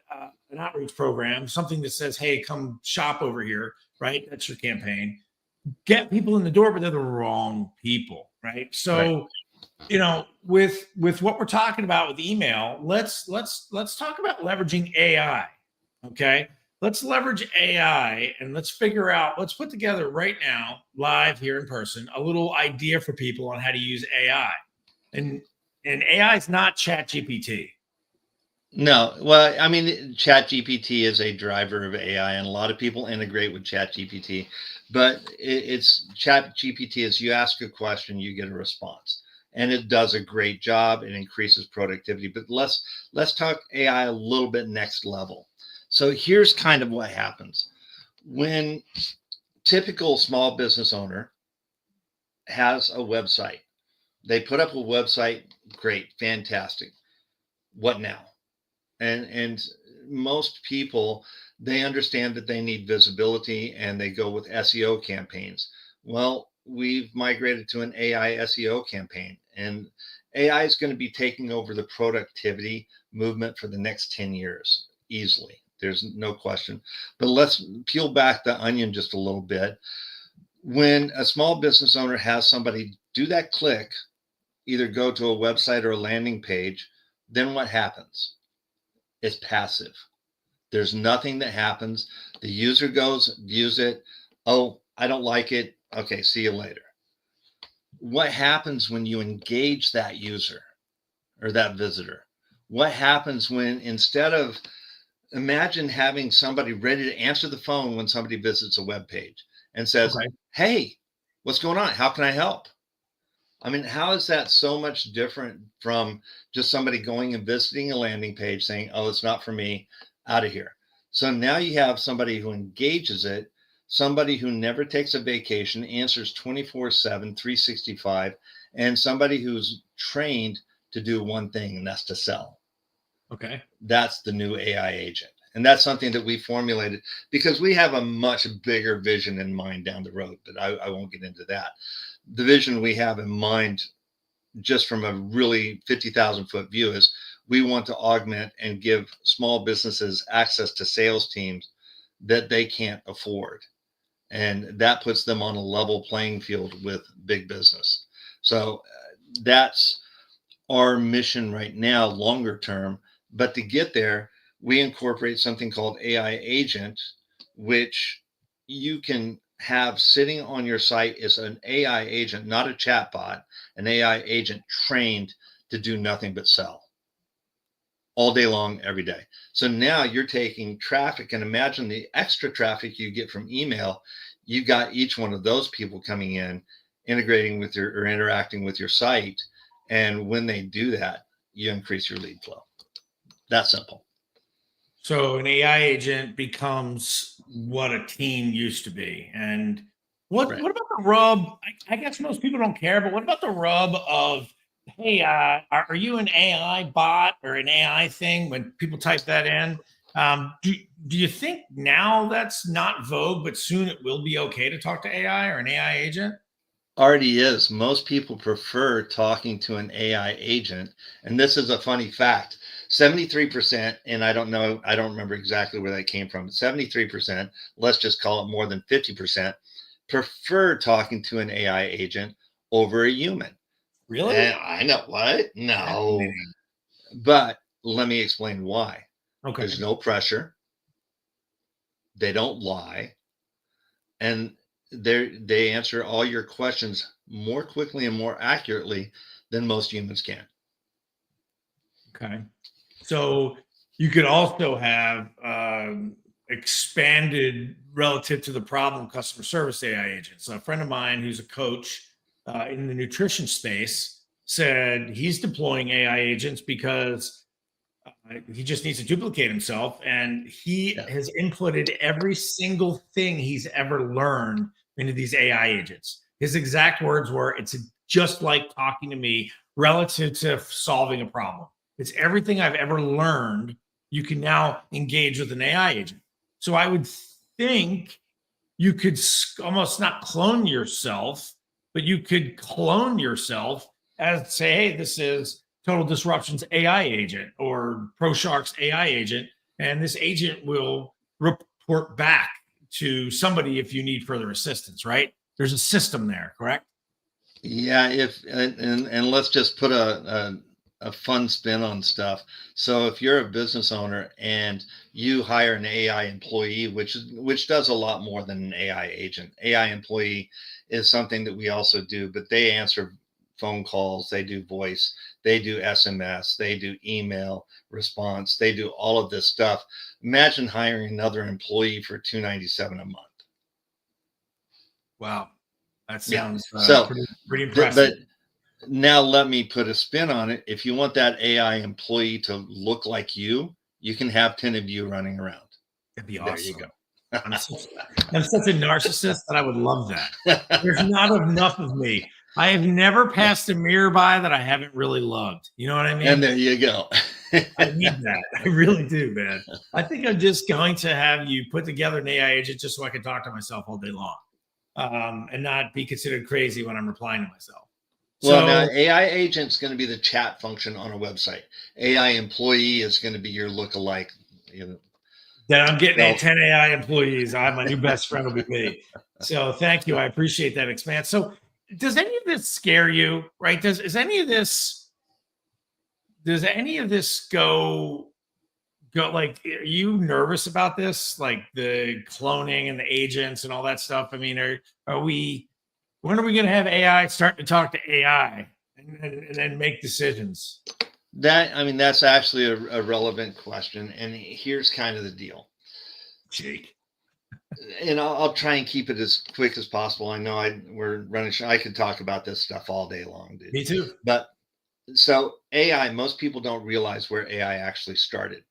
an outreach program, something that says, "Hey, come shop over here," right? That's your campaign. Get people in the door, but they're the wrong people, right? So. Right. With what we're talking about with email, let's talk about leveraging AI. Okay. Let's leverage AI and let's put together right now, live here in person, a little idea for people on how to use AI. And AI is not ChatGPT. No, well, I mean, ChatGPT is a driver of AI, and a lot of people integrate with ChatGPT. But it's ChatGPT is you ask a question, you get a response. And it does a great job. It increases productivity. But let's talk AI a little bit next level. So here's kind of what happens when typical small business owner has a website. They put up a website, great, fantastic. What now? And most people, they understand that they need visibility and they go with SEO campaigns. Well, we've migrated to an AI SEO campaign, and AI is going to be taking over the productivity movement for the next 10 years easily. There's no question. But let's peel back the onion just a little bit. When a small business owner has somebody do that click, either go to a website or a landing page, then what happens? It's passive. There's nothing that happens. The user goes, views it. Oh, I don't like it. Okay, see you later. What happens when you engage that user or that visitor? What happens when, instead of, imagine having somebody ready to answer the phone when somebody visits a web page and says, Okay. hey, what's going on? How can I help? I mean, how is that so much different from just somebody going and visiting a landing page saying, oh, it's not for me, out of here? So now you have somebody who engages it, somebody who never takes a vacation, answers 24/7, 365, and somebody who's trained to do one thing, and that's to sell. Okay. That's the new AI agent. And that's something that we formulated because we have a much bigger vision in mind down the road, but I won't get into that. The vision we have in mind, just from a really 50,000 foot view, is we want to augment and give small businesses access to sales teams that they can't afford. And that puts them on a level playing field with big business. So that's our mission right now, longer term. But to get there, we incorporate something called AI Agent, which you can have sitting on your site is an AI agent, not a chatbot, an AI agent trained to do nothing but sell all day long, every day. So now you're taking traffic, and imagine the extra traffic you get from email. You got each one of those people coming in, integrating with your or interacting with your site. And when they do that, you increase your lead flow. That simple. So an AI agent becomes what a team used to be. And what about the rub? I guess most people don't care, but what about the rub of, hey, are you an AI bot or an AI thing when people type that in? Do you think now that's not vogue, but soon it will be okay to talk to AI or an AI agent? Already is. Most people prefer talking to an AI agent. And this is a funny fact. 73%, and I don't remember exactly where that came from, but 73%, let's just call it more than 50%, prefer talking to an AI agent over a human. Really? And I know what? No. But let me explain why. Okay. There's no pressure. They don't lie. And they answer all your questions more quickly and more accurately than most humans can. Okay. So you could also have expanded relative to the problem customer service AI agents. So a friend of mine who's a coach in the nutrition space said he's deploying AI agents because he just needs to duplicate himself, and he has inputted every single thing he's ever learned into these AI agents. His exact words were, it's just like talking to me relative to solving a problem. It's everything I've ever learned. You can now engage with an AI agent. So I would think you could almost not clone yourself, but you could clone yourself as say, hey, this is Total Disruption's AI agent or ProShark's AI agent, and this agent will report back to somebody if you need further assistance, right? There's a system there, correct? Yeah, and let's just put a fun spin on stuff. So if you're a business owner and you hire an AI employee, which does a lot more than an AI agent. AI employee is something that we also do, but they answer phone calls, they do voice, they do SMS, they do email response, they do all of this stuff. Imagine hiring another employee for $297 a month. Wow. That sounds pretty But impressive. now let me put a spin on it. If you want that AI employee to look like you can have 10 of you running around. That'd be There awesome. you go. I'm such a narcissist that I would love that. There's not enough of me. I have never passed a mirror by that I haven't really loved. You know what I mean? And there you go. I need that. I really do, man. I think I'm just going to have you put together an AI agent just so I can talk to myself all day long and not be considered crazy when I'm replying to myself. Well, now AI agent's going to be the chat function on a website. AI employee is going to be your lookalike. Then I'm getting 10 AI employees. My new best friend will be me. So thank you. I appreciate that expand. So does any of this scare you, right? Does any of this go go like, are you nervous about this? Like the cloning and the agents and all that stuff? I mean, when are we going to have AI starting to talk to AI and then make decisions? That's actually a relevant question. And here's kind of the deal. Jake. And I'll try and keep it as quick as possible. I know we're running. I could talk about this stuff all day long, dude. Me too. But so AI, most people don't realize where AI actually started.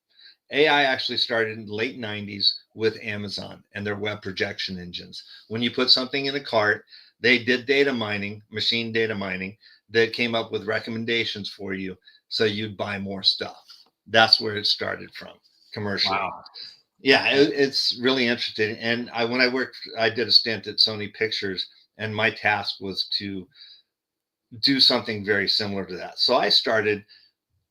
AI actually started in the late 90s with Amazon and their web projection engines. When you put something in a cart, they did data mining, machine data mining, that came up with recommendations for you so you'd buy more stuff. That's where it started from commercially. Wow. Yeah, it's really interesting. And when I did a stint at Sony Pictures, and my task was to do something very similar to that. So I started,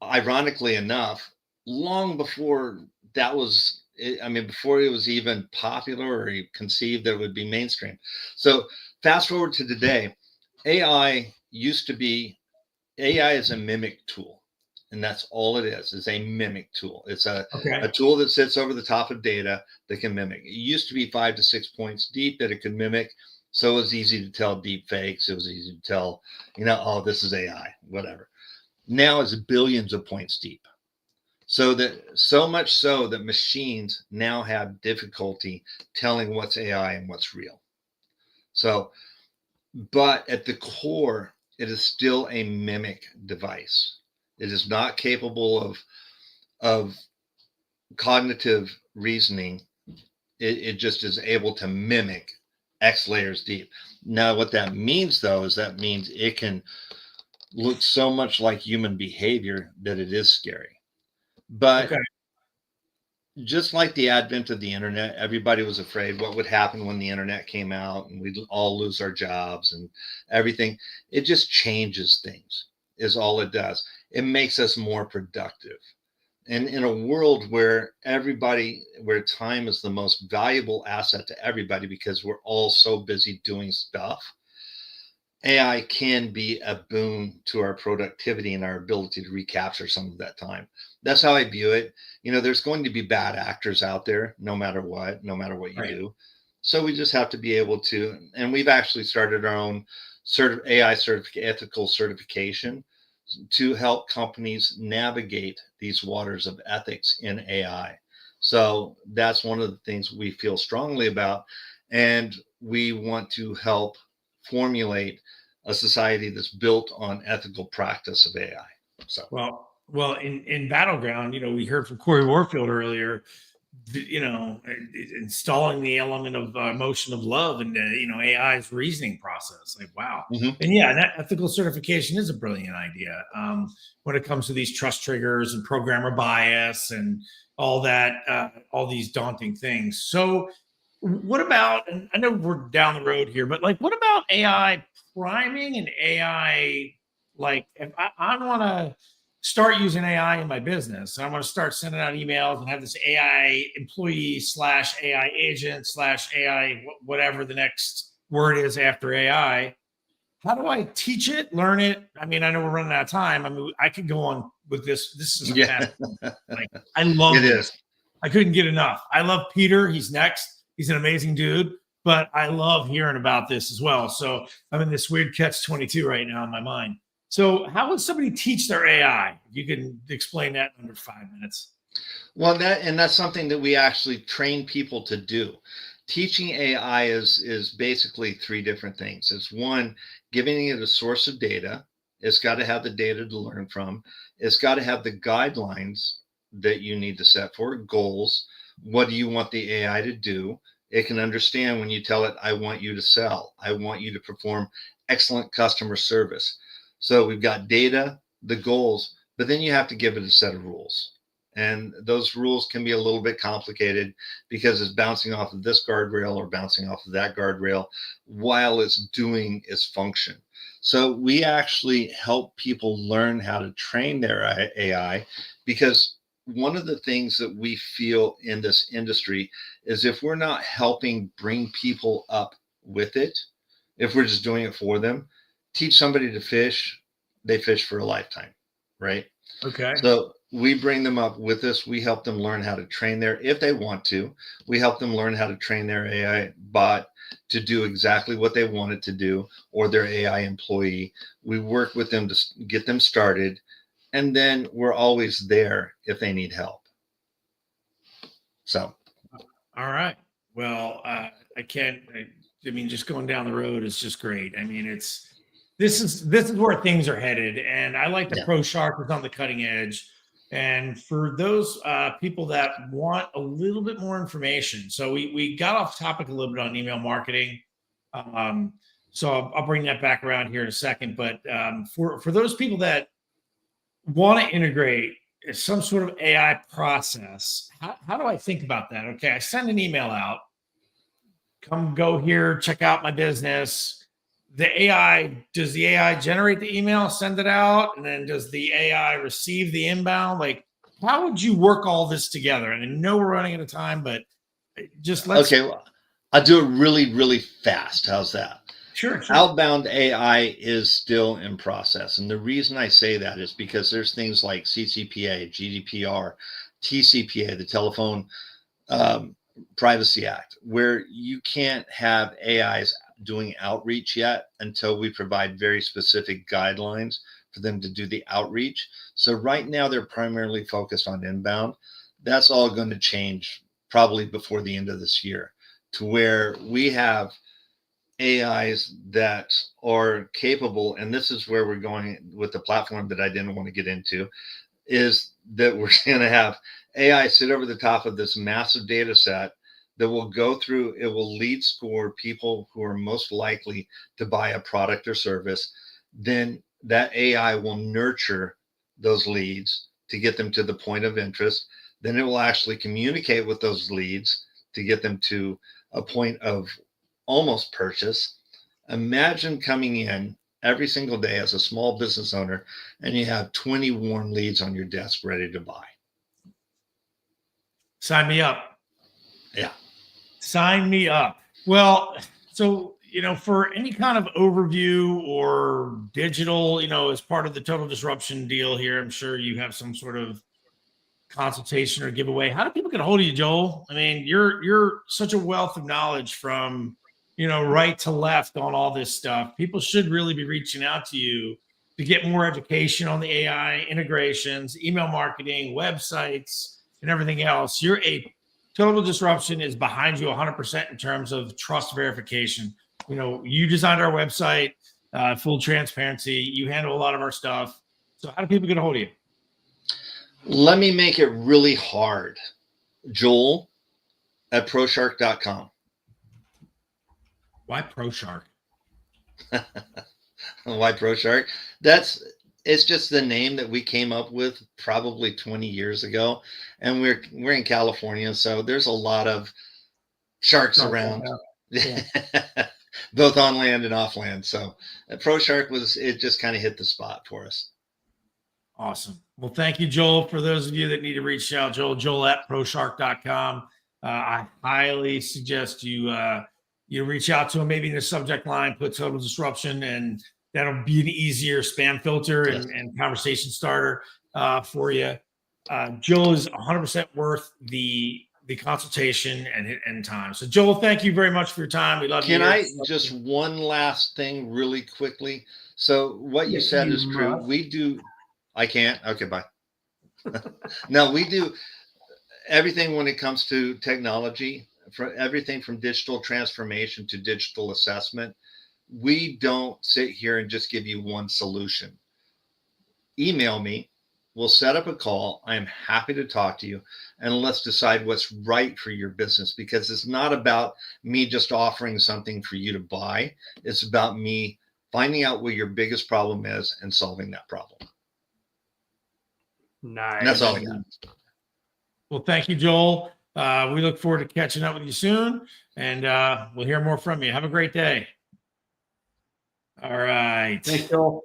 ironically enough, long before that was, before it was even popular or conceived that it would be mainstream. So fast forward to today, AI is a mimic tool. And that's all it is a mimic tool. It's a tool that sits over the top of data that can mimic. It used to be 5 to 6 points deep that it could mimic. So it was easy to tell deep fakes. It was easy to tell, oh, this is AI, whatever. Now it's billions of points deep. So much so that machines now have difficulty telling what's AI and what's real. So, but at the core, it is still a mimic device. It is not capable of cognitive reasoning. It just is able to mimic X layers deep. Now, what that means, though, is that means it can look so much like human behavior that it is scary. But just like the advent of the internet, everybody was afraid what would happen when the internet came out and we'd all lose our jobs and everything. It just changes things, is all it does. It makes us more productive. And in a world where time is the most valuable asset to everybody because we're all so busy doing stuff, AI can be a boon to our productivity and our ability to recapture some of that time. That's how I view it. There's going to be bad actors out there, no matter what you do. So we just have to be able to, and we've actually started our own AI ethical certification to help companies navigate these waters of ethics in AI. So that's one of the things we feel strongly about. And we want to help formulate a society that's built on ethical practice of AI. So, well, in Battleground, we heard from Corey Warfield earlier, installing the element of emotion of love into, AI's reasoning process. Like, wow. Mm-hmm. And yeah, that ethical certification is a brilliant idea when it comes to these trust triggers and programmer bias and all that, all these daunting things. So what about, and I know we're down the road here, but like, what about AI priming and AI, like if I want to start using AI in my business, I'm going to start sending out emails and have this AI employee / AI agent / AI, whatever the next word is after AI. How do I teach it, learn it? I know we're running out of time. I could go on with this. This is like, I love this. I couldn't get enough. I love Peter. He's next. He's an amazing dude, but I love hearing about this as well. So I'm in this weird catch-22 right now in my mind. So how would somebody teach their AI? You can explain that in under 5 minutes. Well, that's something that we actually train people to do. Teaching AI is basically 3 different things. It's one, giving it a source of data. It's got to have the data to learn from. It's got to have the guidelines that you need to set for it, goals. What do you want the AI to do? It can understand when you tell it, I want you to sell. I want you to perform excellent customer service. So we've got data, the goals, but then you have to give it a set of rules. And those rules can be a little bit complicated because it's bouncing off of this guardrail or bouncing off of that guardrail while it's doing its function. So we actually help people learn how to train their AI, because one of the things that we feel in this industry is if we're not helping bring people up with it, if we're just doing it for them, teach somebody to fish, they fish for a lifetime, right? Okay. So we bring them up with us. We help them learn how to train if they want to. We help them learn how to train their AI bot to do exactly what they want it to do, or their AI employee. We work with them to get them started, and then we're always there if they need help. So, all right. Well, I mean, just going down the road is just great. I mean, this is where things are headed, and I like the ProShark is on the cutting edge. And for those people that want a little bit more information, so we got off topic a little bit on email marketing. So I'll bring that back around here in a second. But for those people that want to integrate some sort of AI process, how do I think about that? Okay, I send an email out. Come go here, check out my business. Does the AI generate the email, send it out, and then does the AI receive the inbound? Like, how would you work all this together? And I know we're running out of time, but just okay, well, I'll do it really, really fast. How's that? Sure. Outbound AI is still in process. And the reason I say that is because there's things like CCPA, GDPR, TCPA, the Telephone Privacy Act, where you can't have AIs doing outreach yet until we provide very specific guidelines for them to do the outreach. So right now they're primarily focused on inbound. That's all going to change probably before the end of this year, to where we have AIs that are capable, and this is where we're going with the platform that I didn't want to get into, is that we're going to have AI sit over the top of this massive data set that will go through, it will lead score people who are most likely to buy a product or service. Then that AI will nurture those leads to get them to the point of interest. Then it will actually communicate with those leads to get them to a point of almost purchase. Imagine coming in every single day as a small business owner and you have 20 warm leads on your desk ready to buy. Sign me up. Yeah. Sign me up. Well, so, for any kind of overview or digital, as part of the Total Disruption deal here, I'm sure you have some sort of consultation or giveaway. How do people get a hold of you, Joel? I mean, you're such a wealth of knowledge from, right to left on all this stuff. People should really be reaching out to you to get more education on the AI integrations, email marketing, websites, and everything else. Total Disruption is behind you 100% in terms of trust verification. You designed our website, full transparency. You handle a lot of our stuff. So how do people get a hold of you? Let me make it really hard. Joel at ProShark.com. Why ProShark? Why ProShark? It's just the name that we came up with probably 20 years ago. And we're in California, so there's a lot of sharks around. Yeah. Both on land and off land. So ProShark it just kind of hit the spot for us. Awesome. Well, thank you, Joel. For those of you that need to reach out, Joel at ProShark.com. I highly suggest you reach out to him, maybe in the subject line, put Total Disruption, and that'll be an easier spam filter and conversation starter for you. Joel is 100% worth the consultation and time. So, Joel, thank you very much for your time. We love you. Can I just one last thing really quickly? So what you said is true. We do. I can't. Okay, bye. No, we do everything when it comes to technology, for everything from digital transformation to digital assessment. We don't sit here and just give you one solution. Email me. We'll set up a call. I am happy to talk to you, and let's decide what's right for your business, because it's not about me just offering something for you to buy. It's about me finding out what your biggest problem is and solving that problem. Nice. And that's all I got. Well, thank you, Joel. We look forward to catching up with you soon, and we'll hear more from you. Have a great day. All right. Thanks, Joel.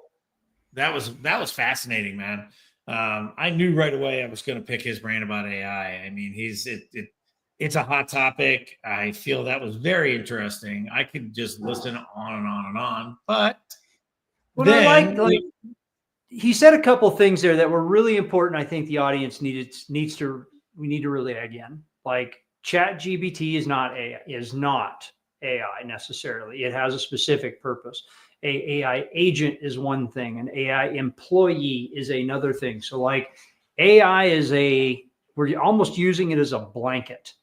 That was fascinating, man. I knew right away I was going to pick his brain about AI. I mean, it's a hot topic. I feel that was very interesting. I could just listen on and on and on, but I like he said a couple things there that were really important. I think the audience we need to really again, like ChatGPT is not AI necessarily. It has a specific purpose. A AI agent is one thing, an AI employee is another thing. So like AI we're almost using it as a blanket,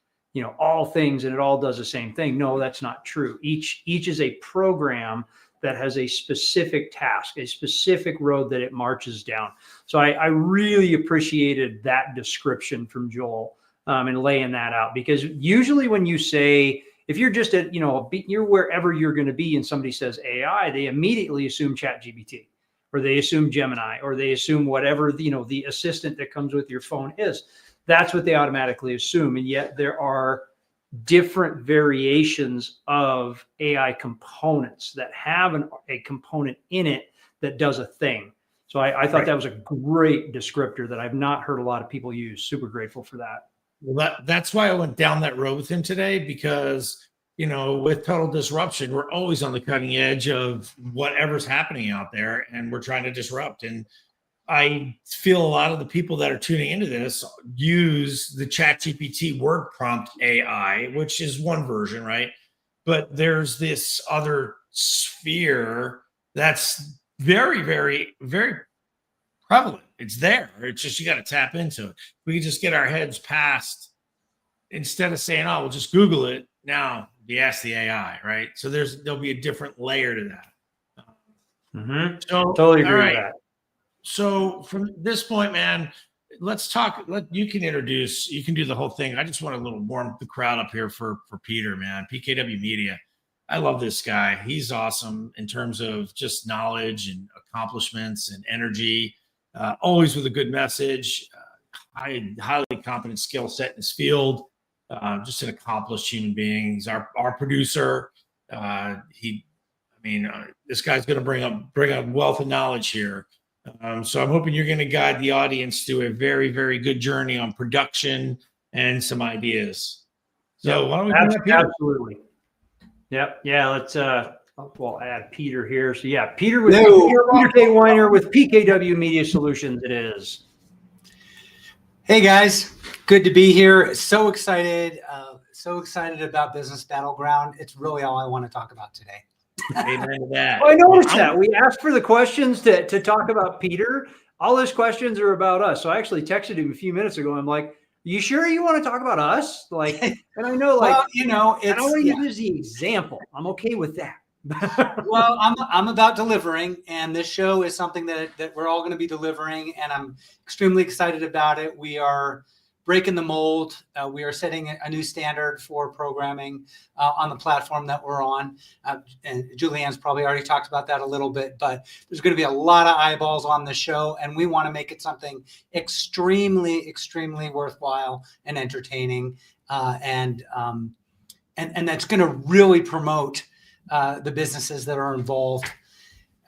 all things, and it all does the same thing. No, that's not true. Each is a program that has a specific task, a specific road that it marches down. So I really appreciated that description from Joel and laying that out, because usually when you say, if you're just at, you're wherever you're going to be and somebody says AI, they immediately assume ChatGPT, or they assume Gemini, or they assume whatever, the assistant that comes with your phone is. That's what they automatically assume. And yet there are different variations of AI components that have a component in it that does a thing. So I thought that was a great descriptor that I've not heard a lot of people use. Super grateful for that. Well, that's why I went down that road with him today, because, with total disruption, we're always on the cutting edge of whatever's happening out there, and we're trying to disrupt. And I feel a lot of the people that are tuning into this use the ChatGPT word prompt AI, which is one version, right? But there's this other sphere that's very, very, very prevalent. It's there. It's just, you got to tap into it. We can just get our heads past, instead of saying, oh, we'll just Google it. Now you ask the AI, right? So there'll be a different layer to that. So totally agree with that. So from this point, man, let's talk. You can do the whole thing. I just want to warm the crowd up here for Peter, man. PKW Media. I love this guy. He's awesome in terms of just knowledge and accomplishments and energy. Always with a good message, highly competent skill set in his field, just an accomplished human being. He's our producer. This guy's going to bring a wealth of knowledge here. So I'm hoping you're going to guide the audience through a very, very good journey on production and some ideas. So why don't we do that, Peter? Absolutely. Yep. Yeah. Let's, we'll add Peter here. So yeah, Peter K. Weiner with PKW Media Solutions. It is. Hey guys, good to be here. So excited about Business Battleground. It's really all I want to talk about today. Amen to that. Well, I noticed that we asked for the questions to talk about Peter. All his questions are about us. So I actually texted him a few minutes ago. I'm like, you sure you want to talk about us? Like, and I know, like, well, I don't want to use the example. I'm okay with that. Well, I'm about delivering, and this show is something that we're all going to be delivering, and I'm extremely excited about it. We are breaking the mold. We are setting a new standard for programming on the platform that we're on. And Julianne's probably already talked about that a little bit, but there's going to be a lot of eyeballs on the show, and we want to make it something extremely, extremely worthwhile and entertaining, and that's going to really promote the businesses that are involved.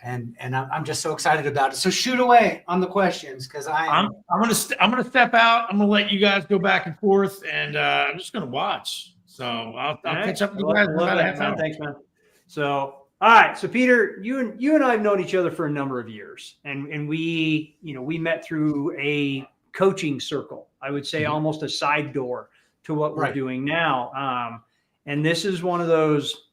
And I'm just so excited about it. So shoot away on the questions, because I'm gonna step out. I'm gonna let you guys go back and forth, and I'm just gonna watch. So I'll catch up with you guys in about a half hour. Thanks, man. So all right. So Peter, you and I have known each other for a number of years, and we met through a coaching circle. I would say almost a side door to what we're doing now. And this is one of those.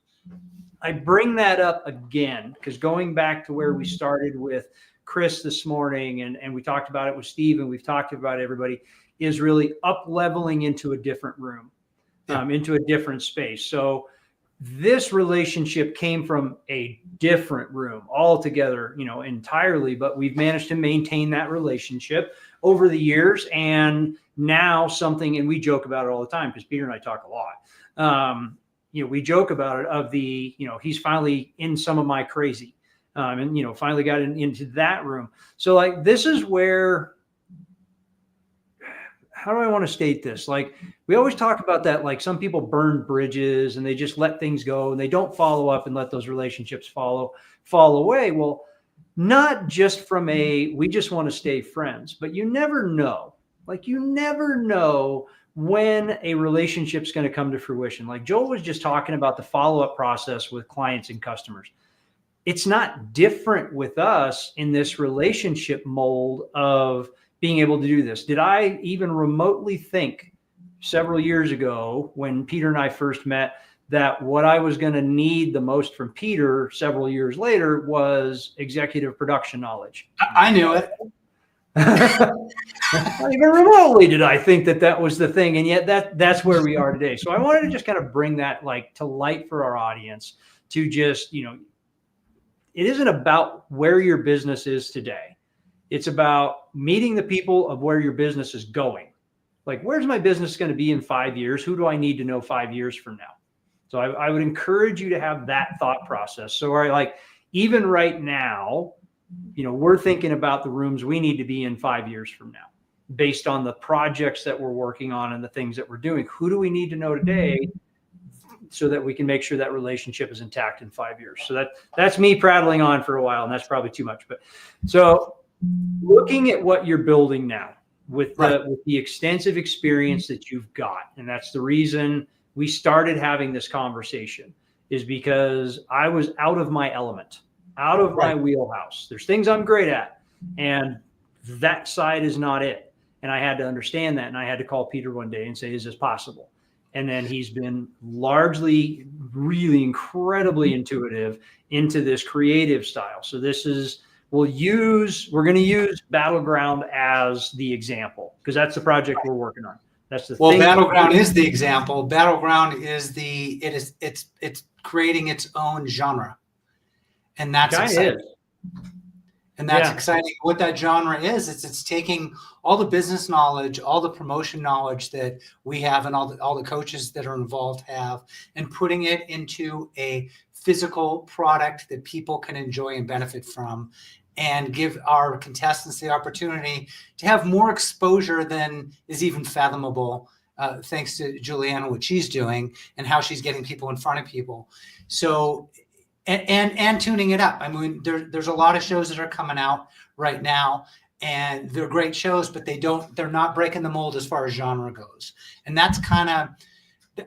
I bring that up again because going back to where we started with Chris this morning, and we talked about it with Steve, and we've talked about everybody, is really up leveling into a different room, into a different space. So this relationship came from a different room altogether, entirely, but we've managed to maintain that relationship over the years. And now something, and we joke about it all the time because Peter and I talk a lot. We joke about it he's finally in some of my crazy, and finally got into that room. So like, this is where, how do I want to state this? Like, we always talk about that, like some people burn bridges and they just let things go and they don't follow up and let those relationships fall away. Well, not just from we just want to stay friends, but you never know. Like, you never know when a relationship's going to come to fruition. Like Joel was just talking about the follow-up process with clients and customers. it's not different with us in this relationship mold of being able to do this. Did I even remotely think several years ago when Peter and I first met that what I was going to need the most from Peter several years later was executive production knowledge? I knew it. Not even remotely did I think that that was the thing. And yet that's where we are today. So I wanted to just kind of bring that like to light for our audience to just, you know, it isn't about where your business is today. It's about meeting the people of where your business is going. Like, where's my business going to be in 5 years? Who do I need to know 5 years from now? So I would encourage you to have that thought process. So like, even right now, you know, we're thinking about the rooms we need to be in 5 years from now, based on the projects that we're working on and the things that we're doing. Who do we need to know today so that we can make sure that relationship is intact in 5 years? So that's me prattling on for a while, and that's probably too much. But so looking at what you're building now with the extensive experience that you've got, and that's the reason we started having this conversation, is because I was out of my element, out of my wheelhouse. There's things I'm great at, and that side is not it. And I had to understand that. And I had to call Peter one day and say, is this possible? And then he's been largely really incredibly intuitive into this creative style. So this is, we're going to use Battleground as the example, because that's the project we're working on. That's the thing. Battleground is the example. Battleground is it's creating its own genre. And that's exciting. And that's exciting. What that genre is, it's taking all the business knowledge, all the promotion knowledge that we have, and all the coaches that are involved have, and putting it into a physical product that people can enjoy and benefit from, and give our contestants the opportunity to have more exposure than is even fathomable, thanks to Juliana, what she's doing and how she's getting people in front of people. So, and tuning it up. I mean, there's a lot of shows that are coming out right now, and they're great shows, but they're not breaking the mold as far as genre goes. And that's kind of,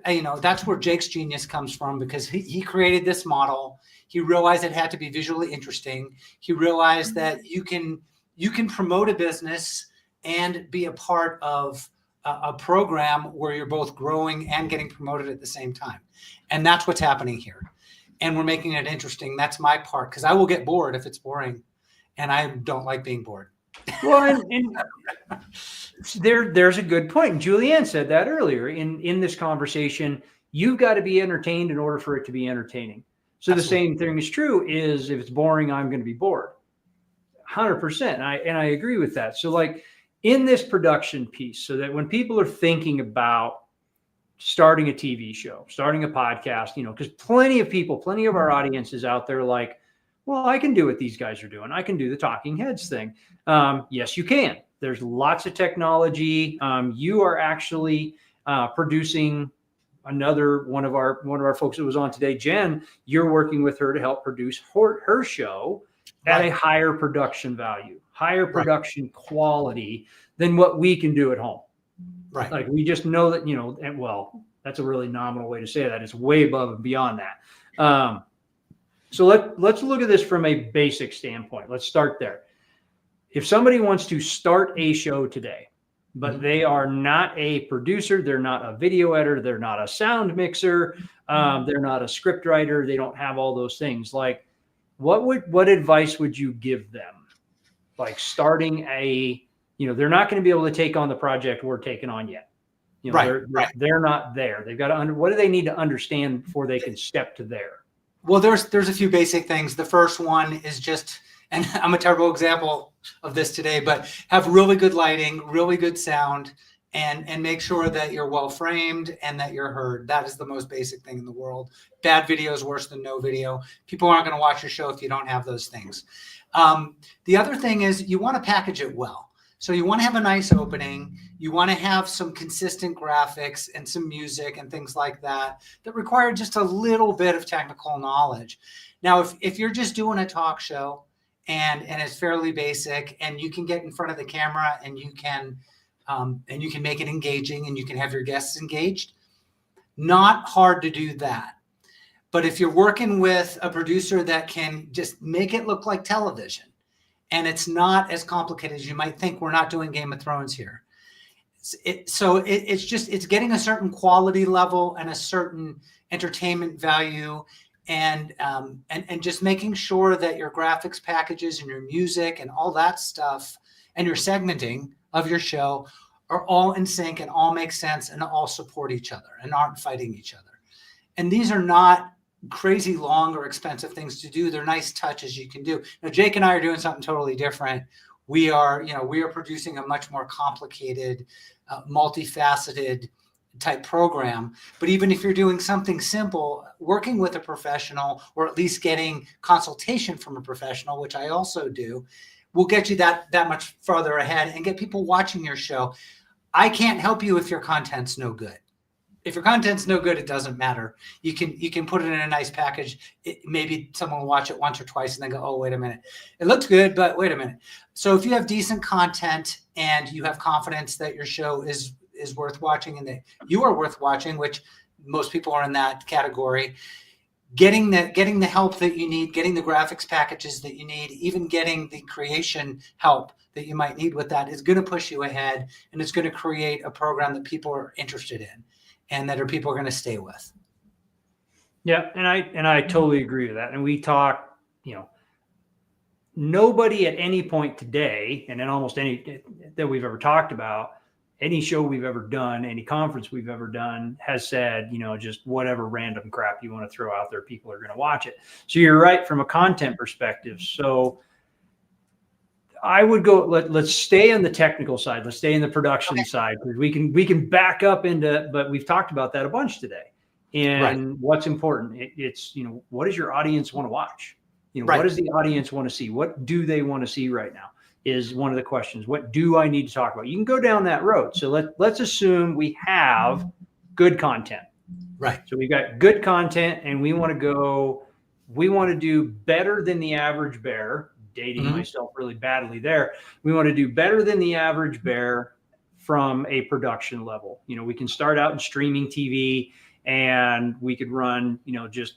you know, that's where Jake's genius comes from, because he created this model. He realized it had to be visually interesting. He realized that you can promote a business and be a part of a program where you're both growing and getting promoted at the same time. And that's what's happening here. And we're making it interesting. That's my part, because I will get bored if it's boring, and I don't like being bored. Well, and there's a good point. Julianne said that earlier in this conversation. You've got to be entertained in order for it to be entertaining. So the same thing is true. Is if it's boring, I'm going to be bored. 100%. And I agree with that. So like in this production piece, so that when people are thinking about starting a TV show, starting a podcast, you know, because plenty of our audience is out there like, well, I can do what these guys are doing. I can do the talking heads thing. Yes, you can. There's lots of technology. You are actually producing another one of our folks that was on today, Jen. You're working with her to help produce her show at a higher production value, higher production quality than what we can do at home. Right. Like we just know that, you know, and well, that's a really nominal way to say that. It's way above and beyond that. So let's look at this from a basic standpoint. Let's start there. If somebody wants to start a show today, but they are not a producer, they're not a video editor, they're not a sound mixer, they're not a script writer, they don't have all those things. Like, what advice would you give them? Like starting they're not going to be able to take on the project we're taking on yet. You know, they're not there. They've got to what do they need to understand before they can step to there? Well, there's a few basic things. The first one is just, and I'm a terrible example of this today, but have really good lighting, really good sound, and make sure that you're well framed and that you're heard. That is the most basic thing in the world. Bad video is worse than no video. People aren't going to watch your show if you don't have those things. The other thing is you want to package it well. So you want to have a nice opening. You want to have some consistent graphics and some music and things like that require just a little bit of technical knowledge. Now, if you're just doing a talk show and it's fairly basic, and you can get in front of the camera and you can make it engaging and you can have your guests engaged, not hard to do that. But if you're working with a producer that can just make it look like television, and it's not as complicated as you might think, we're not doing Game of Thrones here. It's getting a certain quality level and a certain entertainment value, and just making sure that your graphics packages and your music and all that stuff and your segmenting of your show are all in sync and all make sense and all support each other and aren't fighting each other. And these are not crazy long or expensive things to do. They're nice touches you can do. Now, Jake and I are doing something totally different. We are producing a much more complicated, multifaceted type program. But even if you're doing something simple, working with a professional, or at least getting consultation from a professional, which I also do, will get you that much farther ahead and get people watching your show. I can't help you if your content's no good. If your content's no good, it doesn't matter. You can put it in a nice package. Maybe someone will watch it once or twice and then go, oh, wait a minute. It looks good, but wait a minute. So if you have decent content and you have confidence that your show is worth watching and that you are worth watching, which most people are in that category, getting the help that you need, getting the graphics packages that you need, even getting the creation help that you might need with that is going to push you ahead, and it's going to create a program that people are interested in and that people are going to stay with. Yeah, and I totally agree with that. And we talk, nobody at any point today, and in almost any that we've ever talked about, any show we've ever done, any conference we've ever done, has said, just whatever random crap you want to throw out there, people are going to watch it. So you're right from a content perspective. So I would go, let's stay on the technical side. Let's stay in the production side, because we can back up into, but we've talked about that a bunch today. And what's important, it's, what does your audience want to watch? What does the audience want to see? What do they want to see right now is one of the questions. What do I need to talk about? You can go down that road. So let's assume we have good content. Right. So we've got good content and we want to do better than the average bear. Dating myself really badly there. We want to do better than the average bear from a production level. We can start out in streaming TV and we could run, just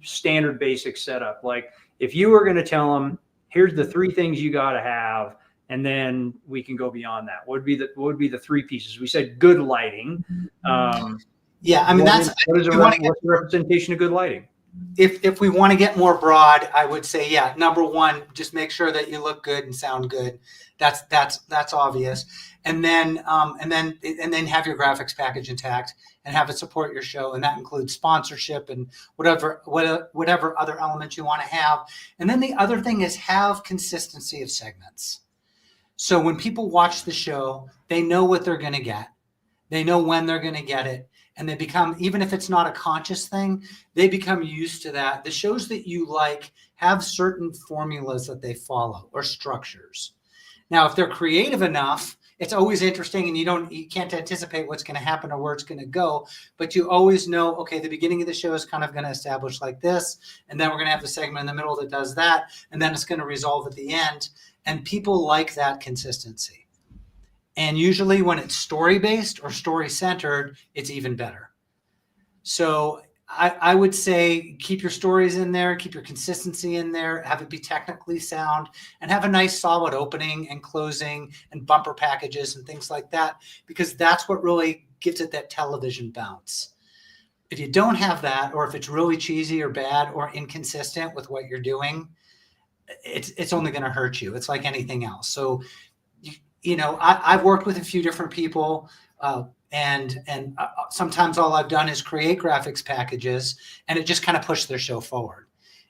standard basic setup. Like if you were going to tell them, here's the 3 things you got to have, and then we can go beyond that. What would be the 3 pieces? We said good lighting. Yeah, I mean, what's the representation of good lighting? If we want to get more broad, I would say, yeah, number 1, just make sure that you look good and sound good. That's obvious. And then have your graphics package intact and have it support your show. And that includes sponsorship and whatever other elements you want to have. And then the other thing is have consistency of segments. So when people watch the show, they know what they're going to get. They know when they're going to get it. And they become, even if it's not a conscious thing, they become used to that. The shows that you like have certain formulas that they follow or structures. Now, if they're creative enough, it's always interesting, and you can't anticipate what's going to happen or where it's going to go, but you always know, okay, the beginning of the show is kind of going to establish like this, and then we're going to have the segment in the middle that does that, and then it's going to resolve at the end. And people like that consistency. And usually when it's story-based or story-centered, it's even better. So I would say keep your stories in there, keep your consistency in there, have it be technically sound, and have a nice solid opening and closing and bumper packages and things like that, because that's what really gives it that television bounce. If you don't have that, or if it's really cheesy or bad or inconsistent with what you're doing, it's only going to hurt you. It's like anything else. So I've worked with a few different people, and sometimes all I've done is create graphics packages, and it just kind of pushed their show forward.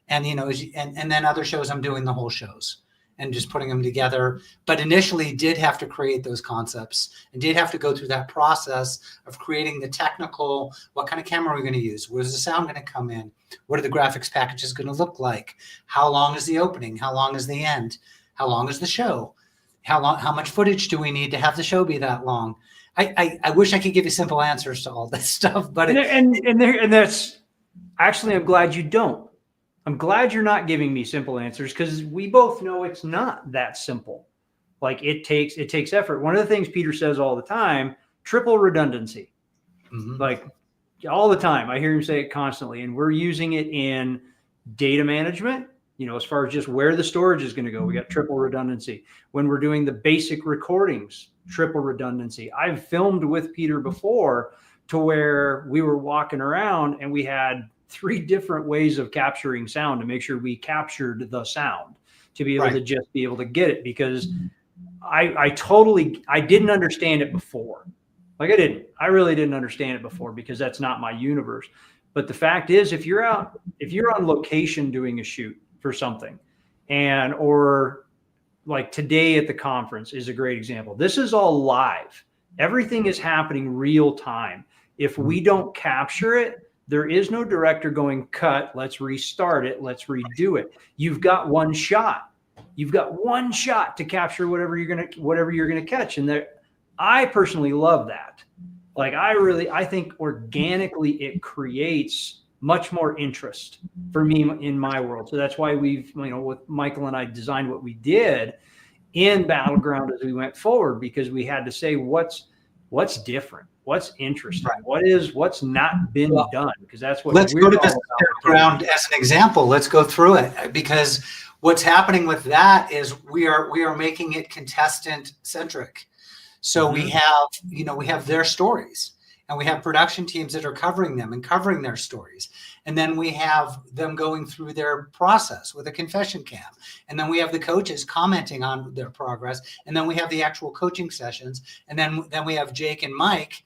And and then other shows I'm doing the whole shows and just putting them together. But initially did have to create those concepts and did have to go through that process of creating the technical, what kind of camera are we going to use? Where's the sound going to come in? What are the graphics packages going to look like? How long is the opening? How long is the end? How long is the show? How much footage do we need to have the show be that long? I wish I could give you simple answers to all this stuff, but and that's actually, I'm glad you don't. I'm glad you're not giving me simple answers, because we both know it's not that simple. Like it takes effort. One of the things Peter says all the time, triple redundancy. Like all the time. I hear him say it constantly, and we're using it in data management. As far as just where the storage is going to go, we got triple redundancy. When we're doing the basic recordings, triple redundancy. I've filmed with Peter before to where we were walking around and we had 3 different ways of capturing sound to make sure we captured the sound to be able to just be able to get it, because I didn't understand it before. I really didn't understand it before because that's not my universe. But the fact is, if you're on location doing a shoot for something, or like today at the conference is a great example. This is all live. Everything is happening real time. If we don't capture it, there is no director going, cut, let's restart it, let's redo it. You've got one shot. You've got one shot to capture whatever you're gonna catch. And I personally love that. I think organically it creates much more interest for me in my world. So that's why we've, with Michael and I designed what we did in Battleground as we went forward, because we had to say what's different, what's interesting, what's not been done, because that's what let's go to this Battleground as an example. Let's go through it, because what's happening with that is we are making it contestant centric. So we have their stories, and we have production teams that are covering them and covering their stories. And then we have them going through their process with a confession cam. And then we have the coaches commenting on their progress. And then we have the actual coaching sessions. And then we have Jake and Mike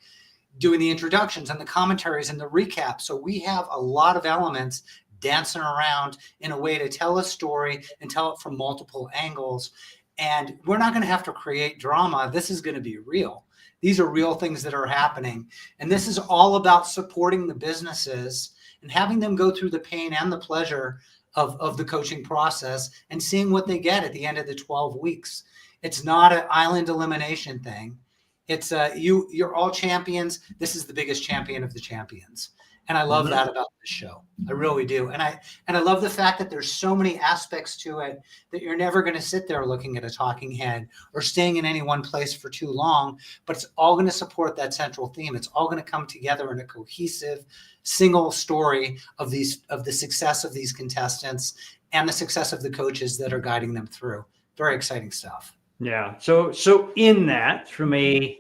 doing the introductions and the commentaries and the recap. So we have a lot of elements dancing around in a way to tell a story and tell it from multiple angles. And we're not going to have to create drama. This is going to be real. These are real things that are happening. And this is all about supporting the businesses and having them go through the pain and the pleasure of the coaching process and seeing what they get at the end of the 12 weeks. It's not an island elimination thing. It's you're all champions. This is the biggest champion of the champions. And I love that about this show. I really do. And I love the fact that there's so many aspects to it that you're never going to sit there looking at a talking head or staying in any one place for too long, but it's all going to support that central theme. It's all going to come together in a cohesive single story of the success of these contestants and the success of the coaches that are guiding them through. Very exciting stuff. Yeah. So in that, from I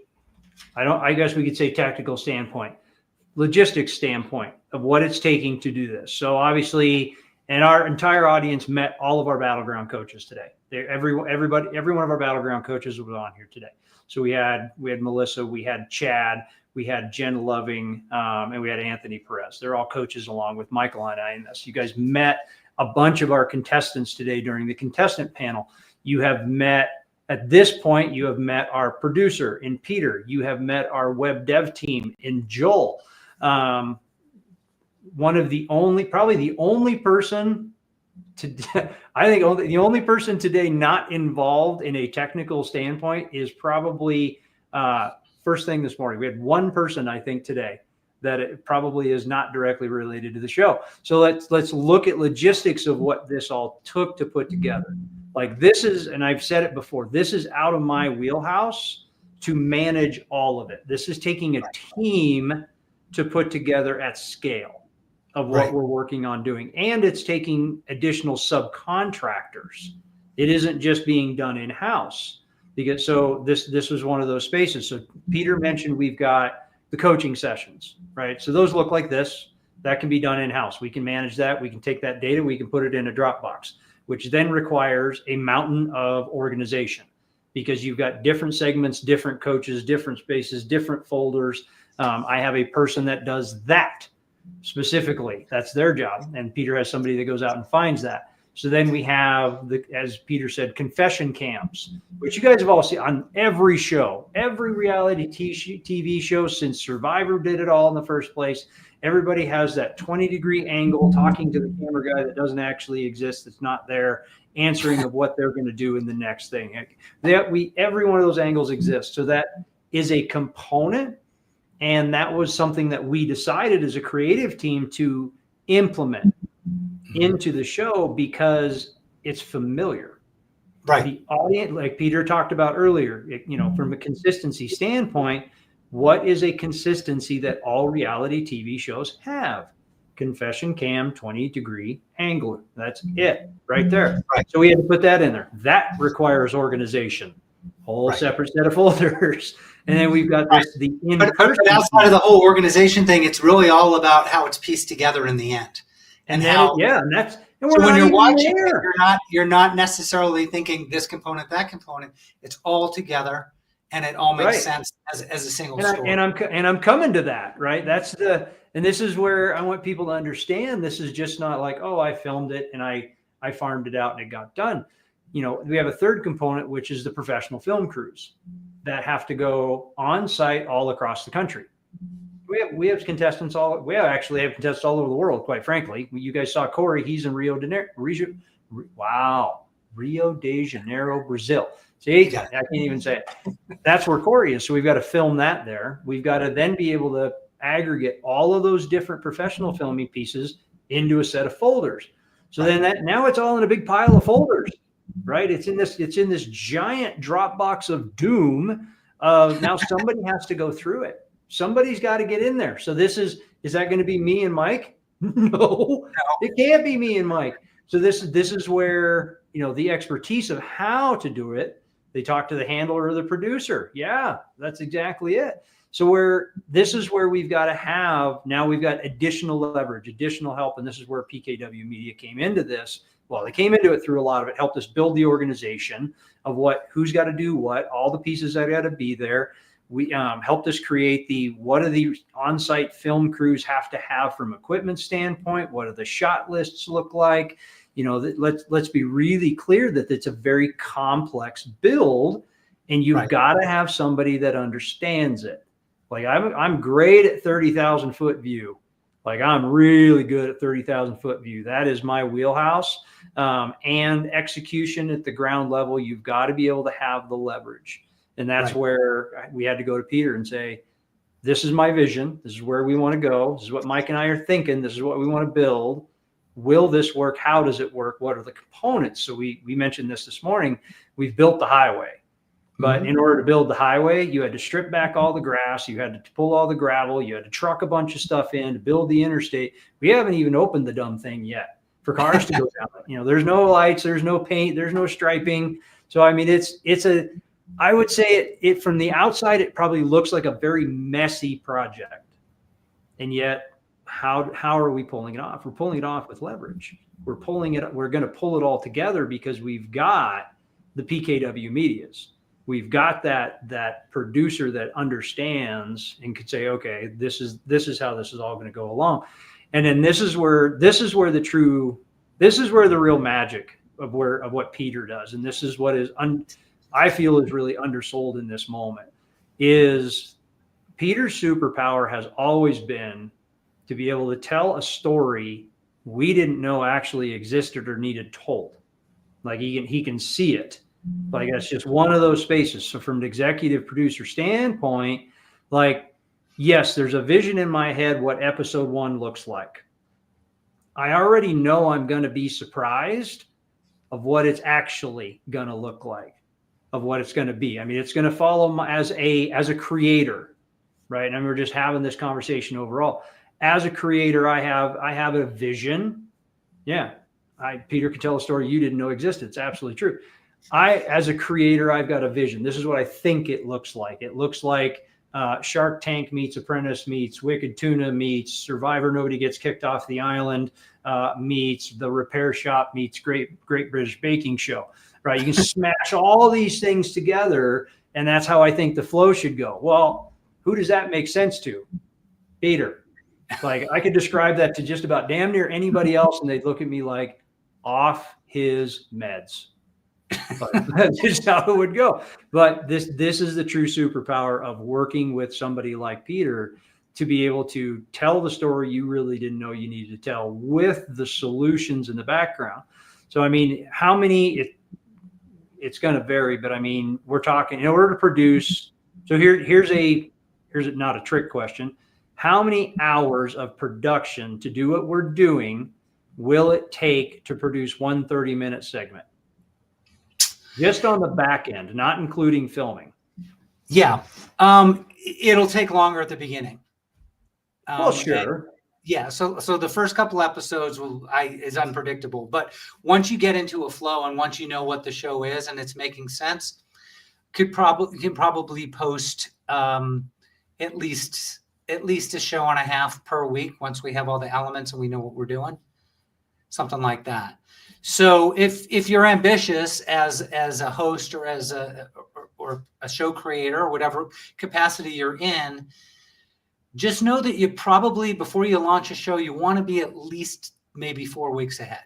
guess we could say tactical standpoint, logistics standpoint of what it's taking to do this. So obviously, and our entire audience met all of our Battleground coaches today. Every one of our Battleground coaches was on here today. So we had Melissa, we had Chad, we had Jen Loving, and we had Anthony Perez. They're all coaches along with Michael and I in this. You guys met a bunch of our contestants today during the contestant panel. You have met, at this point, you have met our producer in Peter. You have met our web dev team in Joel. Probably the only person the only person today not involved in a technical standpoint is probably first thing this morning. We had one person, I think, today that it probably is not directly related to the show. So let's look at logistics of what this all took to put together. Like this is, and I've said it before, this is out of my wheelhouse to manage all of it. This is taking a team to put together at scale of what we're working on doing. And it's taking additional subcontractors. It isn't just being done in-house, because so this was one of those spaces. So Peter mentioned we've got the coaching sessions, right? So those look like this. That can be done in-house. We can manage that. We can take that data, we can put it in a Dropbox, which then requires a mountain of organization, because you've got different segments, different coaches, different spaces, different folders. I have a person that does that specifically. That's their job. And Peter has somebody that goes out and finds that. So then we have, as Peter said, confession cams, which you guys have all seen on every show, every reality TV show since Survivor did it all in the first place. Everybody has that 20-degree angle talking to the camera guy that doesn't actually exist, that's not there, answering of what they're going to do in the next thing. Every one of those angles exists. So that is a component. And that was something that we decided as a creative team to implement into the show because it's familiar. Right. The audience, like Peter talked about earlier, from a consistency standpoint, what is a consistency that all reality TV shows have? Confession cam, 20-degree angle. That's it right there. Right. So we had to put that in there. That requires organization. Whole Right. separate set of folders. And then we've got this, the But in-person. outside of the whole organization thing, it's really all about how it's pieced together in the end. And how, then, and that's, and so we're when not you're even watching there. it, you're not necessarily thinking this component, that component. It's all together, and it all makes Right. sense as a single And, story. I'm coming to that, right? That's and this is where I want people to understand. This is just not like, oh, I filmed it and I farmed it out and it got done. You know, we have a third component, which is the professional film crews that have to go on site all across the country. We have contestants actually have contestants all over the world, quite frankly. You guys saw Corey, he's in Rio de Janeiro, Brazil. See, I can't even say it. That's where Corey is. So we've got to film that there. We've got to then be able to aggregate all of those different professional filming pieces into a set of folders. So then now it's all in a big pile of folders, right? It's in this giant Dropbox of doom. Now somebody has to go through it. Somebody's got to get in there. So is that going to be me and Mike? No, it can't be me and Mike. So this is where, you know, the expertise of how to do it. They talk to the handler or the producer. Yeah, that's exactly it. So this is where we've got to have, now we've got additional leverage, additional help. And this is where PKW Media came into this. Well, they came into it through a lot of it, helped us build the organization of who's got to do what, all the pieces that got to be there. We helped us create what do the on-site film crews have to have from equipment standpoint? What do the shot lists look like? You know, let's be really clear that it's a very complex build, and you've got to have somebody that understands it. Like I'm great at 30,000 foot view. Like I'm really good at 30,000 foot view. That is my wheelhouse. And execution at the ground level, you've got to be able to have the leverage. And that's where we had to go to Peter and say, this is my vision. This is where we want to go. This is what Mike and I are thinking. This is what we want to build. Will this work? How does it work? What are the components? So we mentioned this morning. We've built the highway. But in order to build the highway, you had to strip back all the grass. You had to pull all the gravel. You had to truck a bunch of stuff in to build the interstate. We haven't even opened the dumb thing yet for cars to go down. You know, there's no lights, there's no paint, there's no striping. So, I mean, I would say it from the outside, it probably looks like a very messy project. And yet, how are we pulling it off? We're pulling it off with leverage. We're going to pull it all together because we've got the PKW Medias. We've got that producer that understands and could say, okay, this is how this is all going to go along. And then this is where the real magic of what Peter does. And this is what I feel is really undersold in this moment is Peter's superpower has always been to be able to tell a story we didn't know actually existed or needed told. Like he can see it. Like that's just one of those spaces. So from an executive producer standpoint, like, yes, there's a vision in my head what episode 1 looks like. I already know I'm going to be surprised of what it's actually going to look like, of what it's going to be. I mean, it's going to follow as a creator, right? And we're just having this conversation overall. As a creator, I have a vision. Yeah, Peter could tell a story you didn't know existed. It's absolutely true. As a creator, I've got a vision. This is what I think it looks like. It looks like Shark Tank meets Apprentice meets Wicked Tuna meets Survivor Nobody Gets Kicked Off the Island meets The Repair Shop meets Great British Baking Show, right? You can smash all these things together, and that's how I think the flow should go. Well, who does that make sense to? Peter. Like I could describe that to just about damn near anybody else, and they'd look at me like off his meds. But that's just how it would go. But this is the true superpower of working with somebody like Peter to be able to tell the story you really didn't know you needed to tell with the solutions in the background. So, I mean, how many, it's going to vary, but I mean, we're talking in order to produce. So here's not a trick question. How many hours of production to do what we're doing will it take to produce one 30-minute segment? Just on the back end, not including filming. Yeah. it'll take longer at the beginning. Well, And- sure. yeah. So the first couple episodes is unpredictable, but once you get into a flow and once you know what the show is and it's making sense, can probably post at least a show and a half per week once we have all the elements and we know what we're doing, something like that. So if you're ambitious as a host or as a show creator or whatever capacity you're in, just know that you probably, before you launch a show, you want to be at least maybe 4 weeks ahead,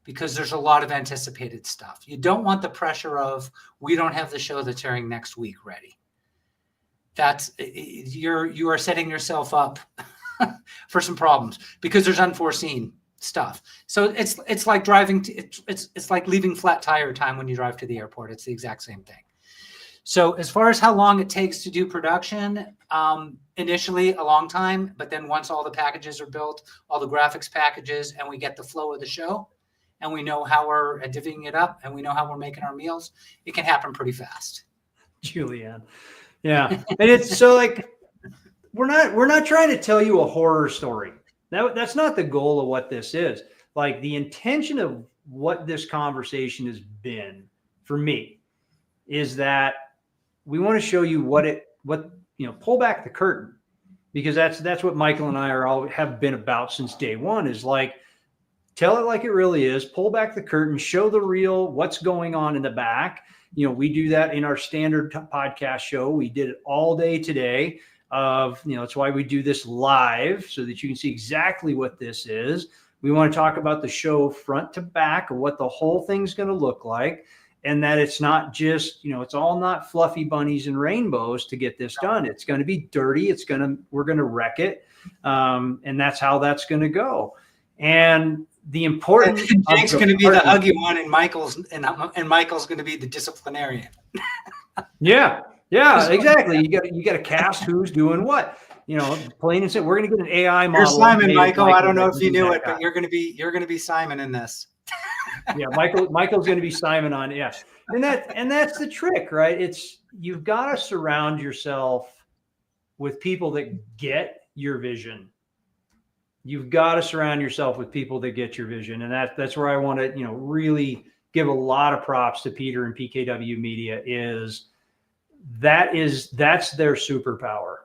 because there's a lot of anticipated stuff. You don't want the pressure of, we don't have the show that's airing next week ready. You are setting yourself up for some problems because there's unforeseen stuff. So it's like driving it's like leaving flat tire time when you drive to the airport. It's the exact same thing. So as far as how long it takes to do production, initially a long time, but then once all the packages are built, all the graphics packages, and we get the flow of the show, and we know how we're divvying it up, and we know how we're making our meals, it can happen pretty fast. Julianne. Yeah. And it's so like, we're not trying to tell you a horror story. That's not the goal of what this is. Like, the intention of what this conversation has been for me is that we want to show you pull back the curtain, because that's what Michael and I have been about since day one, is like, tell it like it really is, pull back the curtain, show the real, what's going on in the back. We do that in our standard podcast show. We did it all day today. It's why we do this live, so that you can see exactly what this is. We want to talk about the show front to back, of what the whole thing's going to look like. And that it's not just, it's all not fluffy bunnies and rainbows to get this done. It's going to be dirty. We're going to wreck it. And that's how that's going to go. And the important, Jake's going to be the huggy one, and Michael's going to be the disciplinarian. Yeah, exactly. You got to cast who's doing what. Plain and simple. We're going to get an AI model. You're Simon, Michael. I don't know if you knew it, but you're going to be Simon in this. Yeah, Michael's going to be Simon on. Yeah, and that's the trick, right? You've got to surround yourself with people that get your vision. You've got to surround yourself with people that get your vision, and that's where I want to really give a lot of props to Peter and PKW Media. That's their superpower.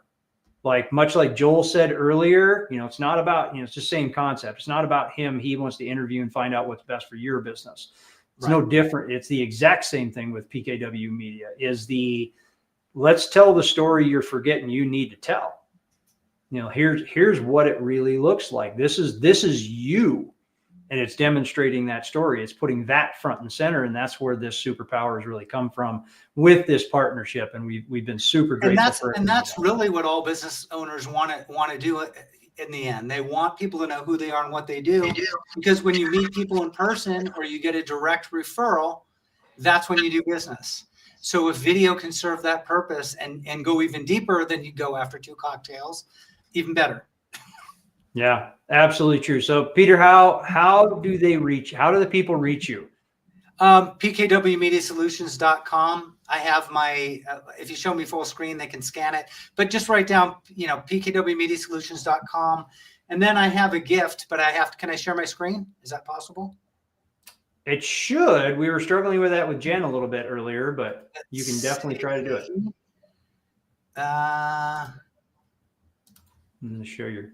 Like, much like Joel said earlier, it's not about, it's the same concept. It's not about him. He wants to interview and find out what's best for your business. It's no different. It's the exact same thing with PKW Media, let's tell the story you're forgetting you need to tell. Here's what it really looks like. This is you. And it's demonstrating that story. It's putting that front and center. And that's where this superpower has really come from with this partnership. And we've been super grateful. And that's really what all business owners want to do in the end. They want people to know who they are and what they do. Because when you meet people in person or you get a direct referral, that's when you do business. So if video can serve that purpose and go even deeper than you go after 2 cocktails, even better. Yeah, absolutely true. So Peter, how do the people reach you? PKWMediaSolutions.com. I have my, if you show me full screen, they can scan it, but just write down, PKWMediaSolutions.com. And then I have a gift, but can I share my screen? Is that possible? It should. We were struggling with that with Jen a little bit earlier, but you can definitely try to do it. I'm going to show you.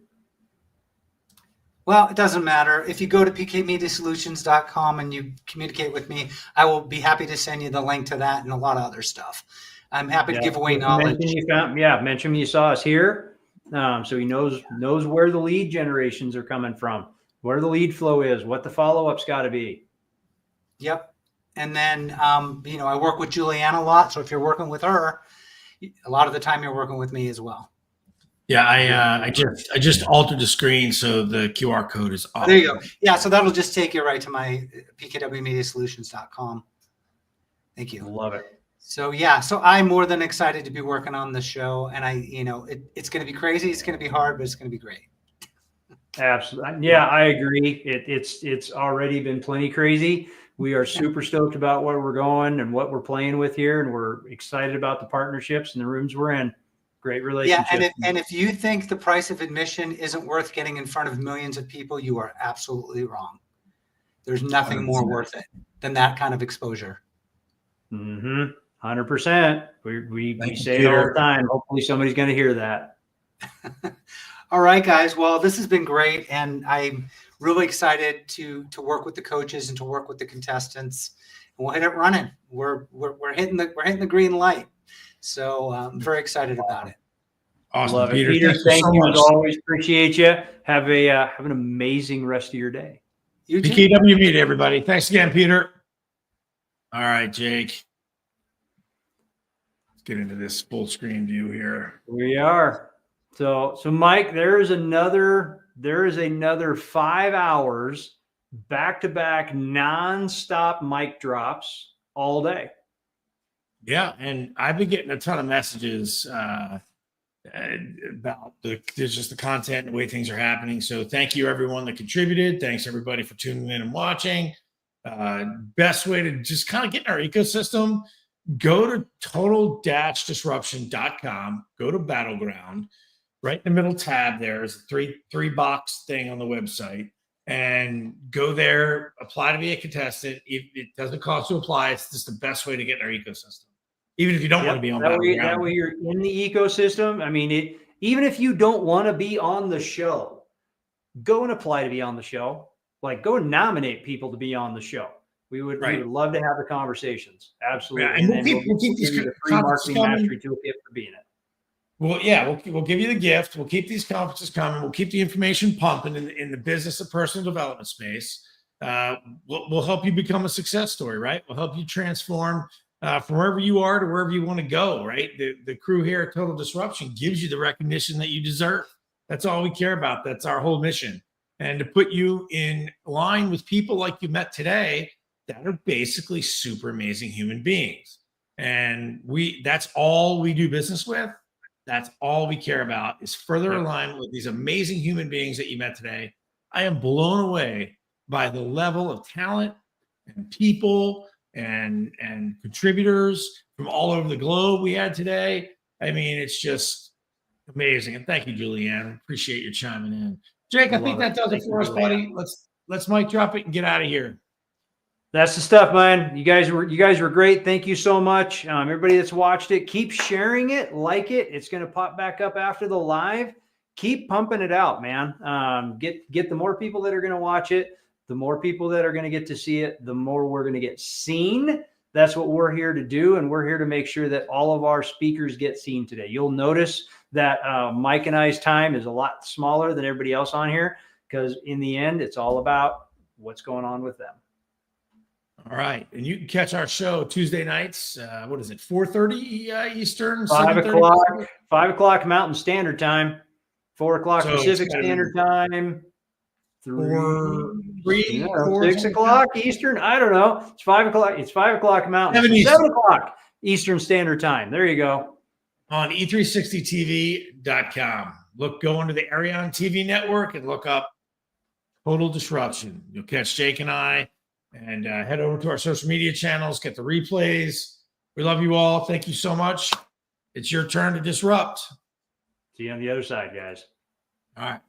Well, it doesn't matter. If you go to pkmediasolutions.com and you communicate with me, I will be happy to send you the link to that and a lot of other stuff. I'm happy to give away knowledge. Mention you saw us here. So he knows where the lead generations are coming from, where the lead flow is, what the follow-up's got to be. Yep. And then, I work with Julianne a lot. So if you're working with her, a lot of the time you're working with me as well. Yeah, I just altered the screen so the QR code is off. There you go. Yeah, so that'll just take you right to my pkwmediasolutions.com. Thank you. Love it. So I'm more than excited to be working on the show, and it's going to be crazy, it's going to be hard, but it's going to be great. Absolutely. Yeah, I agree. It's already been plenty crazy. We are super stoked about where we're going and what we're playing with here, and we're excited about the partnerships and the rooms we're in. Great Yeah, relationship. and if you think the price of admission isn't worth getting in front of millions of people, you are absolutely wrong. There's nothing more 100%. worth it than that kind of exposure. 100%. We Thank you, say it all Peter. the time. Hopefully somebody's going to hear that. All right, guys. Well, this has been great, and I'm really excited to work with the coaches and to work with the contestants. And we'll hit it running. We're hitting the green light. So I'm very excited about it. Awesome, Love Peter. it. Peter, thank so you much. as always. Appreciate you. Have an amazing rest of your day. You too. PKW Media, everybody. Thanks again, Peter. All right, Jake. Let's get into this full screen view here. We are. So Mike, there is another 5 hours back-to-back nonstop mic drops all day. Yeah, and I've been getting a ton of messages about just the content and the way things are happening. So thank you, everyone that contributed. Thanks, everybody, for tuning in and watching. Best way to just kind of get in our ecosystem, go to total-disruption.com, go to Battleground. Right in the middle tab, there's a three box thing on the website, and go there, apply to be a contestant. It doesn't cost to apply. It's just the best way to get in our ecosystem. Even if you don't want to be on that Battleground. way you're in the ecosystem. I mean, even if you don't want to be on the show, go and apply to be on the show. Like, go and nominate people to be on the show. We would love to have the conversations. Absolutely. Yeah, and we'll keep these give you the free conferences marketing coming. mastery toolkit for being it. Well, yeah, we'll give you the gift. We'll keep these conferences coming. We'll keep the information pumping in the business of personal development space. We'll help you become a success story, right? We'll help you transform from wherever you are to wherever you want to go, right? The crew here at Total Disruption gives you the recognition that you deserve. That's all we care about. That's our whole mission. And to put you in line with people like you met today that are basically super amazing human beings. And that's all we do business with. That's all we care about is further alignment with these amazing human beings that you met today. I am blown away by the level of talent and people and contributors from all over the globe we had today. I mean, it's just amazing. And thank you, Julianne. Appreciate you chiming in. Jake, I think that does it for us, buddy. Let's mic drop it and get out of here. That's the stuff, man. You guys were great. Thank you so much. Everybody that's watched it, keep sharing it, like it. It's going to pop back up after the live. Keep pumping it out, man. Get the more people that are going to watch it, the more people that are going to get to see it, the more we're going to get seen. That's what we're here to do, and we're here to make sure that all of our speakers get seen today. You'll notice that Mike and I's time is a lot smaller than everybody else on here because in the end, it's all about what's going on with them. All right. And you can catch our show Tuesday nights. What is it? 4:30 Eastern, 5 7:30? 5 Mountain Standard Time, 4 o'clock So Pacific it's gotta be Standard Time, 6 4 o'clock Eastern. I don't know. It's 5 o'clock. It's 5 o'clock Mountain. 7 7 o'clock Eastern Standard Time. There you go. On e360tv.com. Go into the Arion TV network and look up Total Disruption. You'll catch Jake and I. And head over to our social media channels, get the replays. We love you all. Thank you so much. It's your turn to disrupt. See you on the other side, guys. All right.